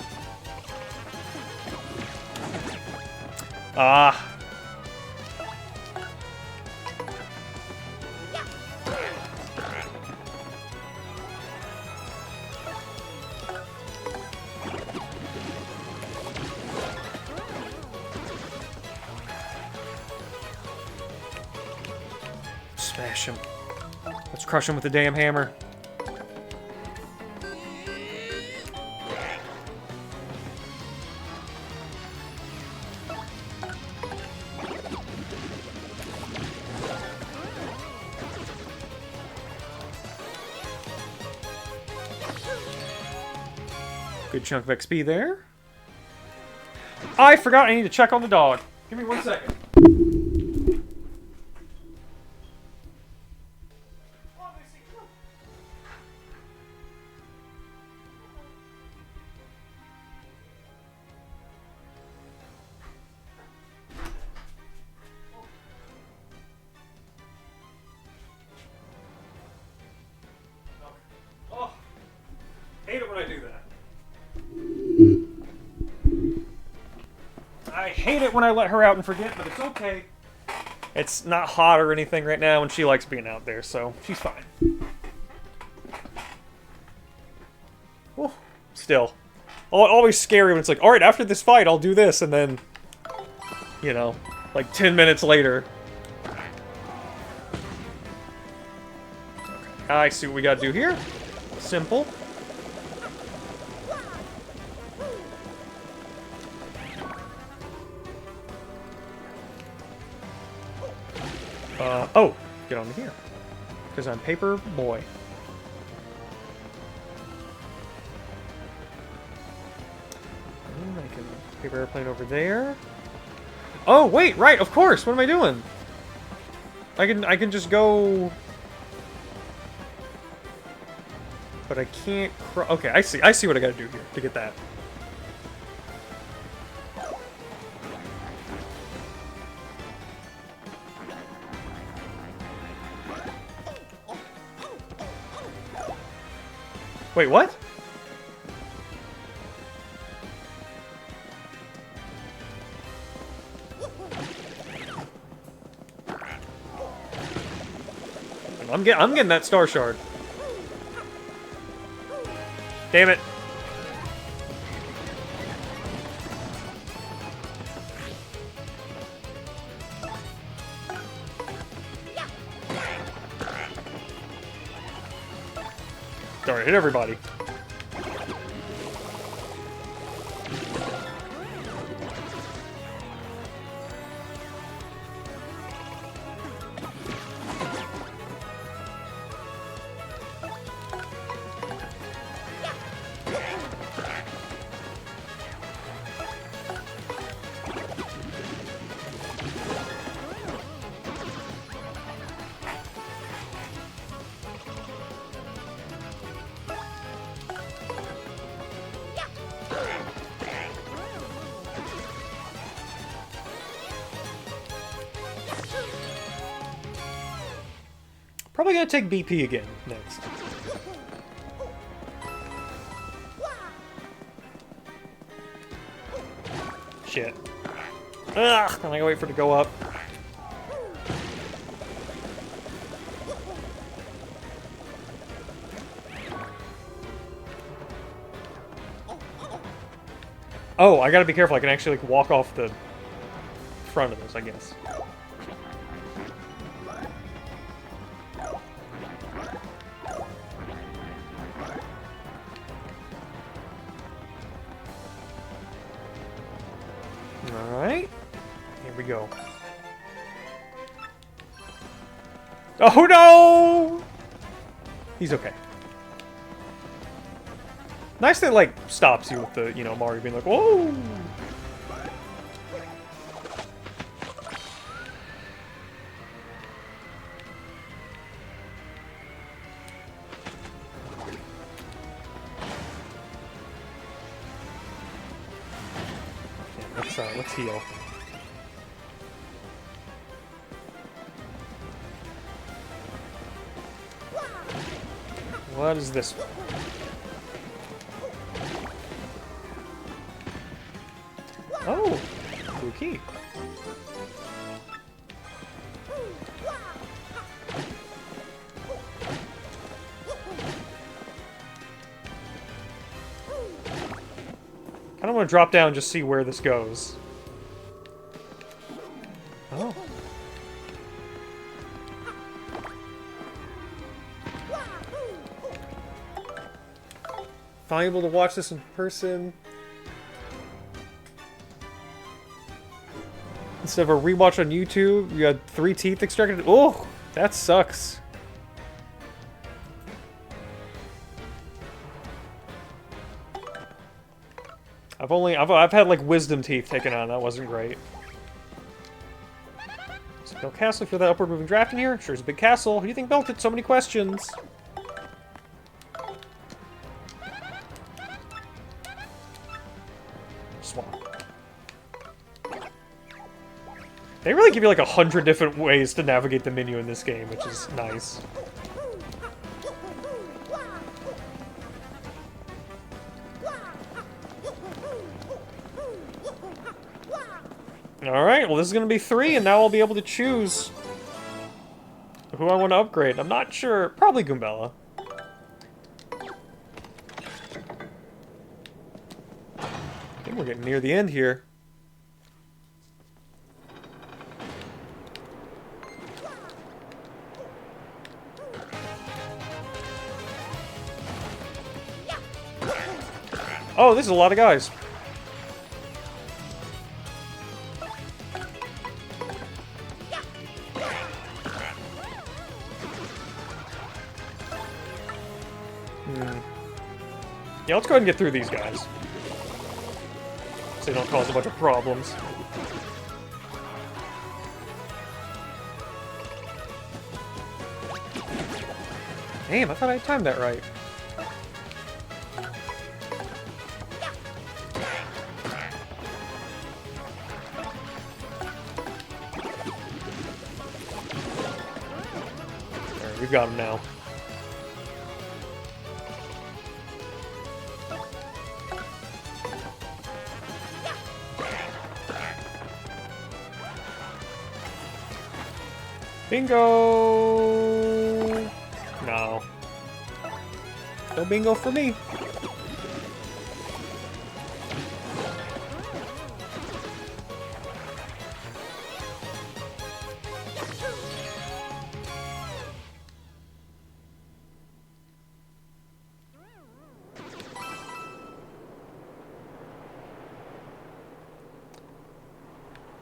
Ah. Smash him. Let's crush him with the damn hammer. Good chunk of XP there. I forgot I need to check on the dog. Give me 1 second. Oh, hate it when I do that. I hate it when I let her out and forget, but it's okay. It's not hot or anything right now, and she likes being out there, so she's fine. Ooh, still. Always scary when it's like, alright, after this fight, I'll do this, and then, you know, like 10 minutes later. Okay, I see what we gotta do here. Simple. Oh, get on here. Because I'm Paper Boy. I can paper airplane over there. Oh, wait, right, of course. What am I doing? I can just go. But I can't. Okay, I see what I gotta do here to get that. Wait, what? I'm getting that star shard. Damn it. Sorry, hit everybody. Probably gonna take BP again next. Shit. Ugh, I'm gonna wait for it to go up. Oh, I gotta be careful. I can actually like walk off the front of this, I guess. Alright. Here we go. Oh no! He's okay. Nice that, like, stops you with the, you know, Mario being like, whoa! Yeah, let's heal. What is this one? Oh! Ooh, key. I don't want to drop down and just see where this goes. Oh. Finally able to watch this in person. Instead of a rewatch on YouTube, you had 3 teeth extracted. Oh, that sucks. I've had like wisdom teeth taken out. That wasn't great. No castle, feel that upward moving draft in here? Sure is a big castle. Who do you think built it? So many questions. Swamp. They really give you like 100 different ways to navigate the menu in this game, which is nice. Alright, well this is going to be 3, and now I'll be able to choose who I want to upgrade. I'm not sure. Probably Goombella. I think we're getting near the end here. Oh, this is a lot of guys. Yeah, let's go ahead and get through these guys. So they don't cause a bunch of problems. Damn, I thought I timed that right. Alright, we've got him now. Bingo! No. No bingo for me.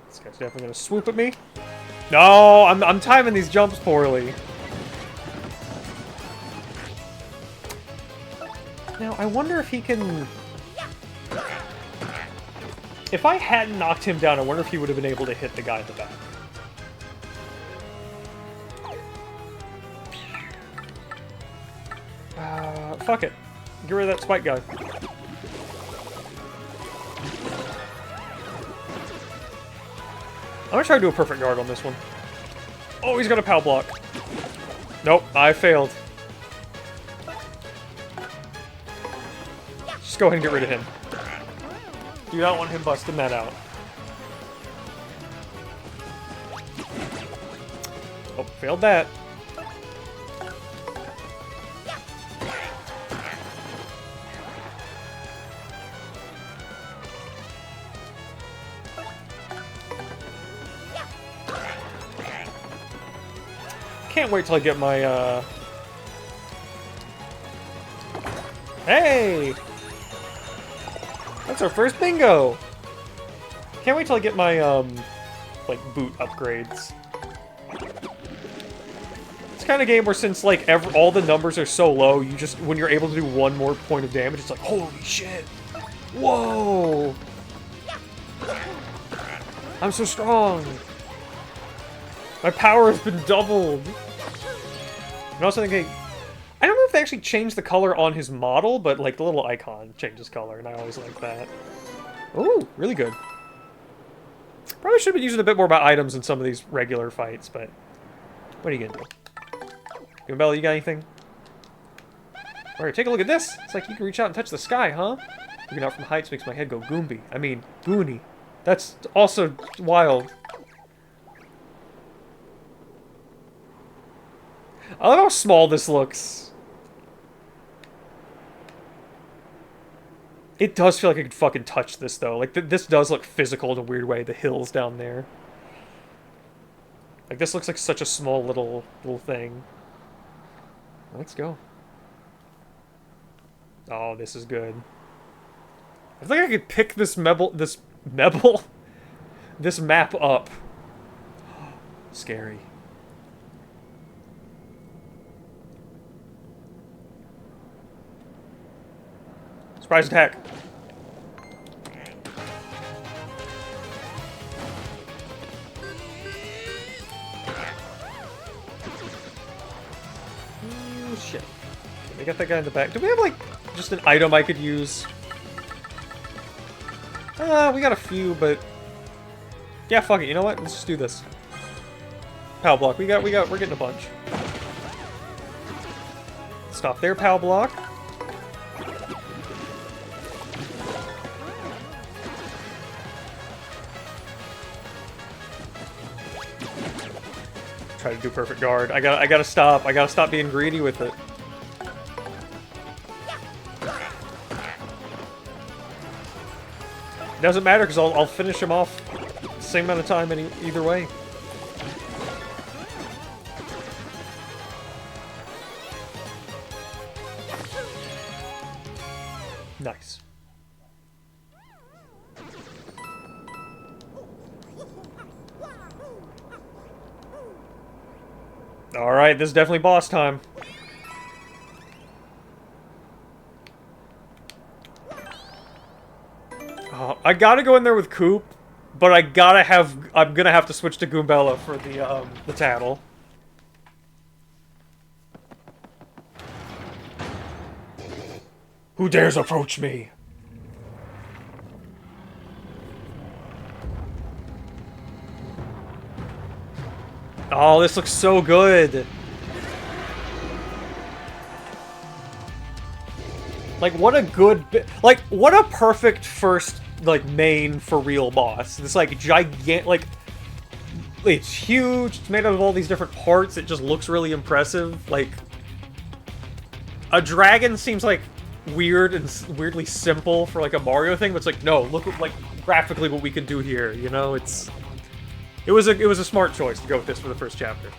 This guy's definitely gonna swoop at me. No, I'm timing these jumps poorly. Now, I wonder if he can... If I hadn't knocked him down, I wonder if he would have been able to hit the guy in the back. Fuck it. Get rid of that spike guy. I'm gonna try to do a perfect guard on this one. Oh, he's got a POW block. Nope, I failed. Just go ahead and get rid of him. Do not want him busting that out. Oh, failed that. Can't wait till I get my, Hey! That's our first bingo! Can't wait till I get my, like, boot upgrades. It's kind of game where since, like, all the numbers are so low, you just, when you're able to do one more point of damage, it's like, holy shit! Whoa! I'm so strong! My power has been doubled! I'm also thinking, I don't know if they actually changed the color on his model, but like the little icon changes color, and I always like that. Ooh, really good. Probably should have been using a bit more about items in some of these regular fights, but what are you gonna do? Goombella, you got anything? Alright, take a look at this. It's like you can reach out and touch the sky, huh? Looking out from heights makes my head go Goomby. I mean, Goonie. That's also wild. I love how small this looks. It does feel like I could fucking touch this, though. Like, this does look physical in a weird way, the hills down there. Like, this looks like such a small little thing. Let's go. Oh, this is good. I think I could pick this this map up. Scary. Surprise attack. Oh, shit. We got that guy in the back. Do we have, like, just an item I could use? We got a few, but... Yeah, fuck it. You know what? Let's just do this. Power block. We're getting a bunch. Stop there, power block. Try to do perfect guard. I gotta stop. I gotta stop being greedy with it. It doesn't matter because I'll finish him off the same amount of time either way. Nice. Alright, this is definitely boss time. I gotta go in there with Coop, but I'm gonna have to switch to Goombella for the tattle. Who dares approach me? Oh, this looks so good. Like, what a good... Like, what a perfect first, like, main for real boss. This, like, gigantic... Like, it's huge. It's made out of all these different parts. It just looks really impressive. Like, a dragon seems, like, weird and weirdly simple for, like, a Mario thing. But it's like, no, look at, like, graphically what we can do here, you know? It was a smart choice to go with this for the first chapter.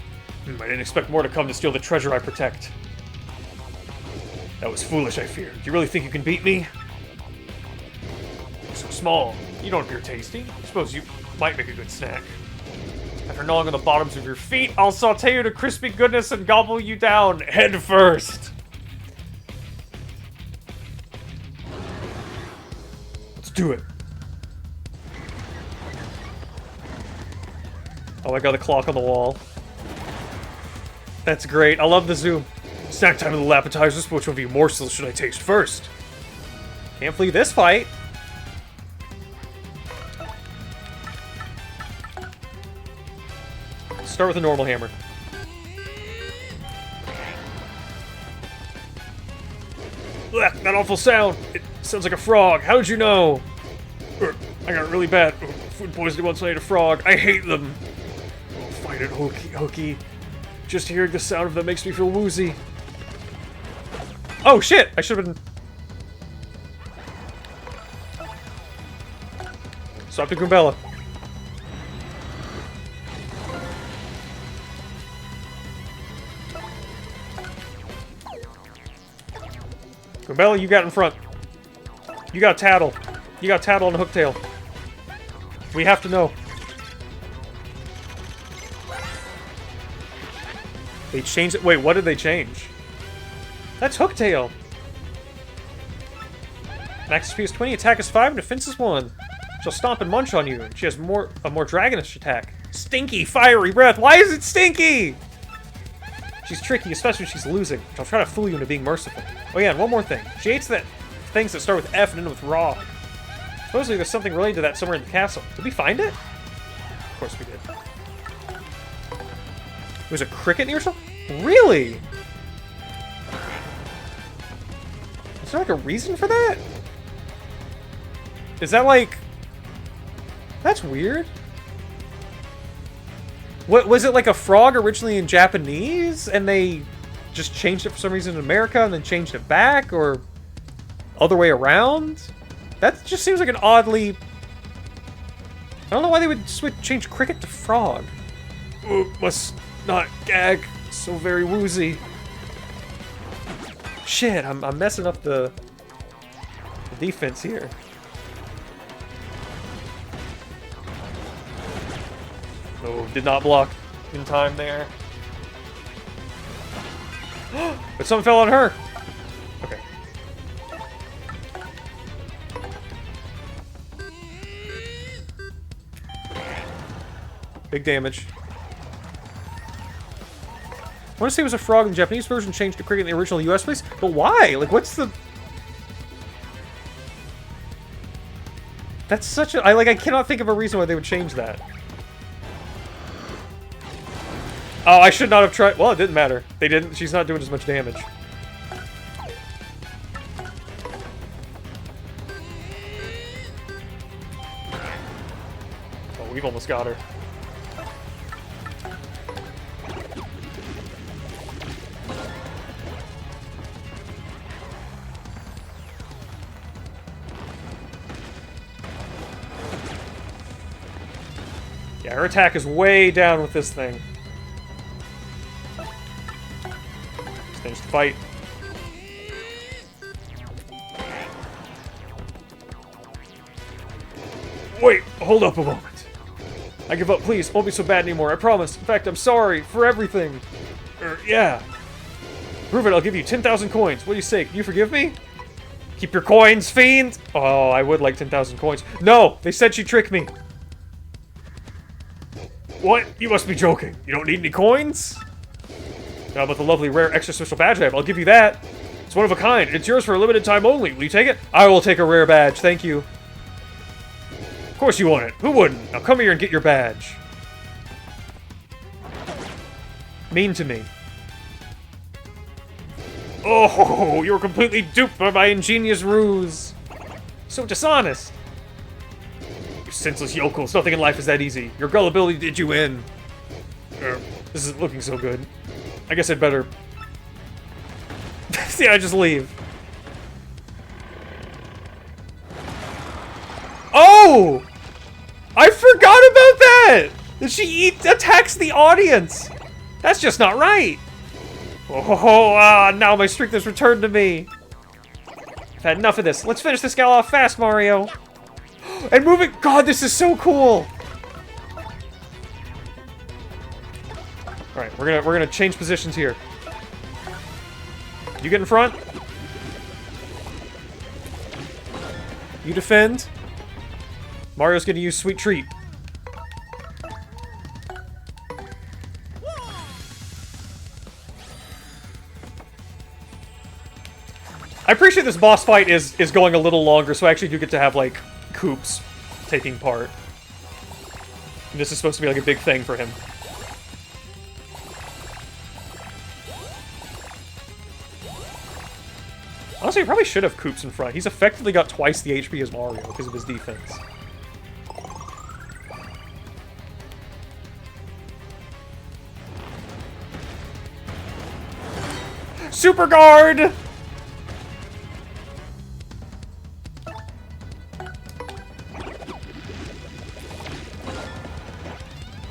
I didn't expect more to come to steal the treasure I protect. That was foolish, I fear. Do you really think you can beat me? You're so small. You don't appear tasty. I suppose you might make a good snack. After gnawing on the bottoms of your feet, I'll saute you to crispy goodness and gobble you down head first. Let's do it. Oh, I got a clock on the wall. That's great. I love the zoom. Snack time of the appetizers. Which of you morsels should I taste first? Can't flee this fight. Start with a normal hammer. Ugh, that awful sound. It sounds like a frog. How did you know? I got it really bad. Food poisoning once I ate a frog. I hate them. Oh, fight it, Hookie. Just hearing the sound of them makes me feel woozy. Oh shit! I should have been... Stop to Goombella. Goombella, you got in front. You got Tattle. You got Tattle and Hooktail. We have to know. They changed it. Wait, what did they change? That's Hooktail. Max SP is 20, attack is 5, and defense is 1. She'll stomp and munch on you, and she has a more dragonish attack. Stinky, fiery breath. Why is it stinky? She's tricky, especially when she's losing. She'll try to fool you into being merciful. Oh yeah, and one more thing. She hates things that start with F and end with raw. Supposedly there's something related to that somewhere in the castle. Did we find it? Of course we did. Was a cricket near something? Really? Is there like a reason for that? Is that like... That's weird. What was it, like a frog originally in Japanese and they just changed it for some reason in America and then changed it back, or other way around? That just seems like an oddly... I don't know why they would change cricket to frog. Ooh, must not gag. So very woozy. Shit, I'm messing up the defense here. Oh, did not block in time there. But something fell on her. Okay. Big damage. I want to say it was a frog in the Japanese version, changed to cricket in the original US place, but why? Like, what's the... That's such a... I cannot think of a reason why they would change that. Oh, I should not have tried... Well, it didn't matter. They didn't... She's not doing as much damage. Oh, we've almost got her. Yeah, her attack is way down with this thing. Just finish the fight. Wait, hold up a moment. I give up, please. Won't be so bad anymore, I promise. In fact, I'm sorry for everything. Yeah. Prove it, I'll give you 10,000 coins. What do you say? Can you forgive me? Keep your coins, fiend! Oh, I would like 10,000 coins. No! They said she'd trick me. What? You must be joking. You don't need any coins? How about the lovely rare extra special badge I have? I'll give you that. It's one of a kind. It's yours for a limited time only. Will you take it? I will take a rare badge. Thank you. Of course you want it. Who wouldn't? Now come here and get your badge. Mean to me. Oh, you were completely duped by my ingenious ruse. So dishonest. You senseless yokels. Nothing in life is that easy. Your gullibility did you in. This isn't looking so good. I guess I'd better... See, I just leave. Oh! I forgot about that! That she attacks the audience! That's just not right! Oh, now my strength has returned to me. I've had enough of this. Let's finish this gal off fast, Mario. And move it. God, this is so cool. All right, we're gonna change positions here. You get in front. You defend. Mario's gonna use Sweet Treat. I appreciate this boss fight is going a little longer, so I actually do get to have, like, Koops taking part. And this is supposed to be, like, a big thing for him. Honestly, I probably should have Koops in front. He's effectively got twice the HP as Mario because of his defense. Super Guard!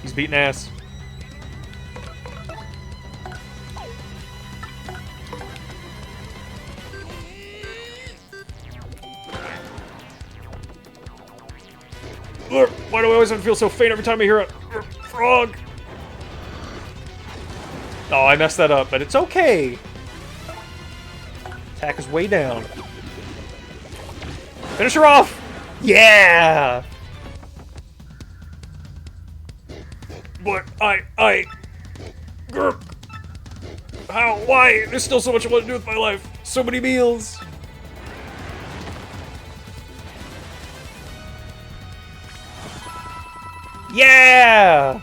He's beating ass. Why do I always have to feel so faint every time I hear a frog? Oh, I messed that up, but it's okay. Attack is way down. Finish her off! Yeah! But Grr. How? Why? There's still so much I want to do with my life. So many meals. Yeah!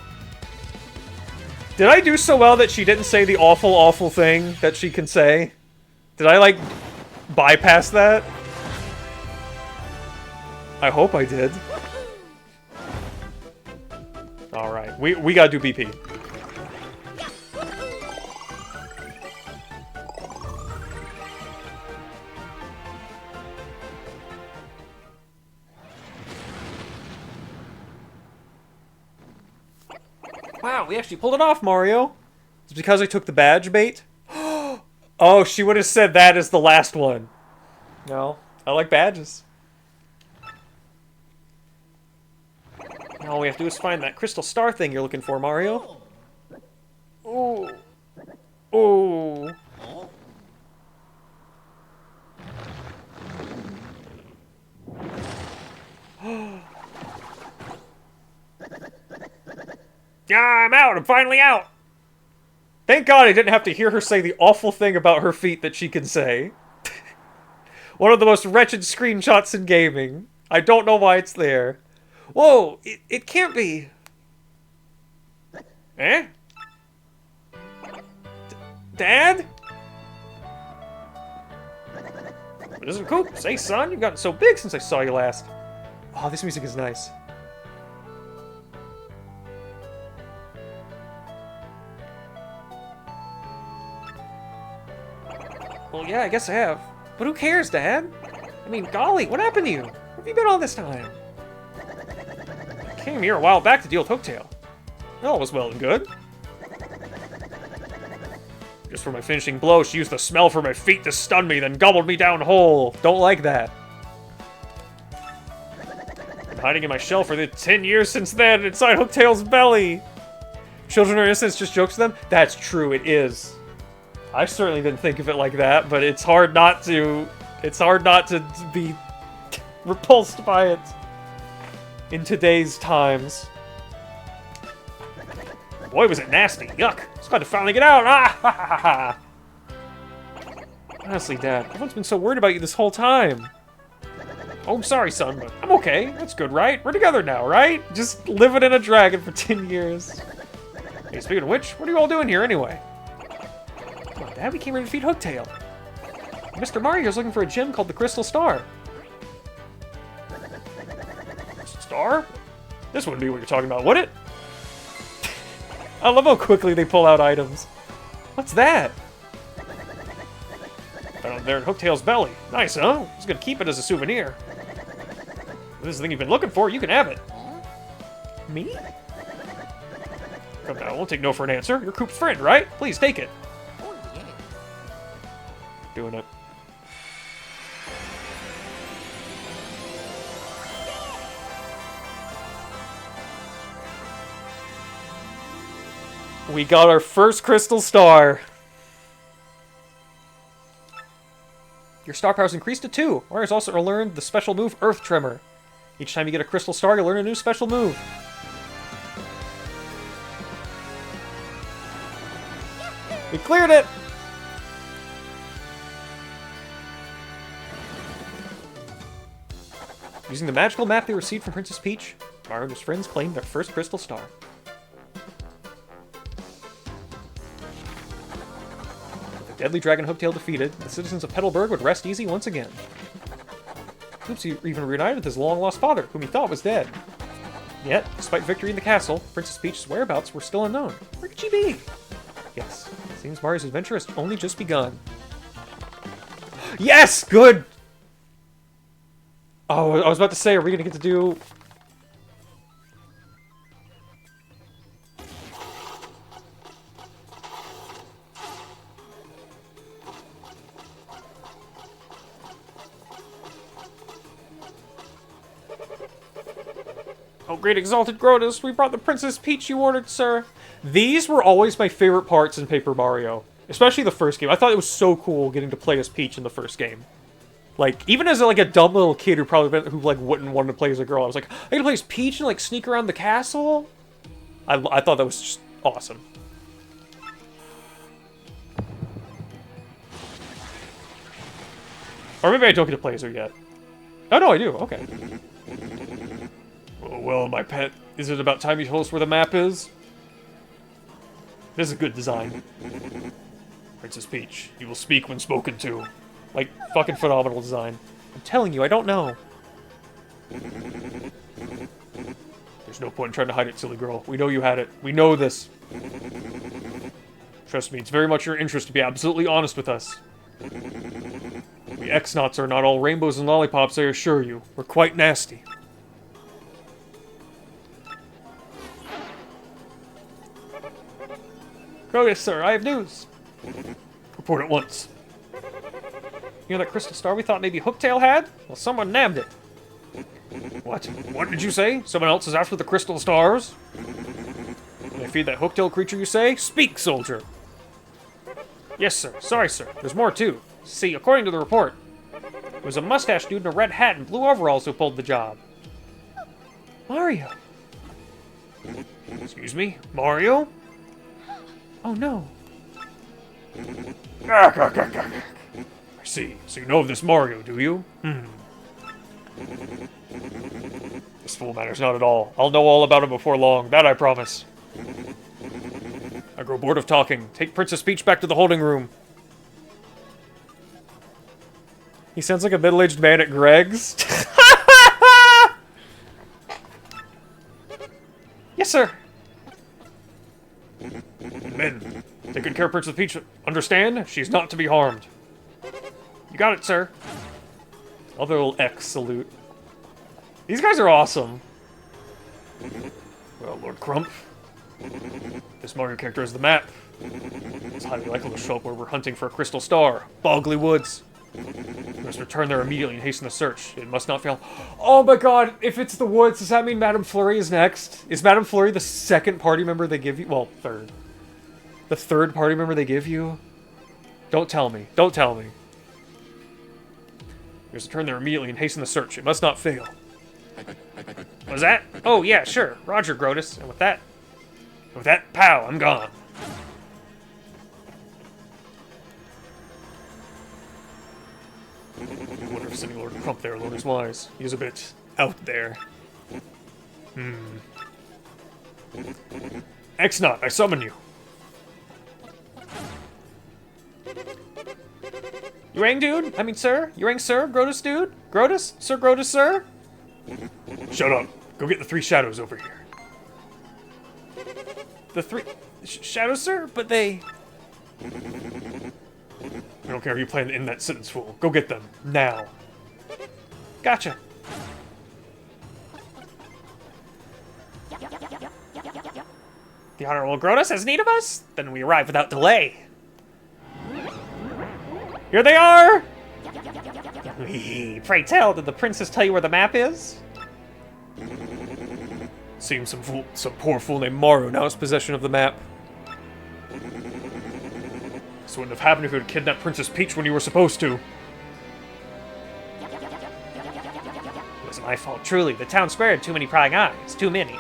Did I do so well that she didn't say the awful, awful thing that she can say? Did I, like, bypass that? I hope I did. We gotta do BP. Wow, we actually pulled it off, Mario. It's because I took the badge bait. Oh, she would have said that as the last one. No, I like badges. Now all we have to do is find that crystal star thing you're looking for, Mario. Ooh. Ooh. Yeah, I'm out. I'm finally out. Thank God I didn't have to hear her say the awful thing about her feet that she can say. One of the most wretched screenshots in gaming. I don't know why it's there. Whoa, it can't be. Eh? Dad? It isn't Koopa. Say, son, you've gotten so big since I saw you last. Oh, this music is nice. Well, yeah, I guess I have. But who cares, Dad? I mean, golly, what happened to you? Where have you been all this time? I came here a while back to deal with Hooktail. All was well and good. Just for my finishing blow, she used the smell from my feet to stun me, then gobbled me down whole. Don't like that. Been hiding in my shell for the 10 years since then, inside Hooktail's belly. Children are innocent, it's just jokes to them? That's true, it is. I certainly didn't think of it like that, but it's hard not to... It's hard not to be repulsed by it in today's times. Boy, was it nasty. Yuck. It's glad to finally get out. Ah, ha, ha, ha. Honestly, Dad, everyone's been so worried about you this whole time. Oh, I'm sorry, son, but I'm okay. That's good, right? We're together now, right? Just living in a dragon for 10 years. Hey, speaking of which, what are you all doing here anyway? Come on, Dad, we came here to feed Hooktail. Mr. Mario's looking for a gem called the Crystal Star. Star? This wouldn't be what you're talking about, would it? I love how quickly they pull out items. What's that? Found there in Hooktail's belly. Nice, huh? I was gonna keep it as a souvenir. If this is the thing you've been looking for, you can have it. Me? Come now, I won't take no for an answer. You're Coop's friend, right? Please, take it. Oh, yeah. Doing it. We got our first crystal star. Your star power's increased to 2. Warriors also learned the special move Earth Tremor. Each time you get a crystal star, you learn a new special move. We cleared it! Using the magical map they received from Princess Peach, Mario and his friends claimed their first crystal star. Deadly Dragon Hooktail defeated, the citizens of Petalburg would rest easy once again. Oops, he even reunited with his long-lost father, whom he thought was dead. Yet, despite victory in the castle, Princess Peach's whereabouts were still unknown. Where could she be? Yes, it seems Mario's adventure has only just begun. Yes! Good! Oh, I was about to say, are we gonna get to do... Oh, great exalted Grotus, we brought the Princess Peach you ordered, sir. These were always my favorite parts in Paper Mario. Especially the first game. I thought it was so cool getting to play as Peach in the first game. Like, even as like a dumb little kid who wouldn't want to play as a girl, I was like, I gotta play as Peach and like sneak around the castle? I thought that was just awesome. Or maybe I don't get to play as her yet. Oh no, I do, okay. Oh, well, my pet, is it about time you told us where the map is? This is a good design. Princess Peach, you will speak when spoken to. Like, fucking phenomenal design. I'm telling you, I don't know. There's There's no point in trying to hide it, silly girl. We know you had it. We know this. Trust me, it's very much your interest to be absolutely honest with us. We X-Nauts are not all rainbows and lollipops, I assure you. We're quite nasty. Oh yes, sir, I have news. Report at once. You know that crystal star we thought maybe Hooktail had? Well, someone nabbed it. What? What did you say? Someone else is after the crystal stars? Can I feed that Hooktail creature, you say? Speak, soldier! Yes, sir. Sorry, sir. There's more, too. See, according to the report, it was a mustache dude in a red hat and blue overalls who pulled the job. Mario! Excuse me? Mario? Oh, no. I see. So you know of this Mario, do you? This fool matters not at all. I'll know all about him before long. That I promise. I grow bored of talking. Take Princess Peach back to the holding room. He sounds like a middle-aged man at Greg's. Yes, sir. Men, take good care of Princess Peach. Understand? She's not to be harmed. You got it, sir. Another little X salute. These guys are awesome. Well, Lord Crump. This Mario character is the map. It's highly likely to show up where we're hunting for a crystal star. Bogley Woods. We must return there immediately and hasten the search. It must not fail. Oh my god, if it's the woods, does that mean Madame Flurrie is next? Is Madame Flurrie the second party member they give you? Well, third. The third party member they give you? Don't tell me. Don't tell me. We must return there immediately and hasten the search. It must not fail. What was that? Oh, yeah, sure. Roger, Grotus. And with that, pow, I'm gone. I wonder if sending Lord Crump there alone is wise. He's a bit out there. X-Naut, I summon you. You rang, dude? I mean, sir? You rang, sir? Grotus, dude? Grotus? Sir Grotus, sir? Shut up. Go get the three shadows over here. The three... shadows, sir? But they... I don't care if you plan to end that sentence, fool. Go get them. Now. Gotcha. The Honorable Grotus has need of us? Then we arrive without delay. Here they are! Pray tell, did the princess tell you where the map is? Seems some poor fool named Mario now has possession of the map. This wouldn't have happened if you had kidnapped Princess Peach when you were supposed to. It was my fault, truly. The town square had too many prying eyes. Too many.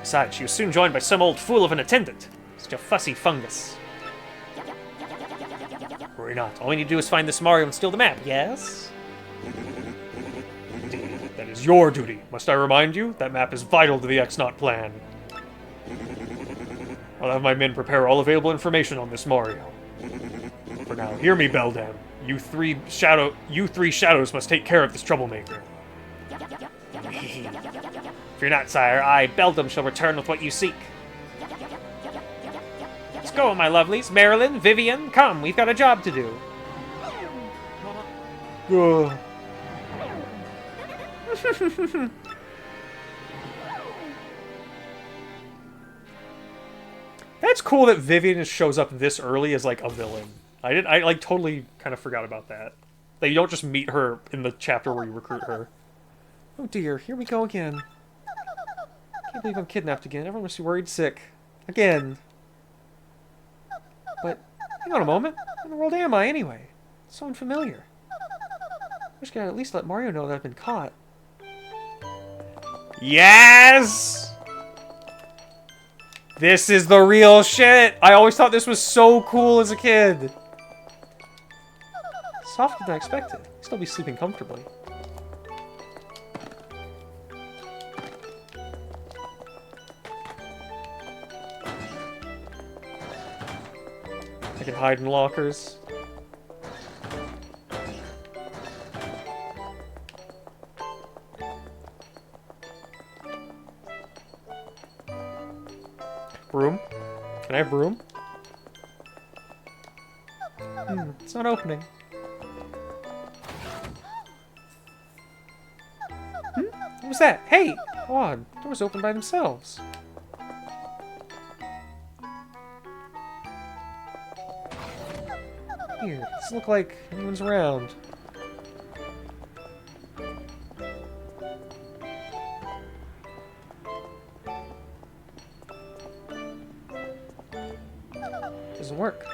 Besides, she was soon joined by some old fool of an attendant. Such a fussy fungus. Worry not. All we need to do is find this Mario and steal the map, yes? Indeed. That is your duty. Must I remind you? That map is vital to the X-Naut plan. I'll have my men prepare all available information on this Mario. For now, hear me, Beldam. You three shadows must take care of this troublemaker. Fear not, sire. I, Beldam, shall return with what you seek. Let's go, my lovelies. Marilyn, Vivian, come. We've got a job to do. That's cool that Vivian shows up this early as, like, a villain. I like, totally kind of forgot about that. That you don't just meet her in the chapter where you recruit her. Oh dear, here we go again. Can't believe I'm kidnapped again. Everyone must be worried sick. Again. But, hang on a moment. What in the world am I, anyway? It's so unfamiliar. I wish I could at least let Mario know that I've been caught. Yes! This is the real shit! I always thought this was so cool as a kid. Softer than I expected. I'll still be sleeping comfortably. I can hide in lockers. Broom? Can I have broom? It's not opening. What was that? Hey! Odd. Doors open by themselves. Here, doesn't look like anyone's around. Doesn't work.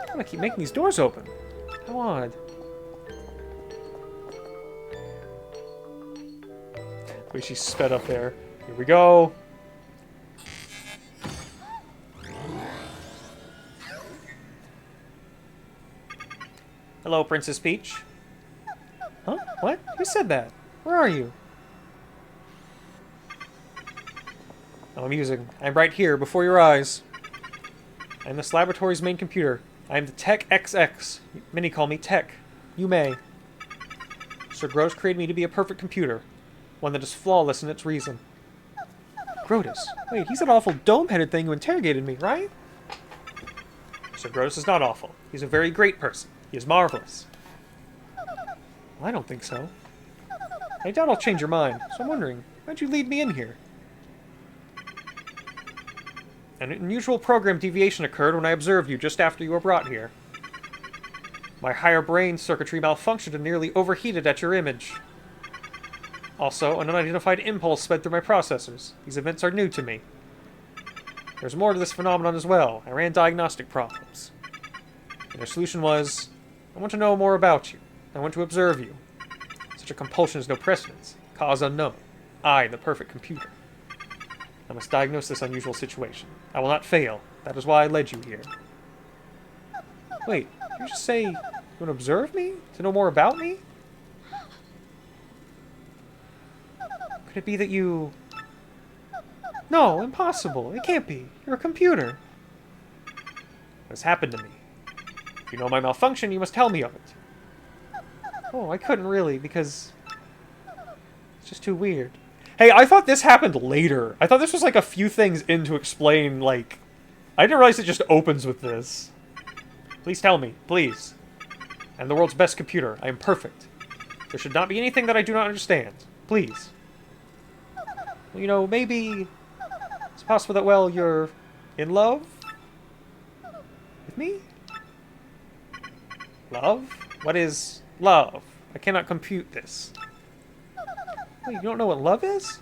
I'm gonna keep making these doors open. How odd. Wait, she sped up there. Here we go. Hello, Princess Peach. Huh? What? Who said that? Where are you? Oh, I'm using. I'm right here, before your eyes. I'm this laboratory's main computer. I am the Tech XX. Many call me Tech. You may. Sir Gross created me to be a perfect computer. One that is flawless in its reason. Grotus. Wait, he's that awful dome-headed thing who interrogated me, right? Sir Grotus is not awful. He's a very great person. He is marvelous. Well, I don't think so. I doubt I'll change your mind, so I'm wondering, why'd you lead me in here? An unusual program deviation occurred when I observed you just after you were brought here. My higher brain circuitry malfunctioned and nearly overheated at your image. Also, an unidentified impulse sped through my processors. These events are new to me. There's more to this phenomenon as well. I ran diagnostic problems. And their solution was, I want to know more about you. I want to observe you. Such a compulsion has no precedence. Cause unknown. I, the perfect computer. I must diagnose this unusual situation. I will not fail. That is why I led you here. Wait, did you just say you want to observe me? To know more about me? Could it be that you... No, impossible. It can't be. You're a computer. This happened to me. If you know my malfunction, you must tell me of it. Oh, I couldn't really, because... it's just too weird. Hey, I thought this happened later. I thought this was like a few things in to explain, like... I didn't realize it just opens with this. Please tell me, please. I'm the world's best computer. I am perfect. There should not be anything that I do not understand. Please. Well, you know, maybe... it's possible that, well, you're... in love? With me? Love? What is love? I cannot compute this. Wait, you don't know what love is?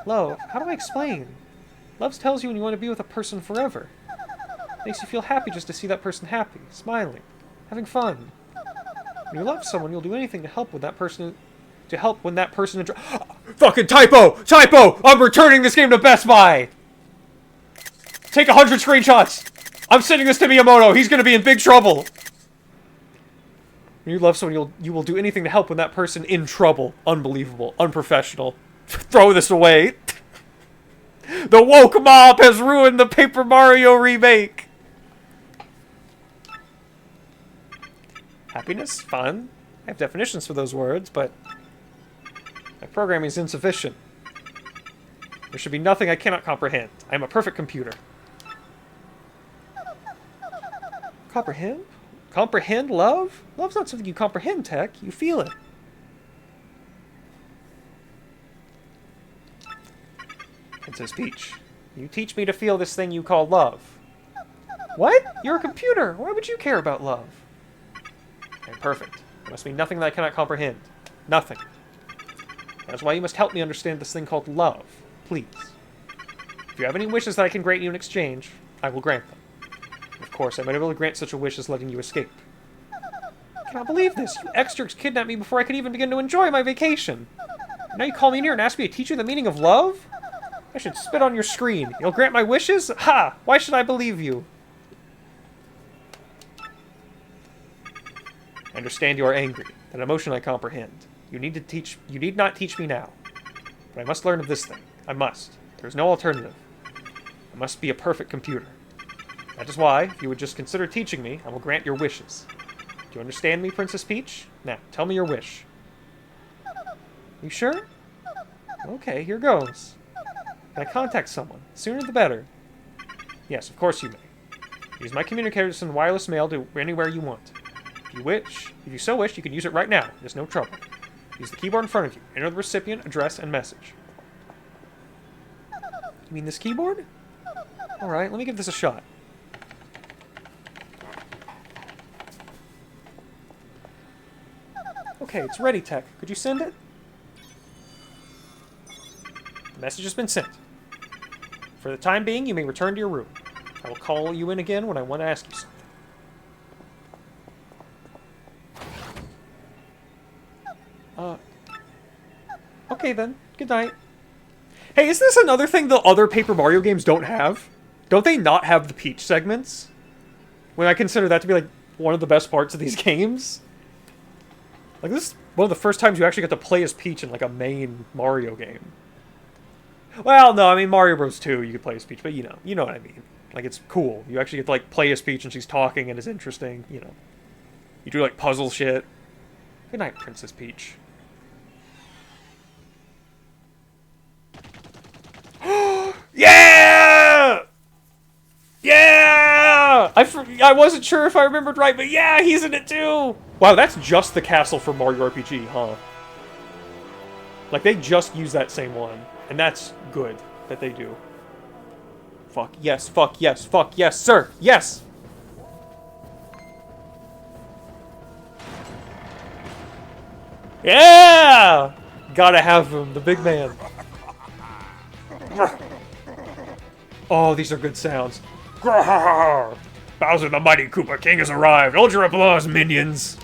Love? How do I explain? Love tells you when you want to be with a person forever. Makes you feel happy just to see that person happy, smiling, having fun. When you love someone, you'll do anything to help with that person... to help when that person... Fucking typo! Typo! I'm returning this game to Best Buy! Take 100 screenshots! I'm sending this to Miyamoto! He's gonna be in big trouble! When you love someone, you will do anything to help when that person in trouble. Unbelievable. Unprofessional. Throw this away. The woke mob has ruined the Paper Mario remake! Happiness? Fun. I have definitions for those words, but... my programming is insufficient. There should be nothing I cannot comprehend. I am a perfect computer. Comprehend? Comprehend love? Love's not something you comprehend, Tech. You feel it. Princess Peach, you teach me to feel this thing you call love. What? You're a computer. Why would you care about love? I'm perfect. There must be nothing that I cannot comprehend. Nothing. That's why you must help me understand this thing called love. Please. If you have any wishes that I can grant you in exchange, I will grant them. Of course, I might be able to grant such a wish as letting you escape. I cannot believe this. You extras kidnapped me before I could even begin to enjoy my vacation. And now you call me in here and ask me to teach you the meaning of love? I should spit on your screen. You'll grant my wishes? Ha! Why should I believe you? I understand you are angry. An emotion I comprehend. You need not teach me now. But I must learn of this thing. I must. There's no alternative. I must be a perfect computer. That is why, if you would just consider teaching me, I will grant your wishes. you understand me, Princess Peach? Now, tell me your wish. You sure? Okay, here goes. Can I contact someone? The sooner the better. Yes, of course you may. Use my communicator to send wireless mail to anywhere you want. If you so wish, you can use it right now. There's no trouble. Use the keyboard in front of you. Enter the recipient, address, and message. You mean this keyboard? Alright, let me give this a shot. Okay, it's ready, Tech. Could you send it? The message has been sent. For the time being, you may return to your room. I will call you in again when I want to ask you something. Okay then. Good night. Hey, is this another thing the other Paper Mario games don't have? Don't they not have the Peach segments? When I consider that to be, like, one of the best parts of these games. Like, this is one of the first times you actually get to play as Peach in, like, a main Mario game. Well, no, I mean, Mario Bros. 2, you could play as Peach, but you know what I mean. Like, it's cool. You actually get to, like, play as Peach and she's talking and it's interesting, you know. You do, like, puzzle shit. Good night, Princess Peach. Yeah! Yeah! I wasn't sure if I remembered right, but yeah, he's in it too! Wow, that's just the castle for Mario RPG, huh? Like, they just use that same one. And that's good that they do. Fuck yes, fuck yes, fuck yes, sir! Yes! Yeah! Gotta have him, the big man. Oh, these are good sounds. Bowser the Mighty Koopa King has arrived. Hold your applause, minions.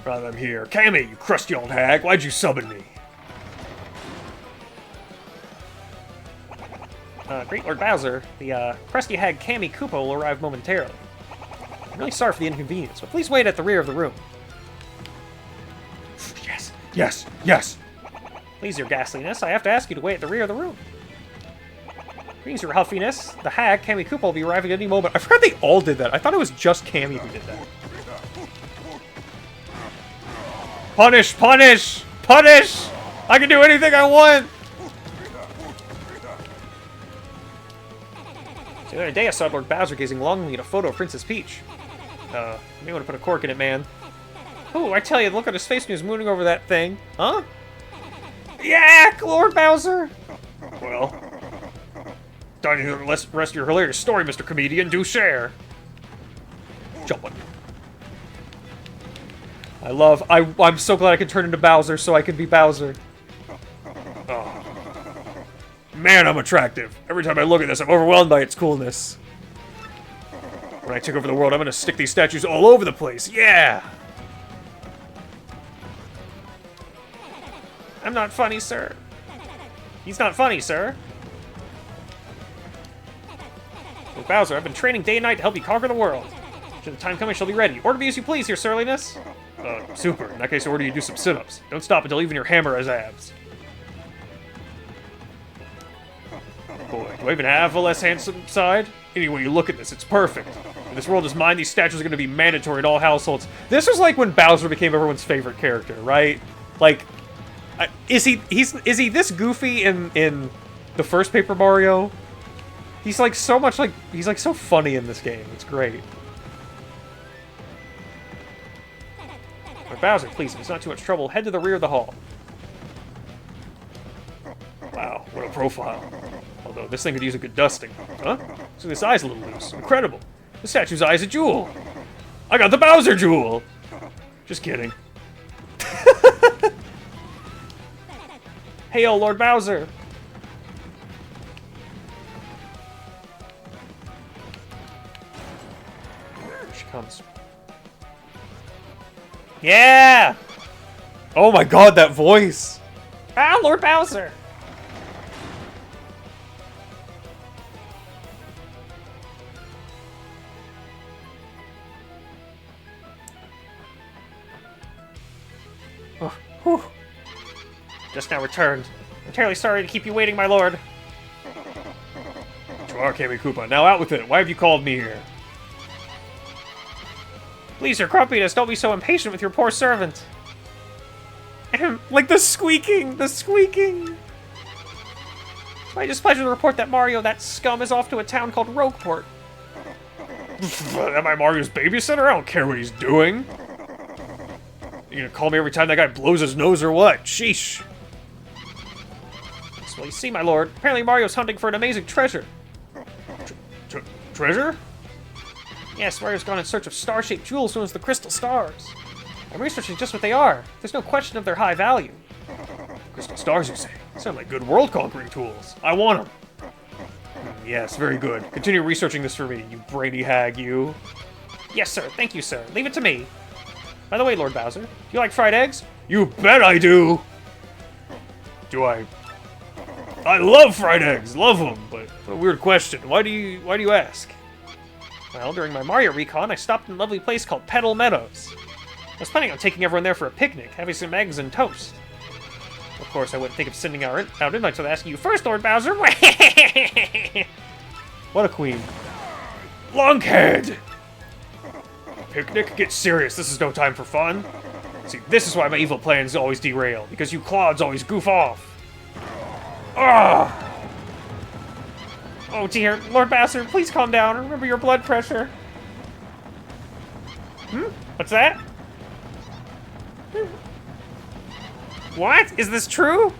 Rather I'm here. Cammy, you crusty old hag. Why'd you summon me? Great Lord Bowser, the crusty hag Cammy Koopa will arrive momentarily. I'm really sorry for the inconvenience, but please wait at the rear of the room. Yes, yes, yes! Please, your ghastliness, I have to ask you to wait at the rear of the room. Greetings, your huffiness. The hag, Cammy Koopa, will be arriving at any moment. I forgot they all did that. I thought it was just Cammy who did that. Punish! Punish! Punish! I can do anything I want! So the other day I saw Lord Bowser gazing longingly at a photo of Princess Peach. You may want to put a cork in it, man. Oh, I tell you, look at his face when he was moving over that thing. Huh? Yeah, Lord Bowser! Well, don't you hear the rest of your hilarious story, Mr. Comedian. Do share. Jumping. I'm so glad I can turn into Bowser so I can be Bowser. Oh. Man, I'm attractive. Every time I look at this, I'm overwhelmed by its coolness. When I take over the world, I'm gonna stick these statues all over the place. Yeah! I'm not funny, sir. He's not funny, sir. Well, Bowser, I've been training day and night to help you conquer the world. Should the time come, I shall be ready. Order me as you please, your surliness. Super. In that case, I order you to do some sit-ups. Don't stop until even your hammer has abs. Boy, do I even have a less handsome side? Anyway, you look at this, it's perfect. When this world is mine, these statues are going to be mandatory in all households. This was like when Bowser became everyone's favorite character, right? Like, is he this goofy in the first Paper Mario? He's like so much like, he's like so funny in this game. It's great. But Bowser, please, if it's not too much trouble, head to the rear of the hall. Wow, what a profile. Although this thing could use a good dusting. Huh? So this eye's a little loose. Incredible. The statue's eye is a jewel. I got the Bowser jewel. Just kidding. Hey, Lord Bowser. Here she comes. Yeah! Oh my god, that voice! Ah, Lord Bowser! Oh, whew. Just now returned. I'm terribly sorry to keep you waiting, my lord. You are Cammy Koopa. Now out with it. Why have you called me here? Please, your grumpiness, don't be so impatient with your poor servant. Like the squeaking, the squeaking. My displeasure to report that Mario, that scum, is off to a town called Rogueport. Am I Mario's babysitter? I don't care what he's doing. You gonna call me every time that guy blows his nose or what? Sheesh. Well, you see, my lord, apparently Mario's hunting for an amazing treasure. Treasure? Yes, Mario's gone in search of star-shaped jewels known as the crystal stars. I'm researching just what they are. There's no question of their high value. Crystal stars, you say? Sound like good world-conquering tools. I want them. Yes, very good. Continue researching this for me, you brainy hag, you. Yes, sir. Thank you, sir. Leave it to me. By the way, Lord Bowser, do you like fried eggs? You bet I do! Do I? I love fried eggs, love them, but what a weird question. Why do you ask? Well, during my Mario recon, I stopped in a lovely place called Petal Meadows. I was planning on taking everyone there for a picnic, having some eggs and toast. Of course, I wouldn't think of sending out invites without asking you first, Lord Bowser. What a queen. Lunkhead! Picnic? Get serious, this is no time for fun. See, this is why my evil plans always derail, because you clods always goof off. Ugh! Oh dear, Lord Bowser, please calm down. Remember your blood pressure. What's that? What? Is this true?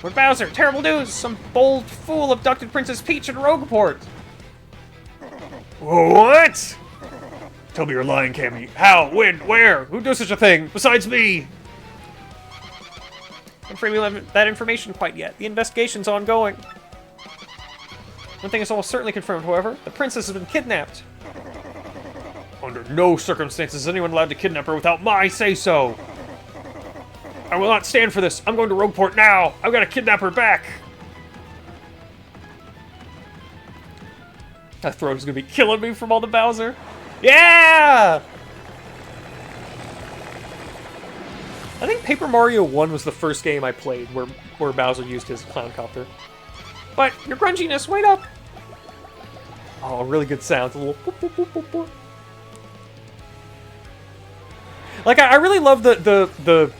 Lord Bowser, terrible news! Some bold fool abducted Princess Peach in Rogueport. What? Tell me you're lying, Cammy. How? When? Where? Who does such a thing? Besides me? I'm afraid we don't have that information quite yet. The investigation's ongoing. One thing is almost certainly confirmed, however. The princess has been kidnapped. Under no circumstances is anyone allowed to kidnap her without my say-so. I will not stand for this. I'm going to Rogueport now. I've got to kidnap her back. That throat is going to be killing me from all the Bowser. Yeah! I think Paper Mario 1 was the first game I played where Bowser used his clown copter. But your grunginess, wait up! Oh, really good sounds. A little boop, boop, boop, boop, boop. Like, I really love the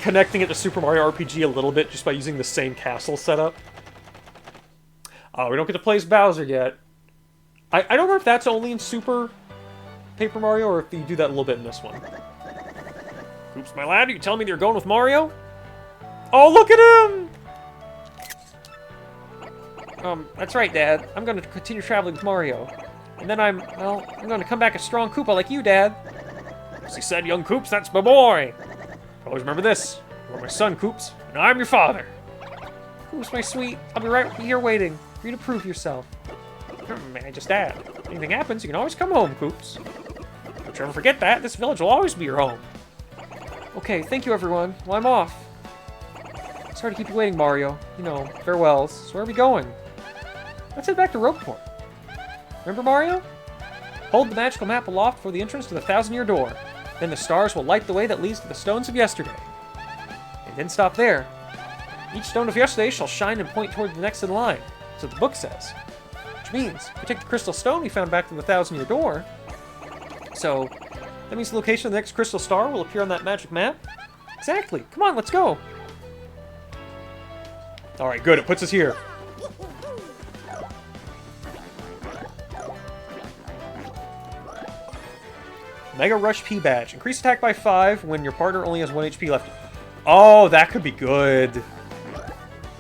connecting it to Super Mario RPG a little bit just by using the same castle setup. Oh, we don't get to play as Bowser yet. I don't remember if that's only in Super Paper Mario or if you do that a little bit in this one. Oops, my lad, are you telling me you're going with Mario? Oh, look at him! That's right, Dad. I'm going to continue traveling with Mario. And then I'm going to come back a strong Koopa like you, Dad. As he said, young Koops, that's my boy. Always remember this. You're my son, Koops, and I'm your father. Koops, my sweet, I'll be right here waiting for you to prove yourself. May I just add, if anything happens, you can always come home, Koops. Don't you ever forget that. This village will always be your home. Okay, thank you, everyone. Well, I'm off. Sorry to keep you waiting, Mario. You know, farewells. So where are we going? Let's head back to Rogueport. Remember, Mario? Hold the magical map aloft for the entrance to the 1,000-year door. Then the stars will light the way that leads to the stones of yesterday. And then stop there. Each stone of yesterday shall shine and point toward the next in line. So the book says. Which means, if we take the crystal stone we found back to the 1,000-year door... So, that means the location of the next crystal star will appear on that magic map? Exactly. Come on, let's go. Alright, good. It puts us here. Mega Rush P badge. Increase attack by 5 when your partner only has 1 HP left. Oh, that could be good.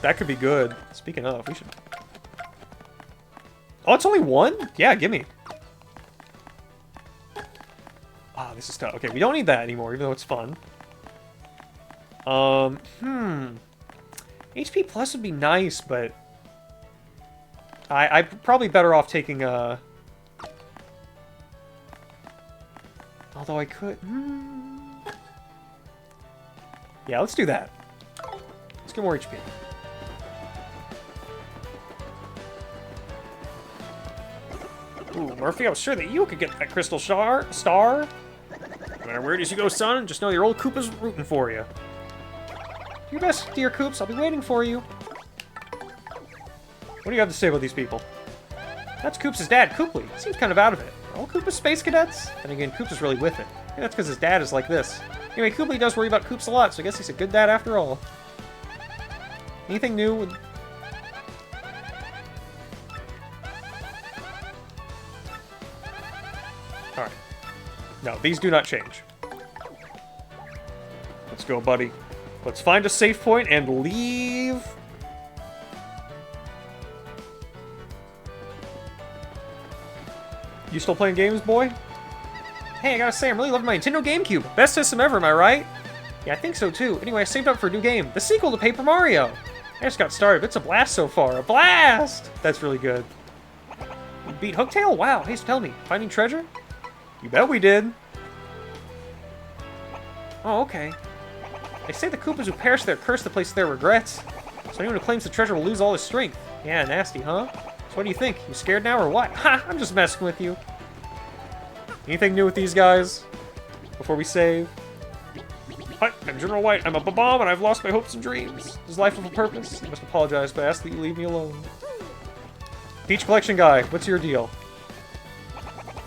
That could be good. Speaking of, we should... Oh, it's only 1? Yeah, gimme. Ah, this is tough. Okay, we don't need that anymore, even though it's fun. HP plus would be nice, but... I'm probably better off taking, Although I could... Yeah, let's do that. Let's get more HP. Ooh, Murphy, I was sure that you could get that crystal star. No matter where it is you go, son, just know your old Koopa's rooting for you. Do your best, dear Koops. I'll be waiting for you. What do you have to say about these people? That's Koopa's dad, Kooply. Seems kind of out of it. All Koopa's space cadets? And again, Koopa's really with it. Maybe that's because his dad is like this. Anyway, Kooply does worry about Koops a lot, so I guess he's a good dad after all. Anything new with... Alright. No, these do not change. Let's go, buddy. Let's find a safe point and leave. You still playing games, boy? Hey, I gotta say, I'm really loving my Nintendo GameCube. Best system ever, am I right? Yeah, I think so too. Anyway, I saved up for a new game. The sequel to Paper Mario. I just got started. It's a blast so far. A blast! That's really good. We beat Hooktail? Wow. Hey, so tell me, finding treasure? You bet we did. Oh, okay. They say the Koopas who perish there curse the place with their regrets. So anyone who claims the treasure will lose all his strength. Yeah, nasty, huh? So what do you think? You scared now or what? Ha! I'm just messing with you. Anything new with these guys? Before we save? Hi, I'm General White. I'm a bomb and I've lost my hopes and dreams. Does life have a purpose? I must apologize, but I ask that you leave me alone. Peach Collection Guy, what's your deal?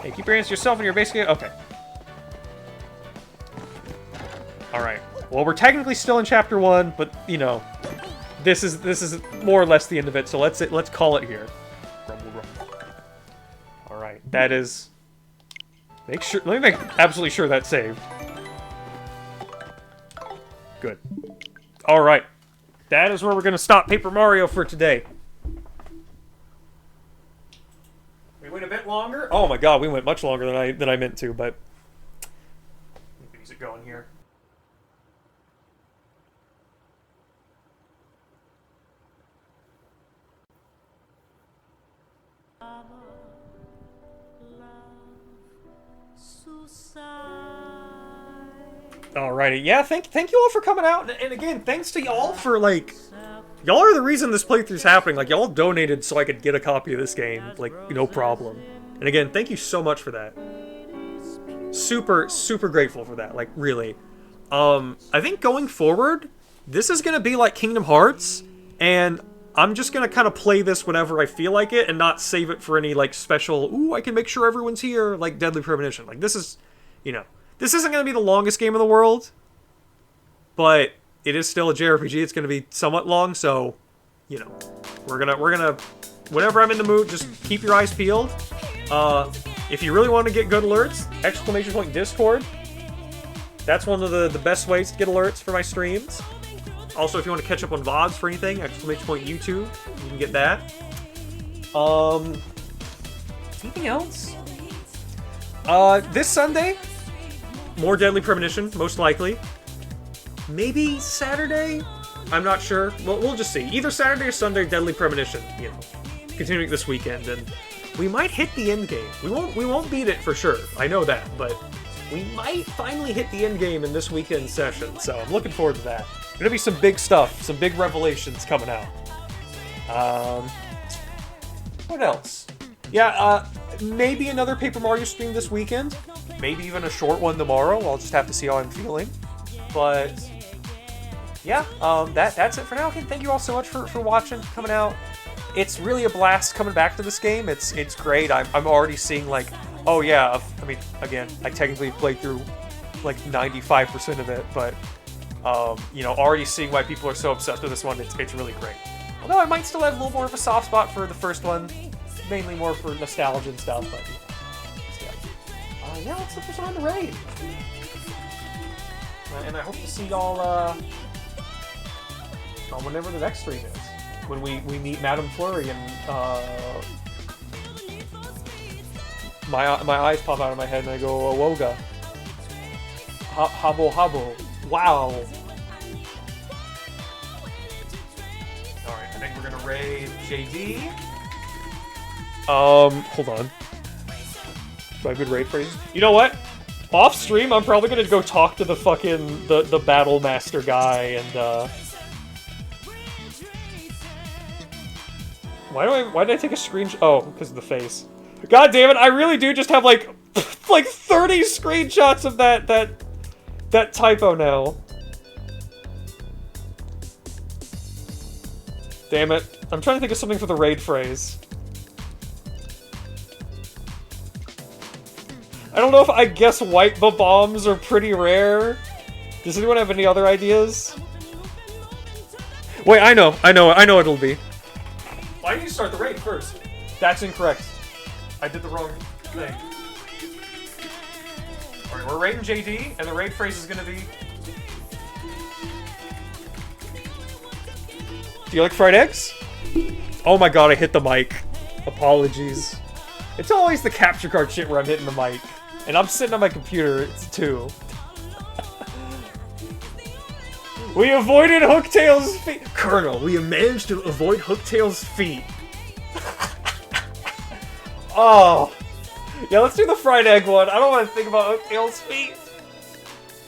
Hey, keep your hands to yourself and you're basically... Okay. Alright. Well, we're technically still in Chapter 1, but, you know, this is more or less the end of it, so let's call it here. Alright, that is... let me make absolutely sure that's saved. Good. Alright. That is where we're going to stop Paper Mario for today. We went a bit longer? Oh my god, we went much longer than I meant to, but... Keep the music going here. Alrighty, yeah, thank you all for coming out, and again, thanks to y'all for, like, y'all are the reason this playthrough's happening. Like, y'all donated so I could get a copy of this game, like, no problem. And again, thank you so much for that. Super, super grateful for that, like, really. I think going forward, this is gonna be like Kingdom Hearts, and I'm just gonna kind of play this whenever I feel like it, and not save it for any, like, special, ooh, I can make sure everyone's here, like Deadly Premonition. Like, this is, you know... This isn't going to be the longest game in the world, but it is still a JRPG. It's going to be somewhat long, so, you know, we're gonna, whenever I'm in the mood, just keep your eyes peeled. If you really want to get good alerts, !Discord. That's one of the best ways to get alerts for my streams. Also, if you want to catch up on VODs for anything, !YouTube, you can get that. Anything else? This Sunday... More Deadly Premonition, most likely. Maybe Saturday? I'm not sure. Well, we'll just see. Either Saturday or Sunday, Deadly Premonition. You know, continuing this weekend, and we might hit the end game. We won't beat it for sure. I know that, but we might finally hit the end game in this weekend session. So I'm looking forward to that. Gonna be some big stuff, some big revelations coming out. What else? Yeah, maybe another Paper Mario stream this weekend. Maybe even a short one tomorrow. I'll just have to see how I'm feeling. But yeah, that's it for now. Okay, thank you all so much for watching, coming out. It's really a blast coming back to this game. It's great. I'm already seeing, like, oh yeah, I mean, again, I technically played through like 95% of it, but you know, already seeing why people are so obsessed with this one. It's really great. Although I might still have a little more of a soft spot for the first one, mainly more for nostalgia and stuff, but yeah, let's look for some on the raid. And I hope to see y'all whenever the next stream is. When we meet Madame Flurrie and my eyes pop out of my head and I go, Awoga. Habo habo. Wow. Alright, I think we're gonna raid JD. Hold on. My good raid phrase. You know what? Off stream, I'm probably gonna go talk to the fucking the battle master guy and why did I take a screenshot? Oh, because of the face. God damn it! I really do just have like 30 screenshots of that typo now. Damn it! I'm trying to think of something for the raid phrase. I don't know if I guess white bombs are pretty rare. Does anyone have any other ideas? Wait, I know what it'll be. Why did you start the raid first? That's incorrect. I did the wrong thing. Alright, we're raiding JD, and the raid phrase is gonna be... Do you like fried eggs? Oh my god, I hit the mic. Apologies. It's always the capture card shit where I'm hitting the mic. And I'm sitting on my computer, it's 2. We avoided Hooktail's feet! Colonel, we have managed to avoid Hooktail's feet. Oh. Yeah, let's do the fried egg one. I don't want to think about Hooktail's feet.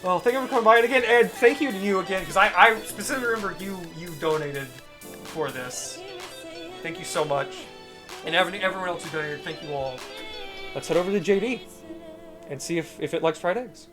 Well, thank you for coming by. And again, Ed, thank you to you again, because I specifically remember you donated for this. Thank you so much. And everyone else who donated, thank you all. Let's head over to JD and see if it likes fried eggs.